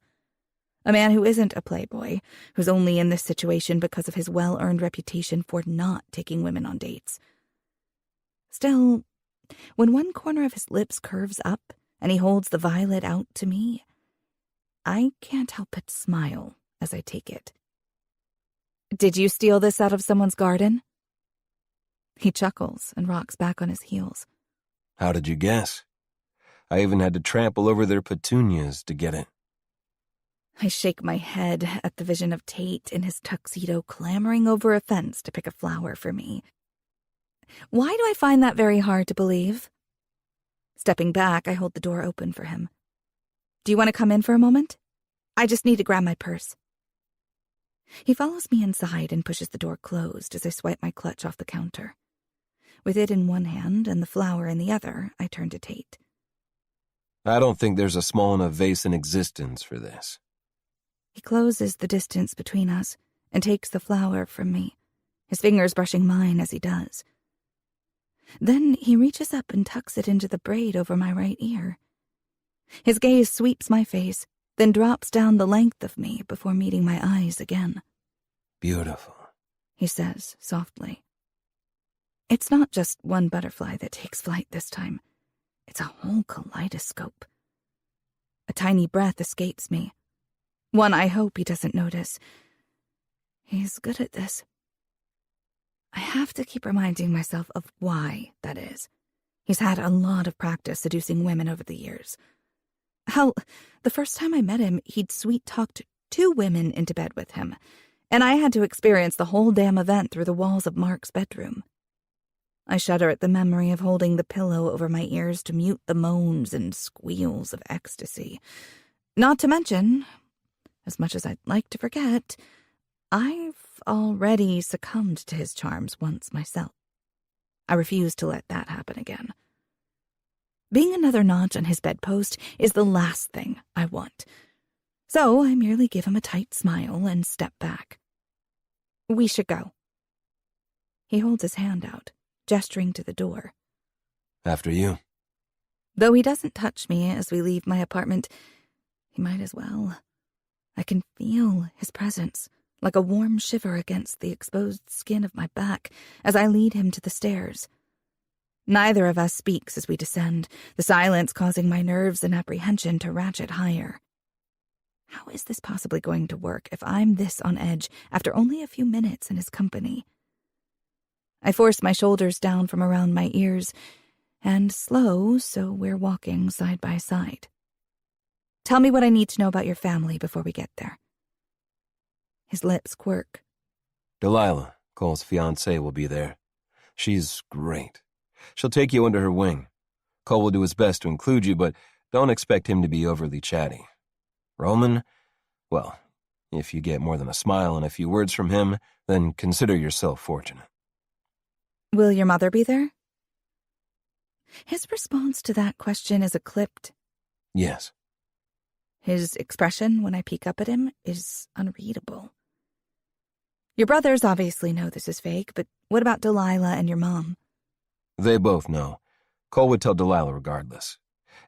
B: A man who isn't a playboy, who's only in this situation because of his well-earned reputation for not taking women on dates. Still, when one corner of his lips curves up and he holds the violet out to me, I can't help but smile as I take it. Did you steal this out of someone's garden? He chuckles and rocks back on his heels.
C: How did you guess? I even had to trample over their petunias to get it.
B: I shake my head at the vision of Tate in his tuxedo clambering over a fence to pick a flower for me. Why do I find that very hard to believe? Stepping back, I hold the door open for him. Do you want to come in for a moment? I just need to grab my purse. He follows me inside and pushes the door closed as I swipe my clutch off the counter. With it in one hand and the flower in the other, I turn to Tate.
C: I don't think there's a small enough vase in existence for this.
B: He closes the distance between us and takes the flower from me, his fingers brushing mine as he does. Then he reaches up and tucks it into the braid over my right ear. His gaze sweeps my face, then drops down the length of me before meeting my eyes again.
C: Beautiful,
B: he says softly. It's not just one butterfly that takes flight this time. It's a whole kaleidoscope. A tiny breath escapes me. One I hope he doesn't notice. He's good at this. I have to keep reminding myself of why that is. He's had a lot of practice seducing women over the years. Hell, the first time I met him, he'd sweet-talked 2 women into bed with him, and I had to experience the whole damn event through the walls of Mark's bedroom. I shudder at the memory of holding the pillow over my ears to mute the moans and squeals of ecstasy. Not to mention, as much as I'd like to forget, I've already succumbed to his charms once myself. I refuse to let that happen again. Being another notch on his bedpost is the last thing I want. So I merely give him a tight smile and step back. We should go. He holds his hand out, gesturing to the door.
C: After you.
B: Though he doesn't touch me as we leave my apartment, he might as well. I can feel his presence, like a warm shiver against the exposed skin of my back, as I lead him to the stairs. Neither of us speaks as we descend, the silence causing my nerves and apprehension to ratchet higher. How is this possibly going to work if I'm this on edge after only a few minutes in his company? I force my shoulders down from around my ears, and slow, so we're walking side by side. Tell me what I need to know about your family before we get there. His lips quirk.
C: Delilah, Cole's fiancée, will be there. She's great. She'll take you under her wing. Cole will do his best to include you, but don't expect him to be overly chatty. Roman, well, if you get more than a smile and a few words from him, then consider yourself fortunate.
B: Will your mother be there? His response to that question is a clipped,
C: Yes.
B: His expression when I peek up at him is unreadable. Your brothers obviously know this is fake, but what about Delilah and your mom?
C: They both know. Cole would tell Delilah regardless.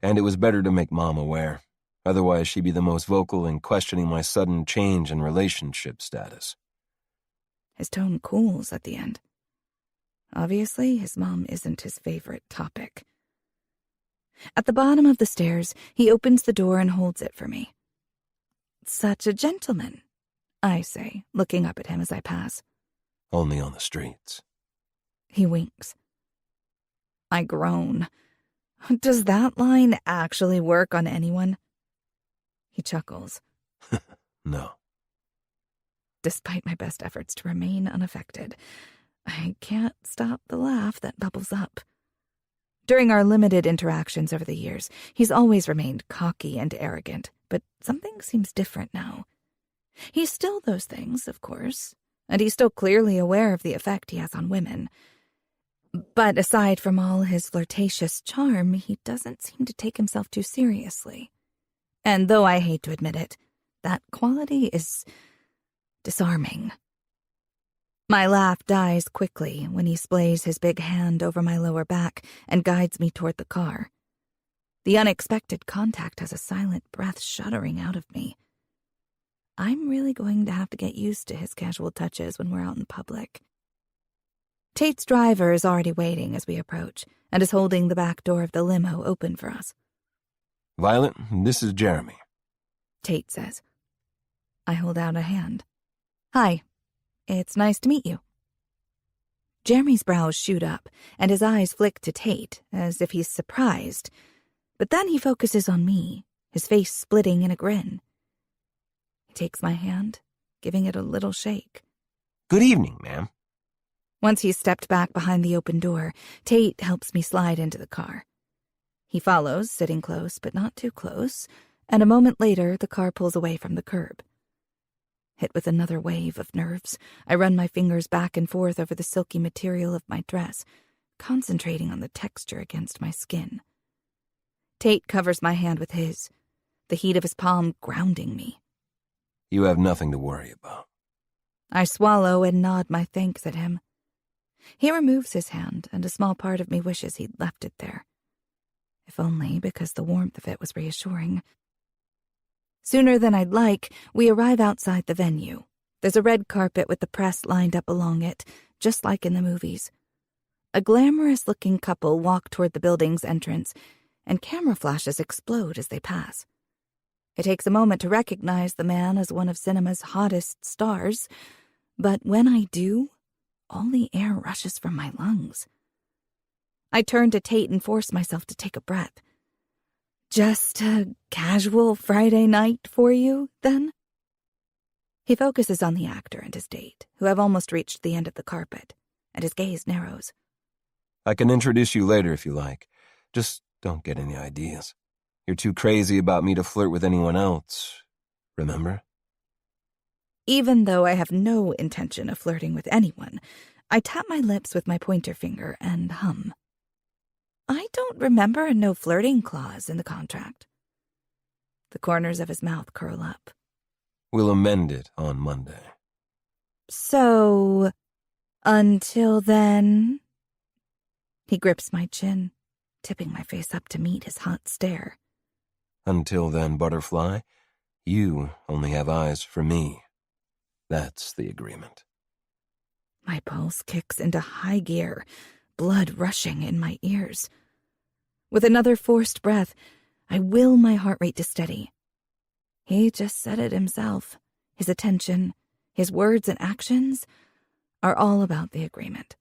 C: And it was better to make Mom aware. Otherwise, she'd be the most vocal in questioning my sudden change in relationship status.
B: His tone cools at the end. Obviously, his mom isn't his favorite topic. At the bottom of the stairs, he opens the door and holds it for me. Such a gentleman, I say, looking up at him as I pass.
C: Only on the streets.
B: He winks. I groan. Does that line actually work on anyone? He chuckles.
C: No.
B: Despite my best efforts to remain unaffected, I can't stop the laugh that bubbles up. During our limited interactions over the years, he's always remained cocky and arrogant, but something seems different now. He's still those things, of course, and he's still clearly aware of the effect he has on women. But aside from all his flirtatious charm, he doesn't seem to take himself too seriously. And though I hate to admit it, that quality is disarming. My laugh dies quickly when he splays his big hand over my lower back and guides me toward the car. The unexpected contact has a silent breath shuddering out of me. I'm really going to have to get used to his casual touches when we're out in public. Tate's driver is already waiting as we approach and is holding the back door of the limo open for us.
C: Violet, this is Jeremy.
B: Tate says. I hold out a hand. Hi, it's nice to meet you. Jeremy's brows shoot up and his eyes flick to Tate as if he's surprised, but then he focuses on me, his face splitting in a grin. He takes my hand, giving it a little shake.
C: Good evening, ma'am.
B: Once he's stepped back behind the open door, Tate helps me slide into the car. He follows, sitting close but not too close, and a moment later the car pulls away from the curb. Hit with another wave of nerves, I run my fingers back and forth over the silky material of my dress, concentrating on the texture against my skin. Tate covers my hand with his, the heat of his palm grounding me.
C: You have nothing to worry about.
B: I swallow and nod my thanks at him. He removes his hand, and a small part of me wishes he'd left it there. If only because the warmth of it was reassuring. Sooner than I'd like, we arrive outside the venue. There's a red carpet with the press lined up along it, just like in the movies. A glamorous-looking couple walk toward the building's entrance, and camera flashes explode as they pass. It takes a moment to recognize the man as one of cinema's hottest stars, but when I do, all the air rushes from my lungs. I turn to Tate and force myself to take a breath. Just a casual Friday night for you, then? He focuses on the actor and his date, who have almost reached the end of the carpet, and his gaze narrows.
C: I can introduce you later if you like. Just don't get any ideas. You're too crazy about me to flirt with anyone else, remember?
B: Even though I have no intention of flirting with anyone, I tap my lips with my pointer finger and hum. I don't remember a no flirting clause in the contract. The corners of his mouth curl up.
C: We'll amend it on Monday.
B: So, until then... He grips my chin, tipping my face up to meet his hot stare.
C: Until then, butterfly, you only have eyes for me. That's the agreement.
B: My pulse kicks into high gear, blood rushing in my ears. With another forced breath, I will my heart rate to steady. He just said it himself. His attention, his words and actions are all about the agreement.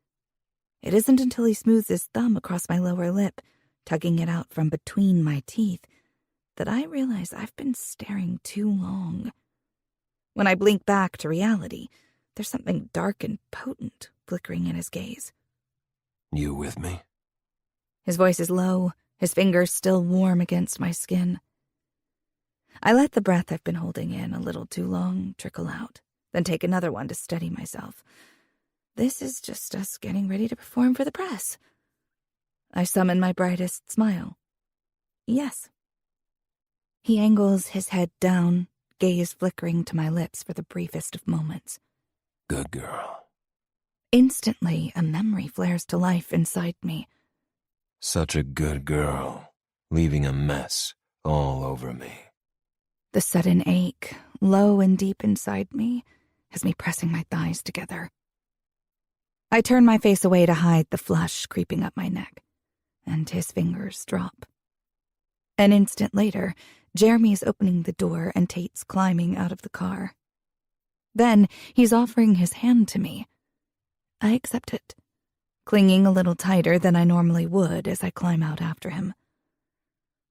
B: It isn't until he smooths his thumb across my lower lip, tugging it out from between my teeth, that I realize I've been staring too long. When I blink back to reality, there's something dark and potent flickering in his gaze.
C: You with me?
B: His voice is low, his fingers still warm against my skin. I let the breath I've been holding in a little too long trickle out, then take another one to steady myself. This is just us getting ready to perform for the press. I summon my brightest smile. Yes. He angles his head down, gaze flickering to my lips for the briefest of moments.
C: Good girl.
B: Instantly, a memory flares to life inside me.
C: Such a good girl, leaving a mess all over me.
B: The sudden ache, low and deep inside me, has me pressing my thighs together. I turn my face away to hide the flush creeping up my neck, and his fingers drop. An instant later, Jeremy's opening the door and Tate's climbing out of the car. Then he's offering his hand to me. I accept it, clinging a little tighter than I normally would as I climb out after him.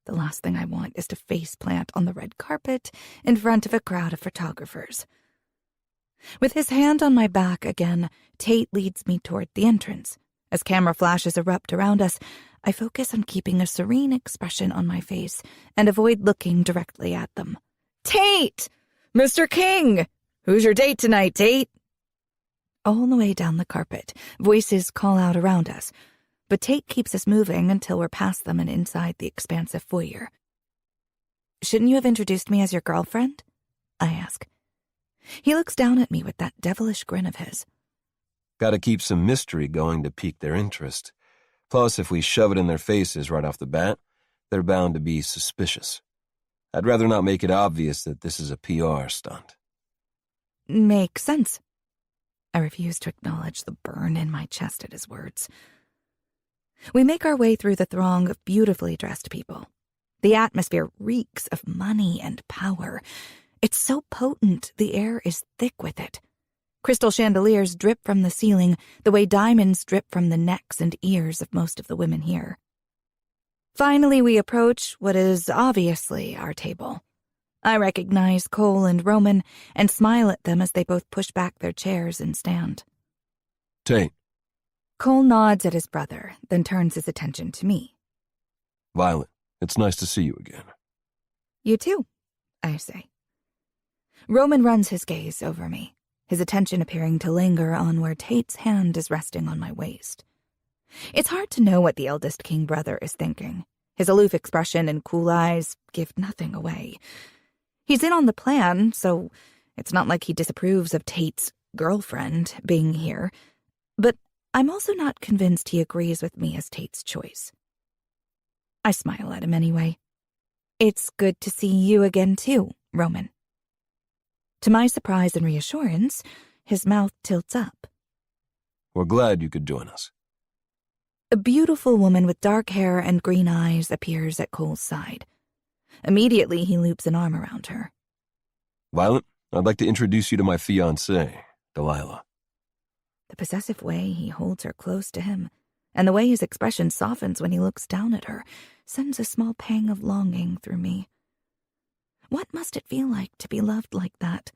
B: The last thing I want is to face plant on the red carpet in front of a crowd of photographers. With his hand on my back again, Tate leads me toward the entrance. As camera flashes erupt around us, I focus on keeping a serene expression on my face and avoid looking directly at them. Tate! Mr. King! Who's your date tonight, Tate? All the way down the carpet, voices call out around us, but Tate keeps us moving until we're past them and inside the expansive foyer. Shouldn't you have introduced me as your girlfriend? I ask. He looks down at me with that devilish grin of his.
C: Gotta keep some mystery going to pique their interest. Plus, if we shove it in their faces right off the bat, they're bound to be suspicious. I'd rather not make it obvious that this is a PR stunt.
B: Makes sense. I refuse to acknowledge the burn in my chest at his words. We make our way through the throng of beautifully dressed people. The atmosphere reeks of money and power. It's so potent, the air is thick with it. Crystal chandeliers drip from the ceiling the way diamonds drip from the necks and ears of most of the women here. Finally, we approach what is obviously our table. I recognize Cole and Roman and smile at them as they both push back their chairs and stand.
C: Tate.
B: Cole nods at his brother, then turns his attention to me.
C: Violet, it's nice to see you again.
B: You too, I say. Roman runs his gaze over me, his attention appearing to linger on where Tate's hand is resting on my waist. It's hard to know what the eldest King brother is thinking. His aloof expression and cool eyes give nothing away. He's in on the plan, so it's not like he disapproves of Tate's girlfriend being here. But I'm also not convinced he agrees with me as Tate's choice. I smile at him anyway. It's good to see you again too, Roman. To my surprise and reassurance, his mouth tilts up.
C: We're glad you could join us.
B: A beautiful woman with dark hair and green eyes appears at Cole's side. Immediately, he loops an arm around her.
C: Violet, I'd like to introduce you to my fiancée, Delilah.
B: The possessive way he holds her close to him, and the way his expression softens when he looks down at her, sends a small pang of longing through me. What must it feel like to be loved like that?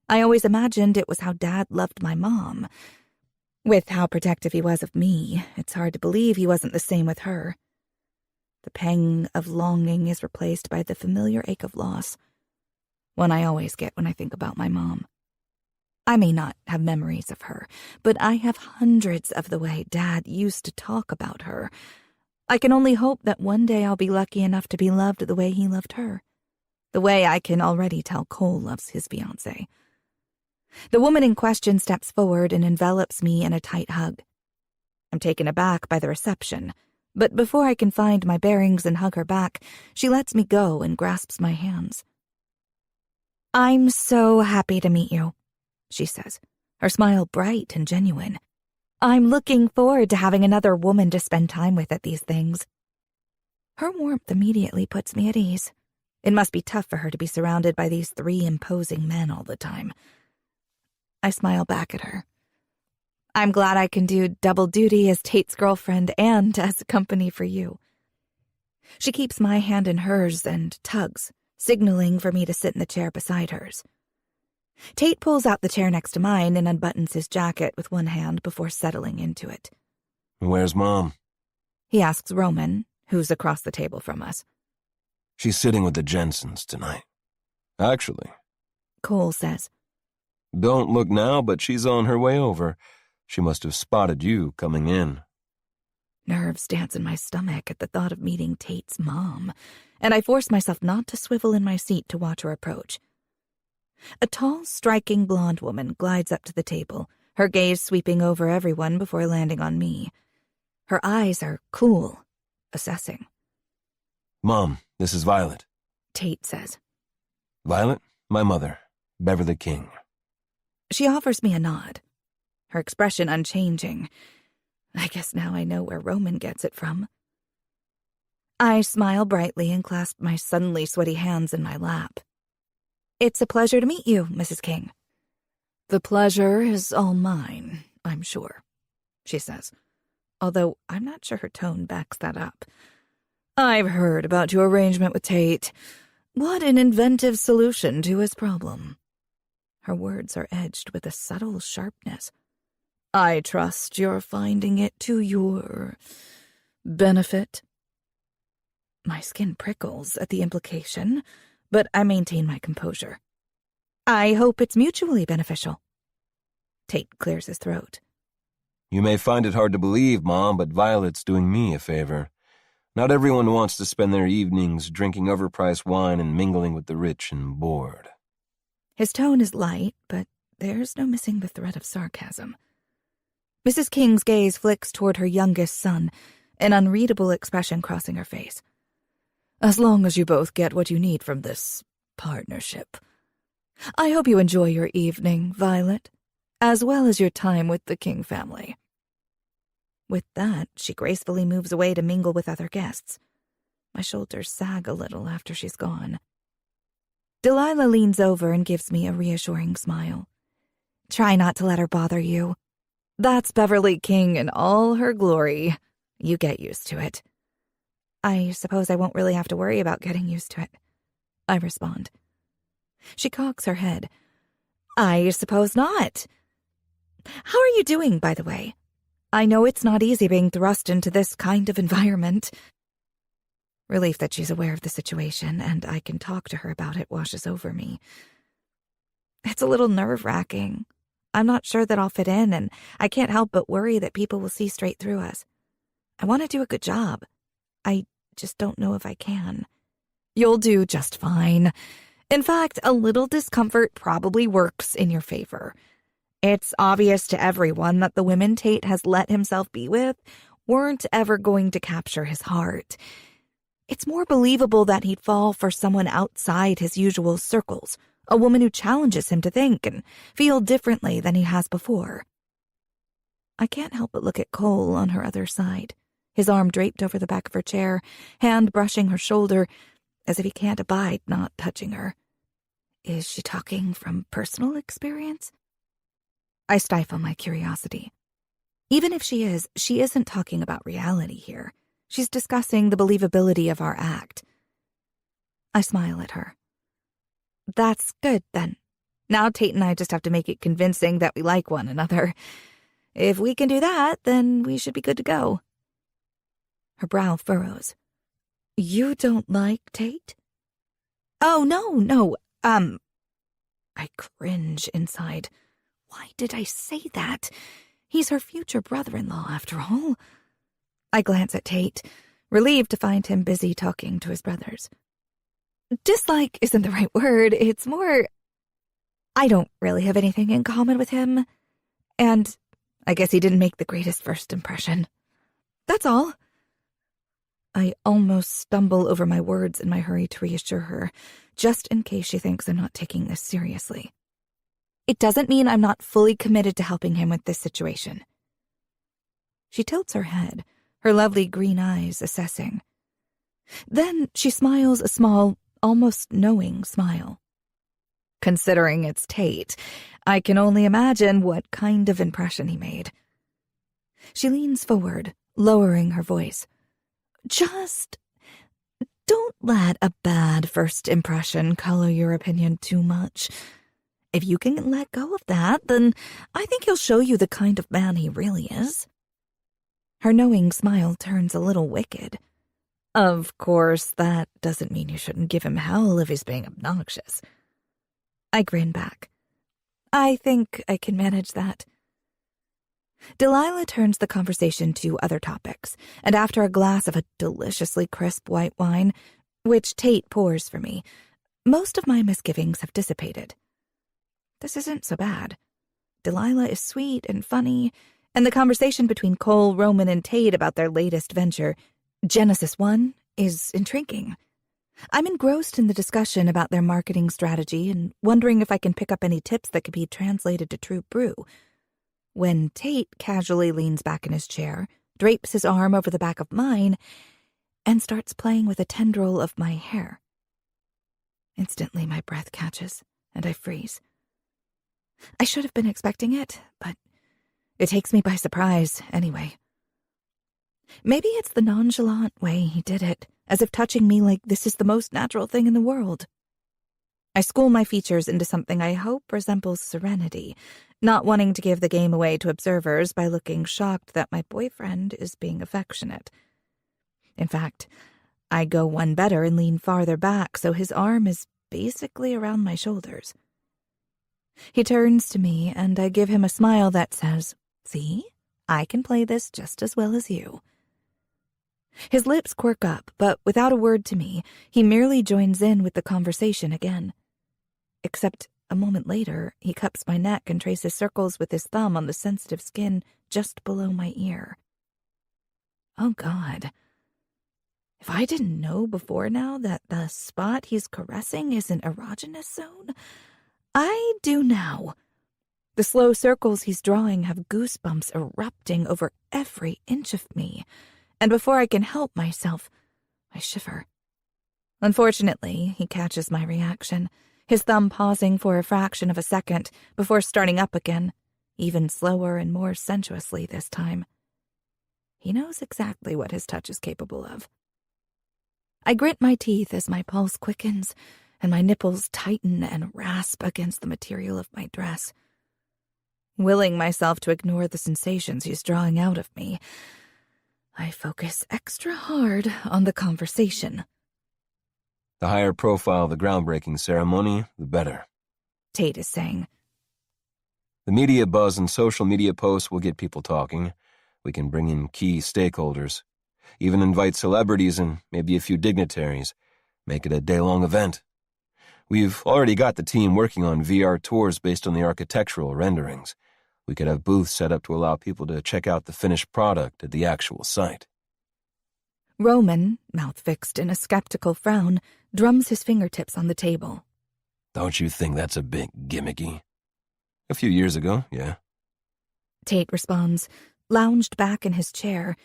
B: I always imagined it was how Dad loved my mom. With how protective he was of me, it's hard to believe he wasn't the same with her. The pang of longing is replaced by the familiar ache of loss, one I always get when I think about my mom. I may not have memories of her, but I have hundreds of the way Dad used to talk about her. I can only hope that one day I'll be lucky enough to be loved the way he loved her, the way I can already tell Cole loves his fiancée. The woman in question steps forward and envelops me in a tight hug. I'm taken aback by the reception, but before I can find my bearings and hug her back, she lets me go and grasps my hands. I'm so happy to meet you, she says, her smile bright and genuine. I'm looking forward to having another woman to spend time with at these things. Her warmth immediately puts me at ease. It must be tough for her to be surrounded by these 3 imposing men all the time. I smile back at her. I'm glad I can do double duty as Tate's girlfriend and as company for you. She keeps my hand in hers and tugs, signaling for me to sit in the chair beside hers. Tate pulls out the chair next to mine and unbuttons his jacket with one hand before settling into it.
C: Where's Mom?
B: He asks Roman, who's across the table from us.
C: She's sitting with the Jensens tonight. Actually.
B: Cole says.
C: Don't look now, but she's on her way over. She must have spotted you coming in.
B: Nerves dance in my stomach at the thought of meeting Tate's mom, and I force myself not to swivel in my seat to watch her approach. A tall, striking blonde woman glides up to the table, her gaze sweeping over everyone before landing on me. Her eyes are cool, assessing.
C: "Mom, this is Violet."
B: Tate says.
C: "Violet, my mother, Beverly King."
B: She offers me a nod, her expression unchanging. I guess now I know where Roman gets it from. I smile brightly and clasp my suddenly sweaty hands in my lap. "It's a pleasure to meet you, Mrs. King." "The pleasure is all mine, I'm sure," she says, although I'm not sure her tone backs that up. "I've heard about your arrangement with Tate. What an inventive solution to his problem." Her words are edged with a subtle sharpness. "I trust you're finding it to your benefit." My skin prickles at the implication, but I maintain my composure. "I hope it's mutually beneficial." Tate clears his throat.
C: "You may find it hard to believe, Mom, but Violet's doing me a favor. Not everyone wants to spend their evenings drinking overpriced wine and mingling with the rich and bored."
B: His tone is light, but there's no missing the threat of sarcasm. Mrs. King's gaze flicks toward her youngest son, an unreadable expression crossing her face. "As long as you both get what you need from this partnership. I hope you enjoy your evening, Violet, as well as your time with the King family." With that, she gracefully moves away to mingle with other guests. My shoulders sag a little after she's gone. Delilah leans over and gives me a reassuring smile. "Try not to let her bother you. That's Beverly King in all her glory. You get used to it." "I suppose I won't really have to worry about getting used to it," I respond. She cocks her head. "I suppose not. How are you doing, by the way? I know it's not easy being thrust into this kind of environment." Relief that she's aware of the situation and I can talk to her about it washes over me. It's a little nerve-wracking. I'm not sure that I'll fit in, and I can't help but worry that people will see straight through us. I want to do a good job. I just don't know if I can. "You'll do just fine. In fact, a little discomfort probably works in your favor. It's obvious to everyone that the women Tate has let himself be with weren't ever going to capture his heart. It's more believable that he'd fall for someone outside his usual circles, a woman who challenges him to think and feel differently than he has before." I can't help but look at Cole on her other side, his arm draped over the back of her chair, hand brushing her shoulder, as if he can't abide not touching her. Is she talking from personal experience? I stifle my curiosity. Even if she is, she isn't talking about reality here. She's discussing the believability of our act. I smile at her. "That's good, then. Now Tate and I just have to make it convincing that we like one another. If we can do that, then we should be good to go." Her brow furrows. "You don't like Tate?" "Oh, no. I cringe inside. Why did I say that? He's her future brother-in-law, after all. I glance at Tate, relieved to find him busy talking to his brothers. Dislike isn't the right word. It's more, I don't really have anything in common with him. And I guess he didn't make the greatest first impression. That's all. I almost stumble over my words in my hurry to reassure her, just in case she thinks I'm not taking this seriously. It doesn't mean I'm not fully committed to helping him with this situation. She tilts her head, her lovely green eyes assessing. Then she smiles a small, almost knowing smile. Considering it's Tate, I can only imagine what kind of impression he made. She leans forward, lowering her voice. Just don't let a bad first impression color your opinion too much. If you can let go of that, then I think he'll show you the kind of man he really is. Her knowing smile turns a little wicked. Of course, that doesn't mean you shouldn't give him hell if he's being obnoxious. I grin back. I think I can manage that. Delilah turns the conversation to other topics, and after a glass of a deliciously crisp white wine, which Tate pours for me, most of my misgivings have dissipated. This isn't so bad. Delilah is sweet and funny, and the conversation between Cole, Roman, and Tate about their latest venture, Genesis 1, is intriguing. I'm engrossed in the discussion about their marketing strategy and wondering if I can pick up any tips that could be translated to True Brew, when Tate casually leans back in his chair, drapes his arm over the back of mine, and starts playing with a tendril of my hair. Instantly, my breath catches, and I freeze. I should have been expecting it, but it takes me by surprise anyway. Maybe it's the nonchalant way he did it, as if touching me like this is the most natural thing in the world. I school my features into something I hope resembles serenity, not wanting to give the game away to observers by looking shocked that my boyfriend is being affectionate. In fact, I go one better and lean farther back so his arm is basically around my shoulders. He turns to me and I give him a smile that says, "See, I can play this just as well as you." His lips quirk up, but without a word to me, he merely joins in with the conversation again. Except a moment later, he cups my neck and traces circles with his thumb on the sensitive skin just below my ear. Oh, God. If I didn't know before now that the spot he's caressing is an erogenous zone, I do now. The slow circles he's drawing have goosebumps erupting over every inch of me, and before I can help myself, I shiver. Unfortunately, he catches my reaction, his thumb pausing for a fraction of a second before starting up again, even slower and more sensuously this time. He knows exactly what his touch is capable of. I grit my teeth as my pulse quickens and my nipples tighten and rasp against the material of my dress. Willing myself to ignore the sensations he's drawing out of me, I focus extra hard on the conversation.
C: The higher profile the groundbreaking ceremony, the better,
B: Tate is saying.
C: The media buzz and social media posts will get people talking. We can bring in key stakeholders, even invite celebrities and maybe a few dignitaries, make it a day-long event. We've already got the team working on VR tours based on the architectural renderings. We could have booths set up to allow people to check out the finished product at the actual site.
B: Roman, mouth fixed in a skeptical frown, drums his fingertips on the table.
C: Don't you think that's a bit gimmicky? A few years ago, yeah.
B: Tate responds, lounged back in his chair,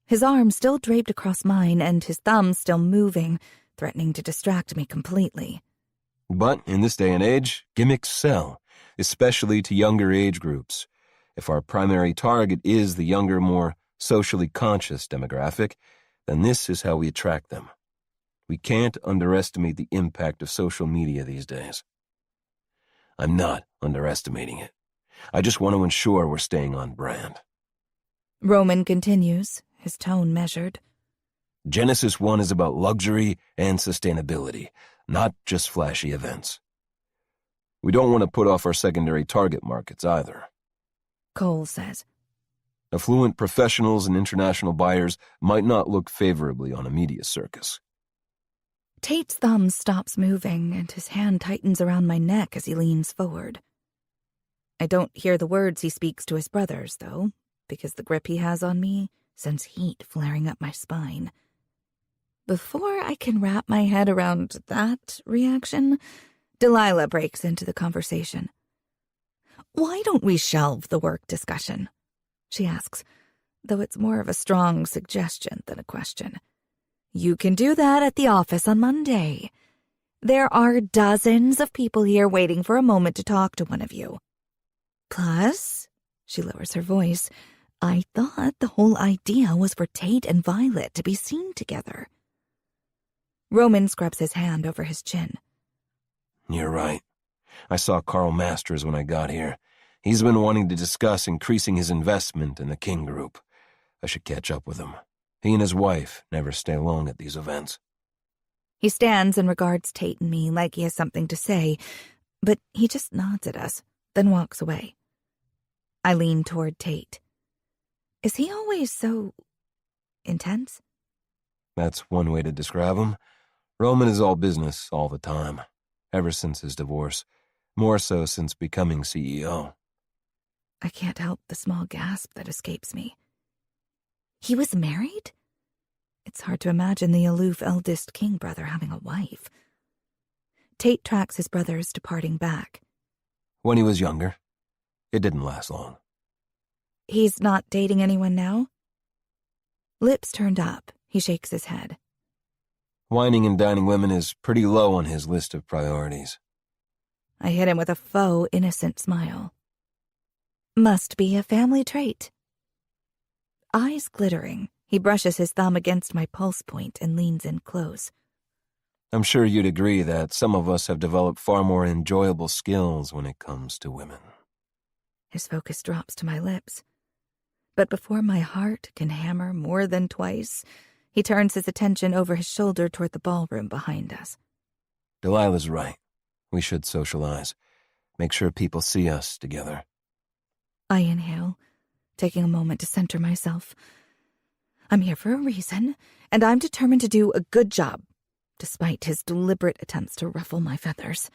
B: his arm still draped across mine and his thumb still moving, threatening to distract me completely.
C: But in this day and age, gimmicks sell, especially to younger age groups. If our primary target is the younger, more socially conscious demographic, then this is how we attract them. We can't underestimate the impact of social media these days. I'm not underestimating it. I just want to ensure we're staying on brand.
B: Roman continues, his tone measured.
C: Genesis 1 is about luxury and sustainability, not just flashy events. We don't want to put off our secondary target markets either.
B: Cole says.
C: Affluent professionals and international buyers might not look favorably on a media circus.
B: Tate's thumb stops moving and his hand tightens around my neck as he leans forward. I don't hear the words he speaks to his brothers, though, because the grip he has on me sends heat flaring up my spine. Before I can wrap my head around that reaction, Delilah breaks into the conversation. "Why don't we shelve the work discussion?" she asks, though it's more of a strong suggestion than a question. "You can do that at the office on Monday. There are dozens of people here waiting for a moment to talk to one of you. Plus," she lowers her voice, "I thought the whole idea was for Tate and Violet to be seen together." Roman scrubs his hand over his chin.
C: You're right. I saw Carl Masters when I got here. He's been wanting to discuss increasing his investment in the King Group. I should catch up with him. He and his wife never stay long at these events.
B: He stands and regards Tate and me like he has something to say, but he just nods at us, then walks away. I lean toward Tate. Is he always so intense?
C: That's one way to describe him. Roman is all business all the time, ever since his divorce, more so since becoming CEO.
B: I can't help the small gasp that escapes me. He was married? It's hard to imagine the aloof eldest king brother having a wife. Tate tracks his brothers departing back.
C: When he was younger, it didn't last long.
B: He's not dating anyone now? Lips turned up, he shakes his head.
C: Whining and dining women is pretty low on his list of priorities.
B: I hit him with a faux, innocent smile. Must be a family trait. Eyes glittering, he brushes his thumb against my pulse point and leans in close.
C: I'm sure you'd agree that some of us have developed far more enjoyable skills when it comes to women.
B: His focus drops to my lips. But before my heart can hammer more than twice, he turns his attention over his shoulder toward the ballroom behind us.
C: Delilah's right. We should socialize. Make sure people see us together.
B: I inhale, taking a moment to center myself. I'm here for a reason, and I'm determined to do a good job, despite his deliberate attempts to ruffle my feathers.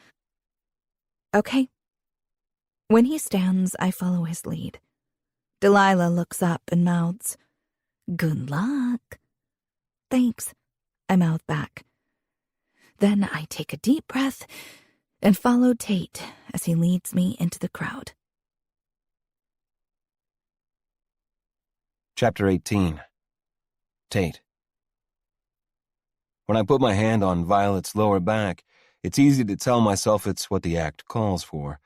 B: Okay. When he stands, I follow his lead. Delilah looks up and mouths, "Good luck." "Thanks," I mouth back. Then I take a deep breath and follow Tate as he leads me into the crowd.
C: Chapter 18. Tate. When I put my hand on Violet's lower back, it's easy to tell myself it's what the act calls for,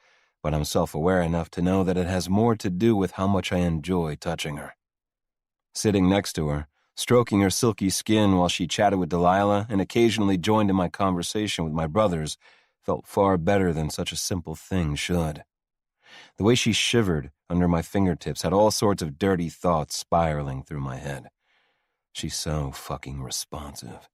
C: but I'm self-aware enough to know that it has more to do with how much I enjoy touching her. Sitting next to her, stroking her silky skin while she chatted with Delilah and occasionally joined in my conversation with my brothers, felt far better than such a simple thing should. The way she shivered under my fingertips had all sorts of dirty thoughts spiraling through my head. She's so fucking responsive.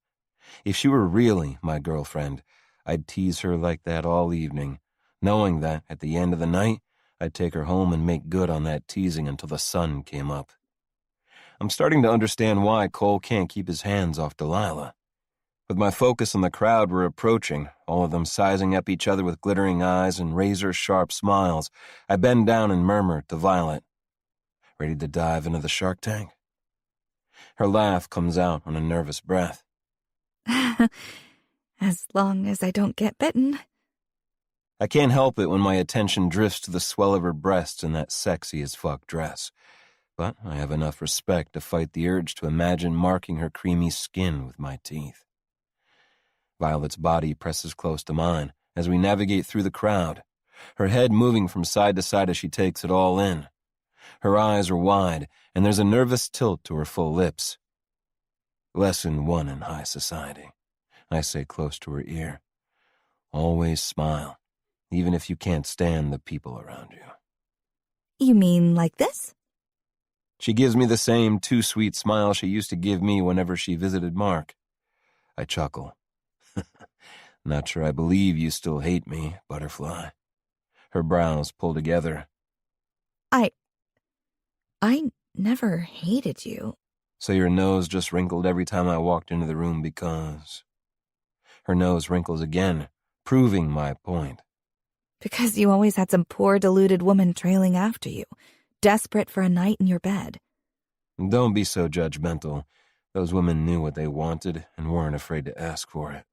C: If she were really my girlfriend, I'd tease her like that all evening, knowing that at the end of the night, I'd take her home and make good on that teasing until the sun came up. I'm starting to understand why Cole can't keep his hands off Delilah. With my focus on the crowd we're approaching, all of them sizing up each other with glittering eyes and razor-sharp smiles, I bend down and murmur to Violet, "Ready to dive into the shark tank?" Her laugh comes out on a nervous breath.
B: As long as I don't get bitten.
C: I can't help it when my attention drifts to the swell of her breasts in that sexy-as-fuck dress, but I have enough respect to fight the urge to imagine marking her creamy skin with my teeth. Violet's body presses close to mine as we navigate through the crowd, her head moving from side to side as she takes it all in. Her eyes are wide, and there's a nervous tilt to her full lips. Lesson 1 in high society, I say close to her ear. Always smile, even if you can't stand the people around you.
B: You mean like this?
C: She gives me the same too-sweet smile she used to give me whenever she visited Mark. I chuckle. Not sure I believe you still hate me, Butterfly. Her brows pull together.
B: I never hated you.
C: So your nose just wrinkled every time I walked into the room because... Her nose wrinkles again, proving my point.
B: Because you always had some poor, deluded woman trailing after you, desperate for a night in your bed.
C: Don't be so judgmental. Those women knew what they wanted and weren't afraid to ask for it.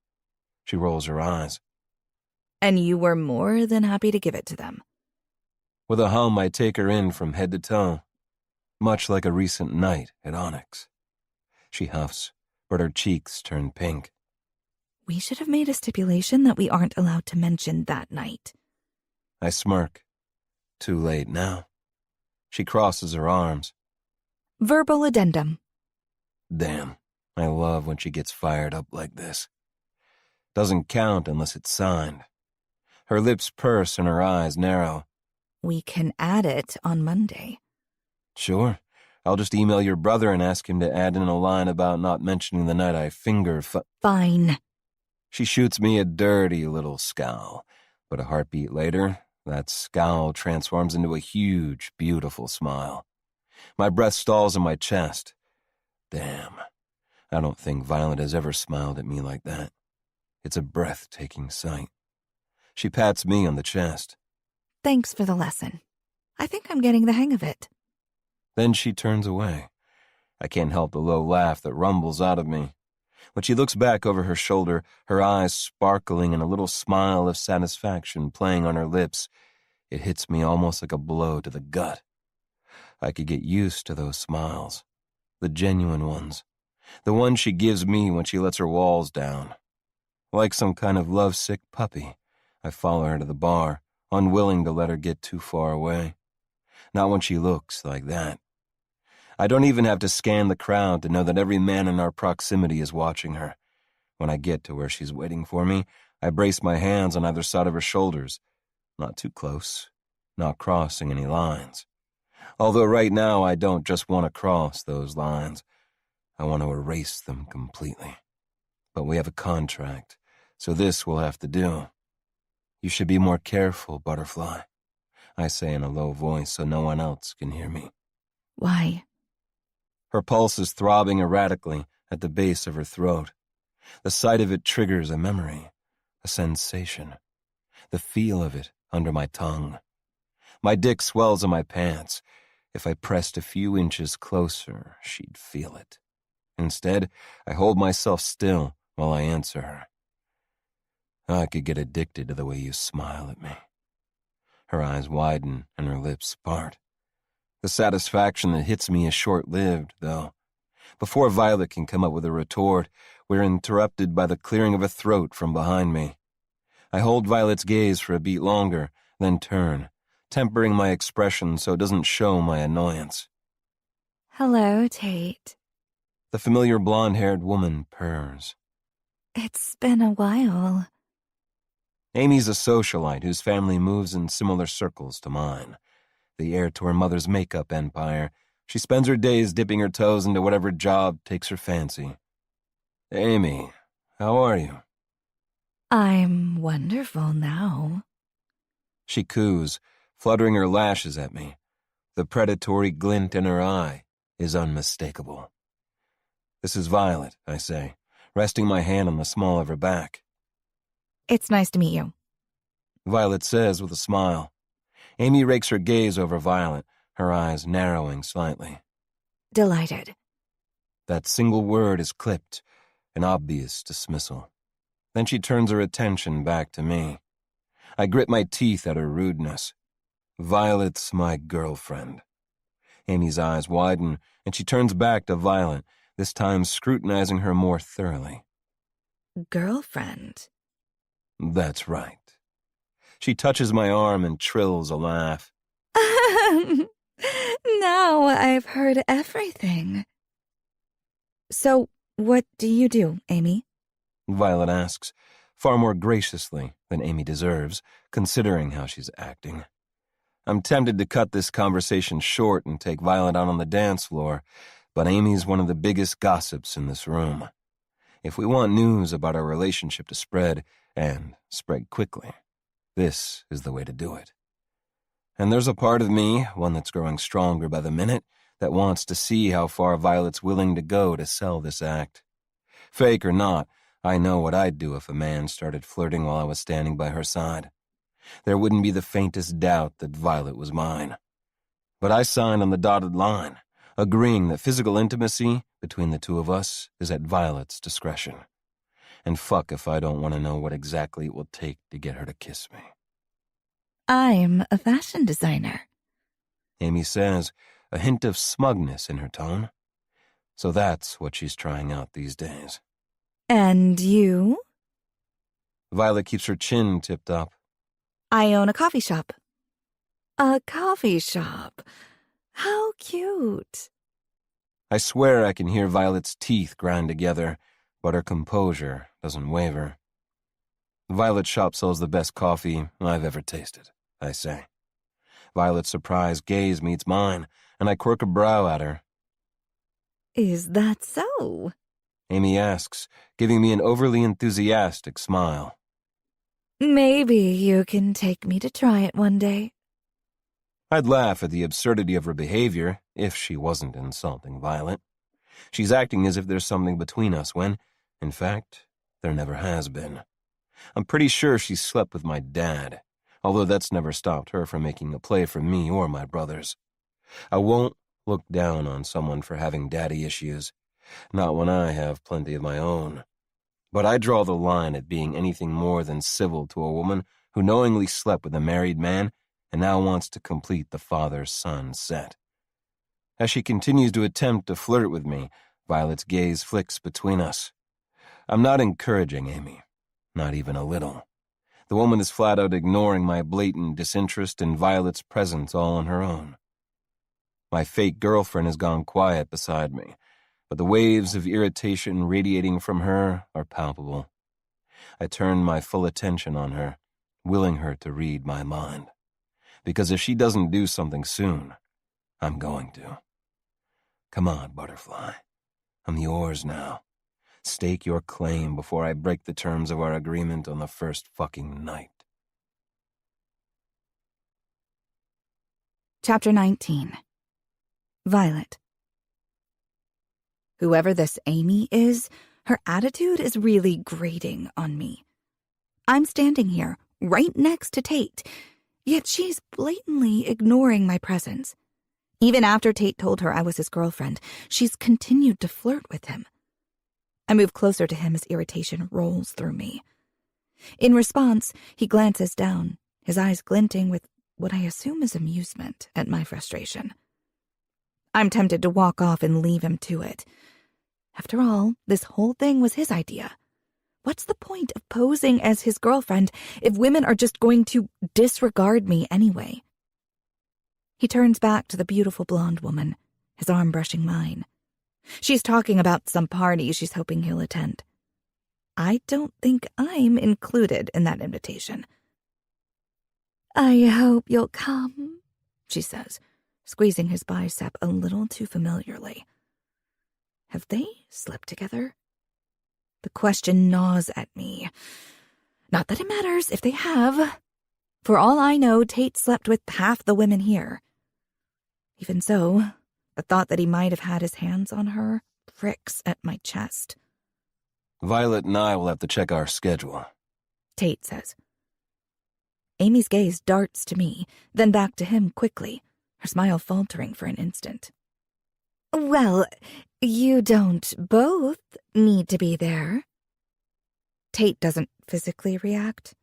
C: She rolls her eyes.
B: And you were more than happy to give it to them.
C: With a hum, I take her in from head to toe, much like a recent night at Onyx. She huffs, but her cheeks turn pink.
B: We should have made a stipulation that we aren't allowed to mention that night.
C: I smirk. Too late now. She crosses her arms.
B: Verbal addendum.
C: Damn, I love when she gets fired up like this. Doesn't count unless it's signed. Her lips purse and her eyes narrow.
B: We can add it on Monday.
C: Sure. I'll just email your brother and ask him to add in a line about not mentioning the night I
B: Fine.
C: She shoots me a dirty little scowl, but a heartbeat later, that scowl transforms into a huge, beautiful smile. My breath stalls in my chest. Damn, I don't think Violet has ever smiled at me like that. It's a breathtaking sight. She pats me on the chest.
B: Thanks for the lesson. I think I'm getting the hang of it.
C: Then she turns away. I can't help the low laugh that rumbles out of me. When she looks back over her shoulder, her eyes sparkling and a little smile of satisfaction playing on her lips, it hits me almost like a blow to the gut. I could get used to those smiles, the genuine ones, the ones she gives me when she lets her walls down. Like some kind of lovesick puppy, I follow her to the bar, unwilling to let her get too far away. Not when she looks like that. I don't even have to scan the crowd to know that every man in our proximity is watching her. When I get to where she's waiting for me, I brace my hands on either side of her shoulders. Not too close, not crossing any lines. Although right now I don't just want to cross those lines. I want to erase them completely. But we have a contract, so this will have to do. You should be more careful, Butterfly, I say in a low voice so no one else can hear me.
B: Why?
C: Her pulse is throbbing erratically at the base of her throat. The sight of it triggers a memory, a sensation, the feel of it under my tongue. My dick swells in my pants. If I pressed a few inches closer, she'd feel it. Instead, I hold myself still while I answer her. I could get addicted to the way you smile at me. Her eyes widen and her lips part. The satisfaction that hits me is short-lived, though. Before Violet can come up with a retort, we're interrupted by the clearing of a throat from behind me. I hold Violet's gaze for a beat longer, then turn, tempering my expression so it doesn't show my annoyance.
B: Hello, Tate.
C: The familiar blonde-haired woman purrs.
B: It's been a while.
C: Amy's a socialite whose family moves in similar circles to mine. The heir to her mother's makeup empire, she spends her days dipping her toes into whatever job takes her fancy. Amy, how are you?
B: I'm wonderful now.
C: She coos, fluttering her lashes at me. The predatory glint in her eye is unmistakable. This is Violet, I say, resting my hand on the small of her back.
B: It's nice to meet you.
C: Violet says with a smile. Amy rakes her gaze over Violet, her eyes narrowing slightly.
B: Delighted.
C: That single word is clipped, an obvious dismissal. Then she turns her attention back to me. I grit my teeth at her rudeness. Violet's my girlfriend. Amy's eyes widen, and she turns back to Violet, this time scrutinizing her more thoroughly.
B: Girlfriend?
C: That's right. She touches my arm and trills a laugh.
B: Now I've heard everything. So, what do you do, Amy?
C: Violet asks, far more graciously than Amy deserves, considering how she's acting. I'm tempted to cut this conversation short and take Violet out on the dance floor, but Amy's one of the biggest gossips in this room. If we want news about our relationship to spread, and spread quickly, this is the way to do it. And there's a part of me, one that's growing stronger by the minute, that wants to see how far Violet's willing to go to sell this act. Fake or not, I know what I'd do if a man started flirting while I was standing by her side. There wouldn't be the faintest doubt that Violet was mine. But I signed on the dotted line, agreeing that physical intimacy between the two of us is at Violet's discretion. And fuck if I don't want to know what exactly it will take to get her to kiss me.
B: I'm a fashion designer.
C: Amy says, a hint of smugness in her tone. So that's what she's trying out these days.
B: And you?
C: Violet keeps her chin tipped up.
B: I own a coffee shop. A coffee shop? How cute.
C: I swear I can hear Violet's teeth grind together, but her composure doesn't waver. Violet's shop sells the best coffee I've ever tasted, I say. Violet's surprised gaze meets mine, and I quirk a brow at her.
B: Is that so?
C: Amy asks, giving me an overly enthusiastic smile.
B: Maybe you can take me to try it one day.
C: I'd laugh at the absurdity of her behavior if she wasn't insulting Violet. She's acting as if there's something between us when, in fact, there never has been. I'm pretty sure she slept with my dad, although that's never stopped her from making a play for me or my brothers. I won't look down on someone for having daddy issues, not when I have plenty of my own. But I draw the line at being anything more than civil to a woman who knowingly slept with a married man and now wants to complete the father-son set. As she continues to attempt to flirt with me, Violet's gaze flicks between us. I'm not encouraging Amy, not even a little. The woman is flat out ignoring my blatant disinterest in Violet's presence all on her own. My fake girlfriend has gone quiet beside me, but the waves of irritation radiating from her are palpable. I turn my full attention on her, willing her to read my mind. Because if she doesn't do something soon, I'm going to. Come on, butterfly. I'm yours now. Stake your claim before I break the terms of our agreement on the first fucking night.
B: Chapter 19. Violet. Whoever this Amy is, her attitude is really grating on me. I'm standing here, right next to Tate, yet she's blatantly ignoring my presence. Even after Tate told her I was his girlfriend, she's continued to flirt with him. I move closer to him as irritation rolls through me. In response, he glances down, his eyes glinting with what I assume is amusement at my frustration. I'm tempted to walk off and leave him to it. After all, this whole thing was his idea. What's the point of posing as his girlfriend if women are just going to disregard me anyway? He turns back to the beautiful blonde woman, his arm brushing mine. She's talking about some party she's hoping he'll attend. I don't think I'm included in that invitation. I hope you'll come, she says, squeezing his bicep a little too familiarly. Have they slept together? The question gnaws at me. Not that it matters if they have. For all I know, Tate slept with half the women here. Even so, the thought that he might have had his hands on her pricks at my chest.
C: Violet and I will have to check our schedule,
B: Tate says. Amy's gaze darts to me, then back to him quickly, her smile faltering for an instant. Well, you don't both need to be there. Tate doesn't physically react,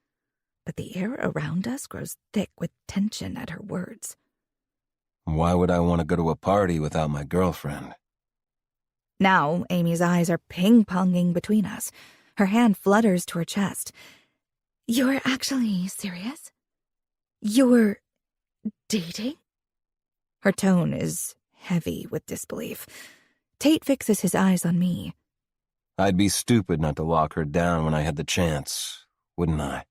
B: but the air around us grows thick with tension at her words.
C: Why would I want to go to a party without my girlfriend?
B: Now, Amy's eyes are ping-ponging between us. Her hand flutters to her chest. You're actually serious? You're dating? Her tone is heavy with disbelief. Tate fixes his eyes on me.
C: I'd be stupid not to lock her down when I had the chance, wouldn't I?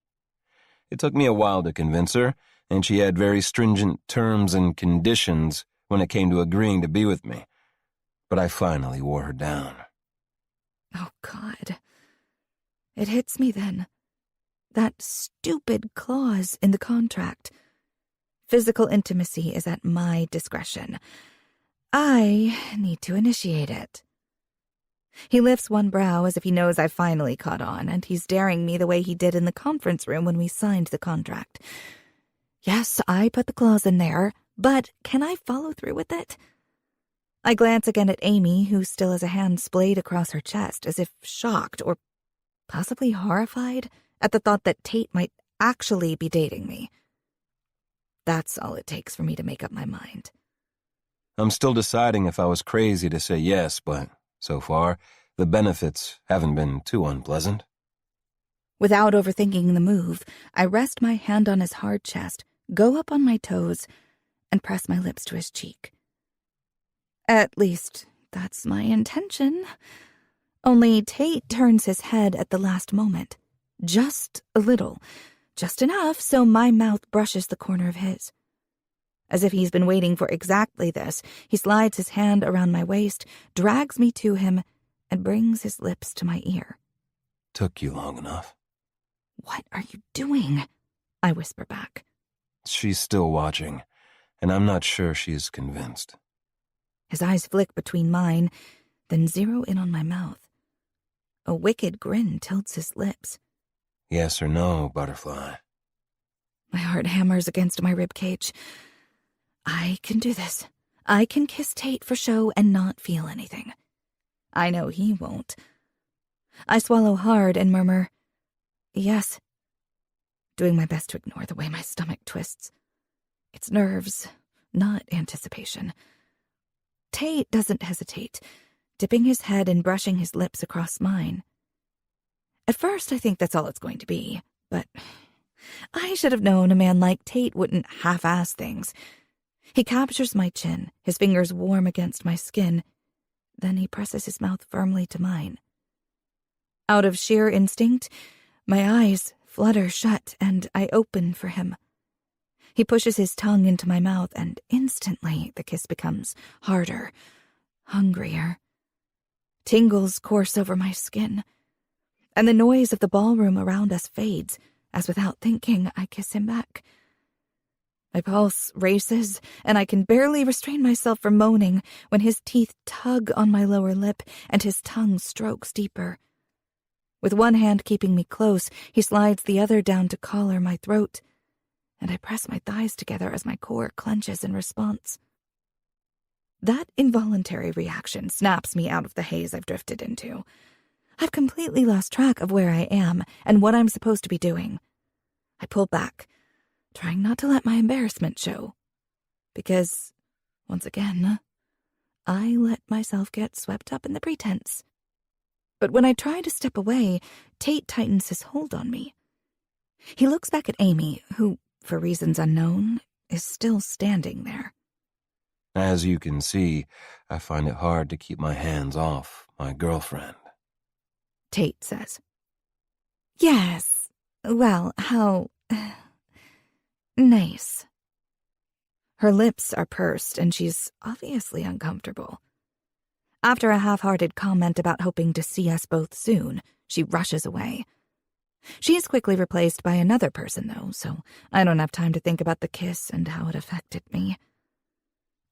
C: It took me a while to convince her, and she had very stringent terms and conditions when it came to agreeing to be with me. But I finally wore her down.
B: Oh, God. It hits me then. That stupid clause in the contract. Physical intimacy is at my discretion. I need to initiate it. He lifts one brow as if he knows I've finally caught on, and he's daring me the way he did in the conference room when we signed the contract. Yes, I put the clause in there, but can I follow through with it? I glance again at Amy, who still has a hand splayed across her chest, as if shocked or possibly horrified at the thought that Tate might actually be dating me. That's all it takes for me to make up my mind.
C: I'm still deciding if I was crazy to say yes, but so far, the benefits haven't been too unpleasant.
B: Without overthinking the move, I rest my hand on his hard chest, go up on my toes, and press my lips to his cheek. At least, that's my intention. Only Tate turns his head at the last moment. Just a little. Just enough so my mouth brushes the corner of his. As if he's been waiting for exactly this, he slides his hand around my waist, drags me to him, and brings his lips to my ear.
C: Took you long enough.
B: What are you doing? I whisper back.
C: She's still watching. and I'm not sure she is convinced.
B: His eyes flick between mine, then zero in on my mouth. A wicked grin tilts his lips.
C: Yes or no, butterfly?
B: My heart hammers against my ribcage. I can do this. I can kiss Tate for show and not feel anything. I know he won't. I swallow hard and murmur, yes, doing my best to ignore the way my stomach twists. It's nerves, not anticipation. Tate doesn't hesitate, dipping his head and brushing his lips across mine. At first, I think that's all it's going to be, but I should have known a man like Tate wouldn't half-ass things. He captures my chin, his fingers warm against my skin. Then he presses his mouth firmly to mine. Out of sheer instinct, my eyes flutter shut and I open for him. He pushes his tongue into my mouth and instantly the kiss becomes harder, hungrier. Tingles course over my skin, and the noise of the ballroom around us fades as without thinking I kiss him back. My pulse races, and I can barely restrain myself from moaning when his teeth tug on my lower lip and his tongue strokes deeper. With one hand keeping me close, he slides the other down to collar my throat, and I press my thighs together as my core clenches in response. That involuntary reaction snaps me out of the haze I've drifted into. I've completely lost track of where I am and what I'm supposed to be doing. I pull back, trying not to let my embarrassment show. Because, once again, I let myself get swept up in the pretense. But when I try to step away, Tate tightens his hold on me. He looks back at Amy, who, for reasons unknown, is still standing there.
C: As you can see, I find it hard to keep my hands off my girlfriend.
B: Tate says. Yes, well, how nice. Her lips are pursed and she's obviously uncomfortable. After a half-hearted comment about hoping to see us both soon, she rushes away. She is quickly replaced by another person, though, so I don't have time to think about the kiss and how it affected me.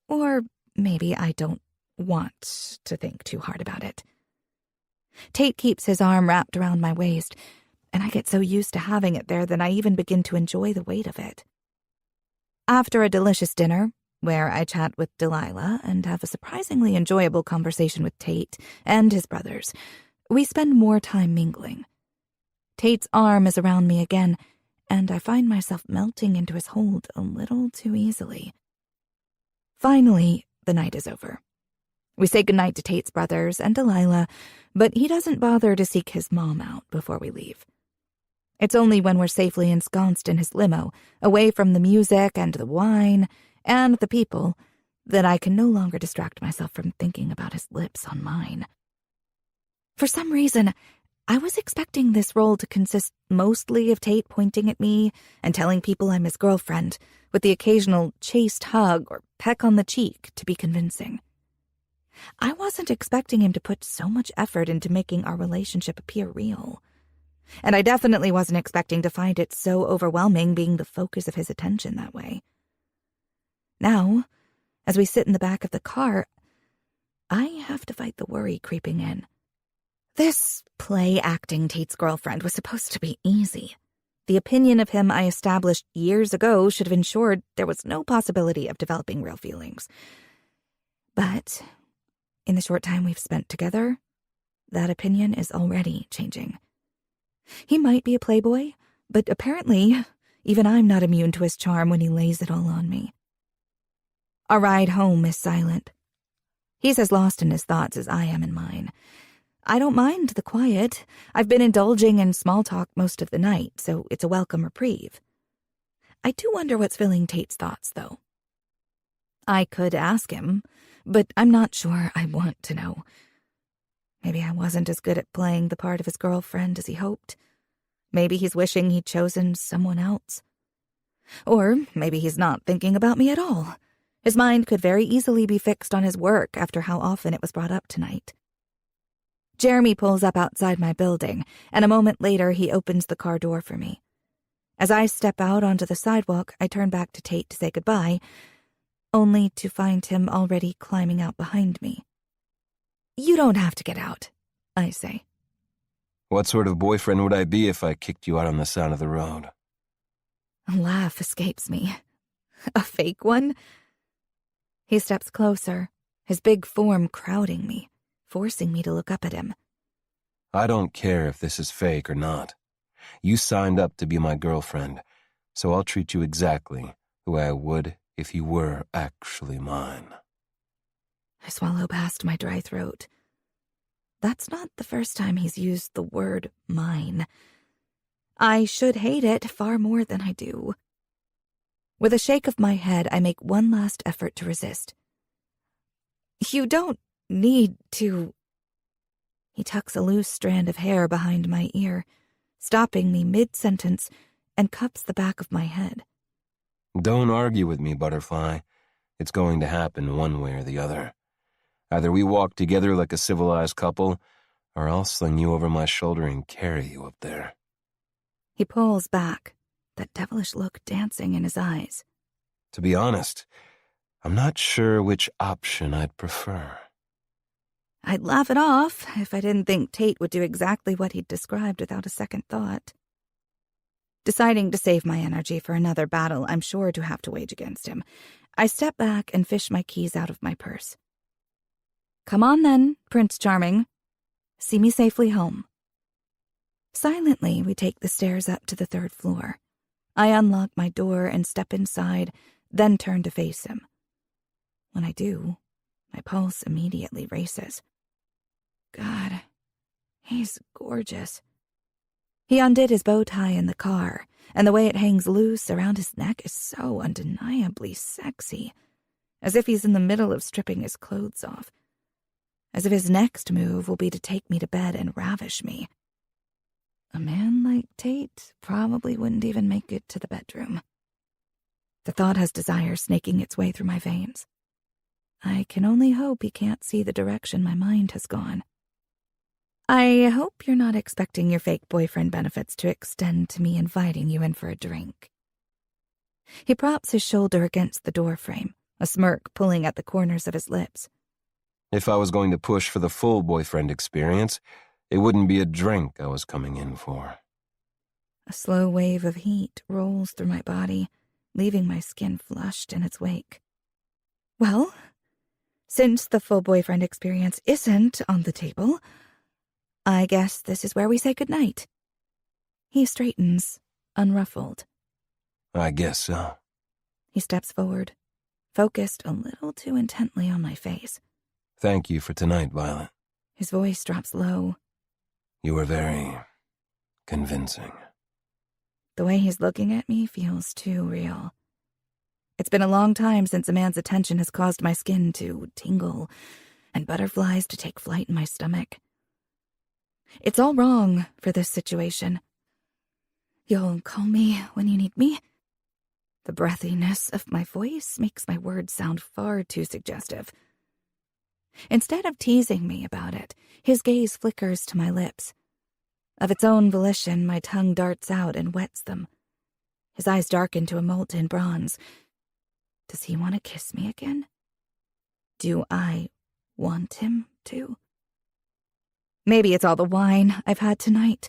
B: Or maybe I don't want to think too hard about it. Tate keeps his arm wrapped around my waist, and I get so used to having it there that I even begin to enjoy the weight of it. After a delicious dinner, where I chat with Delilah and have a surprisingly enjoyable conversation with Tate and his brothers, we spend more time mingling. Tate's arm is around me again, and I find myself melting into his hold a little too easily. Finally, the night is over. We say goodnight to Tate's brothers and Delilah, but he doesn't bother to seek his mom out before we leave. It's only when we're safely ensconced in his limo, away from the music and the wine and the people, that I can no longer distract myself from thinking about his lips on mine. For some reason, I was expecting this role to consist mostly of Tate pointing at me and telling people I'm his girlfriend, with the occasional chaste hug or peck on the cheek to be convincing. I wasn't expecting him to put so much effort into making our relationship appear real. And I definitely wasn't expecting to find it so overwhelming being the focus of his attention that way. Now, as we sit in the back of the car, I have to fight the worry creeping in. This play-acting Tate's girlfriend was supposed to be easy. The opinion of him I established years ago should have ensured there was no possibility of developing real feelings. But in the short time we've spent together, that opinion is already changing. He might be a playboy, but apparently even I'm not immune to his charm when he lays it all on me. Our ride home is silent. He's as lost in his thoughts as I am in mine. I don't mind the quiet. I've been indulging in small talk most of the night, so it's a welcome reprieve. I do wonder what's filling Tate's thoughts, though. I could ask him, but I'm not sure I want to know. Maybe I wasn't as good at playing the part of his girlfriend as he hoped. Maybe he's wishing he'd chosen someone else. Or maybe he's not thinking about me at all. His mind could very easily be fixed on his work after how often it was brought up tonight. Jeremy pulls up outside my building, and a moment later he opens the car door for me. As I step out onto the sidewalk, I turn back to Tate to say goodbye, only to find him already climbing out behind me. "You don't have to get out," I say.
C: What sort of boyfriend would I be if I kicked you out on the side of the road?
B: A laugh escapes me. A fake one? He steps closer, his big form crowding me, forcing me to look up at him.
C: I don't care if this is fake or not. You signed up to be my girlfriend, so I'll treat you exactly the way I would if you were actually mine.
B: I swallow past my dry throat. That's not the first time he's used the word mine. I should hate it far more than I do. With a shake of my head, I make one last effort to resist. "You don't need to..." He tucks a loose strand of hair behind my ear, stopping me mid-sentence, and cups the back of my head.
C: Don't argue with me, Butterfly. It's going to happen one way or the other. Either we walk together like a civilized couple, or I'll sling you over my shoulder and carry you up there.
B: He pulls back, that devilish look dancing in his eyes.
C: To be honest, I'm not sure which option I'd prefer.
B: I'd laugh it off if I didn't think Tate would do exactly what he'd described without a second thought. Deciding to save my energy for another battle I'm sure to have to wage against him, I step back and fish my keys out of my purse. "Come on then, Prince Charming. See me safely home." Silently, we take the stairs up to the 3rd floor. I unlock my door and step inside, then turn to face him. When I do, my pulse immediately races. God, he's gorgeous. He undid his bow tie in the car, and the way it hangs loose around his neck is so undeniably sexy, as if he's in the middle of stripping his clothes off, as if his next move will be to take me to bed and ravish me. A man like Tate probably wouldn't even make it to the bedroom. The thought has desire snaking its way through my veins. I can only hope he can't see the direction my mind has gone. I hope you're not expecting your fake boyfriend benefits to extend to me inviting you in for a drink. He props his shoulder against the doorframe, a smirk pulling at the corners of his lips.
C: If I was going to push for the full boyfriend experience, it wouldn't be a drink I was coming in for.
B: A slow wave of heat rolls through my body, leaving my skin flushed in its wake. Well, since the full boyfriend experience isn't on the table, I guess this is where we say goodnight. He straightens, unruffled.
C: I guess so.
B: He steps forward, focused a little too intently on my face.
C: Thank you for tonight, Violet.
B: His voice drops low.
C: You were very convincing.
B: The way he's looking at me feels too real. It's been a long time since a man's attention has caused my skin to tingle and butterflies to take flight in my stomach. It's all wrong for this situation. You'll call me when you need me? The breathiness of my voice makes my words sound far too suggestive. Instead of teasing me about it, his gaze flickers to my lips. Of its own volition, my tongue darts out and wets them. His eyes darken to a molten bronze. Does he want to kiss me again? Do I want him to? Maybe it's all the wine I've had tonight,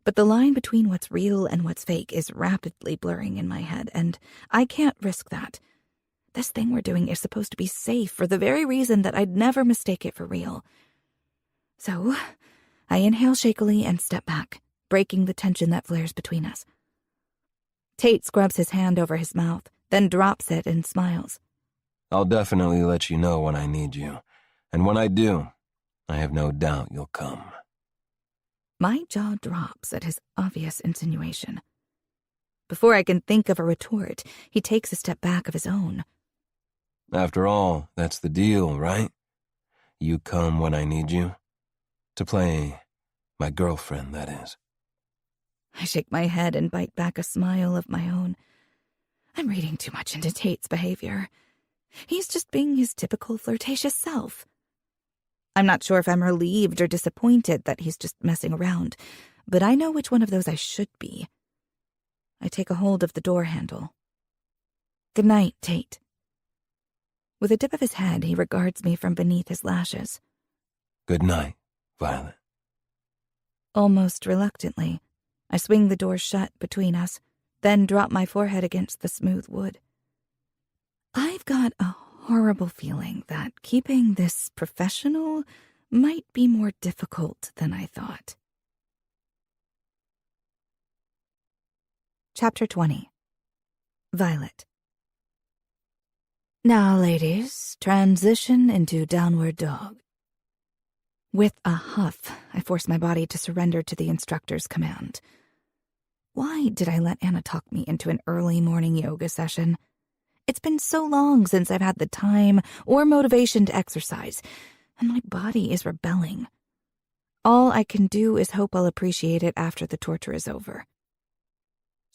B: but the line between what's real and what's fake is rapidly blurring in my head, and I can't risk that. This thing we're doing is supposed to be safe for the very reason that I'd never mistake it for real. So, I inhale shakily and step back, breaking the tension that flares between us. Tate scrubs his hand over his mouth, then drops it and smiles.
C: I'll definitely let you know when I need you, and when I do, I have no doubt you'll come.
B: My jaw drops at his obvious insinuation. Before I can think of a retort, he takes a step back of his own.
C: After all, that's the deal, right? You come when I need you. To play my girlfriend, that is.
B: I shake my head and bite back a smile of my own. I'm reading too much into Tate's behavior. He's just being his typical flirtatious self. I'm not sure if I'm relieved or disappointed that he's just messing around, but I know which one of those I should be. I take a hold of the door handle. Good night, Tate. With a dip of his head, he regards me from beneath his lashes.
C: Good night, Violet.
B: Almost reluctantly, I swing the door shut between us, then drop my forehead against the smooth wood. I've got a horrible feeling that keeping this professional might be more difficult than I thought. Chapter 20. Violet. Now, ladies, transition into downward dog. With a huff, I force my body to surrender to the instructor's command. Why did I let Anna talk me into an early morning yoga session? It's been so long since I've had the time or motivation to exercise, and my body is rebelling. All I can do is hope I'll appreciate it after the torture is over.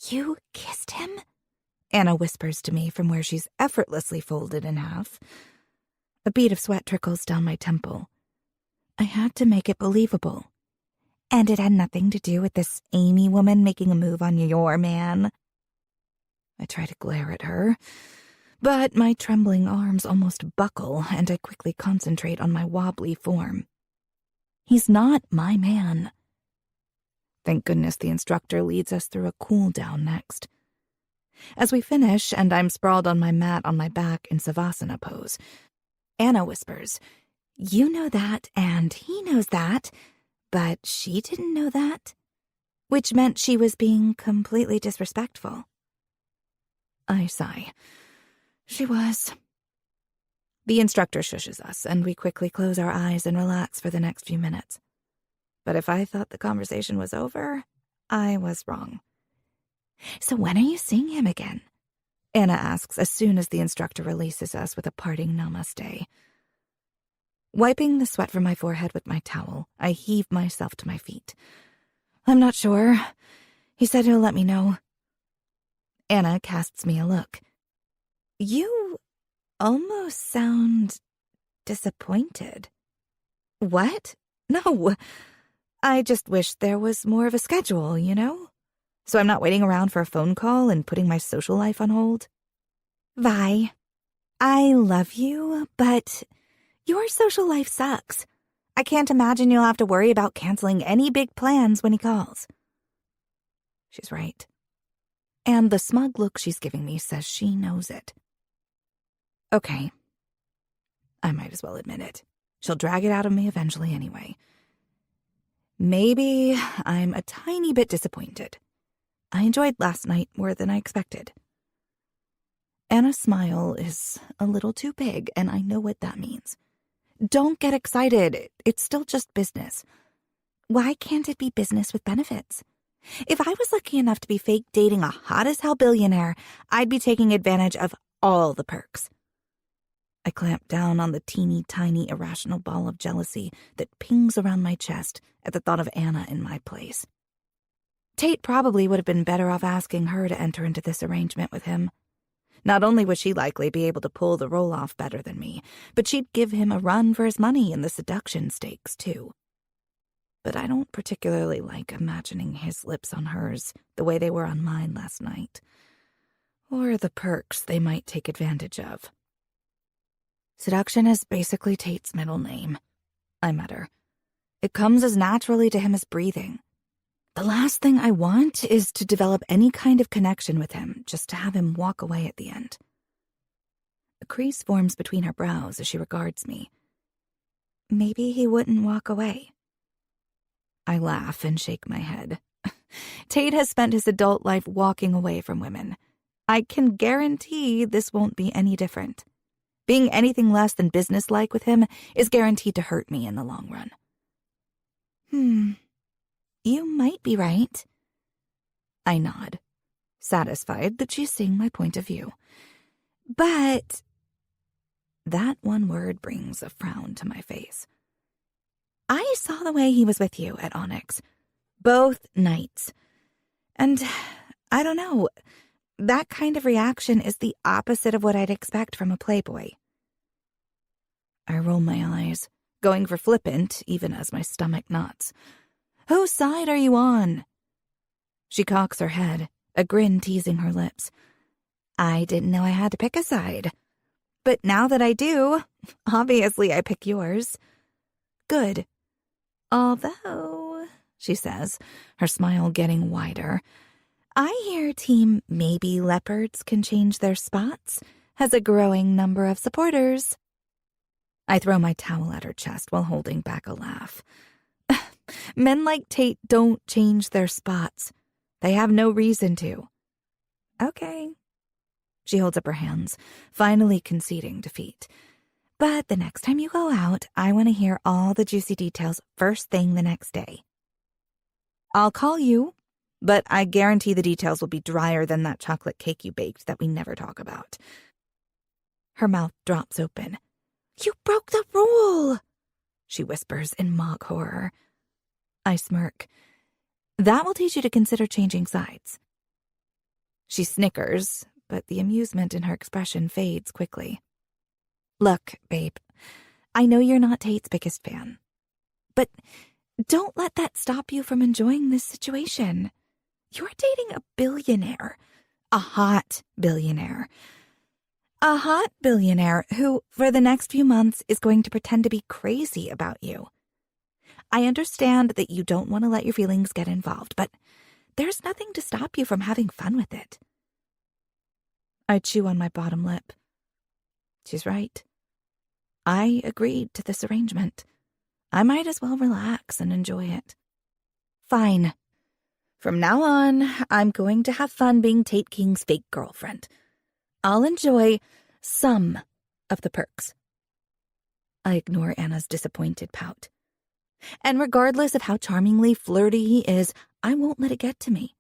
B: You kissed him? Anna whispers to me from where she's effortlessly folded in half. A bead of sweat trickles down my temple. I had to make it believable. And it had nothing to do with this Amy woman making a move on your man. I try to glare at her, but my trembling arms almost buckle, and I quickly concentrate on my wobbly form. He's not my man. Thank goodness the instructor leads us through a cool down next. As we finish, and I'm sprawled on my mat on my back in Savasana pose, Anna whispers, "You know that, and he knows that, but she didn't know that," which meant she was being completely disrespectful. I sigh. She was. The instructor shushes us, and we quickly close our eyes and relax for the next few minutes. But if I thought the conversation was over, I was wrong. "So when are you seeing him again?" Anna asks as soon as the instructor releases us with a parting namaste. Wiping the sweat from my forehead with my towel, I heave myself to my feet. "I'm not sure. He said he'll let me know." Anna casts me a look. "You almost sound disappointed." "What? No. I just wish there was more of a schedule, you know? So I'm not waiting around for a phone call and putting my social life on hold." "Vi, I love you, but your social life sucks. I can't imagine you'll have to worry about canceling any big plans when he calls." She's right. And the smug look she's giving me says she knows it. Okay. I might as well admit it. She'll drag it out of me eventually anyway. Maybe I'm a tiny bit disappointed. I enjoyed last night more than I expected. Anna's smile is a little too big, and I know what that means. Don't get excited. It's still just business. Why can't it be business with benefits? If I was lucky enough to be fake dating a hot-as-hell billionaire, I'd be taking advantage of all the perks. I clamp down on the teeny-tiny irrational ball of jealousy that pings around my chest at the thought of Anna in my place. Tate probably would have been better off asking her to enter into this arrangement with him. Not only would she likely be able to pull the role off better than me, but she'd give him a run for his money in the seduction stakes, too. But I don't particularly like imagining his lips on hers the way they were on mine last night, or the perks they might take advantage of. Seduction is basically Tate's middle name, I mutter. It comes as naturally to him as breathing. The last thing I want is to develop any kind of connection with him, just to have him walk away at the end. A crease forms between her brows as she regards me. Maybe he wouldn't walk away. I laugh and shake my head. Tate has spent his adult life walking away from women. I can guarantee this won't be any different. Being anything less than businesslike with him is guaranteed to hurt me in the long run. You might be right. I nod, satisfied that she's seeing my point of view. But that one word brings a frown to my face. I saw the way he was with you at Onyx, both nights. And I don't know, that kind of reaction is the opposite of what I'd expect from a playboy. I roll my eyes, going for flippant even as my stomach knots. Whose side are you on? She cocks her head, a grin teasing her lips. I didn't know I had to pick a side. But now that I do, obviously I pick yours. Good. Although, she says, her smile getting wider, I hear Team Maybe Leopards Can Change Their Spots has a growing number of supporters. I throw my towel at her chest while holding back a laugh. Men like Tate don't change their spots. They have no reason to. Okay. She holds up her hands, finally conceding defeat. But the next time you go out, I want to hear all the juicy details first thing the next day. I'll call you, but I guarantee the details will be drier than that chocolate cake you baked that we never talk about. Her mouth drops open. You broke the rule, she whispers in mock horror. I smirk. That will teach you to consider changing sides. She snickers, but the amusement in her expression fades quickly. Look, babe, I know you're not Tate's biggest fan, but don't let that stop you from enjoying this situation. You're dating a billionaire, a hot billionaire. A hot billionaire who, for the next few months, is going to pretend to be crazy about you. I understand that you don't want to let your feelings get involved, but there's nothing to stop you from having fun with it. I chew on my bottom lip. She's right. I agreed to this arrangement. I might as well relax and enjoy it. Fine. From now on, I'm going to have fun being Tate King's fake girlfriend. I'll enjoy some of the perks. I ignore Anna's disappointed pout. And regardless of how charmingly flirty he is, I won't let it get to me.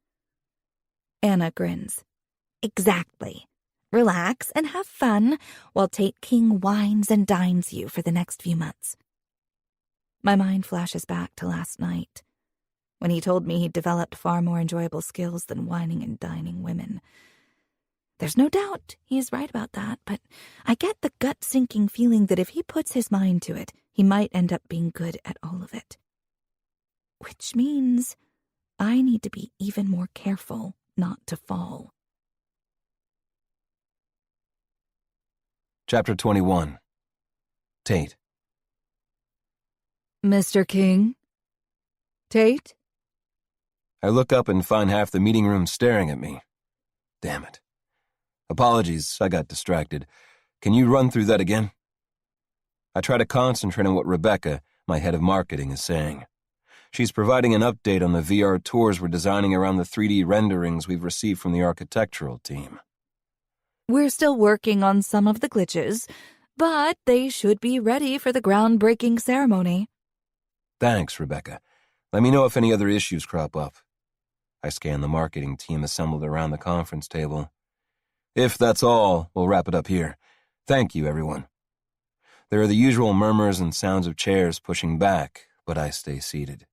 B: Anna grins. Exactly. Relax and have fun while Tate King wines and dines you for the next few months. My mind flashes back to last night, when he told me he'd developed far more enjoyable skills than wining and dining women. There's no doubt he is right about that, but I get the gut-sinking feeling that if he puts his mind to it, he might end up being good at all of it. Which means I need to be even more careful not to fall.
C: Chapter 21. Tate.
B: Mr. King? Tate?
C: I look up and find half the meeting room staring at me. Damn it. Apologies, I got distracted. Can you run through that again? I try to concentrate on what Rebecca, my head of marketing, is saying. She's providing an update on the VR tours we're designing around the 3D renderings we've received from the architectural team.
B: We're still working on some of the glitches, but they should be ready for the groundbreaking ceremony.
C: Thanks, Rebecca. Let me know if any other issues crop up. I scan the marketing team assembled around the conference table. If that's all, we'll wrap it up here. Thank you, everyone. There are the usual murmurs and sounds of chairs pushing back, but I stay seated.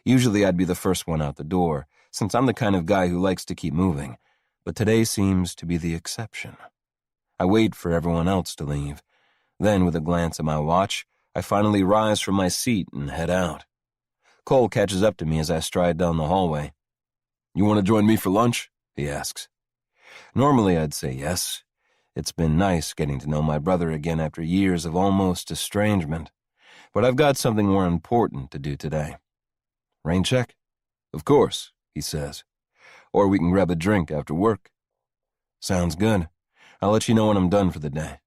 C: Usually I'd be the first one out the door, since I'm the kind of guy who likes to keep moving, but today seems to be the exception. I wait for everyone else to leave. Then, with a glance at my watch, I finally rise from my seat and head out. Cole catches up to me as I stride down the hallway. You want to join me for lunch? He asks. Normally I'd say yes. It's been nice getting to know my brother again after years of almost estrangement. But I've got something more important to do today. Rain check? Of course, he says. Or we can grab a drink after work. Sounds good. I'll let you know when I'm done for the day.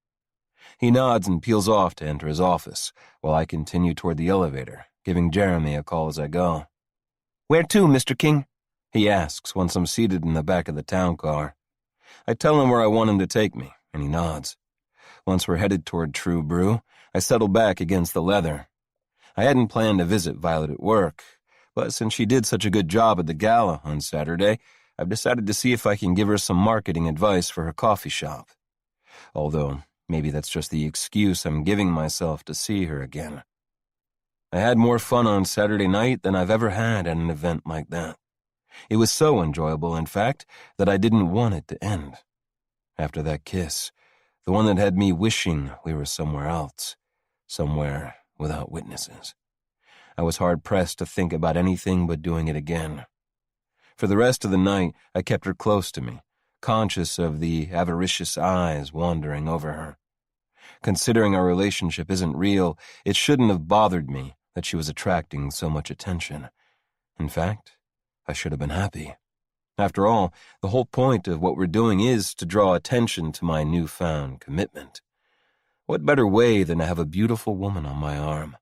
C: He nods and peels off to enter his office, while I continue toward the elevator, giving Jeremy a call as I go. Where to, Mr. King? He asks once I'm seated in the back of the town car. I tell him where I want him to take me, and he nods. Once we're headed toward True Brew, I settle back against the leather. I hadn't planned to visit Violet at work, but since she did such a good job at the gala on Saturday, I've decided to see if I can give her some marketing advice for her coffee shop. Although, maybe that's just the excuse I'm giving myself to see her again. I had more fun on Saturday night than I've ever had at an event like that. It was so enjoyable, in fact, that I didn't want it to end. After that kiss, the one that had me wishing we were somewhere else, somewhere without witnesses, I was hard-pressed to think about anything but doing it again. For the rest of the night, I kept her close to me, conscious of the avaricious eyes wandering over her. Considering our relationship isn't real, it shouldn't have bothered me that she was attracting so much attention. In fact, I should have been happy. After all, the whole point of what we're doing is to draw attention to my newfound commitment. What better way than to have a beautiful woman on my arm?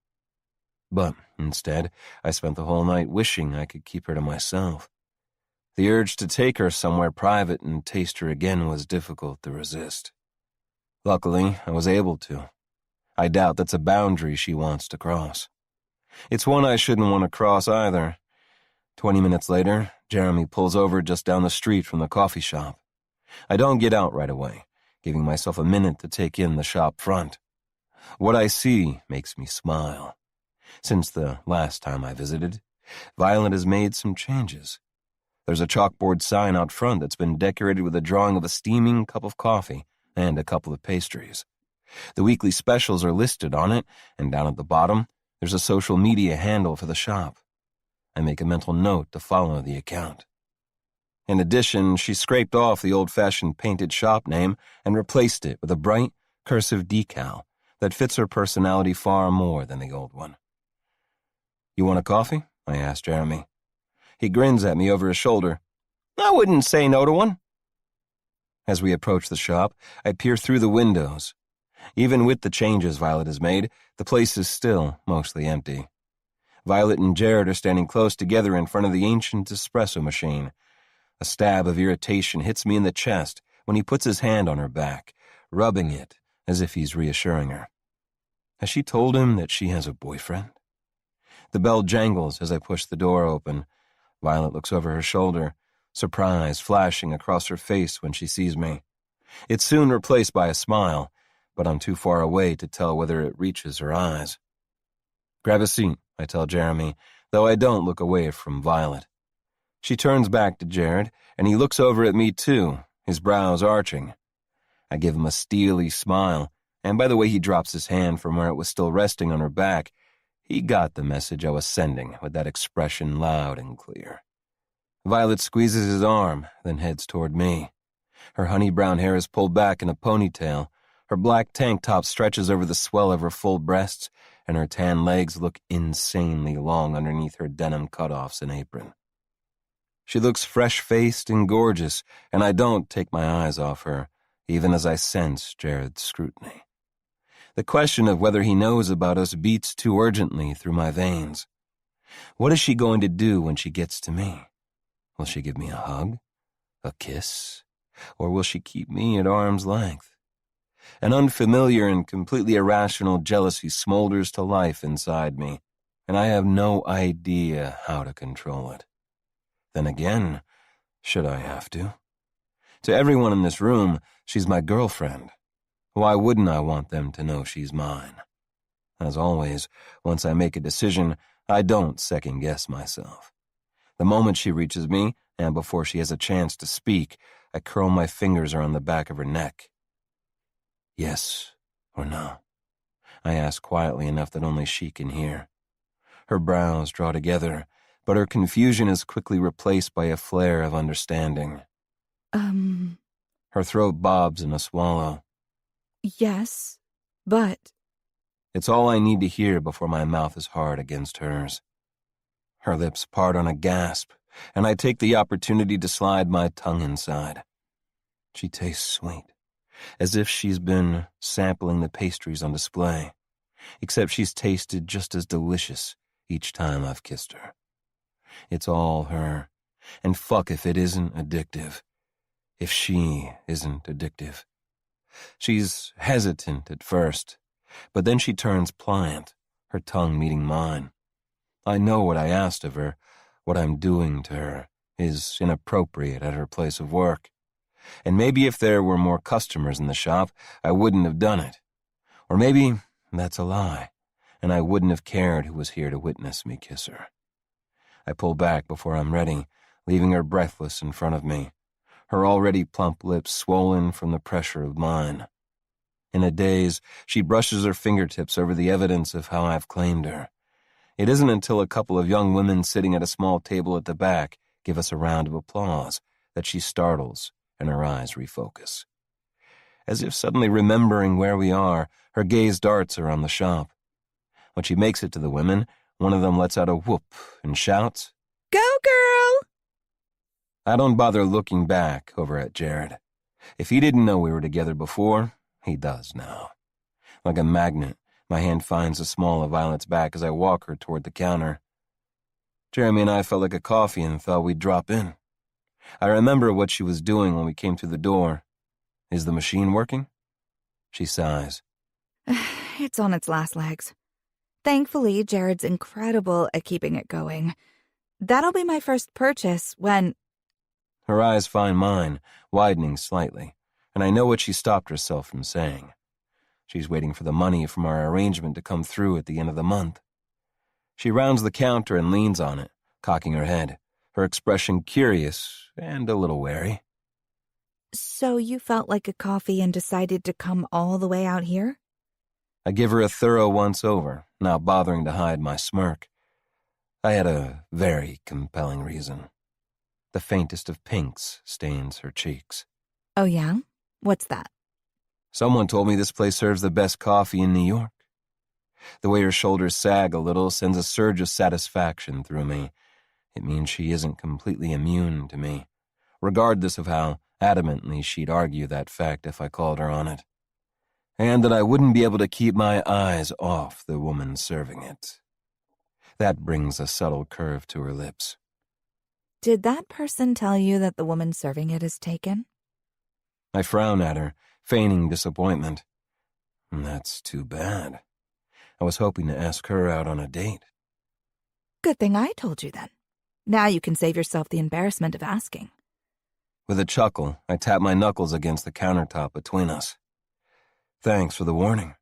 C: But instead, I spent the whole night wishing I could keep her to myself. The urge to take her somewhere private and taste her again was difficult to resist. Luckily, I was able to. I doubt that's a boundary she wants to cross. It's one I shouldn't want to cross either. 20 minutes later, Jeremy pulls over just down the street from the coffee shop. I don't get out right away, giving myself a minute to take in the shop front. What I see makes me smile. Since the last time I visited, Violet has made some changes. There's a chalkboard sign out front that's been decorated with a drawing of a steaming cup of coffee and a couple of pastries. The weekly specials are listed on it, and down at the bottom, there's a social media handle for the shop. I make a mental note to follow the account. In addition, she scraped off the old-fashioned painted shop name and replaced it with a bright, cursive decal that fits her personality far more than the old one. "You want a coffee?" I asked Jeremy. He grins at me over his shoulder. "I wouldn't say no to one." As we approach the shop, I peer through the windows. Even with the changes Violet has made, the place is still mostly empty. Violet and Jared are standing close together in front of the ancient espresso machine. A stab of irritation hits me in the chest when he puts his hand on her back, rubbing it as if he's reassuring her. Has she told him that she has a boyfriend? The bell jangles as I push the door open. Violet looks over her shoulder, surprise flashing across her face when she sees me. It's soon replaced by a smile, but I'm too far away to tell whether it reaches her eyes. "Grab a seat," I tell Jeremy, though I don't look away from Violet. She turns back to Jared, and he looks over at me too, his brows arching. I give him a steely smile, and by the way he drops his hand from where it was still resting on her back, he got the message I was sending with that expression loud and clear. Violet squeezes his arm, then heads toward me. Her honey-brown hair is pulled back in a ponytail, her black tank top stretches over the swell of her full breasts, and her tan legs look insanely long underneath her denim cutoffs and apron. She looks fresh-faced and gorgeous, and I don't take my eyes off her, even as I sense Jared's scrutiny. The question of whether he knows about us beats too urgently through my veins. What is she going to do when she gets to me? Will she give me a hug? A kiss? Or will she keep me at arm's length? An unfamiliar and completely irrational jealousy smolders to life inside me, and I have no idea how to control it. Then again, should I have to? To everyone in this room, she's my girlfriend. Why wouldn't I want them to know she's mine? As always, once I make a decision, I don't second-guess myself. The moment she reaches me, and before she has a chance to speak, I curl my fingers around the back of her neck. "Yes or no?" I ask quietly enough that only she can hear. Her brows draw together, but her confusion is quickly replaced by a flare of understanding. Her throat bobs in a swallow.
B: Yes, but...
C: It's all I need to hear before my mouth is hard against hers. Her lips part on a gasp, and I take the opportunity to slide my tongue inside. She tastes sweet, as if she's been sampling the pastries on display, except she's tasted just as delicious each time I've kissed her. It's all her, and fuck if it isn't addictive. If she isn't addictive. She's hesitant at first, but then she turns pliant, her tongue meeting mine. I know what I asked of her, what I'm doing to her, is inappropriate at her place of work. And maybe if there were more customers in the shop, I wouldn't have done it. Or maybe that's a lie, and I wouldn't have cared who was here to witness me kiss her. I pull back before I'm ready, leaving her breathless in front of me, her already plump lips swollen from the pressure of mine. In a daze, she brushes her fingertips over the evidence of how I've claimed her. It isn't until a couple of young women sitting at a small table at the back give us a round of applause that she startles and her eyes refocus. As if suddenly remembering where we are, her gaze darts around the shop. When she makes it to the women, one of them lets out a whoop and shouts,
B: "Go, girl!"
C: I don't bother looking back over at Jared. If he didn't know we were together before, he does now. Like a magnet, my hand finds the small of Violet's back as I walk her toward the counter. Jeremy and I felt like a coffee and thought we'd drop in. I remember what she was doing when we came through the door. Is the machine working? She sighs.
B: It's on its last legs. Thankfully, Jared's incredible at keeping it going. That'll be my first purchase when...
C: Her eyes find mine, widening slightly, and I know what she stopped herself from saying. She's waiting for the money from our arrangement to come through at the end of the month. She rounds the counter and leans on it, cocking her head, her expression curious and a little wary.
B: So you felt like a coffee and decided to come all the way out here?
C: I give her a thorough once-over, not bothering to hide my smirk. I had a very compelling reason. The faintest of pinks stains her cheeks.
B: Oh yeah? What's that?
C: Someone told me this place serves the best coffee in New York. The way her shoulders sag a little sends a surge of satisfaction through me. It means she isn't completely immune to me, regardless of how adamantly she'd argue that fact if I called her on it. And that I wouldn't be able to keep my eyes off the woman serving it. That brings a subtle curve to her lips.
B: Did that person tell you that the woman serving it is taken?
C: I frown at her, feigning disappointment. That's too bad. I was hoping to ask her out on a date.
B: Good thing I told you then. Now you can save yourself the embarrassment of asking.
C: With a chuckle, I tap my knuckles against the countertop between us. Thanks for the warning.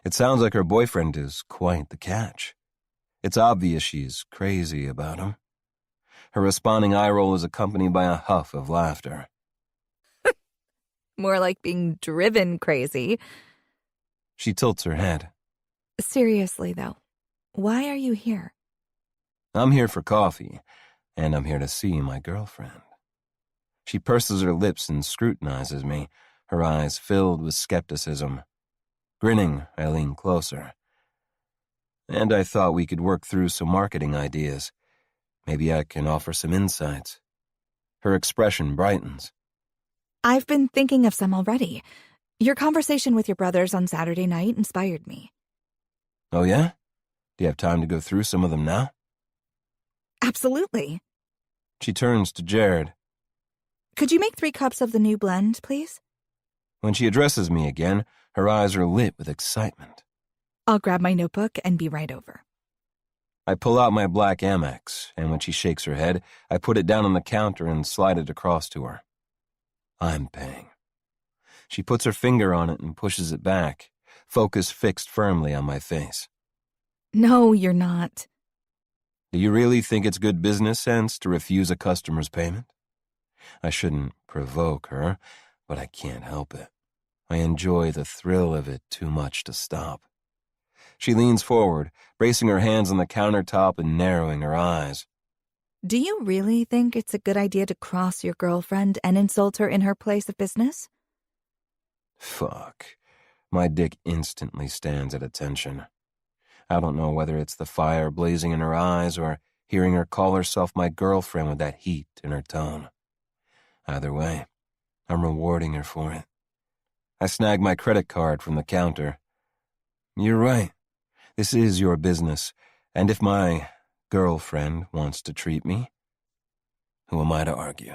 C: It sounds like her boyfriend is quite the catch. It's obvious she's crazy about him. Her responding eye roll is accompanied by a huff of laughter.
B: More like being driven crazy.
C: She tilts her head.
B: Seriously, though, why are you here?
C: I'm here for coffee, and I'm here to see my girlfriend. She purses her lips and scrutinizes me, her eyes filled with skepticism. Grinning, I lean closer. And I thought we could work through some marketing ideas. Maybe I can offer some insights. Her expression brightens.
B: I've been thinking of some already. Your conversation with your brothers on Saturday night inspired me.
C: Oh yeah? Do you have time to go through some of them now?
B: Absolutely.
C: She turns to Jared.
B: Could you make 3 cups of the new blend, please?
C: When she addresses me again, her eyes are lit with excitement.
B: I'll grab my notebook and be right over.
C: I pull out my black Amex, and when she shakes her head, I put it down on the counter and slide it across to her. I'm paying. She puts her finger on it and pushes it back, focus fixed firmly on my face.
B: No, you're not.
C: Do you really think it's good business sense to refuse a customer's payment? I shouldn't provoke her, but I can't help it. I enjoy the thrill of it too much to stop. She leans forward, bracing her hands on the countertop and narrowing her eyes.
B: Do you really think it's a good idea to cross your girlfriend and insult her in her place of business?
C: Fuck. My dick instantly stands at attention. I don't know whether it's the fire blazing in her eyes or hearing her call herself my girlfriend with that heat in her tone. Either way, I'm rewarding her for it. I snag my credit card from the counter. You're right. This is your business, and if my girlfriend wants to treat me, who am I to argue?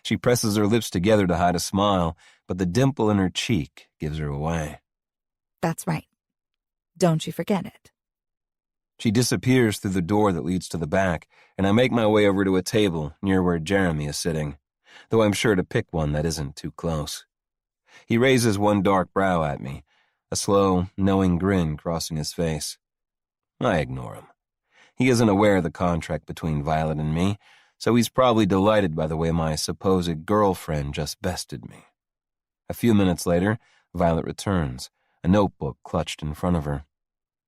C: She presses her lips together to hide a smile, but the dimple in her cheek gives her away.
B: That's right. Don't you forget it.
C: She disappears through the door that leads to the back, and I make my way over to a table near where Jeremy is sitting, though I'm sure to pick one that isn't too close. He raises one dark brow at me, a slow, knowing grin crossing his face. I ignore him. He isn't aware of the contract between Violet and me, so he's probably delighted by the way my supposed girlfriend just bested me. A few minutes later, Violet returns, a notebook clutched in front of her.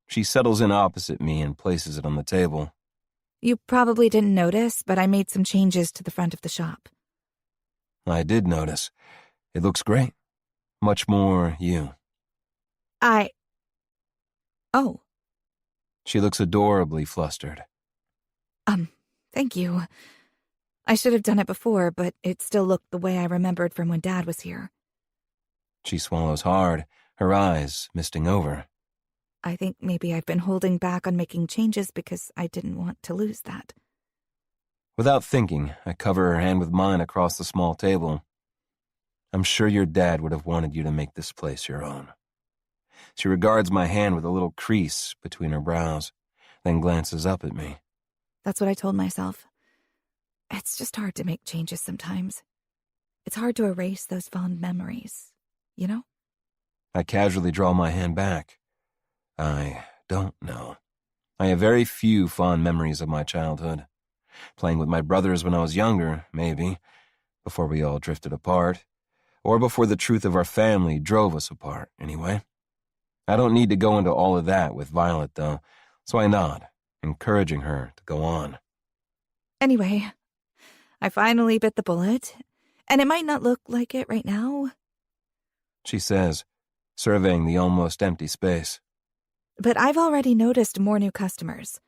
C: She settles in opposite me and places it on the table.
B: You probably didn't notice, but I made some changes to the front of the shop.
C: I did notice. It looks great. Much more you.
B: Oh,
C: She looks adorably flustered.
B: thank you. I should have done it before, but it still looked the way I remembered from when Dad was here.
C: She swallows hard, her eyes misting over.
B: I think maybe I've been holding back on making changes because I didn't want to lose that.
C: Without thinking, I cover her hand with mine across the small table. I'm sure your dad would have wanted you to make this place your own. She regards my hand with a little crease between her brows, then glances up at me.
B: That's what I told myself. It's just hard to make changes sometimes. It's hard to erase those fond memories, you know?
C: I casually draw my hand back. I don't know. I have very few fond memories of my childhood. Playing with my brothers when I was younger, maybe, before we all drifted apart, or before the truth of our family drove us apart, anyway. I don't need to go into all of that with Violet, though, so I nod, encouraging her to go on.
B: Anyway, I finally bit the bullet, and it might not look like it right now,
C: She says, surveying the almost empty space.
B: but I've already noticed more new customers.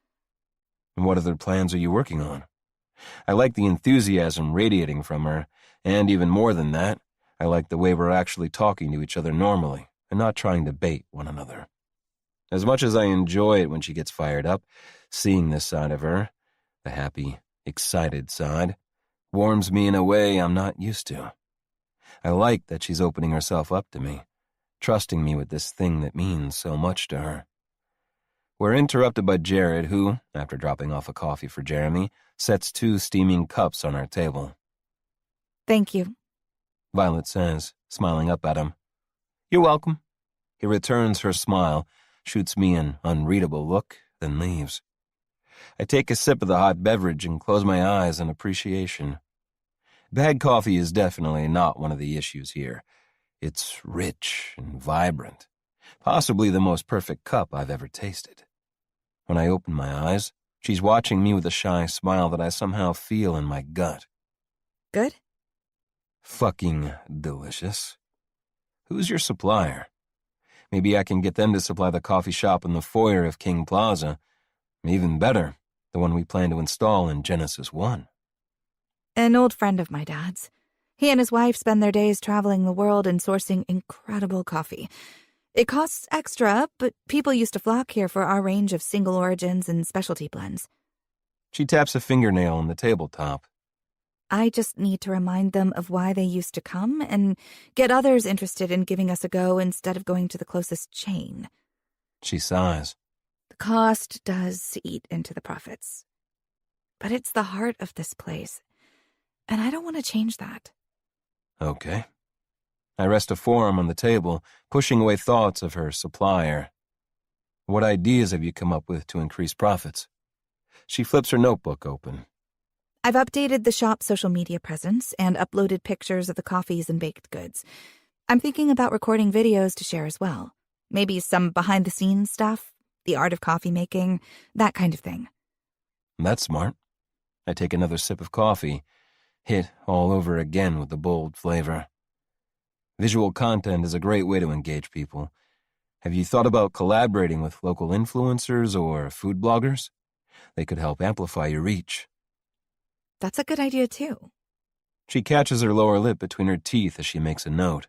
C: And what other plans are you working on? I like the enthusiasm radiating from her, and even more than that, I like the way we're actually talking to each other normally and not trying to bait one another. As much as I enjoy it when she gets fired up, seeing this side of her, the happy, excited side, warms me in a way I'm not used to. I like that she's opening herself up to me, trusting me with this thing that means so much to her. We're interrupted by Jared, who, after dropping off a coffee for Jeremy, sets 2 steaming cups on our table.
B: Thank you.
C: Violet says, smiling up at him. You're welcome. He returns her smile, shoots me an unreadable look, then leaves. I take a sip of the hot beverage and close my eyes in appreciation. Bad coffee is definitely not one of the issues here. It's rich and vibrant, possibly the most perfect cup I've ever tasted. When I open my eyes, she's watching me with a shy smile that I somehow feel in my gut.
B: Good?
C: Fucking delicious. Who's your supplier? Maybe I can get them to supply the coffee shop in the foyer of King Plaza. Even better, the one we plan to install in Genesis 1.
B: An old friend of my dad's. He and his wife spend their days traveling the world and sourcing incredible coffee. It costs extra, but people used to flock here for our range of single origins and specialty blends.
C: She taps a fingernail on the tabletop.
B: I just need to remind them of why they used to come and get others interested in giving us a go instead of going to the closest chain.
C: She sighs.
B: The cost does eat into the profits. But it's the heart of this place, and I don't want to change that.
C: Okay. I rest a forearm on the table, pushing away thoughts of her supplier. What ideas have you come up with to increase profits? She flips her notebook open.
B: I've updated the shop's social media presence and uploaded pictures of the coffees and baked goods. I'm thinking about recording videos to share as well. Maybe some behind-the-scenes stuff, the art of coffee making, that kind of thing.
C: That's smart. I take another sip of coffee, hit all over again with the bold flavor. Visual content is a great way to engage people. Have you thought about collaborating with local influencers or food bloggers? They could help amplify your reach.
B: That's a good idea, too.
C: She catches her lower lip between her teeth as she makes a note.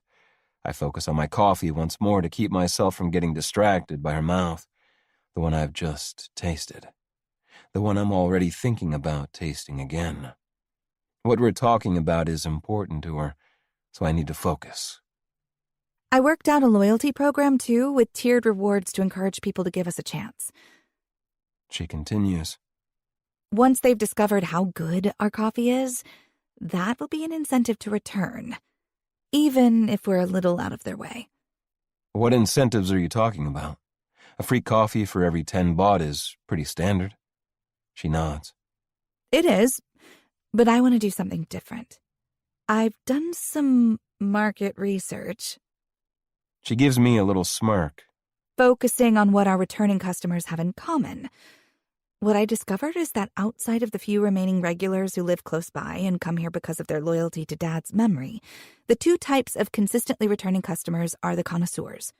C: I focus on my coffee once more to keep myself from getting distracted by her mouth, the one I've just tasted, the one I'm already thinking about tasting again. What we're talking about is important to her, so I need to focus.
B: I worked out a loyalty program, too, with tiered rewards to encourage people to give us a chance.
C: She continues.
B: Once they've discovered how good our coffee is, that will be an incentive to return, even if we're a little out of their way.
C: What incentives are you talking about? A free coffee for every 10 bought is pretty standard. She nods.
B: It is, but I want to do something different. I've done some market research.
C: She gives me a little smirk.
B: Focusing on what our returning customers have in common. What I discovered is that outside of the few remaining regulars who live close by and come here because of their loyalty to Dad's memory, the two types of consistently returning customers are the connoisseurs,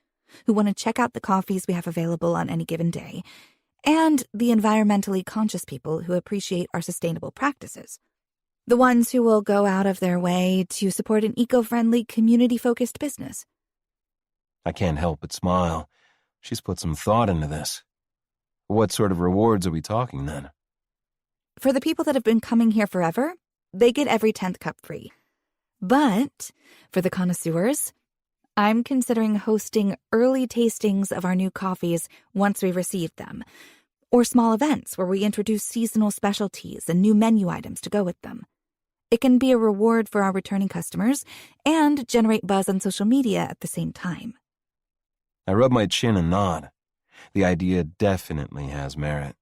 B: who want to check out the coffees we have available on any given day, and the environmentally conscious people who appreciate our sustainable practices. The ones who will go out of their way to support an eco-friendly, community-focused business.
C: I can't help but smile. She's put some thought into this. What sort of rewards are we talking, then?
B: For the people that have been coming here forever, they get every 10th cup free. But for the connoisseurs, I'm considering hosting early tastings of our new coffees once we receive them, or small events where we introduce seasonal specialties and new menu items to go with them. It can be a reward for our returning customers and generate buzz on social media at the same time.
C: I rub my chin and nod. The idea definitely has merit.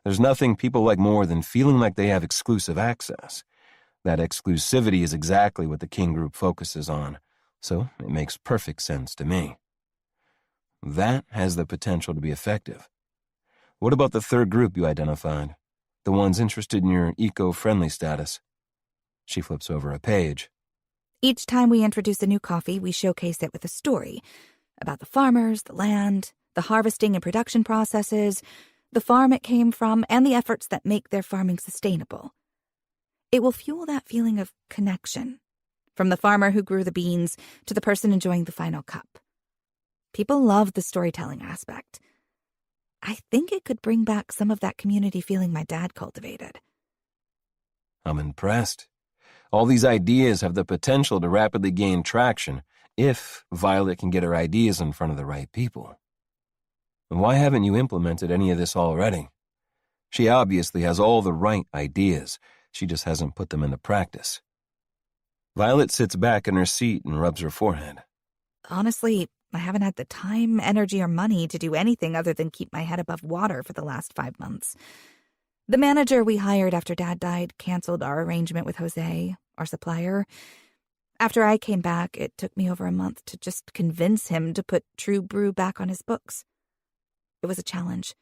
C: There's nothing people like more than feeling like they have exclusive access. That exclusivity is exactly what the King Group focuses on, so it makes perfect sense to me. That has the potential to be effective. What about the third group you identified? The ones interested in your eco-friendly status? She flips over a page.
B: Each time we introduce a new coffee, we showcase it with a story about the farmers, the land, the harvesting and production processes, the farm it came from, and the efforts that make their farming sustainable. It will fuel that feeling of connection, from the farmer who grew the beans to the person enjoying the final cup. People love the storytelling aspect. I think it could bring back some of that community feeling my dad cultivated.
C: I'm impressed. All these ideas have the potential to rapidly gain traction if Violet can get her ideas in front of the right people. And why haven't you implemented any of this already? She obviously has all the right ideas. She just hasn't put them into practice. Violet sits back in her seat and rubs her forehead.
B: Honestly, I haven't had the time, energy, or money to do anything other than keep my head above water for the last 5 months. The manager we hired after Dad died canceled our arrangement with Jose, our supplier. After I came back, it took me over a month to just convince him to put True Brew back on his books. It was a challenge.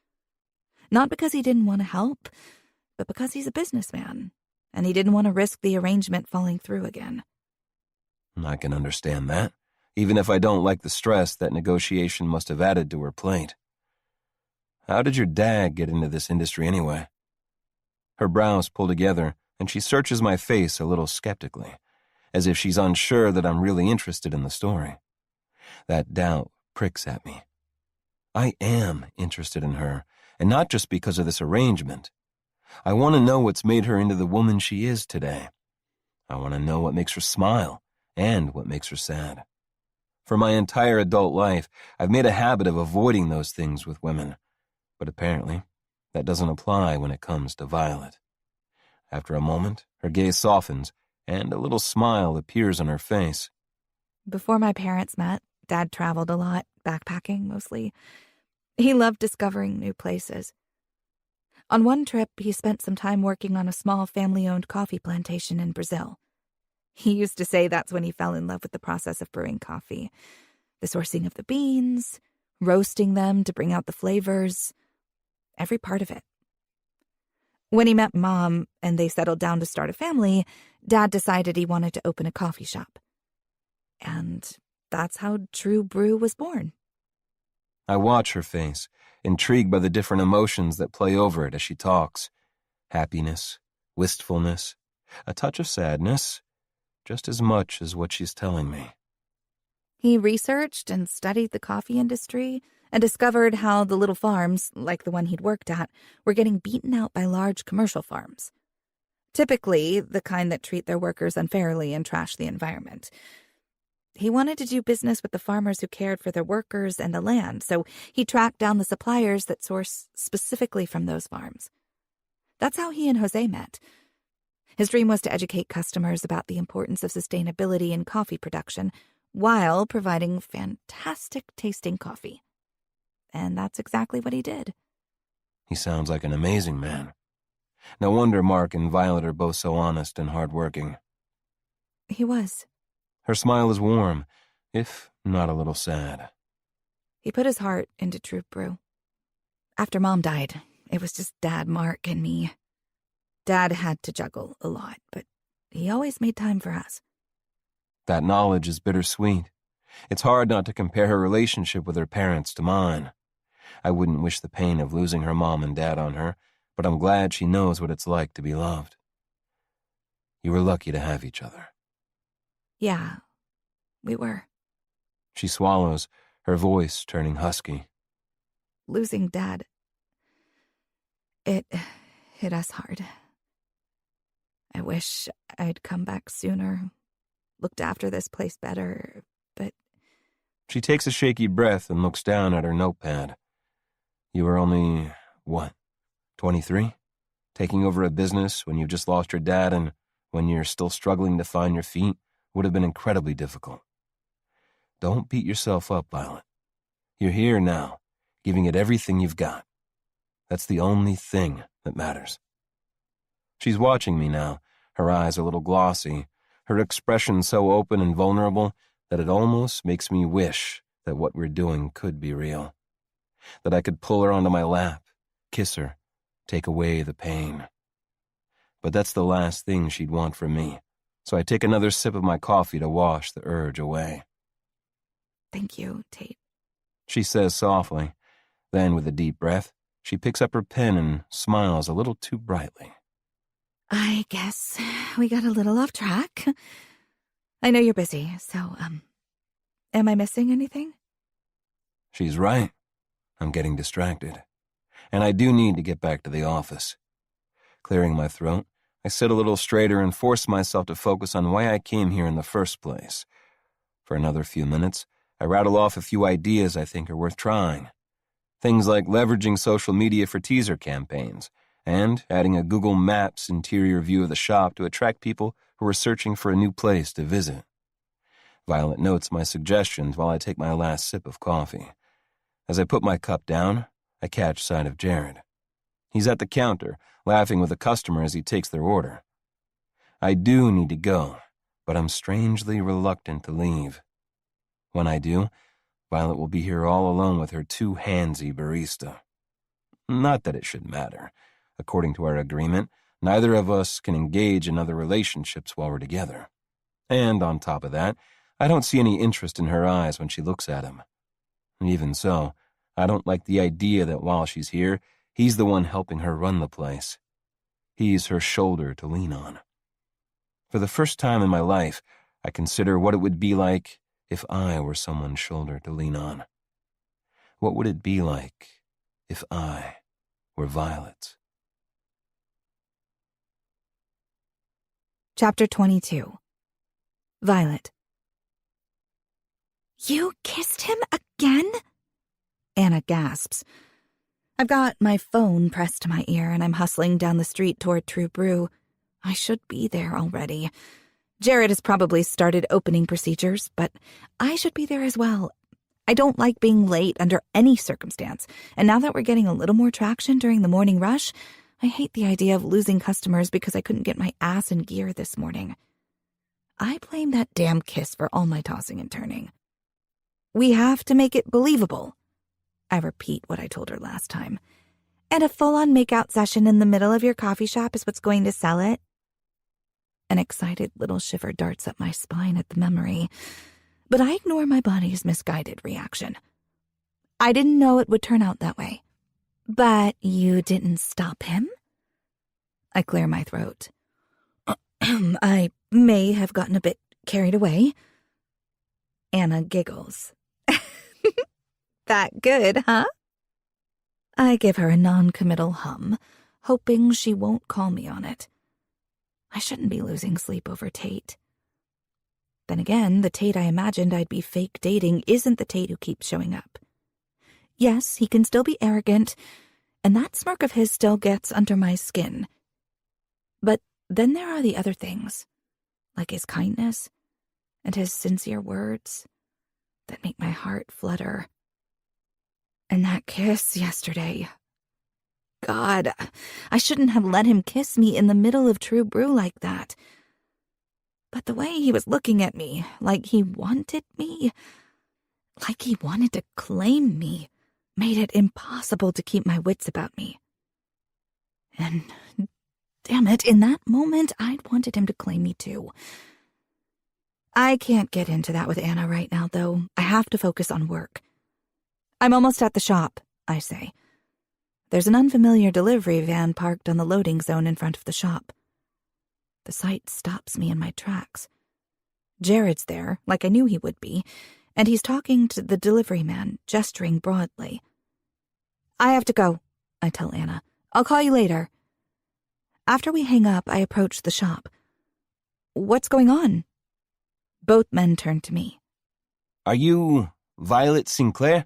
B: Not because he didn't want to help, but because he's a businessman, and he didn't want to risk the arrangement falling through again.
C: I can understand that, even if I don't like the stress that negotiation must have added to her plate. How did your dad get into this industry anyway? Her brows pull together, and she searches my face a little skeptically, as if she's unsure that I'm really interested in the story. That doubt pricks at me. I am interested in her, and not just because of this arrangement. I want to know what's made her into the woman she is today. I want to know what makes her smile and what makes her sad. For my entire adult life, I've made a habit of avoiding those things with women, but apparently that doesn't apply when it comes to Violet. After a moment, her gaze softens, and a little smile appears on her face.
B: Before my parents met, Dad traveled a lot, backpacking mostly. He loved discovering new places. On one trip, he spent some time working on a small family-owned coffee plantation in Brazil. He used to say that's when he fell in love with the process of brewing coffee. The sourcing of the beans, roasting them to bring out the flavors, every part of it. When he met Mom and they settled down to start a family, Dad decided he wanted to open a coffee shop. And that's how True Brew was born.
C: I watch her face, intrigued by the different emotions that play over it as she talks. Happiness, wistfulness, a touch of sadness, just as much as what she's telling me.
B: He researched and studied the coffee industry and discovered how the little farms, like the one he'd worked at, were getting beaten out by large commercial farms. Typically, the kind that treat their workers unfairly and trash the environment. He wanted to do business with the farmers who cared for their workers and the land, so he tracked down the suppliers that source specifically from those farms. That's how he and Jose met. His dream was to educate customers about the importance of sustainability in coffee production while providing fantastic-tasting coffee. And that's exactly what he did.
C: He sounds like an amazing man. No wonder Mark and Violet are both so honest and hardworking.
B: He was.
C: Her smile is warm, if not a little sad.
B: He put his heart into True Brew. After Mom died, It was just Dad, Mark, and me. Dad had to juggle a lot, but he always made time for us.
C: That knowledge is bittersweet. It's hard not to compare her relationship with her parents to mine. I wouldn't wish the pain of losing her mom and dad on her, but I'm glad she knows what it's like to be loved. You were lucky to have each other.
B: Yeah, we were.
C: She swallows, her voice turning husky.
B: Losing Dad, it hit us hard. I wish I'd come back sooner, looked after this place better, but...
C: She takes a shaky breath and looks down at her notepad. You were only, 23? Taking over a business when you've just lost your dad and when you're still struggling to find your feet would have been incredibly difficult. Don't beat yourself up, Violet. You're here now, giving it everything you've got. That's the only thing that matters. She's watching me now, her eyes a little glossy, her expression so open and vulnerable that it almost makes me wish that what we're doing could be real. That I could pull her onto my lap, kiss her, take away the pain. But that's the last thing she'd want from me, so I take another sip of my coffee to wash the urge away.
B: Thank you, Tate.
C: She says softly. Then, with a deep breath, she picks up her pen and smiles a little too brightly.
B: I guess we got a little off track. I know you're busy, so, am I missing anything?
C: She's right. I'm getting distracted. And I do need to get back to the office. Clearing my throat, I sit a little straighter and force myself to focus on why I came here in the first place. For another few minutes, I rattle off a few ideas I think are worth trying. Things like leveraging social media for teaser campaigns, and adding a Google Maps interior view of the shop to attract people who are searching for a new place to visit. Violet notes my suggestions while I take my last sip of coffee. As I put my cup down, I catch sight of Jared. He's at the counter, laughing with a customer as he takes their order. I do need to go, but I'm strangely reluctant to leave. When I do, Violet will be here all alone with her too handsy barista. Not that it should matter. According to our agreement, neither of us can engage in other relationships while we're together. And on top of that, I don't see any interest in her eyes when she looks at him. Even so, I don't like the idea that while she's here, he's the one helping her run the place. He's her shoulder to lean on. For the first time in my life, I consider what it would be like if I were someone's shoulder to lean on. What would it be like if I were Violet?
B: Chapter 22. Violet. You kissed him again? Anna gasps. I've got my phone pressed to my ear and I'm hustling down the street toward True Brew. I should be there already. Jared has probably started opening procedures, but I should be there as well. I don't like being late under any circumstance, and now that we're getting a little more traction during the morning rush, I hate the idea of losing customers because I couldn't get my ass in gear this morning. I blame that damn kiss for all my tossing and turning. We have to make it believable. I repeat what I told her last time. And a full-on makeout session in the middle of your coffee shop is what's going to sell it? An excited little shiver darts up my spine at the memory, but I ignore my body's misguided reaction. I didn't know it would turn out that way. But you didn't stop him? I clear my throat. I may have gotten a bit carried away. Anna giggles. That good, huh? I give her a non-committal hum, hoping she won't call me on it. I shouldn't be losing sleep over Tate. Then again, the Tate I imagined I'd be fake dating isn't the Tate who keeps showing up. Yes, he can still be arrogant, and that smirk of his still gets under my skin. But then there are the other things, like his kindness and his sincere words, that make my heart flutter. And that kiss yesterday. God, I shouldn't have let him kiss me in the middle of True Brew like that. But the way he was looking at me, like he wanted me, like he wanted to claim me, made it impossible to keep my wits about me. And damn it, in that moment, I'd wanted him to claim me too. I can't get into that with Anna right now, though. I have to focus on work. I'm almost at the shop, I say. There's an unfamiliar delivery van parked on the loading zone in front of the shop. The sight stops me in my tracks. Jared's there, like I knew he would be, and he's talking to the delivery man, gesturing broadly. I have to go, I tell Anna. I'll call you later. After we hang up, I approach the shop. What's going on? Both men turn to me.
C: Are you Violet Sinclair?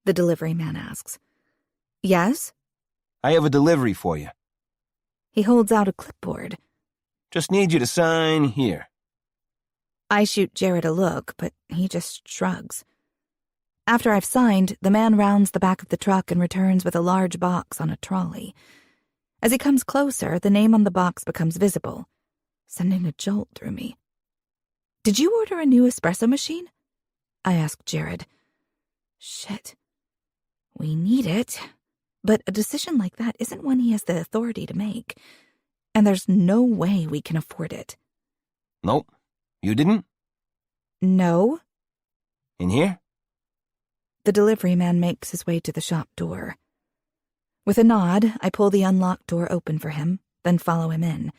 B: The delivery man asks. Yes?
C: I have a delivery for you.
B: He holds out a clipboard.
C: Just need you to sign here.
B: I shoot Jared a look, but he just shrugs. After I've signed, the man rounds the back of the truck and returns with a large box on a trolley. As he comes closer, the name on the box becomes visible, sending a jolt through me. Did you order a new espresso machine? I ask Jared. Shit. We need it. But a decision like that isn't one he has the authority to make. And there's no way we can afford it.
C: Nope. You didn't?
B: No.
C: In here?
B: The delivery man makes his way to the shop door. With a nod, I pull the unlocked door open for him, then follow him in.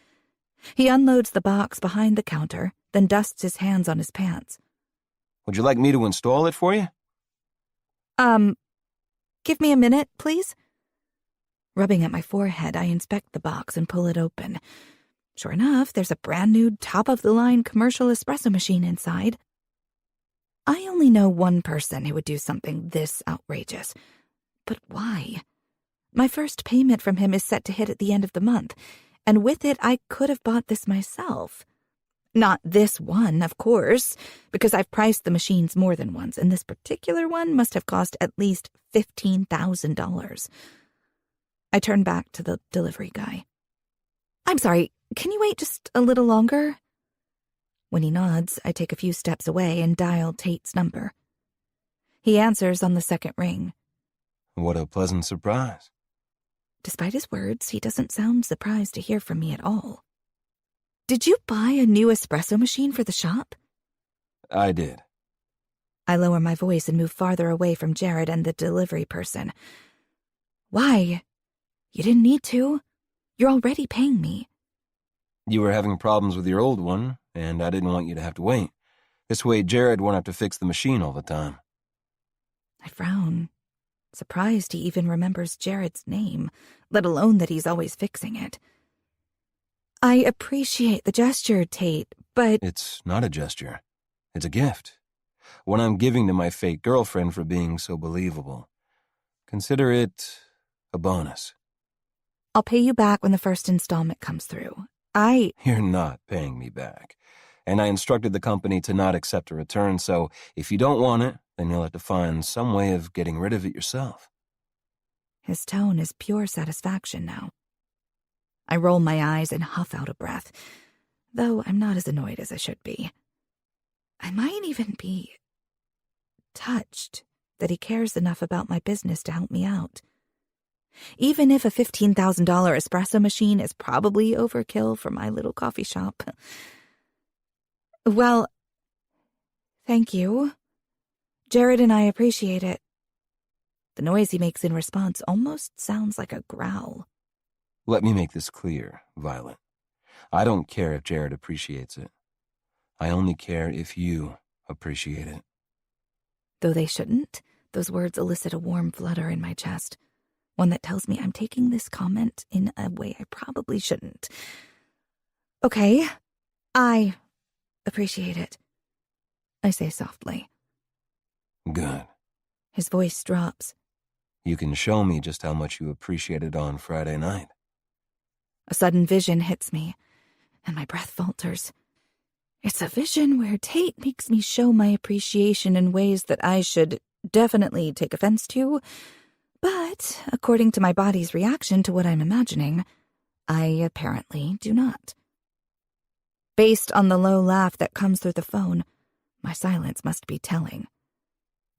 B: He unloads the box behind the counter, then dusts his hands on his pants.
C: Would you like me to install it for you?
B: Give me a minute, please? Rubbing at my forehead, I inspect the box and pull it open. Sure enough, there's a brand new top-of-the-line commercial espresso machine inside. I only know one person who would do something this outrageous. But why? My first payment from him is set to hit at the end of the month, and with it I could have bought this myself. Not this one, of course, because I've priced the machines more than once, and this particular one must have cost at least $15,000. I turn back to the delivery guy. I'm sorry, can you wait just a little longer? When he nods, I take a few steps away and dial Tate's number. He answers on the second ring.
C: What a pleasant surprise.
B: Despite his words, he doesn't sound surprised to hear from me at all. Did you buy a new espresso machine for the shop?
C: I did.
B: I lower my voice and move farther away from Jared and the delivery person. Why? You didn't need to. You're already paying me.
C: You were having problems with your old one, and I didn't want you to have to wait. This way Jared won't have to fix the machine all the time.
B: I frown, surprised he even remembers Jared's name, let alone that he's always fixing it. I appreciate the gesture, Tate, but...
C: It's not a gesture. It's a gift. One I'm giving to my fake girlfriend for being so believable. Consider it a bonus.
B: I'll pay you back when the first installment comes through.
C: You're not paying me back. And I instructed the company to not accept a return, so if you don't want it, then you'll have to find some way of getting rid of it yourself.
B: His tone is pure satisfaction now. I roll my eyes and huff out a breath, though I'm not as annoyed as I should be. I might even be touched that he cares enough about my business to help me out. Even if a $15,000 espresso machine is probably overkill for my little coffee shop. Well, thank you. Jared and I appreciate it. The noise he makes in response almost sounds like a growl.
C: Let me make this clear, Violet. I don't care if Jared appreciates it. I only care if you appreciate it.
B: Though they shouldn't, those words elicit a warm flutter in my chest, one that tells me I'm taking this comment in a way I probably shouldn't. Okay, I appreciate it, I say softly.
C: Good.
B: His voice drops.
C: You can show me just how much you appreciate it on Friday night.
B: A sudden vision hits me, and my breath falters. It's a vision where Tate makes me show my appreciation in ways that I should definitely take offense to, but, according to my body's reaction to what I'm imagining, I apparently do not. Based on the low laugh that comes through the phone, my silence must be telling.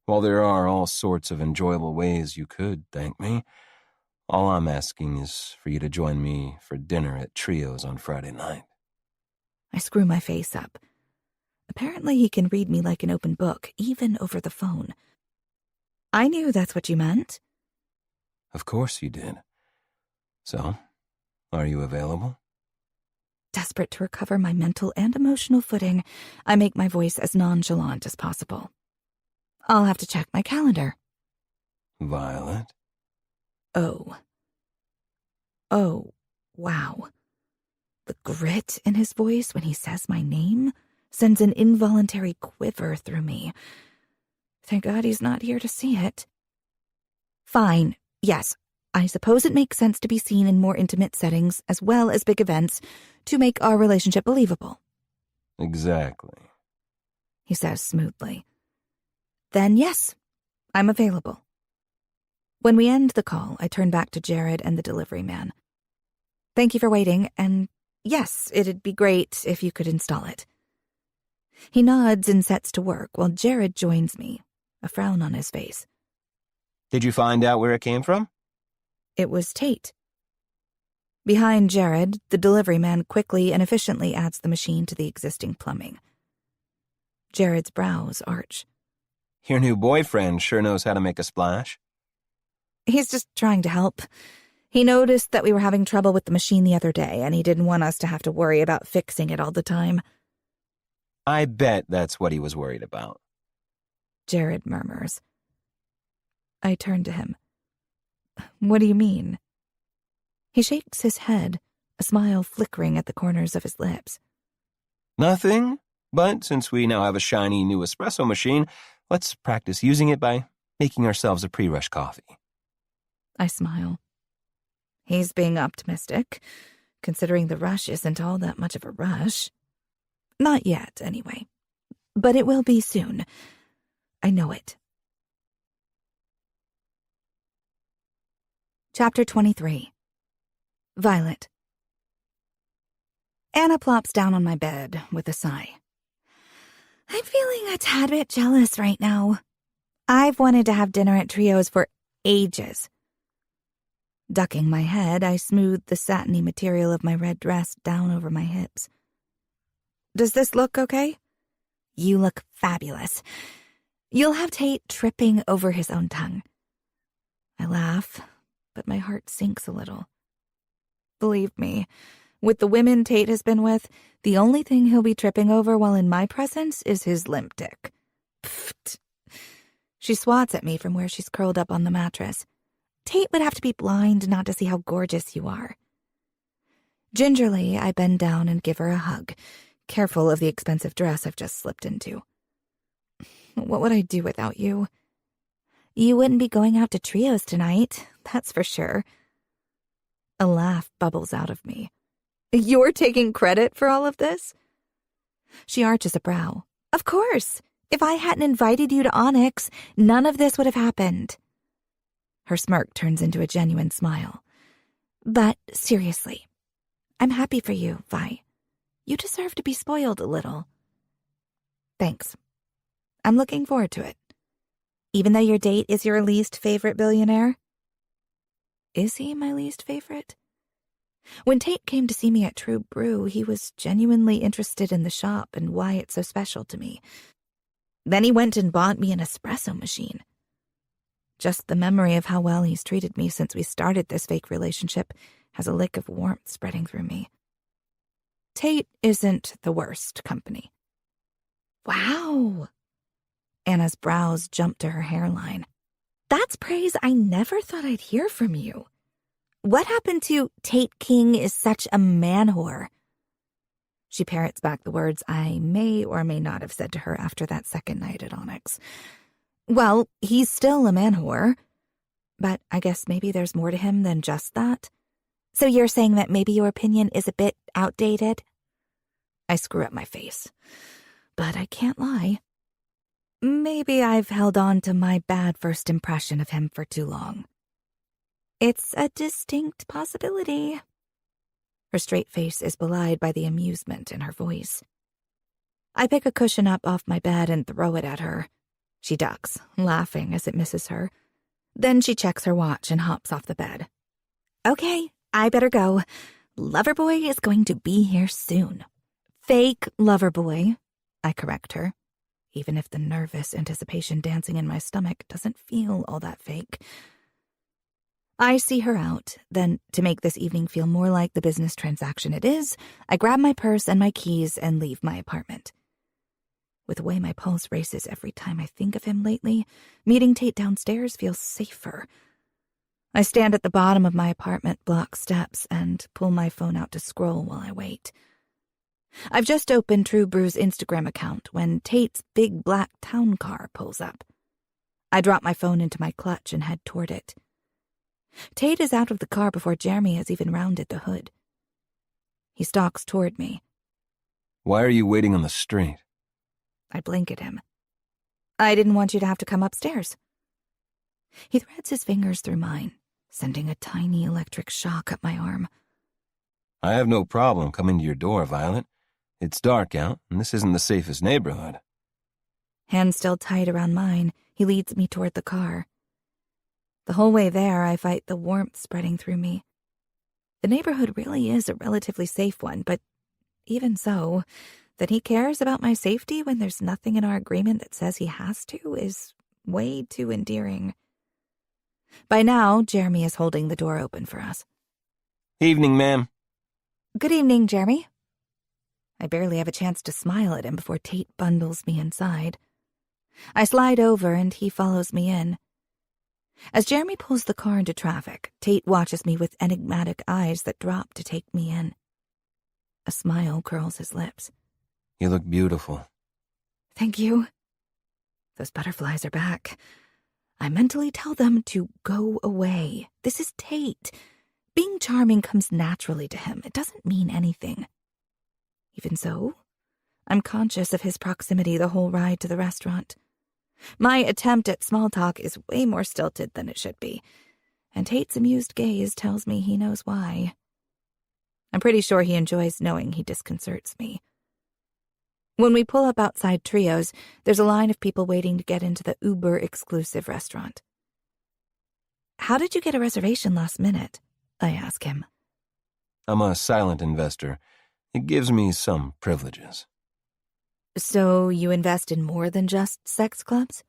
C: While there are all sorts of enjoyable ways you could thank me, All I'm asking is for you to join me for dinner at Trio's on Friday night.
B: I screw my face up. Apparently he can read me like an open book, even over the phone. I knew that's what you meant.
C: Of course you did. So, are you available?
B: Desperate to recover my mental and emotional footing, I make my voice as nonchalant as possible. I'll have to check my calendar.
C: Violet?
B: Oh, wow. The grit in his voice when he says my name sends an involuntary quiver through me. Thank God he's not here to see it. Fine, yes, I suppose it makes sense to be seen in more intimate settings as well as big events to make our relationship believable.
C: Exactly,
B: he says smoothly. Then yes, I'm available. When we end the call, I turn back to Jared and the delivery man. Thank you for waiting, and yes, it'd be great if you could install it. He nods and sets to work while Jared joins me, a frown on his face.
C: Did you find out where it came from?
B: It was Tate. Behind Jared, the delivery man quickly and efficiently adds the machine to the existing plumbing. Jared's brows arch.
C: Your new boyfriend sure knows how to make a splash.
B: He's just trying to help. He noticed that we were having trouble with the machine the other day, and he didn't want us to have to worry about fixing it all the time.
C: I bet that's what he was worried about.
B: Jared murmurs. I turn to him. What do you mean? He shakes his head, a smile flickering at the corners of his lips.
C: Nothing, but since we now have a shiny new espresso machine, let's practice using it by making ourselves a pre-rush coffee.
B: I smile. He's being optimistic, considering the rush isn't all that much of a rush. Not yet, anyway. But it will be soon. I know it. Chapter 23. Violet. Anna plops down on my bed with a sigh. I'm feeling a tad bit jealous right now. I've wanted to have dinner at Trio's for ages. Ducking my head, I smooth the satiny material of my red dress down over my hips. Does this look okay? You look fabulous. You'll have Tate tripping over his own tongue. I laugh, but my heart sinks a little. Believe me, with the women Tate has been with, the only thing he'll be tripping over while in my presence is his limp dick. Pfft. She swats at me from where she's curled up on the mattress. Tate would have to be blind not to see how gorgeous you are. Gingerly, I bend down and give her a hug, careful of the expensive dress I've just slipped into. What would I do without you? You wouldn't be going out to Trio's tonight, that's for sure. A laugh bubbles out of me. You're taking credit for all of this? She arches a brow. Of course. If I hadn't invited you to Onyx, none of this would have happened. Her smirk turns into a genuine smile. But seriously, I'm happy for you, Vi. You deserve to be spoiled a little. Thanks. I'm looking forward to it. Even though your date is your least favorite billionaire? Is he my least favorite? When Tate came to see me at True Brew, he was genuinely interested in the shop and why it's so special to me. Then he went and bought me an espresso machine. Just the memory of how well he's treated me since we started this fake relationship has a lick of warmth spreading through me. Tate isn't the worst company. Wow. Anna's brows jump to her hairline. That's praise I never thought I'd hear from you. What happened to Tate King is such a man whore? She parrots back the words I may or may not have said to her after that second night at Onyx. Well, he's still a man whore, but I guess maybe there's more to him than just that. So you're saying that maybe your opinion is a bit outdated? I screw up my face, but I can't lie. Maybe I've held on to my bad first impression of him for too long. It's a distinct possibility. Her straight face is belied by the amusement in her voice. I pick a cushion up off my bed and throw it at her. She ducks, laughing as it misses her. Then she checks her watch and hops off the bed. Okay, I better go. Loverboy is going to be here soon. Fake Loverboy, I correct her, even if the nervous anticipation dancing in my stomach doesn't feel all that fake. I see her out, then, to make this evening feel more like the business transaction it is, I grab my purse and my keys and leave my apartment. With the way my pulse races every time I think of him lately, meeting Tate downstairs feels safer. I stand at the bottom of my apartment block steps and pull my phone out to scroll while I wait. I've just opened True Brew's Instagram account when Tate's big black town car pulls up. I drop my phone into my clutch and head toward it. Tate is out of the car before Jeremy has even rounded the hood. He stalks toward me.
C: Why are you waiting on the street?
B: I blink at him. I didn't want you to have to come upstairs. He threads his fingers through mine, sending a tiny electric shock up my arm.
C: I have no problem coming to your door, Violet. It's dark out, and this isn't the safest neighborhood.
B: Hands still tight around mine, he leads me toward the car. The whole way there, I fight the warmth spreading through me. The neighborhood really is a relatively safe one, but even so, that he cares about my safety when there's nothing in our agreement that says he has to is way too endearing. By now, Jeremy is holding the door open for us.
C: Evening, ma'am.
B: Good evening, Jeremy. I barely have a chance to smile at him before Tate bundles me inside. I slide over and he follows me in. As Jeremy pulls the car into traffic, Tate watches me with enigmatic eyes that drop to take me in. A smile curls his lips.
C: You look beautiful.
B: Thank you. Those butterflies are back. I mentally tell them to go away. This is Tate. Being charming comes naturally to him. It doesn't mean anything. Even so, I'm conscious of his proximity the whole ride to the restaurant. My attempt at small talk is way more stilted than it should be, and Tate's amused gaze tells me he knows why. I'm pretty sure he enjoys knowing he disconcerts me. When we pull up outside Trio's, there's a line of people waiting to get into the uber-exclusive restaurant. How did you get a reservation last minute? I ask him.
C: I'm a silent investor. It gives me some privileges.
B: So you invest in more than just sex clubs?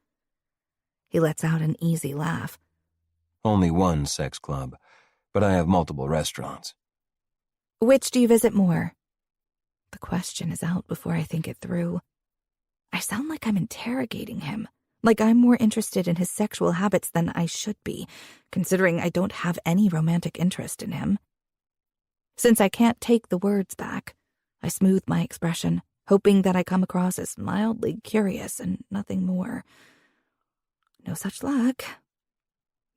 B: He lets out an easy laugh.
C: Only one sex club, but I have multiple restaurants.
B: Which do you visit more? The question is out before I think it through. I sound like I'm interrogating him, like I'm more interested in his sexual habits than I should be, considering I don't have any romantic interest in him. Since I can't take the words back, I smooth my expression, hoping that I come across as mildly curious and nothing more. No such luck.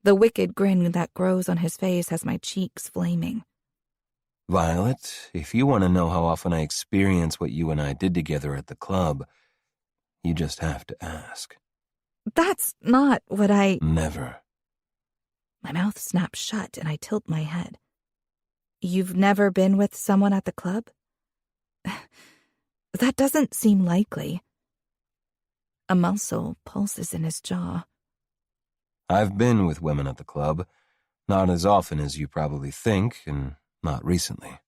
B: The wicked grin that grows on his face has my cheeks flaming.
C: Violet, if you want to know how often I experience what you and I did together at the club, you just have to ask.
B: That's not what I...
C: Never.
B: My mouth snaps shut and I tilt my head. You've never been with someone at the club? That doesn't seem likely. A muscle pulses in his jaw.
C: I've been with women at the club, not as often as you probably think, and not recently,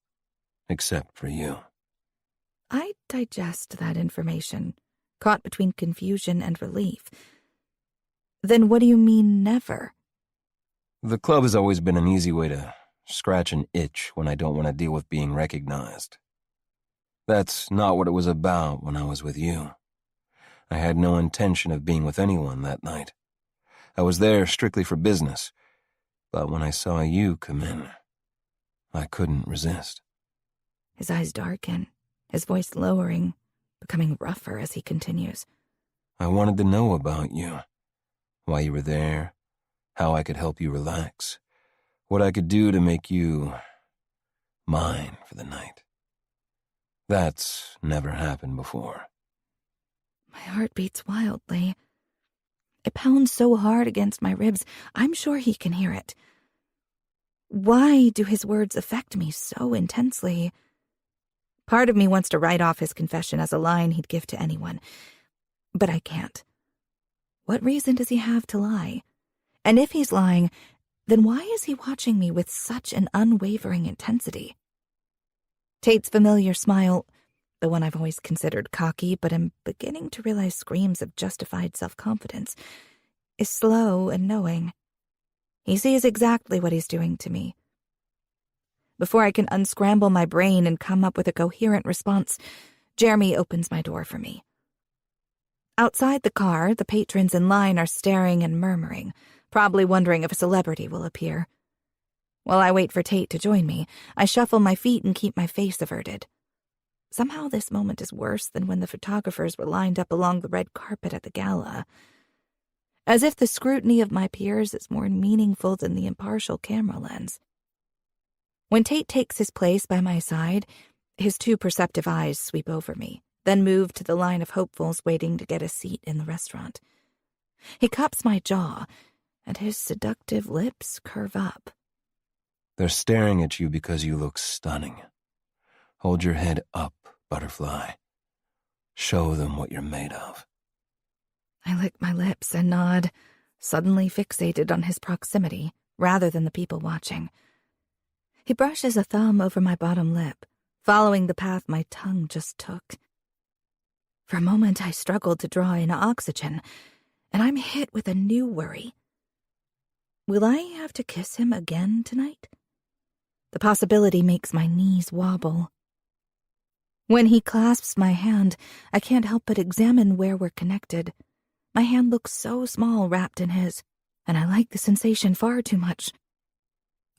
C: except for you.
B: I digest that information, caught between confusion and relief. Then what do you mean never?
C: The club has always been an easy way to scratch an itch when I don't want to deal with being recognized. That's not what it was about when I was with you. I had no intention of being with anyone that night. I was there strictly for business, but when I saw you come in, I couldn't resist.
B: His eyes darken, his voice lowering, becoming rougher as he continues.
C: I wanted to know about you, why you were there, how I could help you relax, what I could do to make you mine for the night. That's never happened before.
B: My heart beats wildly. It pounds so hard against my ribs, I'm sure he can hear it. Why do his words affect me so intensely? Part of me wants to write off his confession as a line he'd give to anyone, but I can't. What reason does he have to lie? And if he's lying, then why is he watching me with such an unwavering intensity? Tate's familiar smile, the one I've always considered cocky but am beginning to realize screams of justified self-confidence, is slow and knowing. He sees exactly what he's doing to me. Before I can unscramble my brain and come up with a coherent response, Jeremy opens my door for me. Outside the car, the patrons in line are staring and murmuring, probably wondering if a celebrity will appear. While I wait for Tate to join me, I shuffle my feet and keep my face averted. Somehow this moment is worse than when the photographers were lined up along the red carpet at the gala. As if the scrutiny of my peers is more meaningful than the impartial camera lens. When Tate takes his place by my side, his two perceptive eyes sweep over me, then move to the line of hopefuls waiting to get a seat in the restaurant. He cups my jaw, and his seductive lips curve up.
C: They're staring at you because you look stunning. Hold your head up, butterfly. Show them what you're made of.
B: I lick my lips and nod, suddenly fixated on his proximity rather than the people watching. He brushes a thumb over my bottom lip, following the path my tongue just took. For a moment, I struggled to draw in oxygen, and I'm hit with a new worry. Will I have to kiss him again tonight? The possibility makes my knees wobble. When he clasps my hand, I can't help but examine where we're connected. My hand looks so small wrapped in his, and I like the sensation far too much.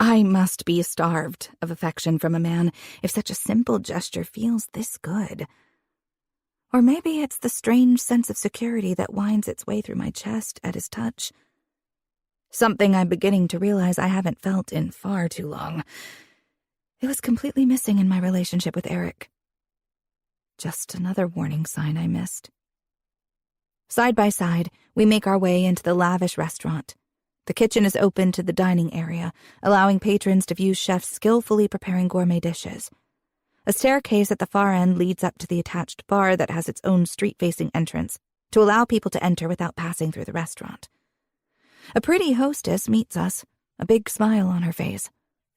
B: I must be starved of affection from a man if such a simple gesture feels this good. Or maybe it's the strange sense of security that winds its way through my chest at his touch. Something I'm beginning to realize I haven't felt in far too long. It was completely missing in my relationship with Eric. Just another warning sign I missed. Side by side, we make our way into the lavish restaurant. The kitchen is open to the dining area, allowing patrons to view chefs skillfully preparing gourmet dishes. A staircase at the far end leads up to the attached bar that has its own street-facing entrance to allow people to enter without passing through the restaurant. A pretty hostess meets us, a big smile on her face.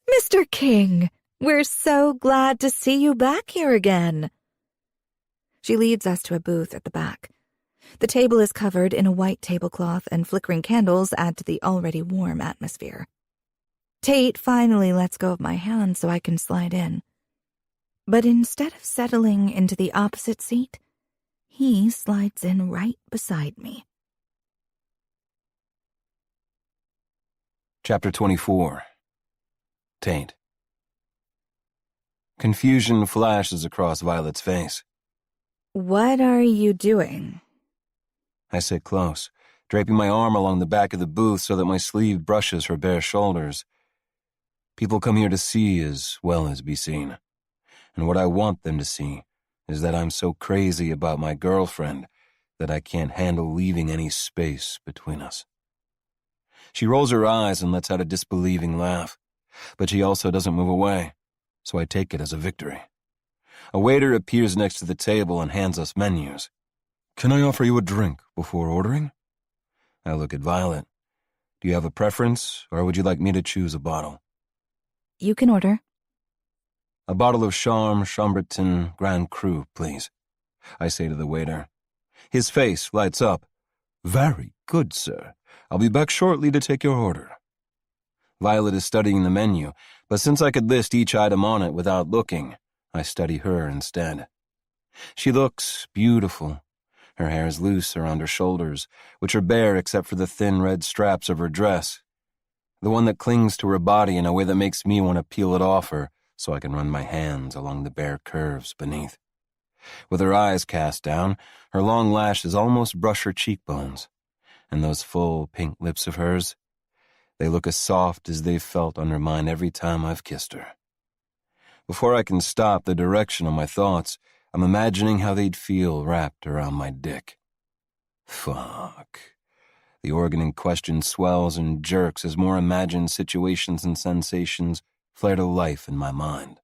B: "Mr. King, we're so glad to see you back here again." She leads us to a booth at the back. The table is covered in a white tablecloth, and flickering candles add to the already warm atmosphere. Tate finally lets go of my hand so I can slide in. But instead of settling into the opposite seat, he slides in right beside me.
C: Chapter 24. Tate. Confusion flashes across Violet's face.
B: "What are you doing?"
C: I sit close, draping my arm along the back of the booth so that my sleeve brushes her bare shoulders. People come here to see as well as be seen. And what I want them to see is that I'm so crazy about my girlfriend that I can't handle leaving any space between us. She rolls her eyes and lets out a disbelieving laugh, but she also doesn't move away, so I take it as a victory. A waiter appears next to the table and hands us menus. "Can I offer you a drink before ordering?" I look at Violet. "Do you have a preference, or would you like me to choose a bottle?"
B: "You can order."
C: "A bottle of Chambertin Grand Cru, please," I say to the waiter. His face lights up. "Very good, sir. I'll be back shortly to take your order." Violet is studying the menu, but since I could list each item on it without looking, I study her instead. She looks beautiful. Her hair is loose around her shoulders, which are bare except for the thin red straps of her dress, the one that clings to her body in a way that makes me want to peel it off her so I can run my hands along the bare curves beneath. With her eyes cast down, her long lashes almost brush her cheekbones, and those full pink lips of hers, they look as soft as they've felt under mine every time I've kissed her. Before I can stop the direction of my thoughts, I'm imagining how they'd feel wrapped around my dick. Fuck. The organ in question swells and jerks as more imagined situations and sensations flare to life in my mind.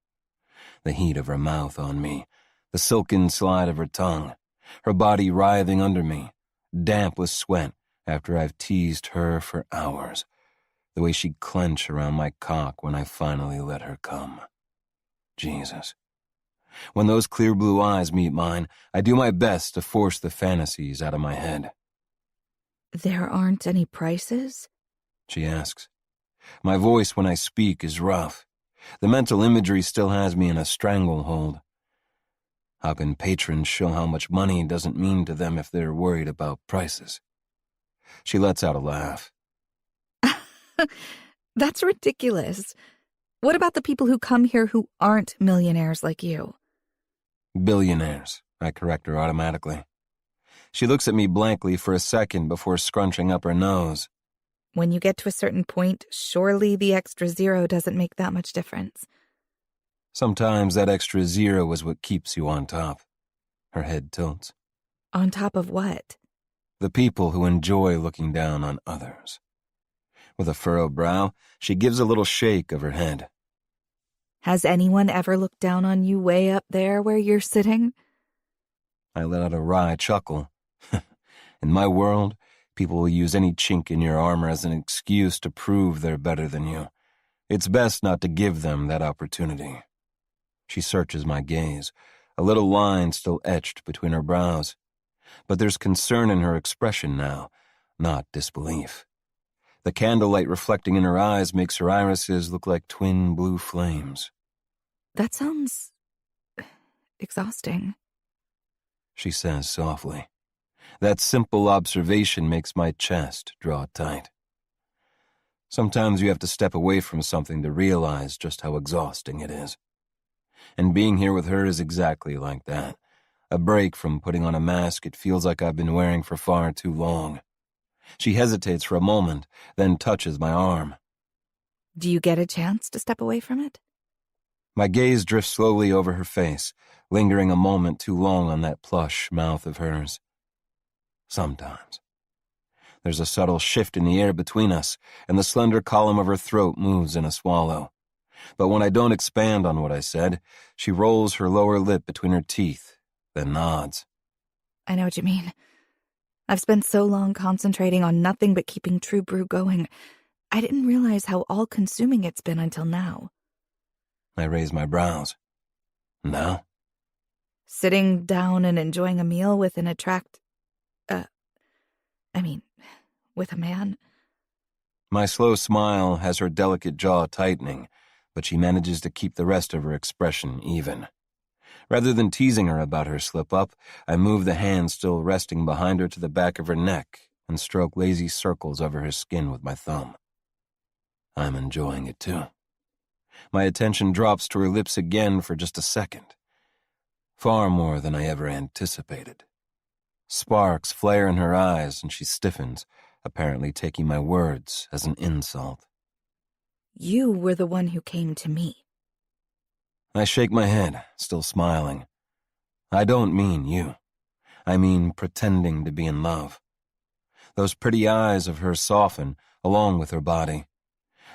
C: The heat of her mouth on me, the silken slide of her tongue, her body writhing under me, damp with sweat after I've teased her for hours, the way she'd clench around my cock when I finally let her come. Jesus. When those clear blue eyes meet mine, I do my best to force the fantasies out of my head.
B: There aren't any prices?
C: She asks. My voice when I speak is rough. The mental imagery still has me in a stranglehold. How can patrons show how much money doesn't mean to them if they're worried about prices? She lets out a laugh.
B: That's ridiculous. What about the people who come here who aren't millionaires like you?
C: Billionaires, I correct her automatically. She looks at me blankly for a second before scrunching up her nose.
B: When you get to a certain point, surely the extra zero doesn't make that much difference.
C: Sometimes that extra zero is what keeps you on top. Her head tilts.
B: On top of what?
C: The people who enjoy looking down on others. With a furrowed brow, she gives a little shake of her head.
B: Has anyone ever looked down on you way up there where you're sitting?
C: I let out a wry chuckle. In my world, people will use any chink in your armor as an excuse to prove they're better than you. It's best not to give them that opportunity. She searches my gaze, a little line still etched between her brows. But there's concern in her expression now, not disbelief. The candlelight reflecting in her eyes makes her irises look like twin blue flames.
B: That sounds exhausting,
C: She says softly. That simple observation makes my chest draw tight. Sometimes you have to step away from something to realize just how exhausting it is. And being here with her is exactly like that. A break from putting on a mask it feels like I've been wearing for far too long. She hesitates for a moment, then touches my arm.
B: Do you get a chance to step away from it?
C: My gaze drifts slowly over her face, lingering a moment too long on that plush mouth of hers. Sometimes. There's a subtle shift in the air between us, and the slender column of her throat moves in a swallow. But when I don't expand on what I said, she rolls her lower lip between her teeth, then nods.
B: I know what you mean. I've spent so long concentrating on nothing but keeping True Brew going. I didn't realize how all-consuming it's been until now.
C: I raise my brows. Now?
B: Sitting down and enjoying a meal with an with a man.
C: My slow smile has her delicate jaw tightening, but she manages to keep the rest of her expression even. Rather than teasing her about her slip-up, I move the hand still resting behind her to the back of her neck and stroke lazy circles over her skin with my thumb. I'm enjoying it too. My attention drops to her lips again for just a second. Far more than I ever anticipated. Sparks flare in her eyes and she stiffens, apparently taking my words as an insult.
B: You were the one who came to me.
C: I shake my head, still smiling. I don't mean you. I mean pretending to be in love. Those pretty eyes of hers soften, along with her body.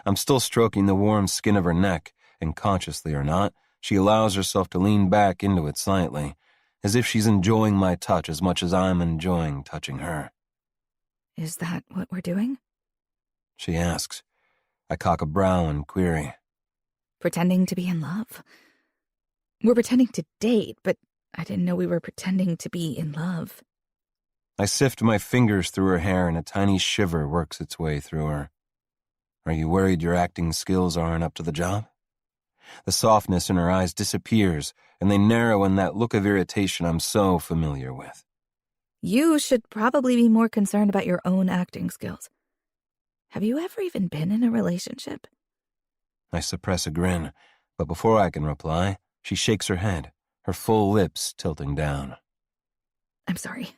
C: I'm still stroking the warm skin of her neck, and consciously or not, she allows herself to lean back into it slightly, as if she's enjoying my touch as much as I'm enjoying touching her.
B: Is that what we're doing?
C: She asks. I cock a brow and query.
B: Pretending to be in love? We're pretending to date, but I didn't know we were pretending to be in love.
C: I sift my fingers through her hair and a tiny shiver works its way through her. Are you worried your acting skills aren't up to the job? The softness in her eyes disappears, and they narrow in that look of irritation I'm so familiar with.
B: You should probably be more concerned about your own acting skills. Have you ever even been in a relationship?
C: I suppress a grin, but before I can reply, she shakes her head, her full lips tilting down.
B: I'm sorry.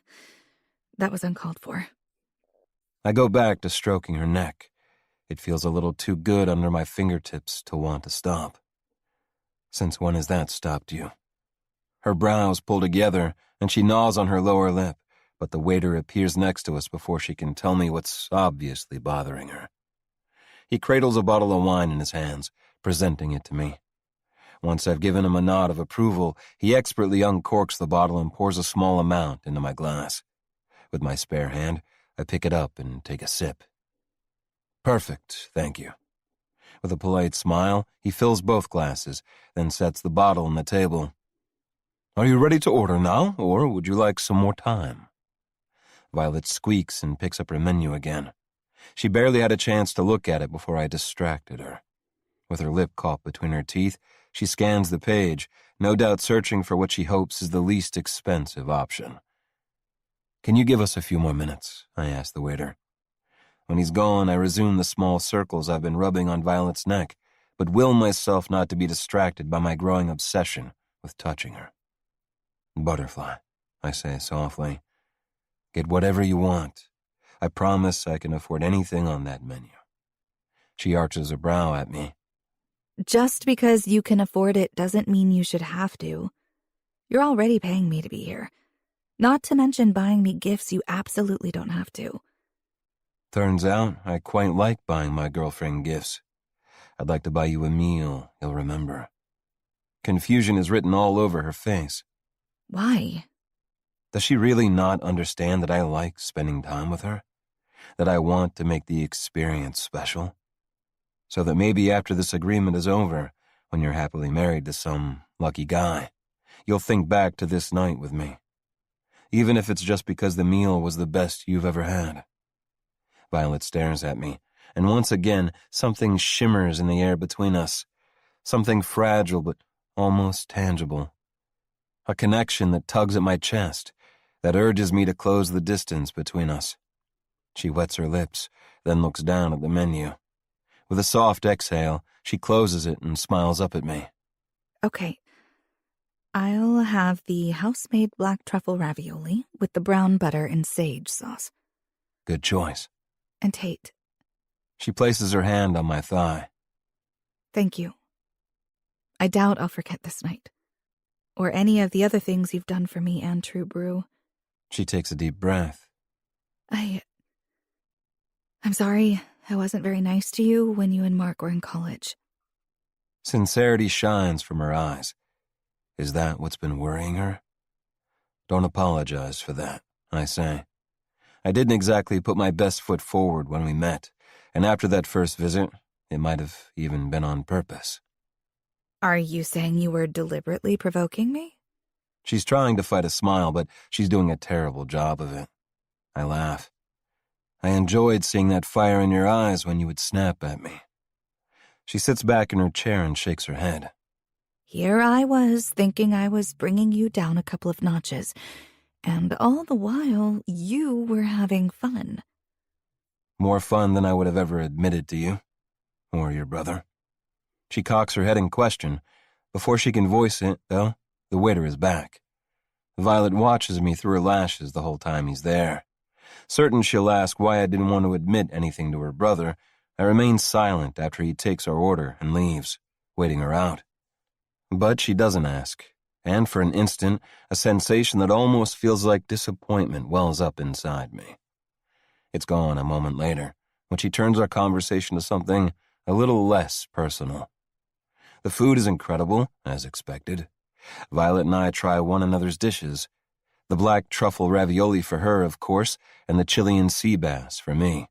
B: That was uncalled for.
C: I go back to stroking her neck. It feels a little too good under my fingertips to want to stop. Since when has that stopped you? Her brows pull together, and she gnaws on her lower lip, but the waiter appears next to us before she can tell me what's obviously bothering her. He cradles a bottle of wine in his hands, presenting it to me. Once I've given him a nod of approval, he expertly uncorks the bottle and pours a small amount into my glass. With my spare hand, I pick it up and take a sip. Perfect, thank you. With a polite smile, he fills both glasses, then sets the bottle on the table. Are you ready to order now, or would you like some more time? Violet squeaks and picks up her menu again. She barely had a chance to look at it before I distracted her. With her lip caught between her teeth, she scans the page, no doubt searching for what she hopes is the least expensive option. Can you give us a few more minutes? I ask the waiter. When he's gone, I resume the small circles I've been rubbing on Violet's neck, but will myself not to be distracted by my growing obsession with touching her. Butterfly, I say softly. Get whatever you want. I promise I can afford anything on that menu. She arches her brow at me.
B: Just because you can afford it doesn't mean you should have to. You're already paying me to be here. Not to mention buying me gifts you absolutely don't have to.
C: Turns out I quite like buying my girlfriend gifts. I'd like to buy you a meal you'll remember. Confusion is written all over her face.
B: Why?
C: Does she really not understand that I like spending time with her? That I want to make the experience special? So that maybe after this agreement is over, when you're happily married to some lucky guy, you'll think back to this night with me. Even if it's just because the meal was the best you've ever had. Violet stares at me, and once again something shimmers in the air between us. Something fragile but almost tangible. A connection that tugs at my chest, that urges me to close the distance between us. She wets her lips, then looks down at the menu. With a soft exhale, she closes it and smiles up at me.
B: Okay. I'll have the house-made black truffle ravioli with the brown butter and sage sauce.
C: Good choice.
B: And Tate.
C: She places her hand on my thigh.
B: Thank you. I doubt I'll forget this night. Or any of the other things you've done for me and True Brew.
C: She takes a deep breath.
B: I'm sorry I wasn't very nice to you when you and Mark were in college.
C: Sincerity shines from her eyes. Is that what's been worrying her? Don't apologize for that, I say. I didn't exactly put my best foot forward when we met, and after that first visit, it might have even been on purpose.
B: Are you saying you were deliberately provoking me?
C: She's trying to fight a smile, but she's doing a terrible job of it. I laugh. I enjoyed seeing that fire in your eyes when you would snap at me. She sits back in her chair and shakes her head.
B: Here I was, thinking I was bringing you down a couple of notches, and all the while you were having fun.
C: More fun than I would have ever admitted to you, or your brother. She cocks her head in question. Before she can voice it, though, the waiter is back. Violet watches me through her lashes the whole time he's there. Certain she'll ask why I didn't want to admit anything to her brother, I remain silent after he takes our order and leaves, waiting her out. But she doesn't ask, and for an instant, a sensation that almost feels like disappointment wells up inside me. It's gone a moment later, when she turns our conversation to something a little less personal. The food is incredible, as expected. Violet and I try one another's dishes. The black truffle ravioli for her, of course, and the Chilean sea bass for me.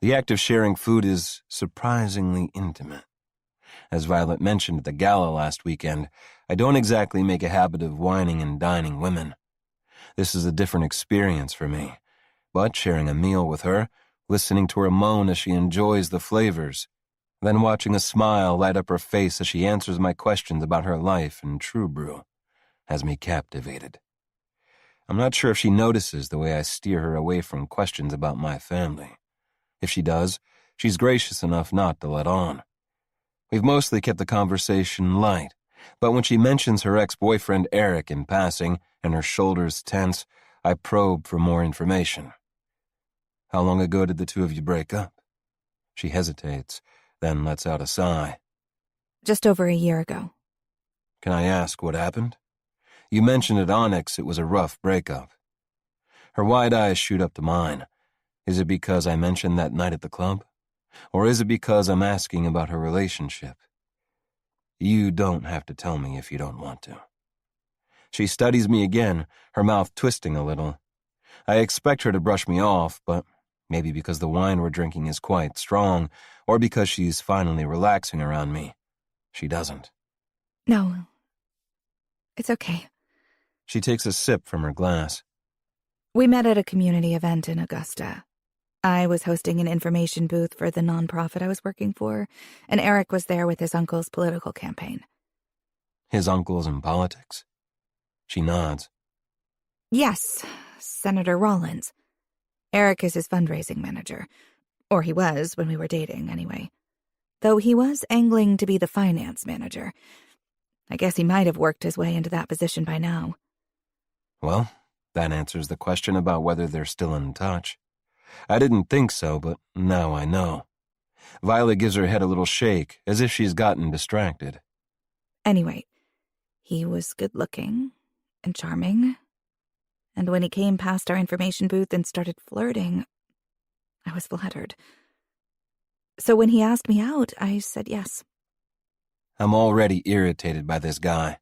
C: The act of sharing food is surprisingly intimate. As Violet mentioned at the gala last weekend, I don't exactly make a habit of wining and dining women. This is a different experience for me, but sharing a meal with her, listening to her moan as she enjoys the flavors, then watching a smile light up her face as she answers my questions about her life and True Brew, has me captivated. I'm not sure if she notices the way I steer her away from questions about my family. If she does, she's gracious enough not to let on. We've mostly kept the conversation light, but when she mentions her ex-boyfriend Eric in passing and her shoulders tense, I probe for more information. How long ago did the two of you break up? She hesitates, then lets out a sigh.
B: Just over a year ago.
C: Can I ask what happened? You mentioned at Onyx it was a rough breakup. Her wide eyes shoot up to mine. Is it because I mentioned that night at the club? Or is it because I'm asking about her relationship? You don't have to tell me if you don't want to. She studies me again, her mouth twisting a little. I expect her to brush me off, but Maybe because the wine we're drinking is quite strong, or because she's finally relaxing around me. She doesn't.
B: No, it's okay.
C: She takes a sip from her glass.
B: We met at a community event in Augusta. I was hosting an information booth for the nonprofit I was working for, and Eric was there with his uncle's political campaign.
C: His uncle's in politics? She nods.
B: Yes, Senator Rollins. Eric is his fundraising manager. Or he was when we were dating, anyway. Though he was angling to be the finance manager. I guess he might have worked his way into that position by now.
C: Well, that answers the question about whether they're still in touch. I didn't think so, but now I know. Violet gives her head a little shake, as if she's gotten distracted.
B: Anyway, he was good-looking and charming. And when he came past our information booth and started flirting, I was flattered. So when he asked me out, I said yes.
C: I'm already irritated by this guy.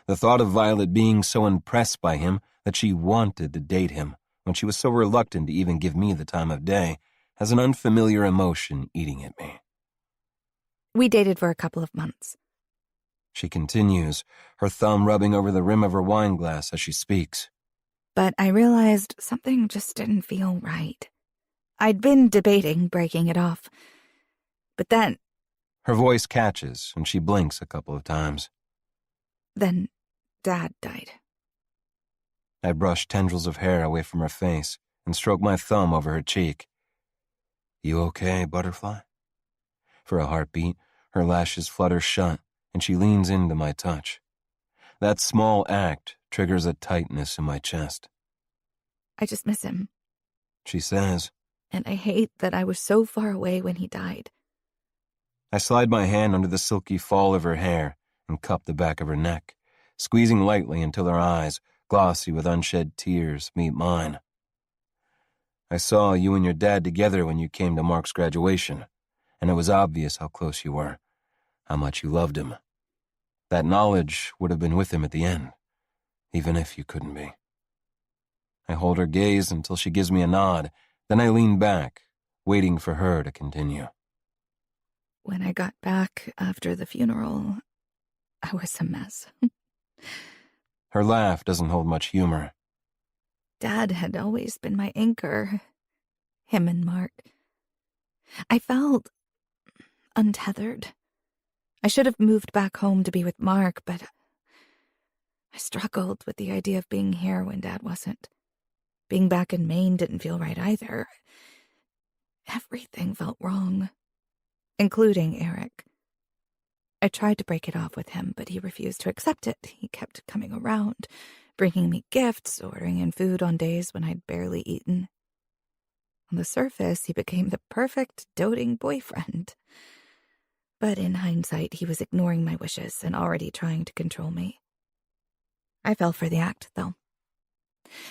C: The thought of Violet being so impressed by him that she wanted to date him when she was so reluctant to even give me the time of day has an unfamiliar emotion eating at me.
B: We dated for a couple of months.
C: She continues, her thumb rubbing over the rim of her wine glass as she speaks.
B: But I realized something just didn't feel right. I'd been debating breaking it off. But then...
C: Her voice catches, and she blinks a couple of times.
B: Then Dad died.
C: I brush tendrils of hair away from her face and stroke my thumb over her cheek. You okay, Butterfly? For a heartbeat, her lashes flutter shut, and she leans into my touch. That small act triggers a tightness in my chest.
B: I just miss him.
C: She says.
B: And I hate that I was so far away when he died.
C: I slide my hand under the silky fall of her hair and cup the back of her neck, squeezing lightly until her eyes, glossy with unshed tears, meet mine. I saw you and your dad together when you came to Mark's graduation, and it was obvious how close you were, how much you loved him. That knowledge would have been with him at the end, even if you couldn't be. I hold her gaze until she gives me a nod, then I lean back, waiting for her to continue.
B: When I got back after the funeral, I was a mess.
C: Her laugh doesn't hold much humor.
B: Dad had always been my anchor. Him and Mark. I felt untethered. I should have moved back home to be with Mark, but I struggled with the idea of being here when Dad wasn't. Being back in Maine didn't feel right either. Everything felt wrong, including Eric. I tried to break it off with him, but he refused to accept it. He kept coming around, bringing me gifts, ordering in food on days when I'd barely eaten. On the surface, he became the perfect doting boyfriend. But in hindsight, he was ignoring my wishes and already trying to control me. I fell for the act, though.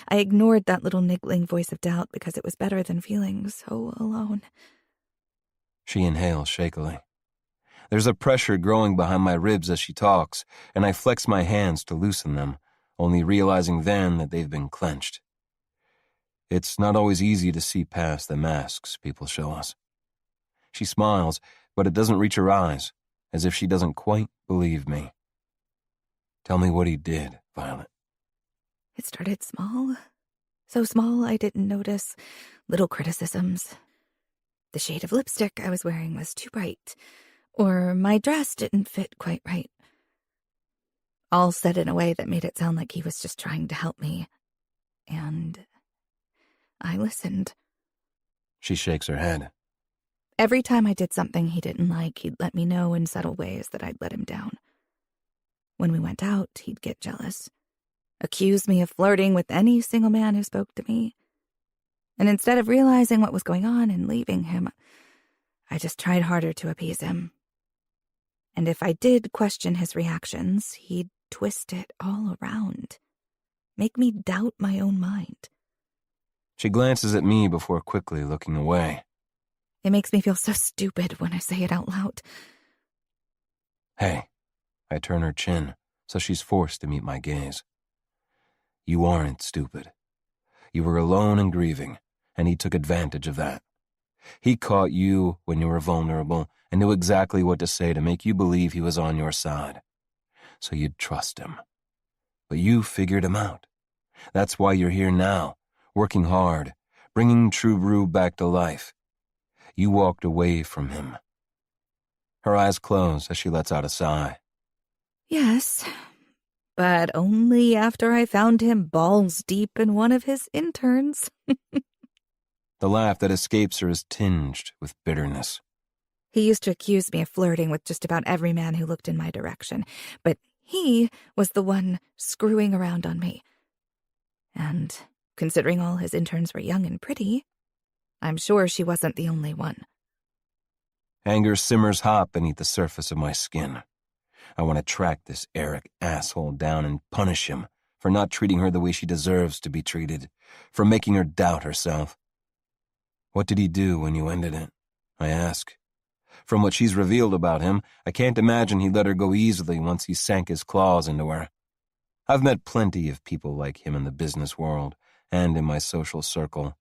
B: I ignored that little niggling voice of doubt because it was better than feeling so alone.
C: She inhales shakily. There's a pressure growing behind my ribs as she talks, and I flex my hands to loosen them, only realizing then that they've been clenched. It's not always easy to see past the masks people show us. She smiles, but it doesn't reach her eyes, as if she doesn't quite believe me. Tell me what he did, Violet.
B: It started small. So small I didn't notice. Little criticisms. The shade of lipstick I was wearing was too bright, or my dress didn't fit quite right. All said in a way that made it sound like he was just trying to help me. And I listened.
C: She shakes her head.
B: Every time I did something he didn't like, he'd let me know in subtle ways that I'd let him down. When we went out, he'd get jealous, accuse me of flirting with any single man who spoke to me. And instead of realizing what was going on and leaving him, I just tried harder to appease him. And if I did question his reactions, he'd twist it all around, make me doubt my own mind.
C: She glances at me before quickly looking away.
B: It makes me feel so stupid when I say it out loud.
C: Hey, I turn her chin, so she's forced to meet my gaze. You aren't stupid. You were alone and grieving, and he took advantage of that. He caught you when you were vulnerable and knew exactly what to say to make you believe he was on your side, so you'd trust him. But you figured him out. That's why you're here now, working hard, bringing True Brew back to life. You walked away from him. Her eyes close as she lets out a sigh.
B: Yes, but only after I found him balls deep in one of his interns.
C: The laugh that escapes her is tinged with bitterness.
B: He used to accuse me of flirting with just about every man who looked in my direction, but he was the one screwing around on me. And considering all his interns were young and pretty, I'm sure she wasn't the only one.
C: Anger simmers hot beneath the surface of my skin. I want to track this Eric asshole down and punish him for not treating her the way she deserves to be treated, for making her doubt herself. What did he do when you ended it? I ask. From what she's revealed about him, I can't imagine he let her go easily once he sank his claws into her. I've met plenty of people like him in the business world and in my social circle.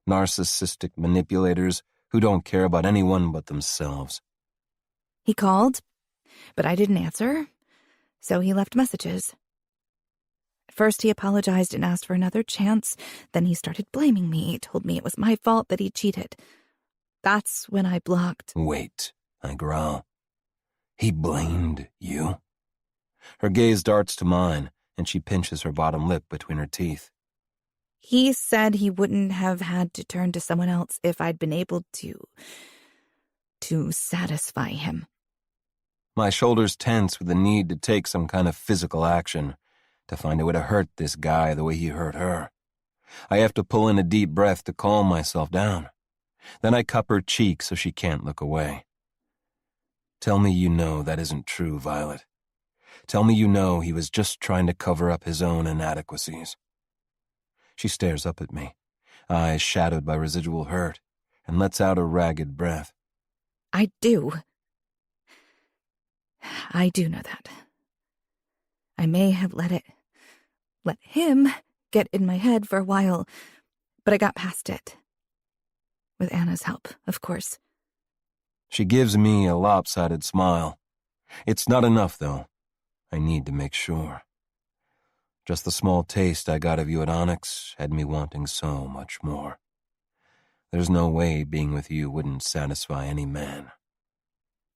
C: Narcissistic manipulators who don't care about anyone but themselves.
B: He called, but I didn't answer, so he left messages. First, he apologized and asked for another chance. Then he started blaming me, told me it was my fault that he cheated. That's when I blocked.
C: Wait, I growl. He blamed you? Her gaze darts to mine, and she pinches her bottom lip between her teeth.
B: He said he wouldn't have had to turn to someone else if I'd been able to satisfy him.
C: My shoulders tense with the need to take some kind of physical action, to find a way to hurt this guy the way he hurt her. I have to pull in a deep breath to calm myself down. Then I cup her cheek so she can't look away. Tell me you know that isn't true, Violet. Tell me you know he was just trying to cover up his own inadequacies. She stares up at me, eyes shadowed by residual hurt, and lets out a ragged breath.
B: I do. I do know that. I may have let him get in my head for a while, but I got past it. With Anna's help, of course.
C: She gives me a lopsided smile. It's not enough, though. I need to make sure. Just the small taste I got of you at Onyx had me wanting so much more. There's no way being with you wouldn't satisfy any man.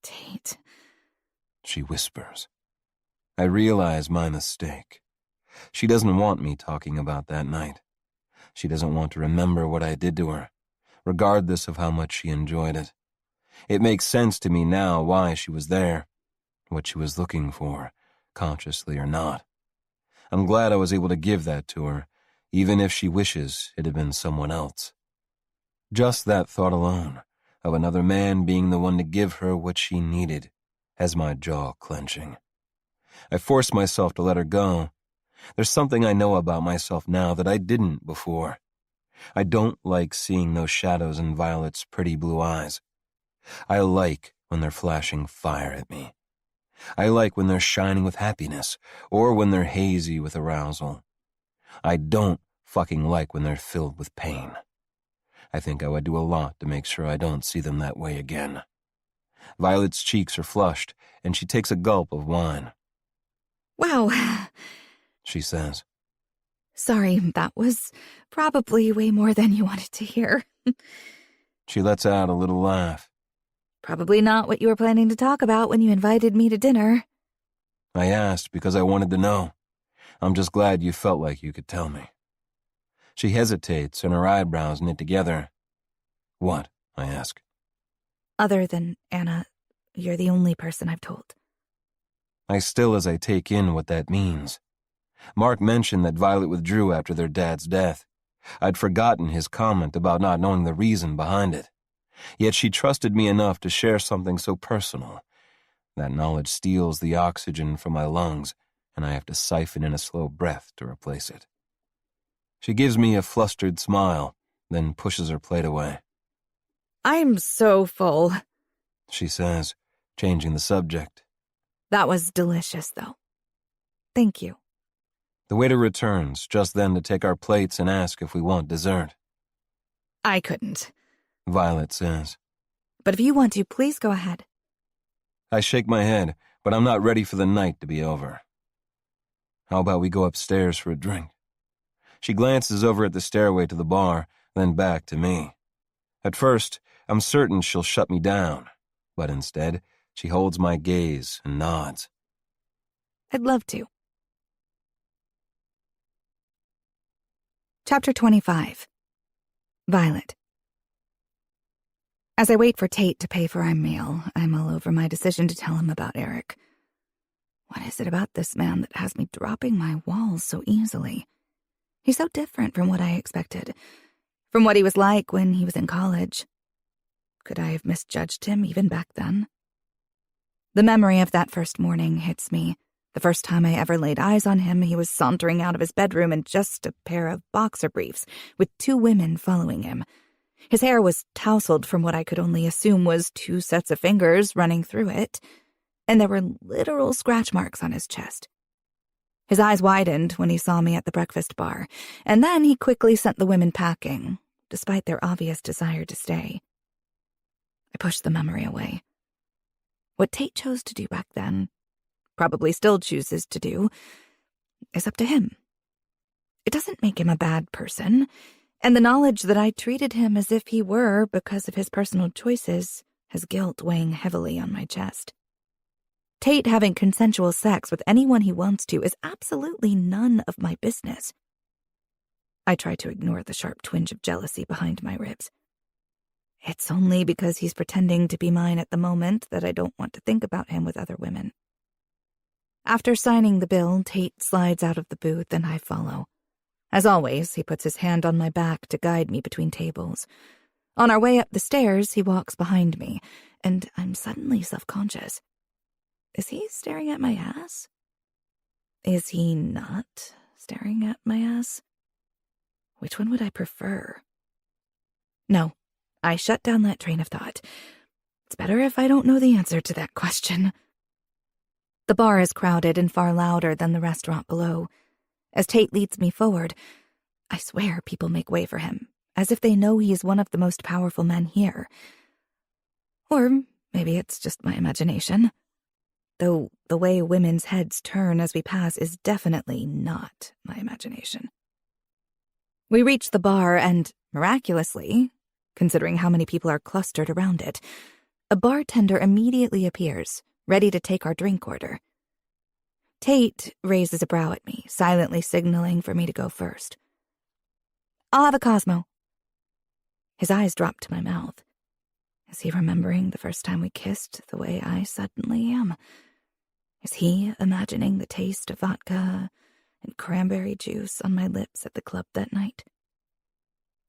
B: Tate,
C: she whispers. I realize my mistake. She doesn't want me talking about that night. She doesn't want to remember what I did to her, regardless of how much she enjoyed it. It makes sense to me now why she was there, what she was looking for, consciously or not. I'm glad I was able to give that to her, even if she wishes it had been someone else. Just that thought alone, of another man being the one to give her what she needed, has my jaw clenching. I force myself to let her go. There's something I know about myself now that I didn't before. I don't like seeing those shadows in Violet's pretty blue eyes. I like when they're flashing fire at me. I like when they're shining with happiness, or when they're hazy with arousal. I don't fucking like when they're filled with pain. I think I would do a lot to make sure I don't see them that way again. Violet's cheeks are flushed, and she takes a gulp of wine.
B: Wow,
C: she says.
B: Sorry, that was probably way more than you wanted to hear.
C: She lets out a little laugh.
B: Probably not what you were planning to talk about when you invited me to dinner.
C: I asked because I wanted to know. I'm just glad you felt like you could tell me. She hesitates and her eyebrows knit together. What? I ask.
B: Other than Anna, you're the only person I've told.
C: I still as I take in what that means. Mark mentioned that Violet withdrew after their dad's death. I'd forgotten his comment about not knowing the reason behind it. Yet she trusted me enough to share something so personal. That knowledge steals the oxygen from my lungs, and I have to siphon in a slow breath to replace it. She gives me a flustered smile, then pushes her plate away.
B: I'm so full,
C: she says, changing the subject.
B: That was delicious, though. Thank you.
C: The waiter returns just then to take our plates and ask if we want dessert.
B: I couldn't.
C: Violet says.
B: But if you want to, please go ahead.
C: I shake my head, but I'm not ready for the night to be over. How about we go upstairs for a drink? She glances over at the stairway to the bar, then back to me. At first, I'm certain she'll shut me down, but instead, she holds my gaze and nods.
B: I'd love to. Chapter 25. Violet. As I wait for Tate to pay for our meal, I mull over my decision to tell him about Eric. What is it about this man that has me dropping my walls so easily? He's so different from what I expected, from what he was like when he was in college. Could I have misjudged him even back then? The memory of that first morning hits me. The first time I ever laid eyes on him, he was sauntering out of his bedroom in just a pair of boxer briefs, with 2 women following him. His hair was tousled from what I could only assume was 2 sets of fingers running through it, and there were literal scratch marks on his chest. His eyes widened when he saw me at the breakfast bar, and then he quickly sent the women packing, despite their obvious desire to stay. I pushed the memory away. What Tate chose to do back then, probably still chooses to do, is up to him. It doesn't make him a bad person, and the knowledge that I treated him as if he were because of his personal choices has guilt weighing heavily on my chest. Tate having consensual sex with anyone he wants to is absolutely none of my business. I try to ignore the sharp twinge of jealousy behind my ribs. It's only because he's pretending to be mine at the moment that I don't want to think about him with other women. After signing the bill, Tate slides out of the booth and I follow. As always, he puts his hand on my back to guide me between tables. On our way up the stairs, he walks behind me, and I'm suddenly self-conscious. Is he staring at my ass? Is he not staring at my ass? Which one would I prefer? No, I shut down that train of thought. It's better if I don't know the answer to that question. The bar is crowded and far louder than the restaurant below. As Tate leads me forward, I swear people make way for him, as if they know he is one of the most powerful men here. Or maybe it's just my imagination. Though the way women's heads turn as we pass is definitely not my imagination. We reach the bar and, miraculously, considering how many people are clustered around it, a bartender immediately appears, ready to take our drink order. Tate raises a brow at me, silently signaling for me to go first. I'll have a Cosmo. His eyes drop to my mouth. Is he remembering the first time we kissed the way I suddenly am? Is he imagining the taste of vodka and cranberry juice on my lips at the club that night?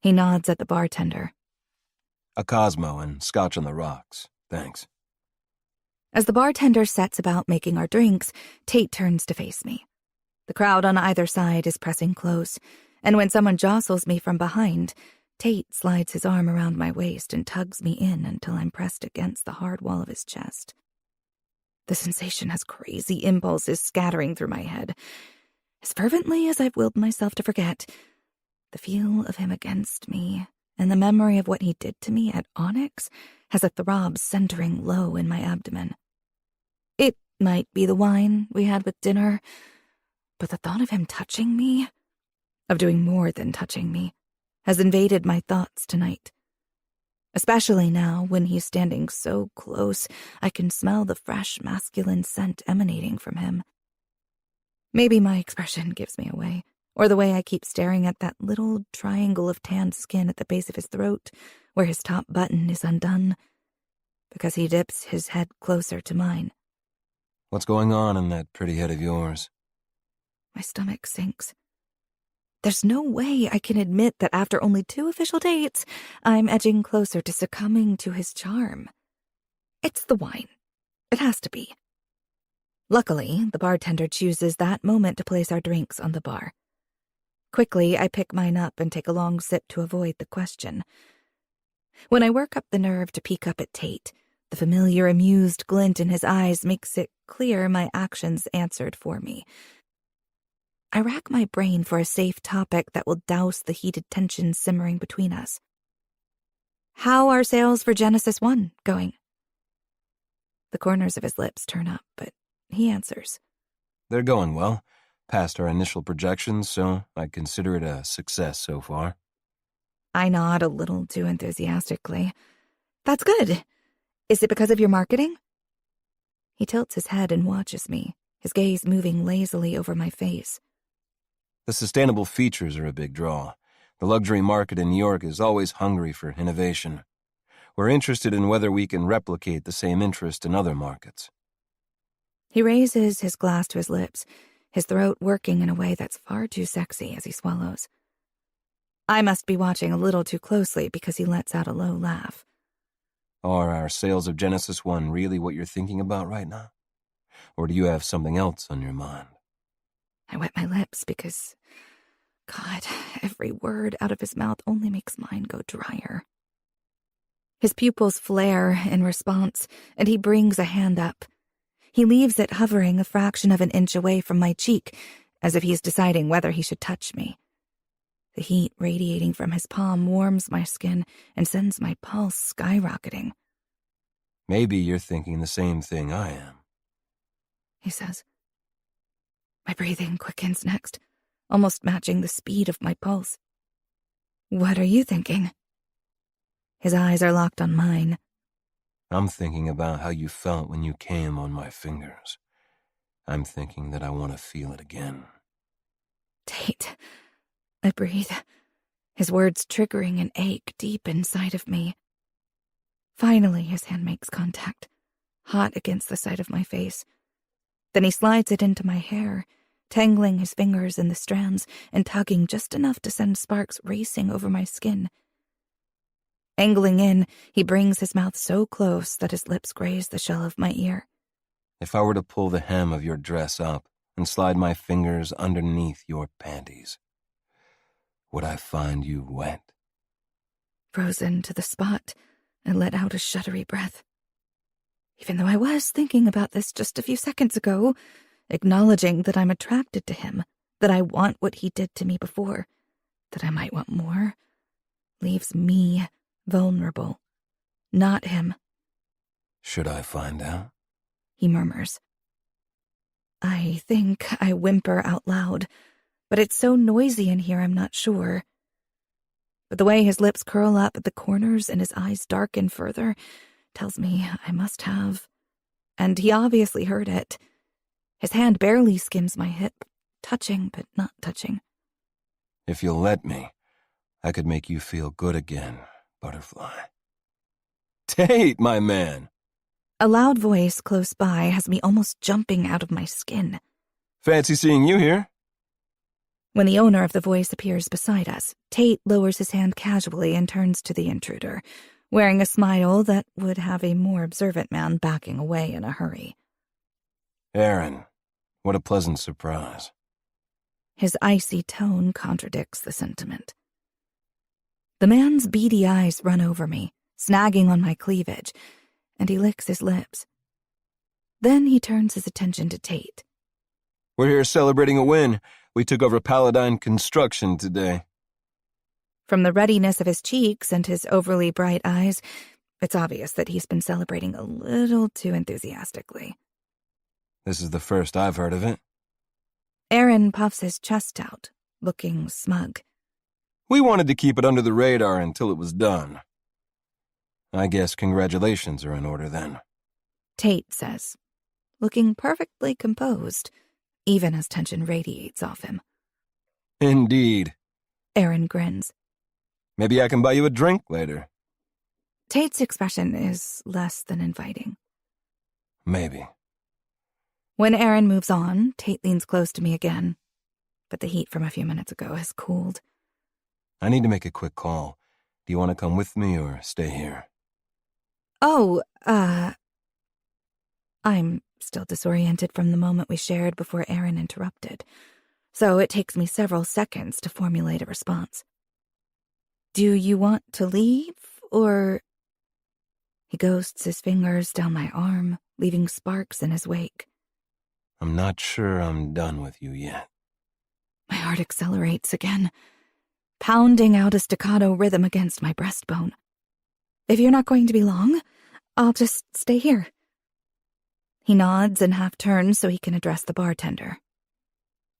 B: He nods at the bartender.
C: A Cosmo and scotch on the rocks, thanks.
B: As the bartender sets about making our drinks, Tate turns to face me. The crowd on either side is pressing close, and when someone jostles me from behind, Tate slides his arm around my waist and tugs me in until I'm pressed against the hard wall of his chest. The sensation has crazy impulses scattering through my head. As fervently as I've willed myself to forget, the feel of him against me and the memory of what he did to me at Onyx has a throb centering low in my abdomen. It might be the wine we had with dinner, but the thought of him touching me, of doing more than touching me, has invaded my thoughts tonight. Especially now when he's standing so close, I can smell the fresh masculine scent emanating from him. Maybe my expression gives me away, or the way I keep staring at that little triangle of tanned skin at the base of his throat, where his top button is undone, because he dips his head closer to mine.
C: What's going on in that pretty head of yours?
B: My stomach sinks. There's no way I can admit that after only 2 official dates, I'm edging closer to succumbing to his charm. It's the wine. It has to be. Luckily, the bartender chooses that moment to place our drinks on the bar. Quickly, I pick mine up and take a long sip to avoid the question. When I work up the nerve to peek up at Tate, the familiar amused glint in his eyes makes it clear my actions answered for me. I rack my brain for a safe topic that will douse the heated tension simmering between us. How are sales for Genesis 1 going? The corners of his lips turn up, but he answers.
C: They're going well, past our initial projections, so I'd consider it a success so far.
B: I nod a little too enthusiastically. That's good. Is it because of your marketing? He tilts his head and watches me, his gaze moving lazily over my face.
C: The sustainable features are a big draw. The luxury market in New York is always hungry for innovation. We're interested in whether we can replicate the same interest in other markets.
B: He raises his glass to his lips, his throat working in a way that's far too sexy as he swallows. I must be watching a little too closely because he lets out a low laugh.
C: Are our sales of Genesis 1 really what you're thinking about right now? Or do you have something else on your mind?
B: I wet my lips because, God, every word out of his mouth only makes mine go drier. His pupils flare in response, and he brings a hand up. He leaves it hovering a fraction of an inch away from my cheek, as if he's deciding whether he should touch me. The heat radiating from his palm warms my skin and sends my pulse skyrocketing.
C: Maybe you're thinking the same thing I am,
B: he says. My breathing quickens next, almost matching the speed of my pulse. What are you thinking? His eyes are locked on mine.
C: I'm thinking about how you felt when you came on my fingers. I'm thinking that I want to feel it again.
B: Tate, I breathe, his words triggering an ache deep inside of me. Finally, his hand makes contact, hot against the side of my face. Then he slides it into my hair, tangling his fingers in the strands and tugging just enough to send sparks racing over my skin. Angling in, he brings his mouth so close that his lips graze the shell of my ear.
C: If I were to pull the hem of your dress up and slide my fingers underneath your panties, would I find you wet?
B: Frozen to the spot, I let out a shuddery breath. Even though I was thinking about this just a few seconds ago, acknowledging that I'm attracted to him, that I want what he did to me before, that I might want more, leaves me vulnerable, not him.
C: Should I find out?
B: He murmurs. I think I whimper out loud, but it's so noisy in here I'm not sure. But the way his lips curl up at the corners and his eyes darken further tells me I must have. And he obviously heard it. His hand barely skims my hip, touching but not touching.
C: If you'll let me, I could make you feel good again, Butterfly. Tate, my man!
B: A loud voice close by has me almost jumping out of my skin.
C: Fancy seeing you here.
B: When the owner of the voice appears beside us, Tate lowers his hand casually and turns to the intruder, wearing a smile that would have a more observant man backing away in a hurry.
C: Aaron, what a pleasant surprise.
B: His icy tone contradicts the sentiment. The man's beady eyes run over me, snagging on my cleavage, and he licks his lips. Then he turns his attention to Tate.
C: We're here celebrating a win. We took over Paladine Construction today.
B: From the readiness of his cheeks and his overly bright eyes, it's obvious that he's been celebrating a little too enthusiastically.
C: This is the first I've heard of it.
B: Aaron puffs his chest out, looking smug.
C: We wanted to keep it under the radar until it was done. I guess congratulations are in order then.
B: Tate says, looking perfectly composed, even as tension radiates off him.
C: Indeed.
B: Aaron grins.
C: Maybe I can buy you a drink later.
B: Tate's expression is less than inviting.
C: Maybe.
B: When Aaron moves on, Tate leans close to me again, but the heat from a few minutes ago has cooled.
C: I need to make a quick call. Do you want to come with me or stay here?
B: Oh, I'm still disoriented from the moment we shared before Aaron interrupted, so it takes me several seconds to formulate a response. Do you want to leave, or... He ghosts his fingers down my arm, leaving sparks in his wake.
C: I'm not sure I'm done with you yet.
B: My heart accelerates again, pounding out a staccato rhythm against my breastbone. If you're not going to be long, I'll just stay here. He nods and half turns so he can address the bartender.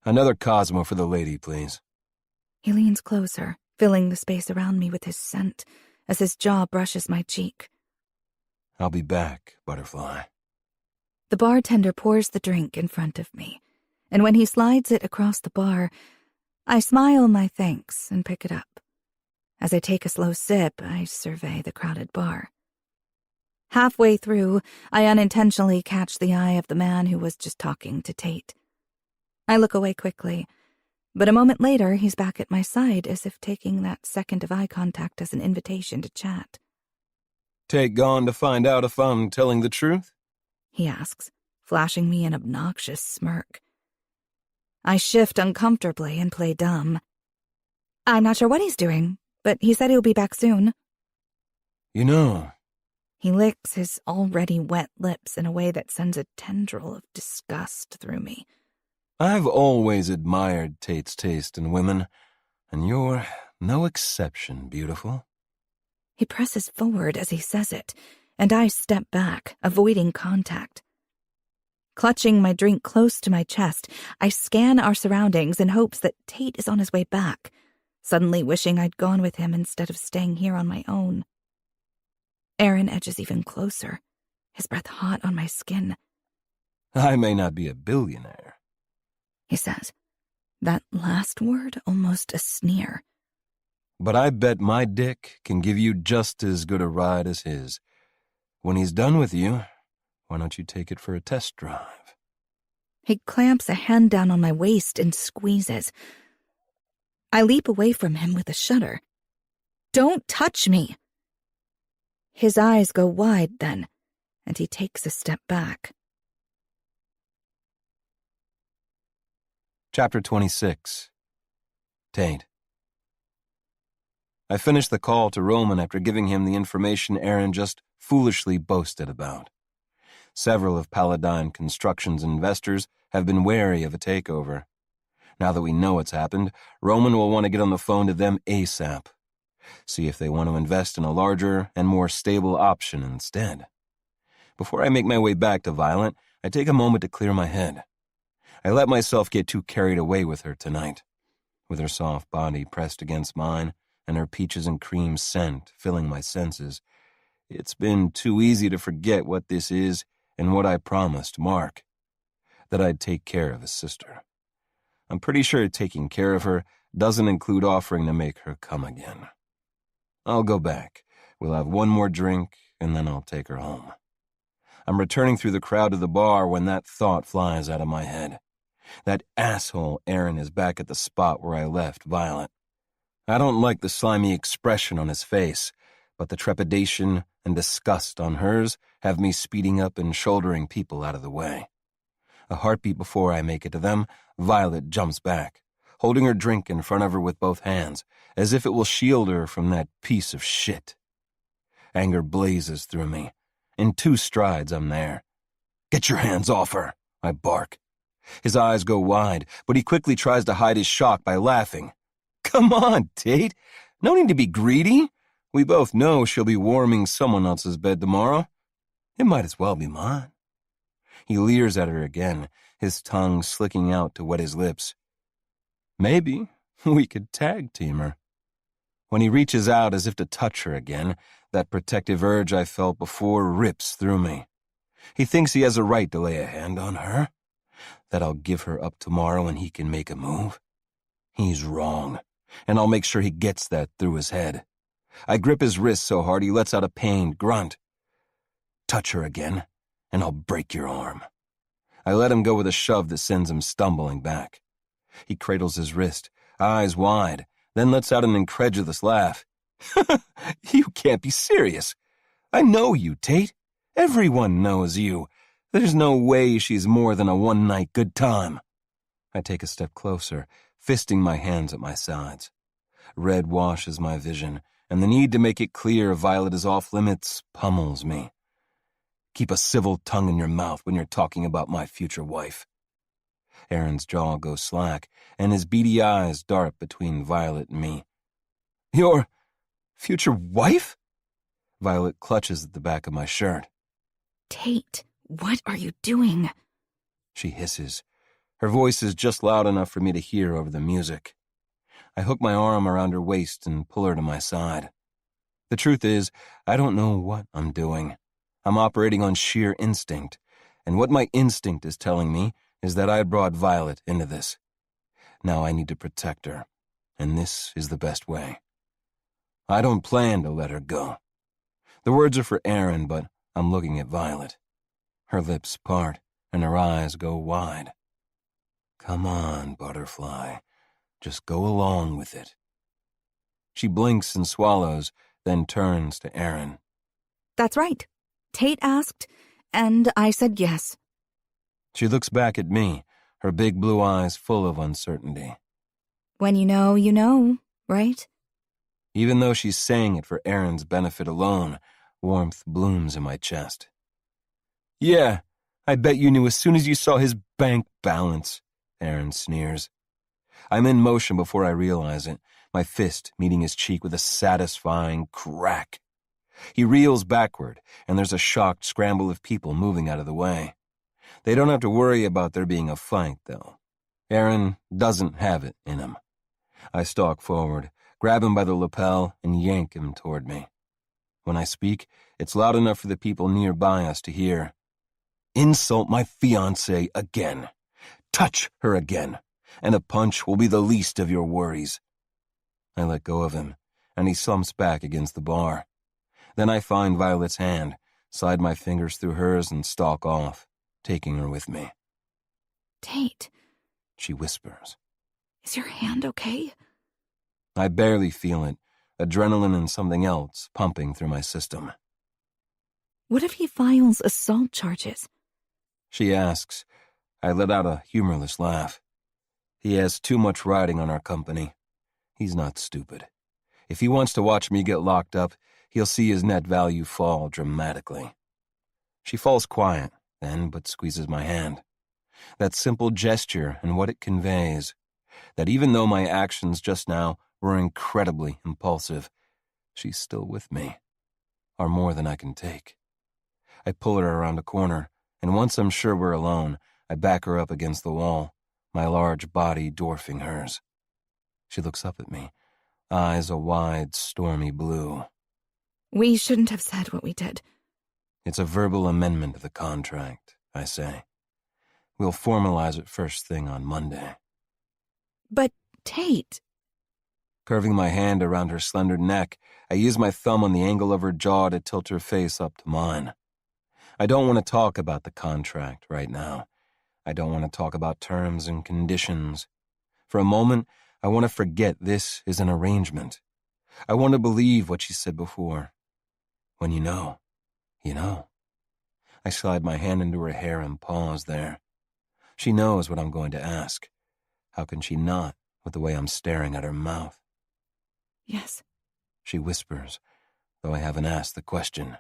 C: Another Cosmo for the lady, please.
B: He leans closer, filling the space around me with his scent as his jaw brushes my cheek.
C: I'll be back, Butterfly.
B: The bartender pours the drink in front of me, and when he slides it across the bar, I smile my thanks and pick it up. As I take a slow sip, I survey the crowded bar. Halfway through, I unintentionally catch the eye of the man who was just talking to Tate. I look away quickly, but a moment later he's back at my side as if taking that second of eye contact as an invitation to chat.
C: Tate gone to find out if I'm telling the truth?
B: He asks, flashing me an obnoxious smirk. I shift uncomfortably and play dumb. I'm not sure what he's doing, but he said he'll be back soon.
C: You know...
B: He licks his already wet lips in a way that sends a tendril of disgust through me.
C: I've always admired Tate's taste in women, and you're no exception, beautiful.
B: He presses forward as he says it, and I step back, avoiding contact. Clutching my drink close to my chest, I scan our surroundings in hopes that Tate is on his way back, suddenly wishing I'd gone with him instead of staying here on my own. Aaron edges even closer, his breath hot on my skin.
C: I may not be a billionaire,
B: he says, that last word almost a sneer.
C: but I bet my dick can give you just as good a ride as his. When he's done with you, why don't you take it for a test drive?
B: He clamps a hand down on my waist and squeezes. I leap away from him with a shudder. Don't touch me! His eyes go wide then, and he takes a step back.
C: Chapter 26. Tate. I finished the call to Roman after giving him the information Aaron just foolishly boasted about. Several of Paladine Construction's investors have been wary of a takeover. Now that we know what's happened, Roman will want to get on the phone to them ASAP. See if they want to invest in a larger and more stable option instead. Before I make my way back to Violet, I take a moment to clear my head. I let myself get too carried away with her tonight, with her soft body pressed against mine and her peaches and cream scent filling my senses. It's been too easy to forget what this is and what I promised Mark, that I'd take care of his sister. I'm pretty sure taking care of her doesn't include offering to make her come again. I'll go back. We'll have one more drink, and then I'll take her home. I'm returning through the crowd to the bar when that thought flies out of my head. That asshole Aaron is back at the spot where I left Violet. I don't like the slimy expression on his face, but the trepidation and disgust on hers have me speeding up and shouldering people out of the way. A heartbeat before I make it to them, Violet jumps back, holding her drink in front of her with both hands, as if it will shield her from that piece of shit. Anger blazes through me. In 2 strides, I'm there. Get your hands off her, I bark. His eyes go wide, but he quickly tries to hide his shock by laughing. Come on, Tate. No need to be greedy. We both know she'll be warming someone else's bed tomorrow. It might as well be mine. He leers at her again, his tongue slicking out to wet his lips. Maybe we could tag team her. When he reaches out as if to touch her again, that protective urge I felt before rips through me. He thinks he has a right to lay a hand on her, that I'll give her up tomorrow and he can make a move. He's wrong, and I'll make sure he gets that through his head. I grip his wrist so hard he lets out a pained grunt. Touch her again, and I'll break your arm. I let him go with a shove that sends him stumbling back. He cradles his wrist, eyes wide, then lets out an incredulous laugh. You can't be serious. I know you, Tate. Everyone knows you. There's no way she's more than a one-night good time. I take a step closer, fisting my hands at my sides. Red washes my vision, and the need to make it clear Violet is off limits pummels me. Keep a civil tongue in your mouth when you're talking about my future wife. Aaron's jaw goes slack, and his beady eyes dart between Violet and me. Your future wife? Violet clutches at the back of my shirt.
B: Tate, what are you doing?
C: She hisses. Her voice is just loud enough for me to hear over the music. I hook my arm around her waist and pull her to my side. The truth is, I don't know what I'm doing. I'm operating on sheer instinct, and what my instinct is telling me is that I brought Violet into this. Now I need to protect her, and this is the best way. I don't plan to let her go. The words are for Aaron, but I'm looking at Violet. Her lips part, and her eyes go wide. Come on, butterfly. Just go along with it. She blinks and swallows, then turns to Aaron.
B: That's right. Tate asked, and I said yes.
C: She looks back at me, her big blue eyes full of uncertainty.
B: When you know, right?
C: Even though she's saying it for Aaron's benefit alone, warmth blooms in my chest. Yeah, I bet you knew as soon as you saw his bank balance, Aaron sneers. I'm in motion before I realize it, my fist meeting his cheek with a satisfying crack. He reels backward, and there's a shocked scramble of people moving out of the way. They don't have to worry about there being a fight, though. Aaron doesn't have it in him. I stalk forward, grab him by the lapel, and yank him toward me. When I speak, it's loud enough for the people nearby us to hear. Insult my fiancée again. Touch her again, and a punch will be the least of your worries. I let go of him, and he slumps back against the bar. Then I find Violet's hand, slide my fingers through hers, and stalk off, taking her with me.
B: Tate,
C: She whispers.
B: is your hand okay?
C: I barely feel it, adrenaline and something else pumping through my system.
B: What if he files assault charges?
C: She asks. I let out a humorless laugh. He has too much riding on our company. He's not stupid. If he wants to watch me get locked up, he'll see his net value fall dramatically. She falls quiet, then, but squeezes my hand. That simple gesture and what it conveys, that even though my actions just now were incredibly impulsive, she's still with me, are more than I can take. I pull her around a corner, and once I'm sure we're alone, I back her up against the wall, my large body dwarfing hers. She looks up at me, eyes a wide, stormy blue.
B: We shouldn't have said what we did.
C: It's a verbal amendment of the contract, I say. We'll formalize it first thing on Monday.
B: But, Tate...
C: Curving my hand around her slender neck, I use my thumb on the angle of her jaw to tilt her face up to mine. I don't want to talk about the contract right now. I don't want to talk about terms and conditions. For a moment, I want to forget this is an arrangement. I want to believe what she said before. When you know, you know. I slide my hand into her hair and pause there. She knows what I'm going to ask. How can she not, with the way I'm staring at her mouth?
B: Yes.
C: She whispers, though I haven't asked the question.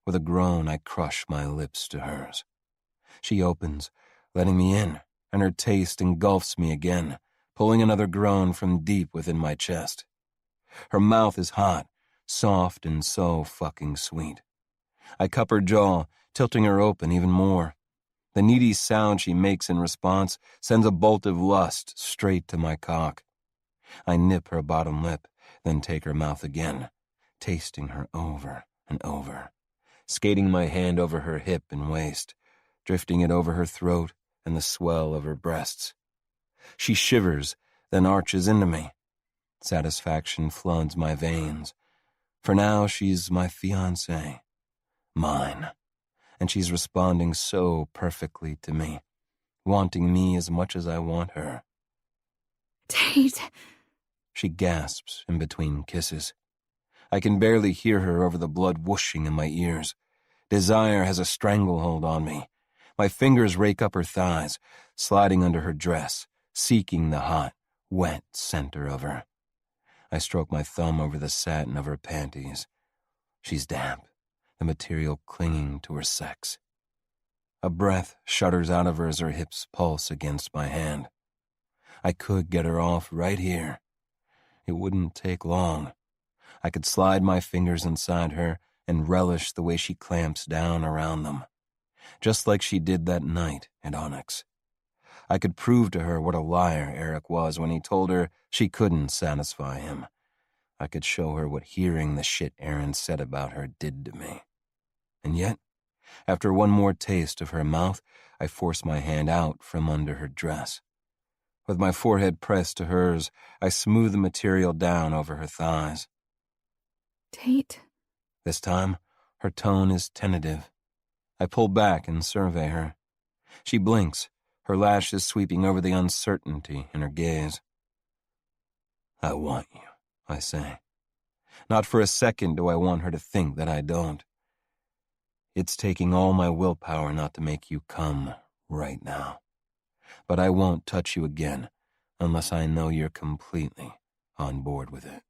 C: With a groan, I crush my lips to hers. She opens, letting me in, and her taste engulfs me again, pulling another groan from deep within my chest. Her mouth is hot, soft, and so fucking sweet. I cup her jaw, tilting her open even more. The needy sound she makes in response sends a bolt of lust straight to my cock. I nip her bottom lip, then take her mouth again, tasting her over and over, skating my hand over her hip and waist, drifting it over her throat and the swell of her breasts. She shivers, then arches into me. Satisfaction floods my veins. For now, she's my fiancée, mine, and she's responding so perfectly to me, wanting me as much as I want her.
B: Tate...
C: She gasps in between kisses. I can barely hear her over the blood whooshing in my ears. Desire has a stranglehold on me. My fingers rake up her thighs, sliding under her dress, seeking the hot, wet center of her. I stroke my thumb over the satin of her panties. She's damp, the material clinging to her sex. A breath shudders out of her as her hips pulse against my hand. I could get her off right here. It wouldn't take long. I could slide my fingers inside her, and relish the way she clamps down around them, just like she did that night at Onyx. I could prove to her what a liar Eric was when he told her she couldn't satisfy him. I could show her what hearing the shit Aaron said about her did to me. And yet, after one more taste of her mouth, I forced my hand out from under her dress. With my forehead pressed to hers, I smoothed the material down over her thighs.
B: Tate?
C: This time, her tone is tentative. I pull back and survey her. She blinks, her lashes sweeping over the uncertainty in her gaze. I want you, I say. Not for a second do I want her to think that I don't. It's taking all my willpower not to make you come right now. But I won't touch you again unless I know you're completely on board with it.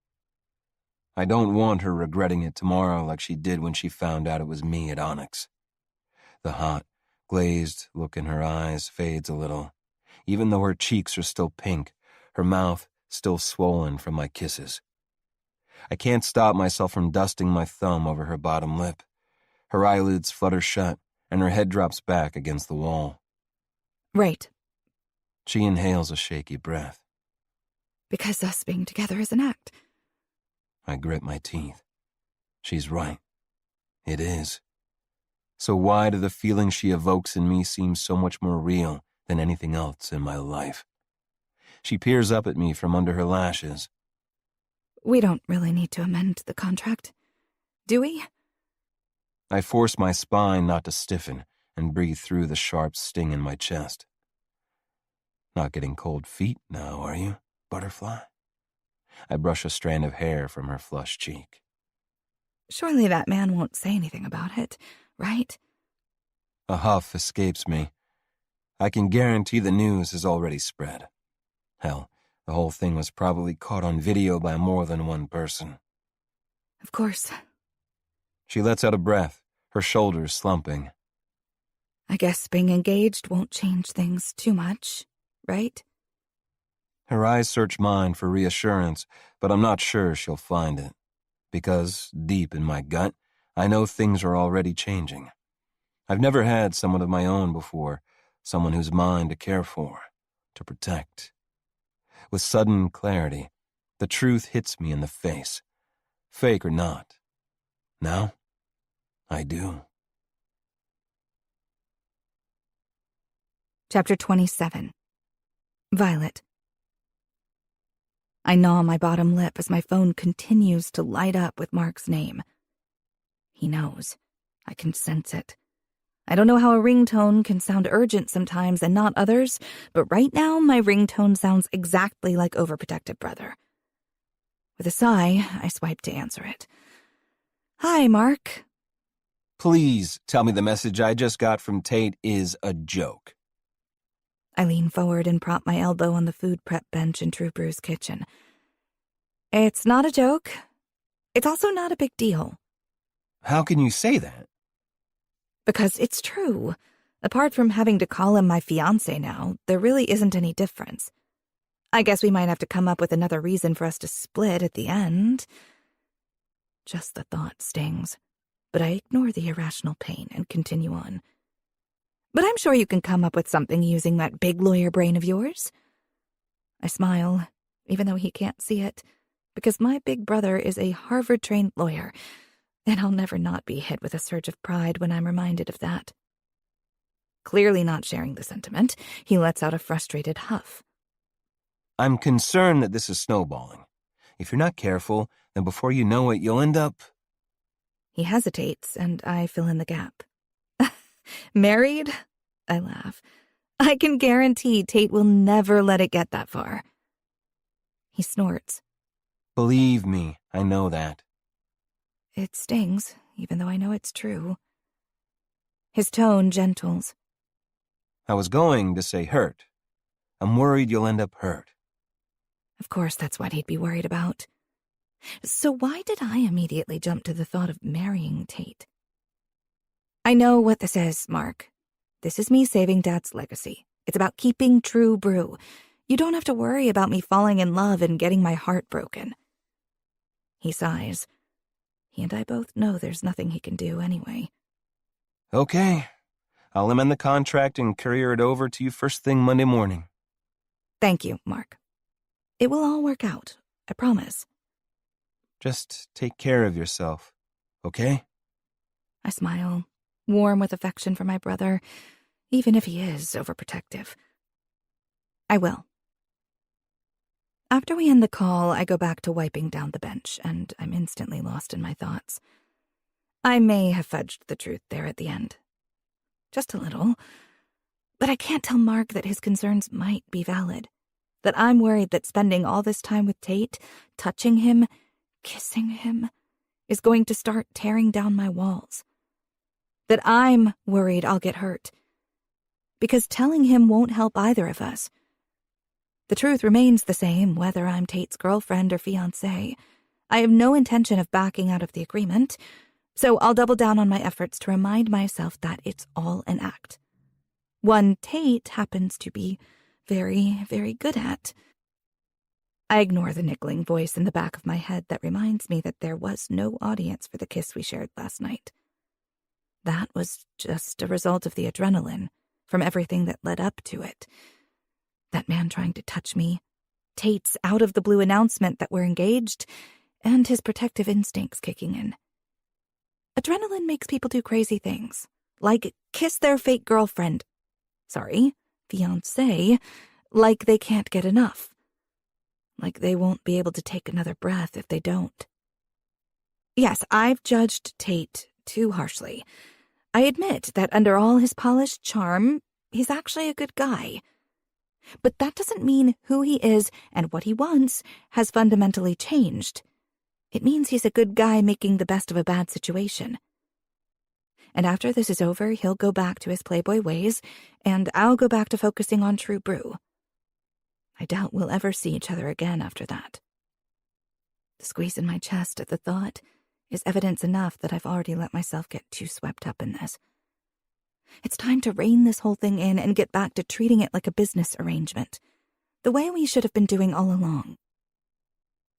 C: I don't want her regretting it tomorrow like she did when she found out it was me at Onyx. The hot, glazed look in her eyes fades a little. Even though her cheeks are still pink, her mouth still swollen from my kisses. I can't stop myself from dusting my thumb over her bottom lip. Her eyelids flutter shut, and her head drops back against the wall.
B: Right.
C: She inhales a shaky breath.
B: Because us being together is an act.
C: I grit my teeth. She's right. It is. So why do the feelings she evokes in me seem so much more real than anything else in my life? She peers up at me from under her lashes.
B: We don't really need to amend the contract, do we?
C: I force my spine not to stiffen and breathe through the sharp sting in my chest. Not getting cold feet now, are you, butterfly? I brush a strand of hair from her flushed cheek.
B: Surely that man won't say anything about it, right?
C: A huff escapes me. I can guarantee the news has already spread. Hell, the whole thing was probably caught on video by more than one person.
B: Of course.
C: She lets out a breath, her shoulders slumping.
B: I guess being engaged won't change things too much, right?
C: Her eyes search mine for reassurance, but I'm not sure she'll find it. Because, deep in my gut, I know things are already changing. I've never had someone of my own before, someone who's mine to care for, to protect. With sudden clarity, the truth hits me in the face. Fake or not. Now, I do.
B: Chapter 27. Violet. I gnaw my bottom lip as my phone continues to light up with Mark's name. He knows. I can sense it. I don't know how a ringtone can sound urgent sometimes and not others, but right now my ringtone sounds exactly like overprotective brother. With a sigh, I swipe to answer it. Hi, Mark.
C: Please tell me the message I just got from Tate is a joke.
B: I lean forward and prop my elbow on the food prep bench in True Brew's kitchen. It's not a joke. It's also not a big deal.
C: How can you say that?
B: Because it's true. Apart from having to call him my fiancé now, there really isn't any difference. I guess we might have to come up with another reason for us to split at the end. Just the thought stings, but I ignore the irrational pain and continue on. But I'm sure you can come up with something using that big lawyer brain of yours. I smile, even though he can't see it, because my big brother is a Harvard-trained lawyer, and I'll never not be hit with a surge of pride when I'm reminded of that. Clearly not sharing the sentiment, he lets out a frustrated huff.
C: I'm concerned that this is snowballing. If you're not careful, then before you know it, you'll end up...
B: He hesitates, and I fill in the gap. Married? I laugh. I can guarantee Tate will never let it get that far. He snorts.
C: Believe me, I know that.
B: It stings, even though I know it's true. His tone gentles.
C: I was going to say hurt. I'm worried you'll end up hurt.
B: Of course that's what he'd be worried about. So why did I immediately jump to the thought of marrying Tate? I know what this is, Mark. This is me saving Dad's legacy. It's about keeping True Brew. You don't have to worry about me falling in love and getting my heart broken. He sighs. He and I both know there's nothing he can do anyway.
C: Okay. I'll amend the contract and courier it over to you first thing Monday morning.
B: Thank you, Mark. It will all work out, I promise.
C: Just take care of yourself, okay?
B: I smile, warm with affection for my brother, even if he is overprotective. I will. After we end the call, I go back to wiping down the bench, and I'm instantly lost in my thoughts. I may have fudged the truth there at the end. Just a little. But I can't tell Mark that his concerns might be valid. That I'm worried that spending all this time with Tate, touching him, kissing him, is going to start tearing down my walls. That I'm worried I'll get hurt. Because telling him won't help either of us. The truth remains the same, whether I'm Tate's girlfriend or fiancée. I have no intention of backing out of the agreement, so I'll double down on my efforts to remind myself that it's all an act. One Tate happens to be very, very good at. I ignore the niggling voice in the back of my head that reminds me that there was no audience for the kiss we shared last night. That was just a result of the adrenaline from everything that led up to it. That man trying to touch me, Tate's out-of-the-blue announcement that we're engaged, and his protective instincts kicking in. Adrenaline makes people do crazy things, like kiss their fake girlfriend. Fiancé, like they can't get enough. Like they won't be able to take another breath if they don't. Yes, I've judged Tate too harshly. I admit that under all his polished charm, he's actually a good guy. But that doesn't mean who he is and what he wants has fundamentally changed. It means he's a good guy making the best of a bad situation. And after this is over, he'll go back to his playboy ways, and I'll go back to focusing on True Brew. I doubt we'll ever see each other again after that. The squeeze in my chest at the thought is evidence enough that I've already let myself get too swept up in this. It's time to rein this whole thing in and get back to treating it like a business arrangement, the way we should have been doing all along.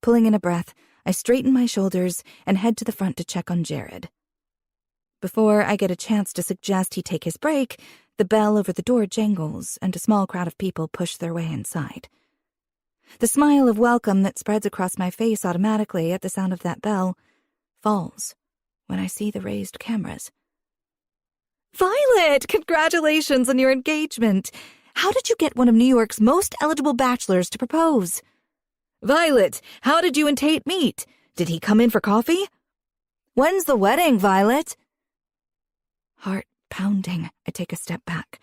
B: Pulling in a breath, I straighten my shoulders and head to the front to check on Jared. Before I get a chance to suggest he take his break, the bell over the door jangles and a small crowd of people push their way inside. The smile of welcome that spreads across my face automatically at the sound of that bell falls when I see the raised cameras. Violet, congratulations on your engagement. How did you get one of New York's most eligible bachelors to propose? Violet, how did you and Tate meet? Did he come in for coffee? When's the wedding, Violet? Heart pounding, I take a step back.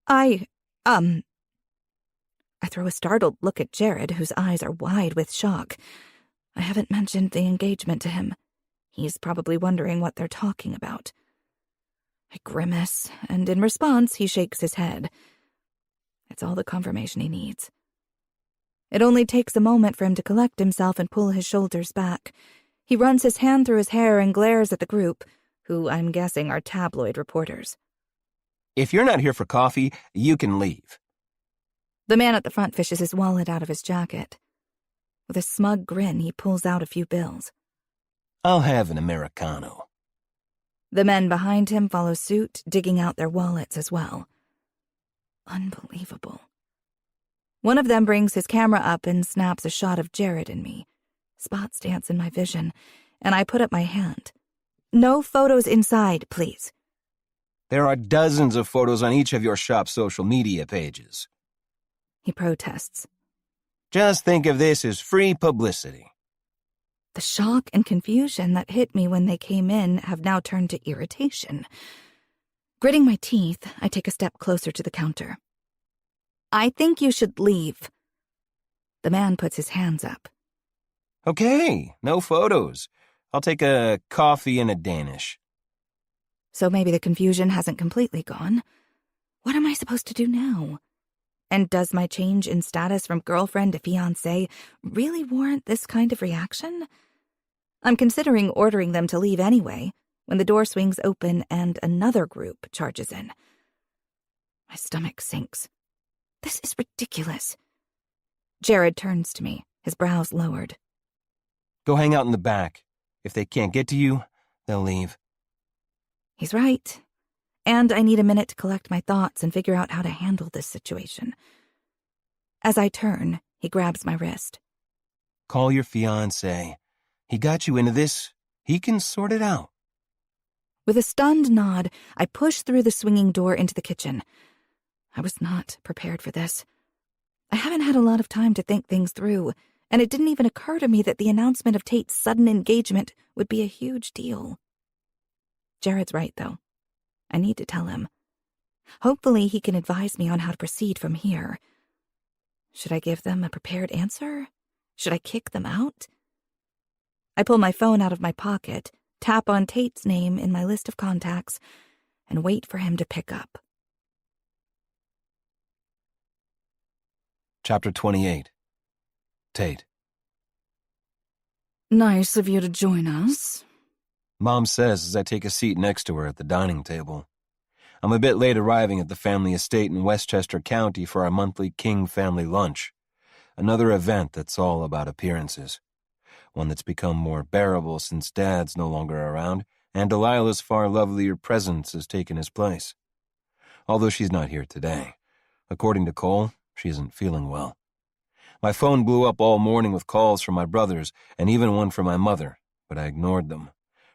B: I throw a startled look at Jared, whose eyes are wide with shock. I haven't mentioned the engagement to him. He's probably wondering what they're talking about. I grimace, and in response, he shakes his head. It's all the confirmation he needs. It only takes a moment for him to collect himself and pull his shoulders back. He runs his hand through his hair and glares at the group, who I'm guessing are tabloid reporters.
C: If you're not here for coffee, you can leave.
B: The man at the front fishes his wallet out of his jacket. With a smug grin, he pulls out a few bills.
C: I'll have an Americano.
B: The men behind him follow suit, digging out their wallets as well. Unbelievable. One of them brings his camera up and snaps a shot of Jared and me. Spots dance in my vision, and I put up my hand. No photos inside, please.
C: There are dozens of photos on each of your shop's social media pages.
B: He protests.
C: Just think of this as free publicity.
B: The shock and confusion that hit me when they came in have now turned to irritation. Gritting my teeth, I take a step closer to the counter. I think you should leave. The man puts his hands up.
C: Okay, no photos. I'll take a coffee and a Danish.
B: So maybe the confusion hasn't completely gone. What am I supposed to do now? And does my change in status from girlfriend to fiancé really warrant this kind of reaction? I'm considering ordering them to leave anyway, when the door swings open and another group charges in. My stomach sinks. This is ridiculous. Jared turns to me, his brows lowered.
C: Go hang out in the back. If they can't get to you, they'll leave.
B: He's right. And I need a minute to collect my thoughts and figure out how to handle this situation. As I turn, he grabs my wrist.
C: Call your fiancé. He got you into this. He can sort it out.
B: With a stunned nod, I push through the swinging door into the kitchen. I was not prepared for this. I haven't had a lot of time to think things through, and it didn't even occur to me that the announcement of Tate's sudden engagement would be a huge deal. Jared's right, though. I need to tell him. Hopefully he can advise me on how to proceed from here. Should I give them a prepared answer? Should I kick them out? I pull my phone out of my pocket, tap on Tate's name in my list of contacts, and wait for him to pick up.
C: Chapter 28. Tate.
B: Nice of you to join us.
C: Mom says as I take a seat next to her at the dining table. I'm a bit late arriving at the family estate in Westchester County for our monthly King family lunch. Another event that's all about appearances. One that's become more bearable since Dad's no longer around, and Delilah's far lovelier presence has taken his place. Although she's not here today. According to Cole, she isn't feeling well. My phone blew up all morning with calls from my brothers, and even one from my mother, but I ignored them,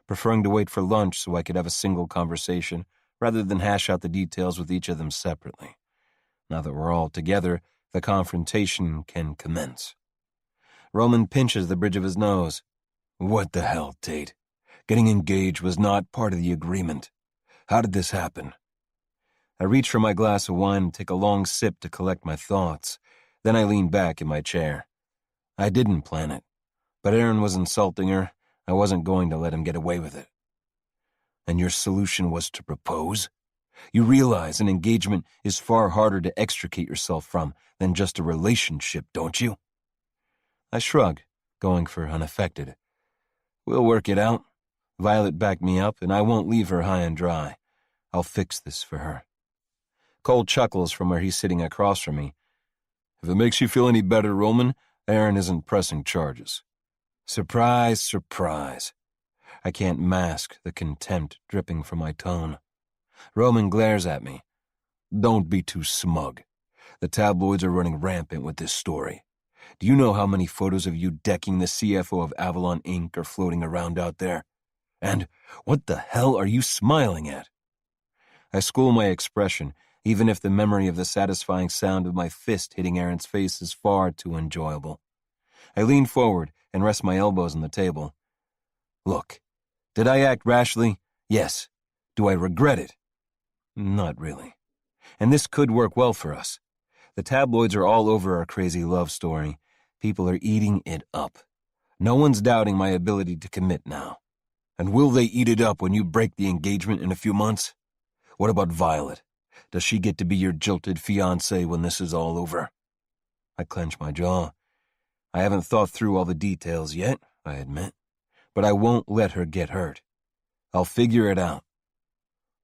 C: preferring to wait for lunch so I could have a single conversation rather than hash out the details with each of them separately. Now that we're all together, the confrontation can commence. Roman pinches the bridge of his nose. What the hell, Tate? Getting engaged was not part of the agreement. How did this happen? I reach for my glass of wine and take a long sip to collect my thoughts. Then I lean back in my chair. I didn't plan it, but Aaron was insulting her. I wasn't going to let him get away with it. And your solution was to propose? You realize an engagement is far harder to extricate yourself from than just a relationship, don't you? I shrug, going for unaffected. We'll work it out. Violet backed me up, and I won't leave her high and dry. I'll fix this for her. Cole chuckles from where he's sitting across from me. If it makes you feel any better, Roman, Aaron isn't pressing charges. Surprise, surprise. I can't mask the contempt dripping from my tone. Roman glares at me. Don't be too smug. The tabloids are running rampant with this story. Do you know how many photos of you decking the CFO of Avalon Inc. are floating around out there? And what the hell are you smiling at? I school my expression, even if the memory of the satisfying sound of my fist hitting Aaron's face is far too enjoyable. I lean forward and rest my elbows on the table. Look, did I act rashly? Yes. Do I regret it? Not really. And this could work well for us. The tabloids are all over our crazy love story. People are eating it up. No one's doubting my ability to commit now. And will they eat it up when you break the engagement in a few months? What about Violet? Does she get to be your jilted fiancé when this is all over? I clench my jaw. I haven't thought through all the details yet, I admit, but I won't let her get hurt. I'll figure it out.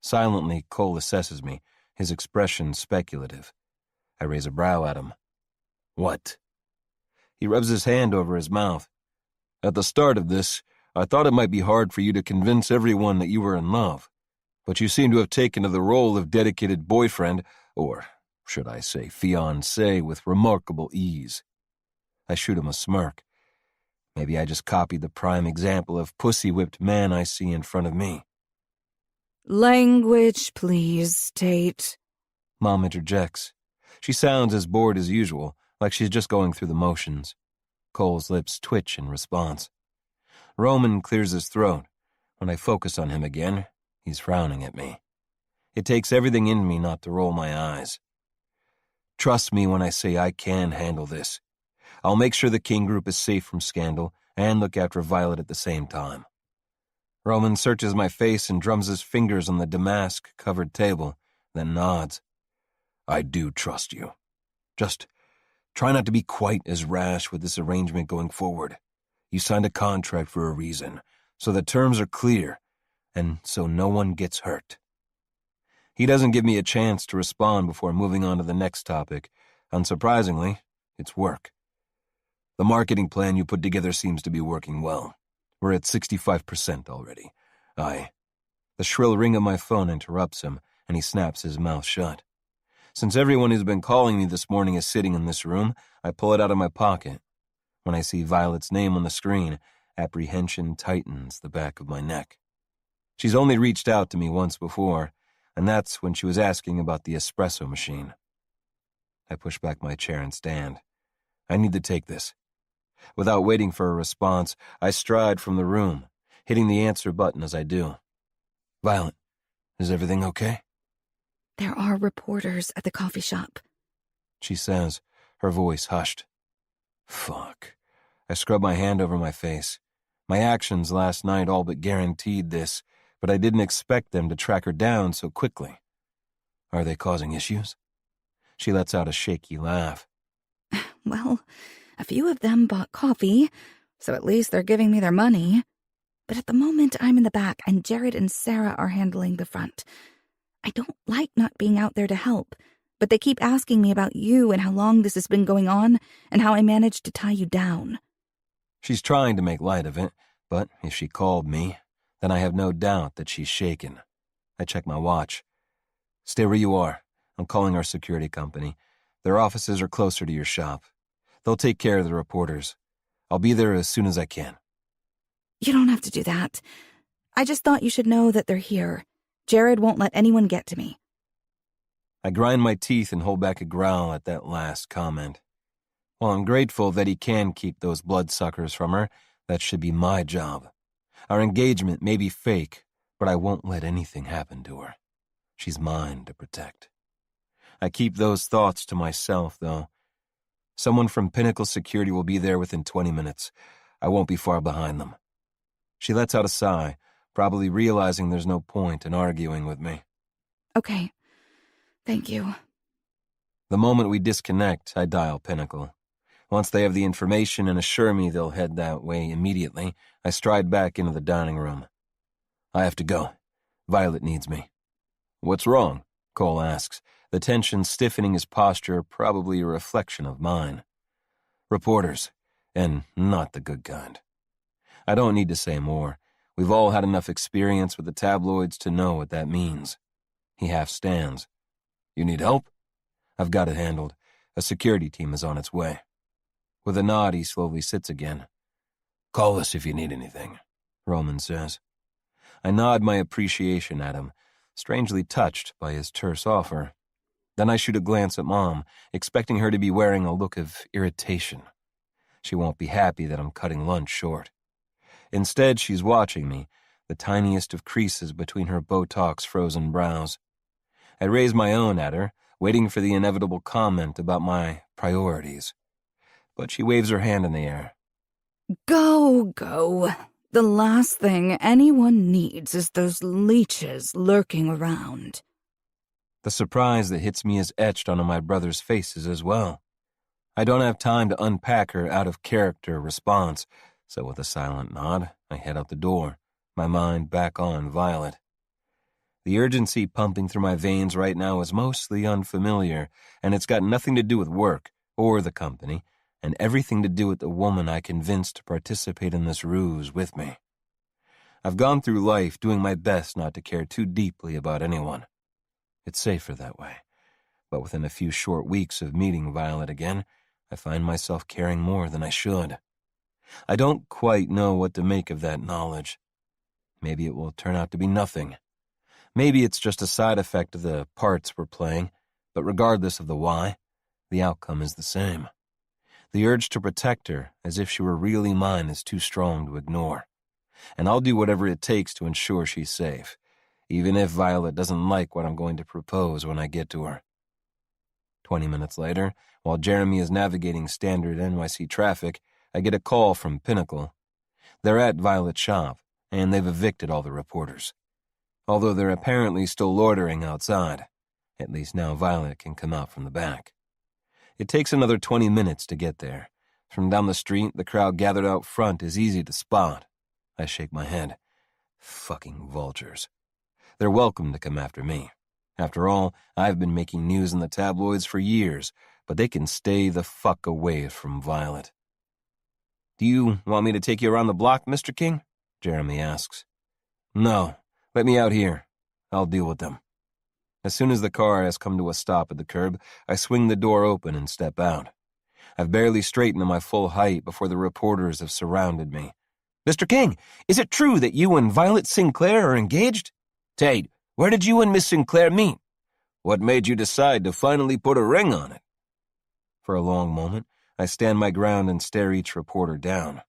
C: Silently, Cole assesses me, his expression speculative. I raise a brow at him. What? He rubs his hand over his mouth. At the start of this, I thought it might be hard for you to convince everyone that you were in love, but you seem to have taken to the role of dedicated boyfriend, or should I say fiancé, with remarkable ease. I shoot him a smirk. Maybe I just copied the prime example of pussy-whipped man I see in front of me.
B: Language, please, Tate.
C: Mom interjects. She sounds as bored as usual, like she's just going through the motions. Cole's lips twitch in response. Roman clears his throat. When I focus on him again, he's frowning at me. It takes everything in me not to roll my eyes. Trust me when I say I can handle this. I'll make sure the King Group is safe from scandal and look after Violet at the same time. Roman searches my face and drums his fingers on the damask-covered table, then nods. I do trust you. Just try not to be quite as rash with this arrangement going forward. You signed a contract for a reason, so the terms are clear, and so no one gets hurt. He doesn't give me a chance to respond before moving on to the next topic. Unsurprisingly, it's work. The marketing plan you put together seems to be working well. We're at 65% already. The shrill ring of my phone interrupts him, and he snaps his mouth shut. Since everyone who's been calling me this morning is sitting in this room, I pull it out of my pocket. When I see Violet's name on the screen, apprehension tightens the back of my neck. She's only reached out to me once before, and that's when she was asking about the espresso machine. I push back my chair and stand. I need to take this. Without waiting for a response, I stride from the room, hitting the answer button as I do. Violet, is everything okay?
B: There are reporters at the coffee shop,
C: She says, her voice hushed. Fuck. I scrub my hand over my face. My actions last night all but guaranteed this, but I didn't expect them to track her down so quickly. Are they causing issues? She lets out a shaky laugh.
B: Well, a few of them bought coffee, so at least they're giving me their money. But at the moment, I'm in the back, and Jared and Sarah are handling the front. I don't like not being out there to help, but they keep asking me about you and how long this has been going on, and how I managed to tie you down.
C: She's trying to make light of it, but if she called me, then I have no doubt that she's shaken. I check my watch. Stay where you are. I'm calling our security company. Their offices are closer to your shop. They'll take care of the reporters. I'll be there as soon as I can.
B: You don't have to do that. I just thought you should know that they're here. Jared won't let anyone get to me.
C: I grind my teeth and hold back a growl at that last comment. While I'm grateful that he can keep those bloodsuckers from her, that should be my job. Our engagement may be fake, but I won't let anything happen to her. She's mine to protect. I keep those thoughts to myself, though. Someone from Pinnacle Security will be there within 20 minutes. I won't be far behind them. She lets out a sigh, probably realizing there's no point in arguing with me.
B: Okay. Thank you.
C: The moment we disconnect, I dial Pinnacle. Once they have the information and assure me they'll head that way immediately, I stride back into the dining room. I have to go. Violet needs me. What's wrong? Cole asks, the tension stiffening his posture, probably a reflection of mine. Reporters, and not the good kind. I don't need to say more. We've all had enough experience with the tabloids to know what that means. He half stands. You need help? I've got it handled. A security team is on its way. With a nod, he slowly sits again. Call us if you need anything, Roman says. I nod my appreciation at him, strangely touched by his terse offer. Then I shoot a glance at Mom, expecting her to be wearing a look of irritation. She won't be happy that I'm cutting lunch short. Instead, she's watching me, the tiniest of creases between her Botox-frozen brows. I raise my own at her, waiting for the inevitable comment about my priorities. But she waves her hand in the air.
B: Go. The last thing anyone needs is those leeches lurking around.
C: The surprise that hits me is etched onto my brother's faces as well. I don't have time to unpack her out-of-character response, so with a silent nod, I head out the door, my mind back on Violet. The urgency pumping through my veins right now is mostly unfamiliar, and it's got nothing to do with work or the company, and everything to do with the woman I convinced to participate in this ruse with me. I've gone through life doing my best not to care too deeply about anyone. It's safer that way, but within a few short weeks of meeting Violet again, I find myself caring more than I should. I don't quite know what to make of that knowledge. Maybe it will turn out to be nothing. Maybe it's just a side effect of the parts we're playing, but regardless of the why, the outcome is the same. The urge to protect her, as if she were really mine, is too strong to ignore. And I'll do whatever it takes to ensure she's safe, even if Violet doesn't like what I'm going to propose when I get to her. 20 minutes later, while Jeremy is navigating standard NYC traffic, I get a call from Pinnacle. They're at Violet's shop, and they've evicted all the reporters. Although they're apparently still loitering outside. At least now Violet can come out from the back. It takes another 20 minutes to get there. From down the street, the crowd gathered out front is easy to spot. I shake my head. Fucking vultures. They're welcome to come after me. After all, I've been making news in the tabloids for years, but they can stay the fuck away from Violet. Do you want me to take you around the block, Mr. King? Jeremy asks. No, let me out here. I'll deal with them. As soon as the car has come to a stop at the curb, I swing the door open and step out. I've barely straightened to my full height before the reporters have surrounded me. Mr. King, is it true that you and Violet Sinclair are engaged? Tate, where did you and Miss Sinclair meet? What made you decide to finally put a ring on it? For a long moment, I stand my ground and stare each reporter down.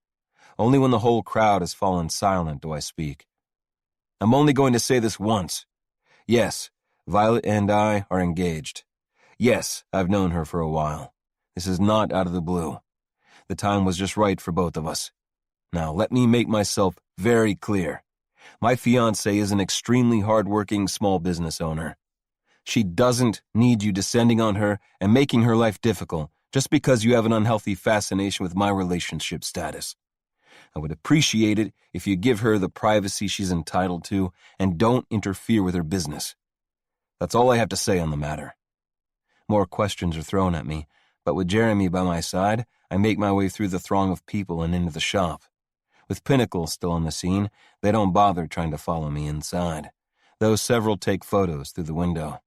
C: Only when the whole crowd has fallen silent do I speak. I'm only going to say this once. Yes, Violet and I are engaged. Yes, I've known her for a while. This is not out of the blue. The time was just right for both of us. Now, let me make myself very clear. My fiancée is an extremely hard-working small business owner. She doesn't need you descending on her and making her life difficult just because you have an unhealthy fascination with my relationship status. I would appreciate it if you give her the privacy she's entitled to and don't interfere with her business. That's all I have to say on the matter. More questions are thrown at me, but with Jeremy by my side, I make my way through the throng of people and into the shop. With Pinnacle still on the scene, they don't bother trying to follow me inside, though several take photos through the window.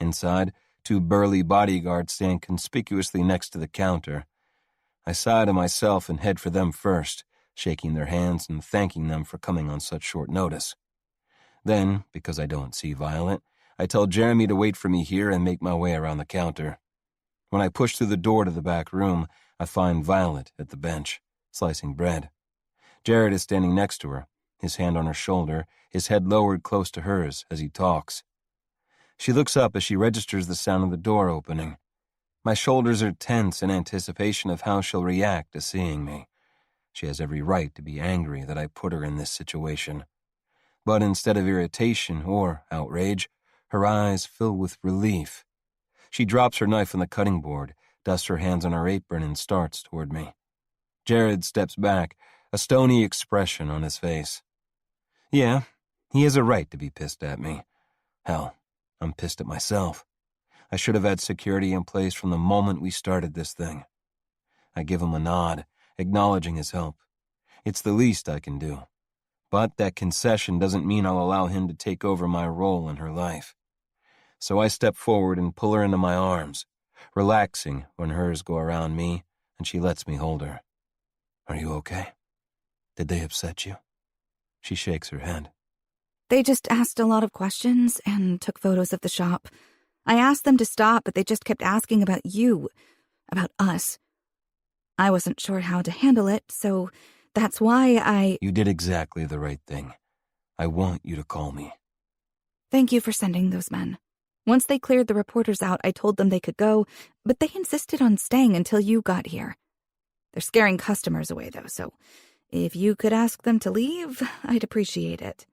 C: Inside, 2 burly bodyguards stand conspicuously next to the counter. I sigh to myself and head for them first, shaking their hands and thanking them for coming on such short notice. Then, because I don't see Violet, I tell Jeremy to wait for me here and make my way around the counter. When I push through the door to the back room, I find Violet at the bench, slicing bread. Jared is standing next to her, his hand on her shoulder, his head lowered close to hers as he talks. She looks up as she registers the sound of the door opening. My shoulders are tense in anticipation of how she'll react to seeing me. She has every right to be angry that I put her in this situation. But instead of irritation or outrage, her eyes fill with relief. She drops her knife on the cutting board, dusts her hands on her apron, and starts toward me. Jared steps back, a stony expression on his face. Yeah, he has a right to be pissed at me. Hell, I'm pissed at myself. I should have had security in place from the moment we started this thing. I give him a nod, acknowledging his help. It's the least I can do. But that concession doesn't mean I'll allow him to take over my role in her life. So I step forward and pull her into my arms, relaxing when hers go around me and she lets me hold her. Are you okay? Did they upset you? She shakes her head.
B: They just asked a lot of questions and took photos of the shop. I asked them to stop, but they just kept asking about you, about us. I wasn't sure how to handle it, so that's why
C: You did exactly the right thing. I want you to call me.
B: Thank you for sending those men. Once they cleared the reporters out, I told them they could go, but they insisted on staying until you got here. They're scaring customers away, though, so if you could ask them to leave, I'd appreciate it.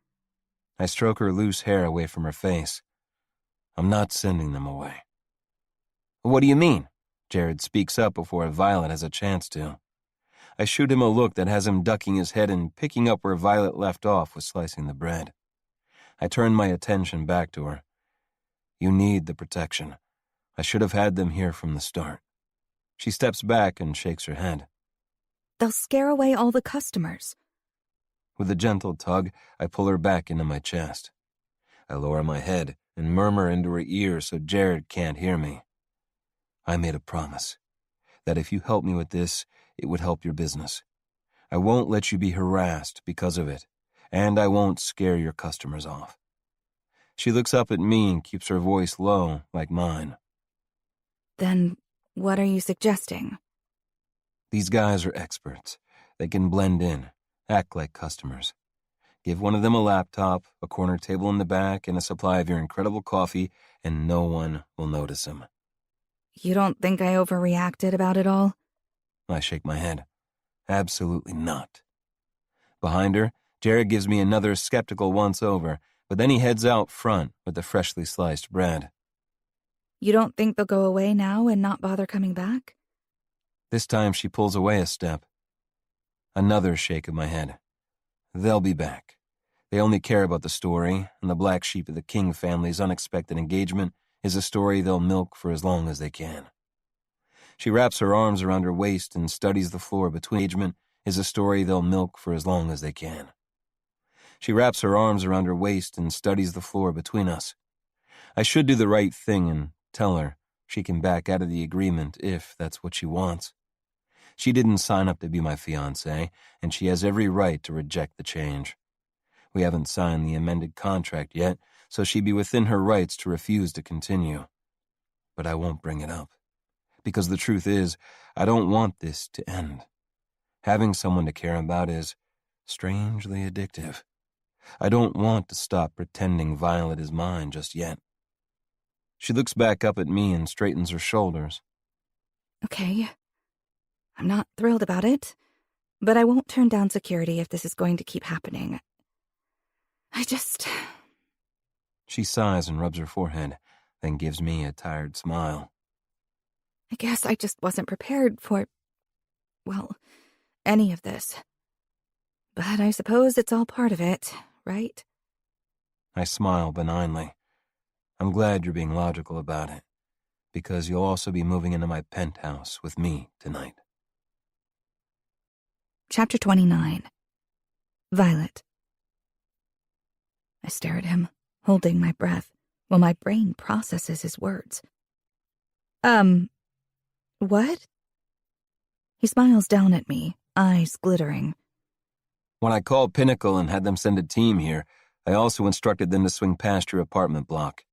C: I stroke her loose hair away from her face. I'm not sending them away. What do you mean? Jared speaks up before Violet has a chance to. I shoot him a look that has him ducking his head and picking up where Violet left off with slicing the bread. I turn my attention back to her. You need the protection. I should have had them here from the start. She steps back and shakes her head.
B: They'll scare away all the customers.
C: With a gentle tug, I pull her back into my chest. I lower my head and murmur into her ear so Jared can't hear me. I made a promise that if you help me with this, it would help your business. I won't let you be harassed because of it, and I won't scare your customers off. She looks up at me and keeps her voice low, like mine.
B: Then what are you suggesting?
C: These guys are experts. They can blend in, act like customers. Give one of them a laptop, a corner table in the back, and a supply of your incredible coffee, and no one will notice him.
B: You don't think I overreacted about it all?
C: I shake my head. Absolutely not. Behind her, Jared gives me another skeptical once-over, but then he heads out front with the freshly sliced bread.
B: You don't think they'll go away now and not bother coming back?
C: This time she pulls away a step. Another shake of my head. They'll be back. They only care about the story, and the black sheep of the King family's unexpected engagement is a story they'll milk for as long as they can. She wraps her arms around her waist and studies the floor between. Engagement is a story they'll milk for as long as they can. She wraps her arms around her waist and studies the floor between us. I should do the right thing and tell her she can back out of the agreement if that's what she wants. She didn't sign up to be my fiancé, and she has every right to reject the change. We haven't signed the amended contract yet, so she'd be within her rights to refuse to continue. But I won't bring it up, because the truth is, I don't want this to end. Having someone to care about is strangely addictive. I don't want to stop pretending Violet is mine just yet. She looks back up at me and straightens her shoulders.
B: Okay. I'm not thrilled about it, but I won't turn down security if this is going to keep happening.
C: She sighs and rubs her forehead, then gives me a tired smile.
B: I guess I just wasn't prepared for, well, any of this. But I suppose it's all part of it, right?
C: I smile benignly. I'm glad you're being logical about it, because you'll also be moving into my penthouse with me tonight.
B: Chapter 29. Violet. I stare at him, holding my breath, while my brain processes his words. What? He smiles down at me, eyes glittering.
C: When I called Pinnacle and had them send a team here, I also instructed them to swing past your apartment block.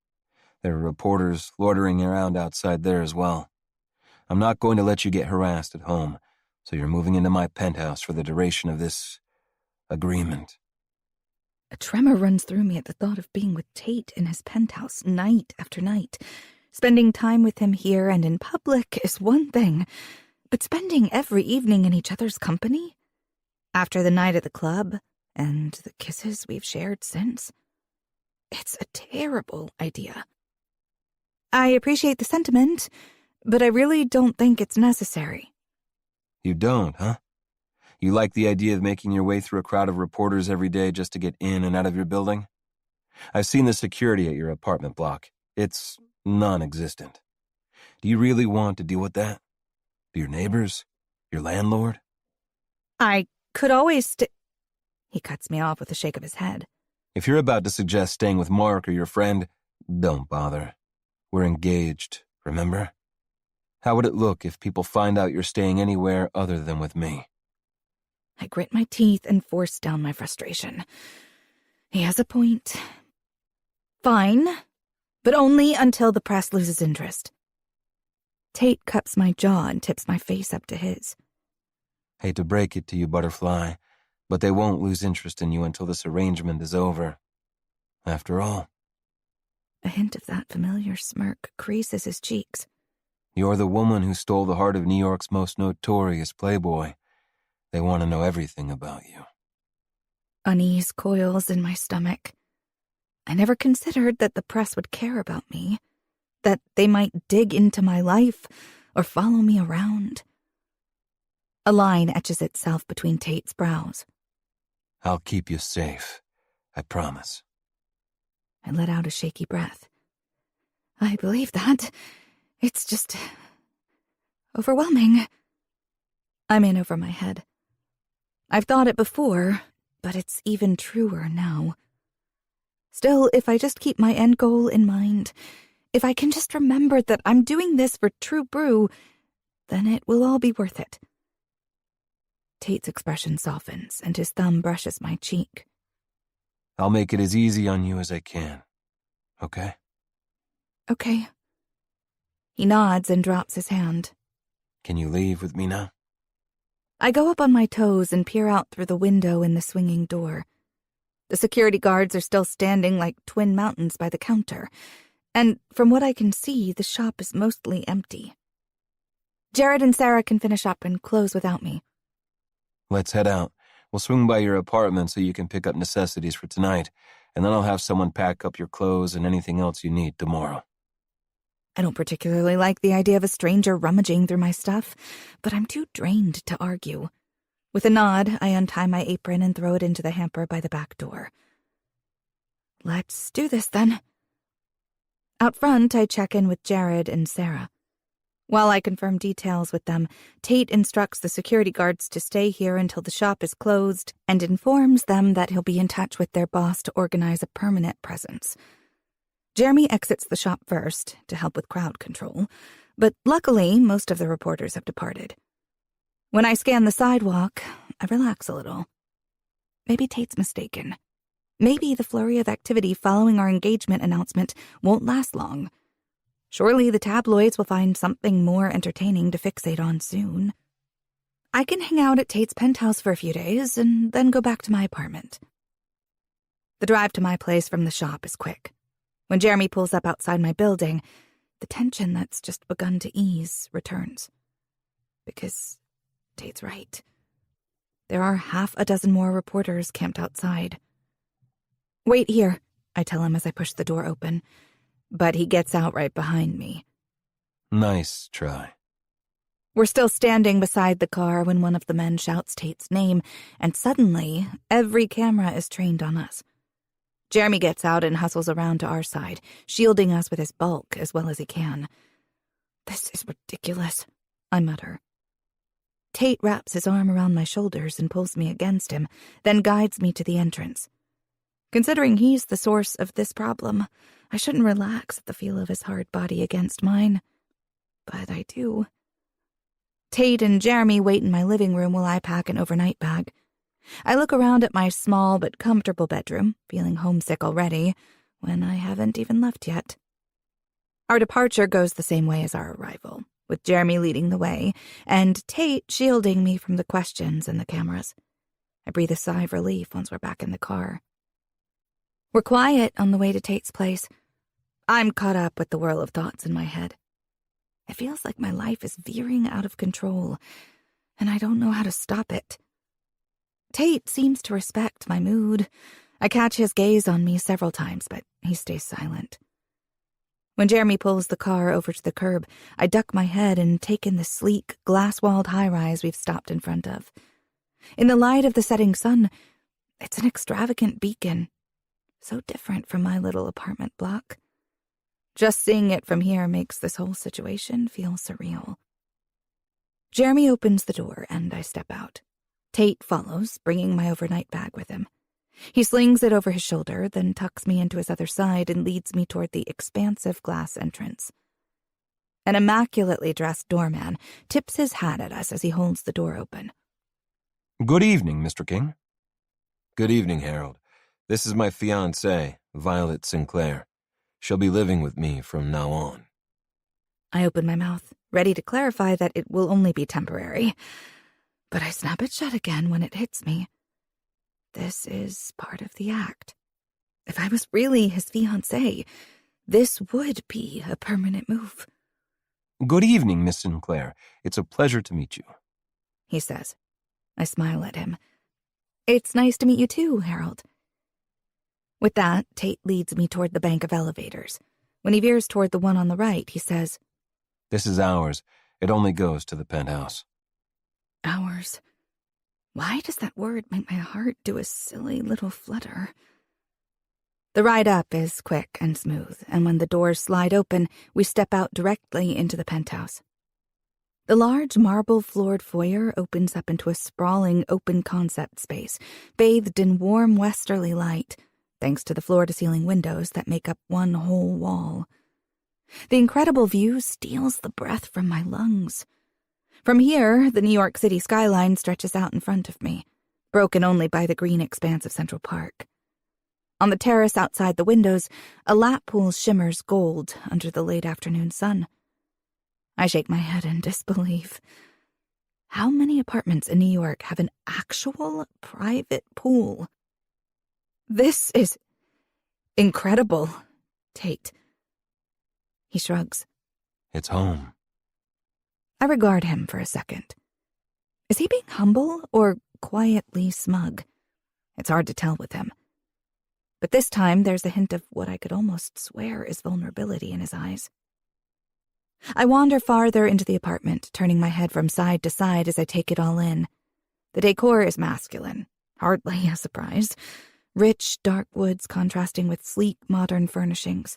C: There were reporters loitering around outside there as well. I'm not going to let you get harassed at home, so you're moving into my penthouse for the duration of this agreement.
B: A tremor runs through me at the thought of being with Tate in his penthouse night after night. Spending time with him here and in public is one thing, but spending every evening in each other's company? After the night at the club and the kisses we've shared since? It's a terrible idea. I appreciate the sentiment, but I really don't think it's necessary.
C: You don't, huh? You like the idea of making your way through a crowd of reporters every day just to get in and out of your building? I've seen the security at your apartment block. It's non-existent. Do you really want to deal with that? Your neighbors? Your landlord?
B: I could always He cuts me off with a shake of his head.
C: If you're about to suggest staying with Mark or your friend, don't bother. We're engaged, remember? How would it look if people find out you're staying anywhere other than with me?
B: I grit my teeth and force down my frustration. He has a point. Fine, but only until the press loses interest. Tate cups my jaw and tips my face up to his.
C: Hate to break it to you, Butterfly, but they won't lose interest in you until this arrangement is over. After all,
B: A hint of that familiar smirk creases his cheeks.
C: you're the woman who stole the heart of New York's most notorious playboy. They want to know everything about you.
B: Unease coils in my stomach. I never considered that the press would care about me, that they might dig into my life or follow me around. A line etches itself between Tate's brows.
C: I'll keep you safe, I promise.
B: I let out a shaky breath. I believe that. It's just overwhelming. I'm in over my head. I've thought it before, but it's even truer now. Still, if I just keep my end goal in mind, if I can just remember that I'm doing this for True Brew, then it will all be worth it. Tate's expression softens, and his thumb brushes my cheek.
C: I'll make it as easy on you as I can, okay?
B: Okay. He nods and drops his hand.
C: Can you leave with me now?
B: I go up on my toes and peer out through the window in the swinging door. The security guards are still standing like twin mountains by the counter, and from what I can see, the shop is mostly empty. Jared and Sarah can finish up and close without me.
C: Let's head out. We'll swing by your apartment so you can pick up necessities for tonight, and then I'll have someone pack up your clothes and anything else you need tomorrow.
B: I don't particularly like the idea of a stranger rummaging through my stuff, but I'm too drained to argue. With a nod, I untie my apron and throw it into the hamper by the back door. Let's do this, then. Out front, I check in with Jared and Sarah. While I confirm details with them, Tate instructs the security guards to stay here until the shop is closed and informs them that he'll be in touch with their boss to organize a permanent presence. Jeremy exits the shop first to help with crowd control, but luckily most of the reporters have departed. When I scan the sidewalk, I relax a little. Maybe Tate's mistaken. Maybe the flurry of activity following our engagement announcement won't last long. Surely the tabloids will find something more entertaining to fixate on soon. I can hang out at Tate's penthouse for a few days and then go back to my apartment. The drive to my place from the shop is quick. When Jeremy pulls up outside my building, the tension that's just begun to ease returns. Because Tate's right. There are half a dozen more reporters camped outside. "Wait here," I tell him as I push the door open. But he gets out right behind me.
C: Nice try.
B: We're still standing beside the car when one of the men shouts Tate's name, and suddenly, every camera is trained on us. Jeremy gets out and hustles around to our side, shielding us with his bulk as well as he can. "This is ridiculous," I mutter. Tate wraps his arm around my shoulders and pulls me against him, then guides me to the entrance. Considering he's the source of this problem, I shouldn't relax at the feel of his hard body against mine. But I do. Tate and Jeremy wait in my living room while I pack an overnight bag. I look around at my small but comfortable bedroom, feeling homesick already, when I haven't even left yet. Our departure goes the same way as our arrival, with Jeremy leading the way, and Tate shielding me from the questions and the cameras. I breathe a sigh of relief once we're back in the car. We're quiet on the way to Tate's place. I'm caught up with the whirl of thoughts in my head. It feels like my life is veering out of control, and I don't know how to stop it. Tate seems to respect my mood. I catch his gaze on me several times, but he stays silent. When Jeremy pulls the car over to the curb, I duck my head and take in the sleek, glass-walled high-rise we've stopped in front of. In the light of the setting sun, it's an extravagant beacon. So different from my little apartment block. Just seeing it from here makes this whole situation feel surreal. Jeremy opens the door and I step out. Tate follows, bringing my overnight bag with him. He slings it over his shoulder, then tucks me into his other side and leads me toward the expansive glass entrance. An immaculately dressed doorman tips his hat at us as he holds the door open.
C: Good evening, Mr. King. Good evening, Harold. This is my fiancée, Violet Sinclair. She'll be living with me from now on.
B: I open my mouth, ready to clarify that it will only be temporary. But I snap it shut again when it hits me. This is part of the act. If I was really his fiancée, this would be a permanent move.
C: Good evening, Miss Sinclair. It's a pleasure to meet you,
B: he says. I smile at him. It's nice to meet you too, Harold. With that, Tate leads me toward the bank of elevators. When he veers toward the one on the right, he says,
C: This is ours. It only goes to the penthouse.
B: Ours. Why does that word make my heart do a silly little flutter? The ride up is quick and smooth, and when the doors slide open, we step out directly into the penthouse. The large marble-floored foyer opens up into a sprawling open-concept space, bathed in warm westerly light, thanks to the floor-to-ceiling windows that make up one whole wall. The incredible view steals the breath from my lungs. From here, the New York City skyline stretches out in front of me, broken only by the green expanse of Central Park. On the terrace outside the windows, a lap pool shimmers gold under the late afternoon sun. I shake my head in disbelief. How many apartments in New York have an actual private pool? This is incredible, Tate. He shrugs.
C: It's home.
B: I regard him for a second. Is he being humble or quietly smug? It's hard to tell with him. But this time there's a hint of what I could almost swear is vulnerability in his eyes. I wander farther into the apartment, turning my head from side to side as I take it all in. The decor is masculine, hardly a surprise. Rich, dark woods contrasting with sleek, modern furnishings.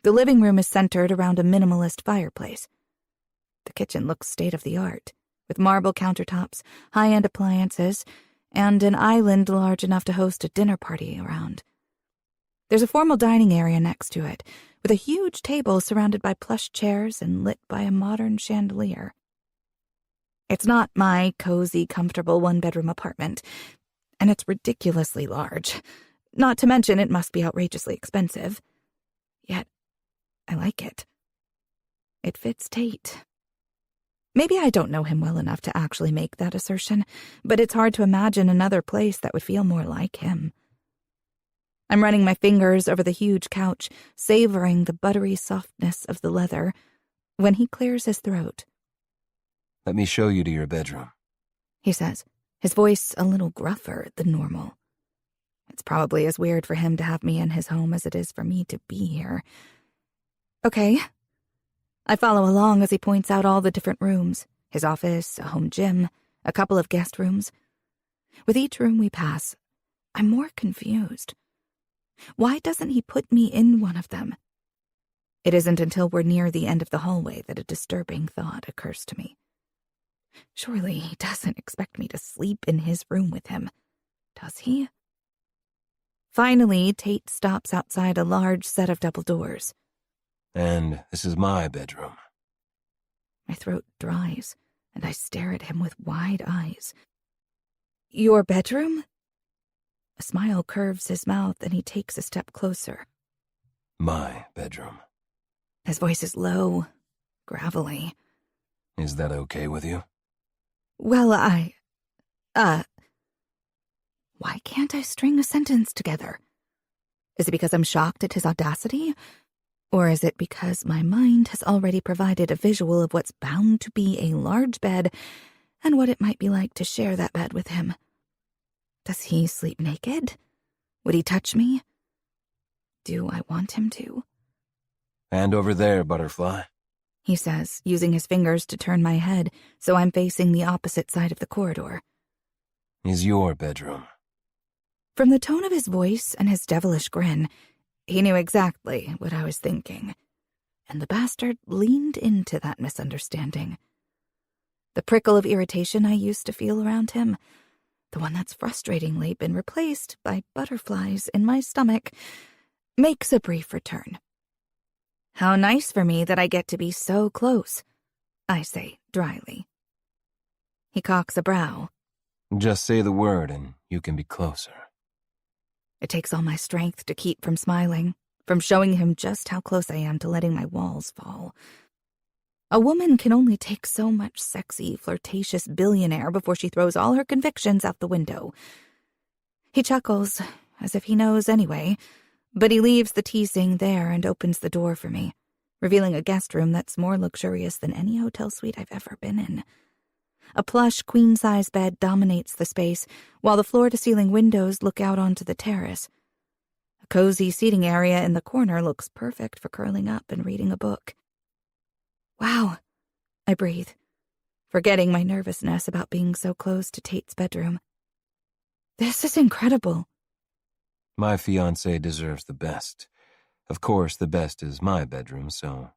B: The living room is centered around a minimalist fireplace. The kitchen looks state-of-the-art, with marble countertops, high-end appliances, and an island large enough to host a dinner party around. There's a formal dining area next to it, with a huge table surrounded by plush chairs and lit by a modern chandelier. It's not my cozy, comfortable one-bedroom apartment, and it's ridiculously large. Not to mention it must be outrageously expensive. Yet, I like it. It fits Tate. Maybe I don't know him well enough to actually make that assertion, but it's hard to imagine another place that would feel more like him. I'm running my fingers over the huge couch, savoring the buttery softness of the leather, when he clears his throat.
C: Let me show you to your bedroom,
B: He says, his voice a little gruffer than normal. It's probably as weird for him to have me in his home as it is for me to be here. Okay. I follow along as he points out all the different rooms, his office, a home gym, a couple of guest rooms. With each room we pass, I'm more confused. Why doesn't he put me in one of them? It isn't until we're near the end of the hallway that a disturbing thought occurs to me. Surely he doesn't expect me to sleep in his room with him, does he? Finally, Tate stops outside a large set of double doors.
C: and this is my bedroom.
B: My throat dries, and I stare at him with wide eyes. Your bedroom? A smile curves his mouth, and he takes a step closer.
C: My bedroom.
B: His voice is low, gravelly.
C: Is that okay with you?
B: Well, why can't I string a sentence together? Is it because I'm shocked at his audacity? Or is it because my mind has already provided a visual of what's bound to be a large bed and what it might be like to share that bed with him? Does he sleep naked? Would he touch me? Do I want him to?
C: And over there, butterfly.
B: He says, using his fingers to turn my head so I'm facing the opposite side of the corridor.
C: Is your bedroom.
B: From the tone of his voice and his devilish grin, he knew exactly what I was thinking, and the bastard leaned into that misunderstanding. The prickle of irritation I used to feel around him, the one that's frustratingly been replaced by butterflies in my stomach, makes a brief return. How nice for me that I get to be so close, I say dryly. He cocks a brow.
C: Just say the word and you can be closer.
B: It takes all my strength to keep from smiling, from showing him just how close I am to letting my walls fall. A woman can only take so much sexy, flirtatious billionaire before she throws all her convictions out the window. He chuckles, as if he knows anyway, but he leaves the teasing there and opens the door for me, revealing a guest room that's more luxurious than any hotel suite I've ever been in. A plush queen-size bed dominates the space, while the floor-to-ceiling windows look out onto the terrace. A cozy seating area in the corner looks perfect for curling up and reading a book. Wow, I breathe, forgetting my nervousness about being so close to Tate's bedroom. This is incredible.
C: My fiancé deserves the best. Of course, the best is my bedroom, so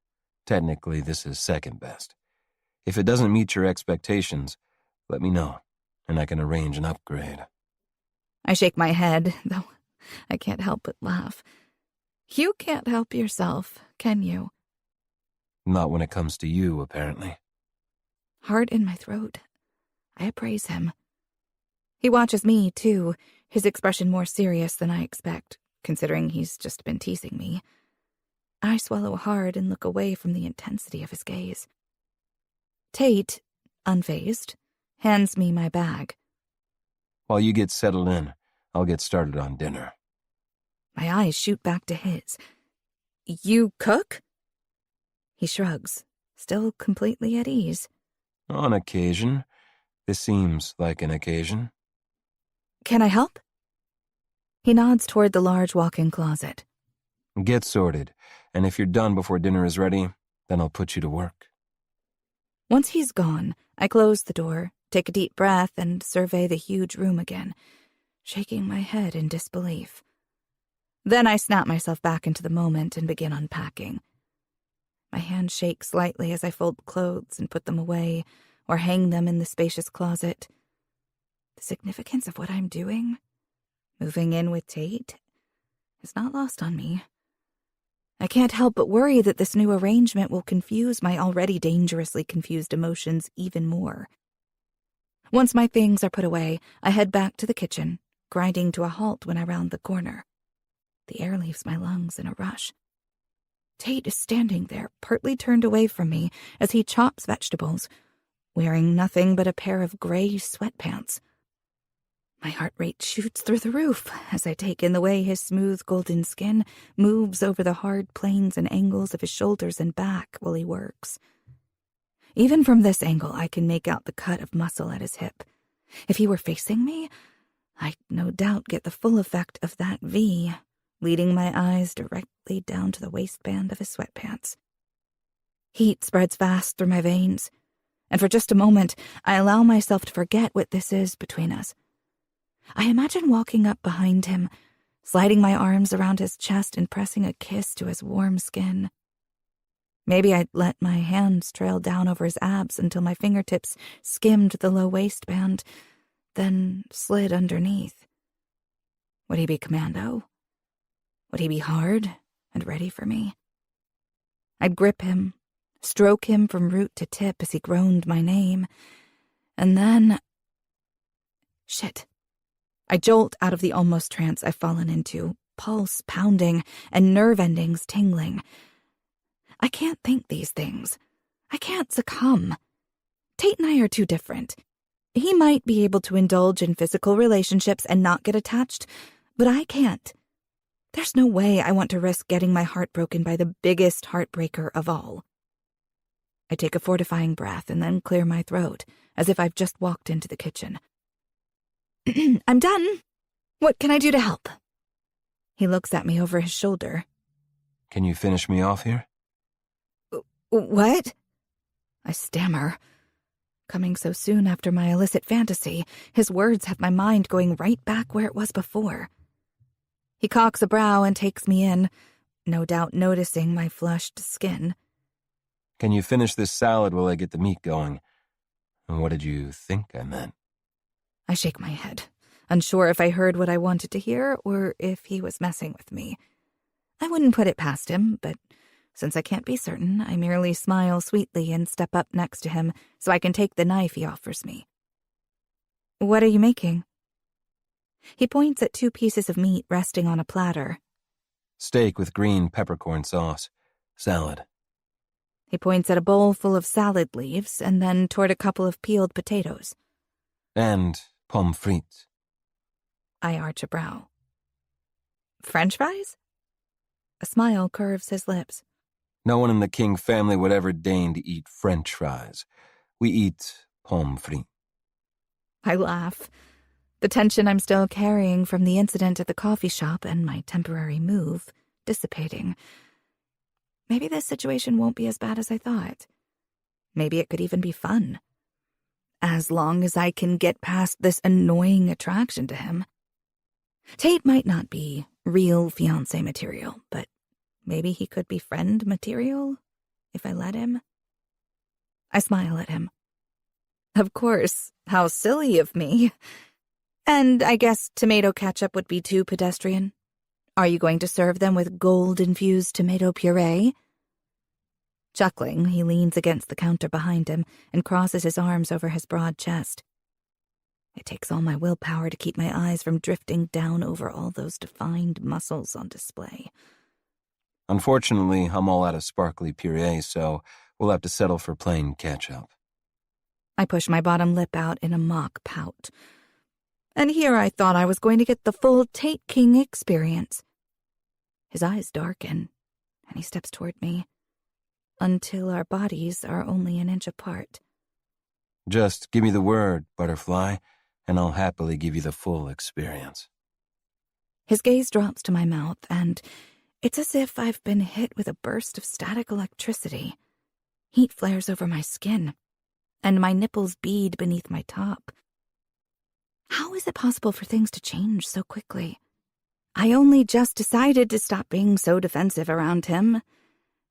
C: technically this is second best. If it doesn't meet your expectations, let me know, and I can arrange an upgrade.
B: I shake my head, though I can't help but laugh. You can't help yourself, can you?
C: Not when it comes to you, apparently.
B: Heart in my throat. I appraise him. He watches me, too, his expression more serious than I expect, considering he's just been teasing me. I swallow hard and look away from the intensity of his gaze. Tate, unfazed, hands me my bag.
C: While you get settled in, I'll get started on dinner.
B: My eyes shoot back to his. You cook? He shrugs, still completely at ease.
C: On occasion. This seems like an occasion.
B: Can I help? He nods toward the large walk-in closet.
C: Get sorted, and if you're done before dinner is ready, then I'll put you to work.
B: Once he's gone, I close the door, take a deep breath, and survey the huge room again, shaking my head in disbelief. Then I snap myself back into the moment and begin unpacking. My hand shakes slightly as I fold clothes and put them away or hang them in the spacious closet. The significance of what I'm doing, moving in with Tate, is not lost on me. I can't help but worry that this new arrangement will confuse my already dangerously confused emotions even more. Once my things are put away, I head back to the kitchen, grinding to a halt when I round the corner. The air leaves my lungs in a rush. Tate is standing there, partly turned away from me as he chops vegetables, wearing nothing but a pair of gray sweatpants. My heart rate shoots through the roof as I take in the way his smooth golden skin moves over the hard planes and angles of his shoulders and back while he works. Even from this angle, I can make out the cut of muscle at his hip. If he were facing me, I'd no doubt get the full effect of that V, leading my eyes directly down to the waistband of his sweatpants. Heat spreads fast through my veins, and for just a moment, I allow myself to forget what this is between us. I imagine walking up behind him, sliding my arms around his chest and pressing a kiss to his warm skin. Maybe I'd let my hands trail down over his abs until my fingertips skimmed the low waistband, then slid underneath. Would he be commando? Would he be hard and ready for me? I'd grip him, stroke him from root to tip as he groaned my name, and then... Shit. I jolt out of the almost trance I've fallen into, pulse pounding and nerve endings tingling. I can't think these things. I can't succumb. Tate and I are too different. He might be able to indulge in physical relationships and not get attached, but I can't. There's no way I want to risk getting my heart broken by the biggest heartbreaker of all. I take a fortifying breath and then clear my throat, as if I've just walked into the kitchen. I'm done. What can I do to help? He looks at me over his shoulder.
C: Can you finish me off here?
B: What? I stammer. Coming so soon after my illicit fantasy, his words have my mind going right back where it was before. He cocks a brow and takes me in, no doubt noticing my flushed skin.
C: Can you finish this salad while I get the meat going? And what did you think I meant?
B: I shake my head, unsure if I heard what I wanted to hear or if he was messing with me. I wouldn't put it past him, but since I can't be certain, I merely smile sweetly and step up next to him so I can take the knife he offers me. What are you making? He points at 2 pieces of meat resting on a platter.
C: Steak with green peppercorn sauce. Salad.
B: He points at a bowl full of salad leaves and then toward a couple of peeled potatoes.
C: And pommes frites.
B: I arch a brow. French fries? A smile curves his lips.
C: No one in the King family would ever deign to eat French fries. We eat pommes frites.
B: I laugh, the tension I'm still carrying from the incident at the coffee shop and my temporary move dissipating. Maybe this situation won't be as bad as I thought. Maybe it could even be fun. As long as I can get past this annoying attraction to him. Tate might not be real fiancé material, but maybe he could be friend material if I let him. I smile at him. Of course, how silly of me. And I guess tomato ketchup would be too pedestrian. Are you going to serve them with gold-infused tomato puree? Chuckling, he leans against the counter behind him and crosses his arms over his broad chest. It takes all my willpower to keep my eyes from drifting down over all those defined muscles on display.
C: Unfortunately, I'm all out of sparkly puree, so we'll have to settle for plain ketchup.
B: I push my bottom lip out in a mock pout. And here I thought I was going to get the full Tate King experience. His eyes darken, and he steps toward me, until our bodies are only an inch apart.
C: Just give me the word, butterfly, and I'll happily give you the full experience.
B: His gaze drops to my mouth, and it's as if I've been hit with a burst of static electricity. Heat flares over my skin, and my nipples bead beneath my top. How is it possible for things to change so quickly? I only just decided to stop being so defensive around him,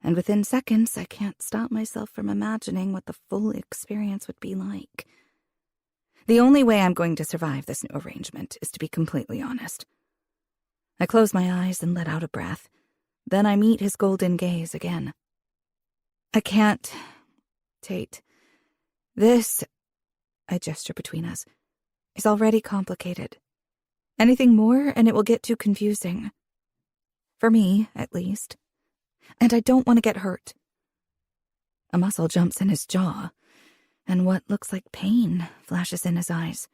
B: and within seconds I can't stop myself from imagining what the full experience would be like. The only way I'm going to survive this new arrangement is to be completely honest. I close my eyes and let out a breath. Then I meet his golden gaze again. I can't, Tate. This, I gesture between us, is already complicated. Anything more and it will get too confusing. For me, at least. And I don't want to get hurt. A muscle jumps in his jaw, and what looks like pain flashes in his eyes.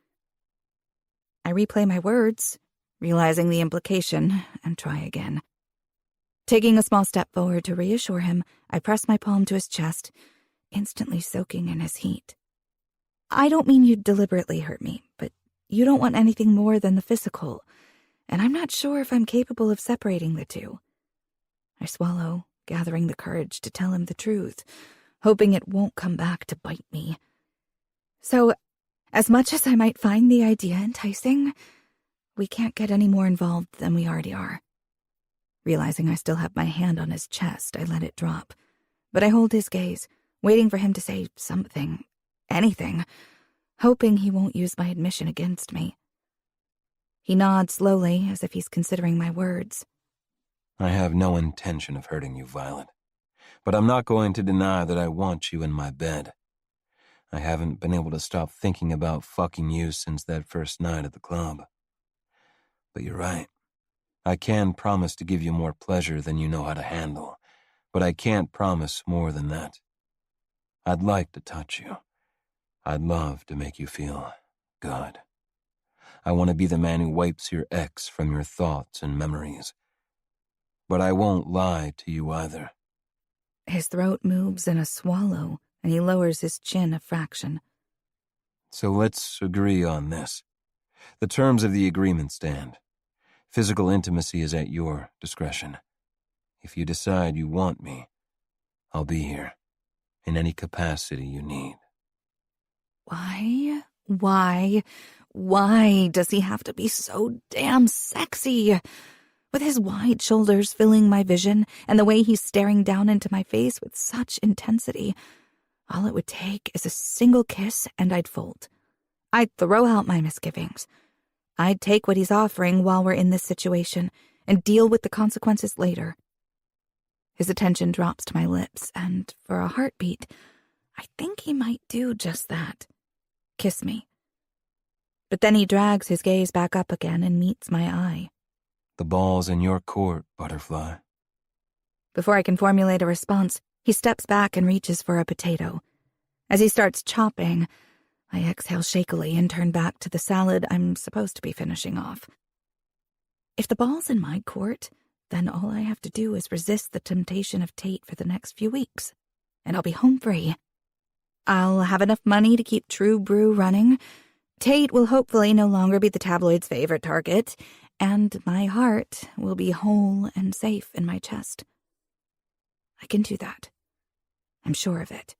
B: I replay my words, realizing the implication, and try again. Taking a small step forward to reassure him, I press my palm to his chest, instantly soaking in his heat. I don't mean you'd deliberately hurt me, but you don't want anything more than the physical, and I'm not sure if I'm capable of separating the two. I swallow, gathering the courage to tell him the truth, hoping it won't come back to bite me. So, as much as I might find the idea enticing, we can't get any more involved than we already are. Realizing I still have my hand on his chest, I let it drop. But I hold his gaze, waiting for him to say something, anything, hoping he won't use my admission against me. He nods slowly, as if he's considering my words.
C: I have no intention of hurting you, Violet. But I'm not going to deny that I want you in my bed. I haven't been able to stop thinking about fucking you since that first night at the club. But you're right. I can promise to give you more pleasure than you know how to handle, but I can't promise more than that. I'd like to touch you. I'd love to make you feel good. I want to be the man who wipes your ex from your thoughts and memories. But I won't lie to you either.
B: His throat moves in a swallow, and he lowers his chin a fraction.
C: So let's agree on this. The terms of the agreement stand. Physical intimacy is at your discretion. If you decide you want me, I'll be here, in any capacity you need.
B: Why does he have to be so damn sexy? With his wide shoulders filling my vision and the way he's staring down into my face with such intensity, all it would take is a single kiss and I'd fold. I'd throw out my misgivings. I'd take what he's offering while we're in this situation and deal with the consequences later. His attention drops to my lips, and for a heartbeat, I think he might do just that. Kiss me. But then he drags his gaze back up again and meets my eye.
C: The ball's in your court, Butterfly.
B: Before I can formulate a response, he steps back and reaches for a potato. As he starts chopping, I exhale shakily and turn back to the salad I'm supposed to be finishing off. If the ball's in my court, then all I have to do is resist the temptation of Tate for the next few weeks, and I'll be home free. I'll have enough money to keep True Brew running. Tate will hopefully no longer be the tabloid's favorite target, and my heart will be whole and safe in my chest. I can do that. I'm sure of it.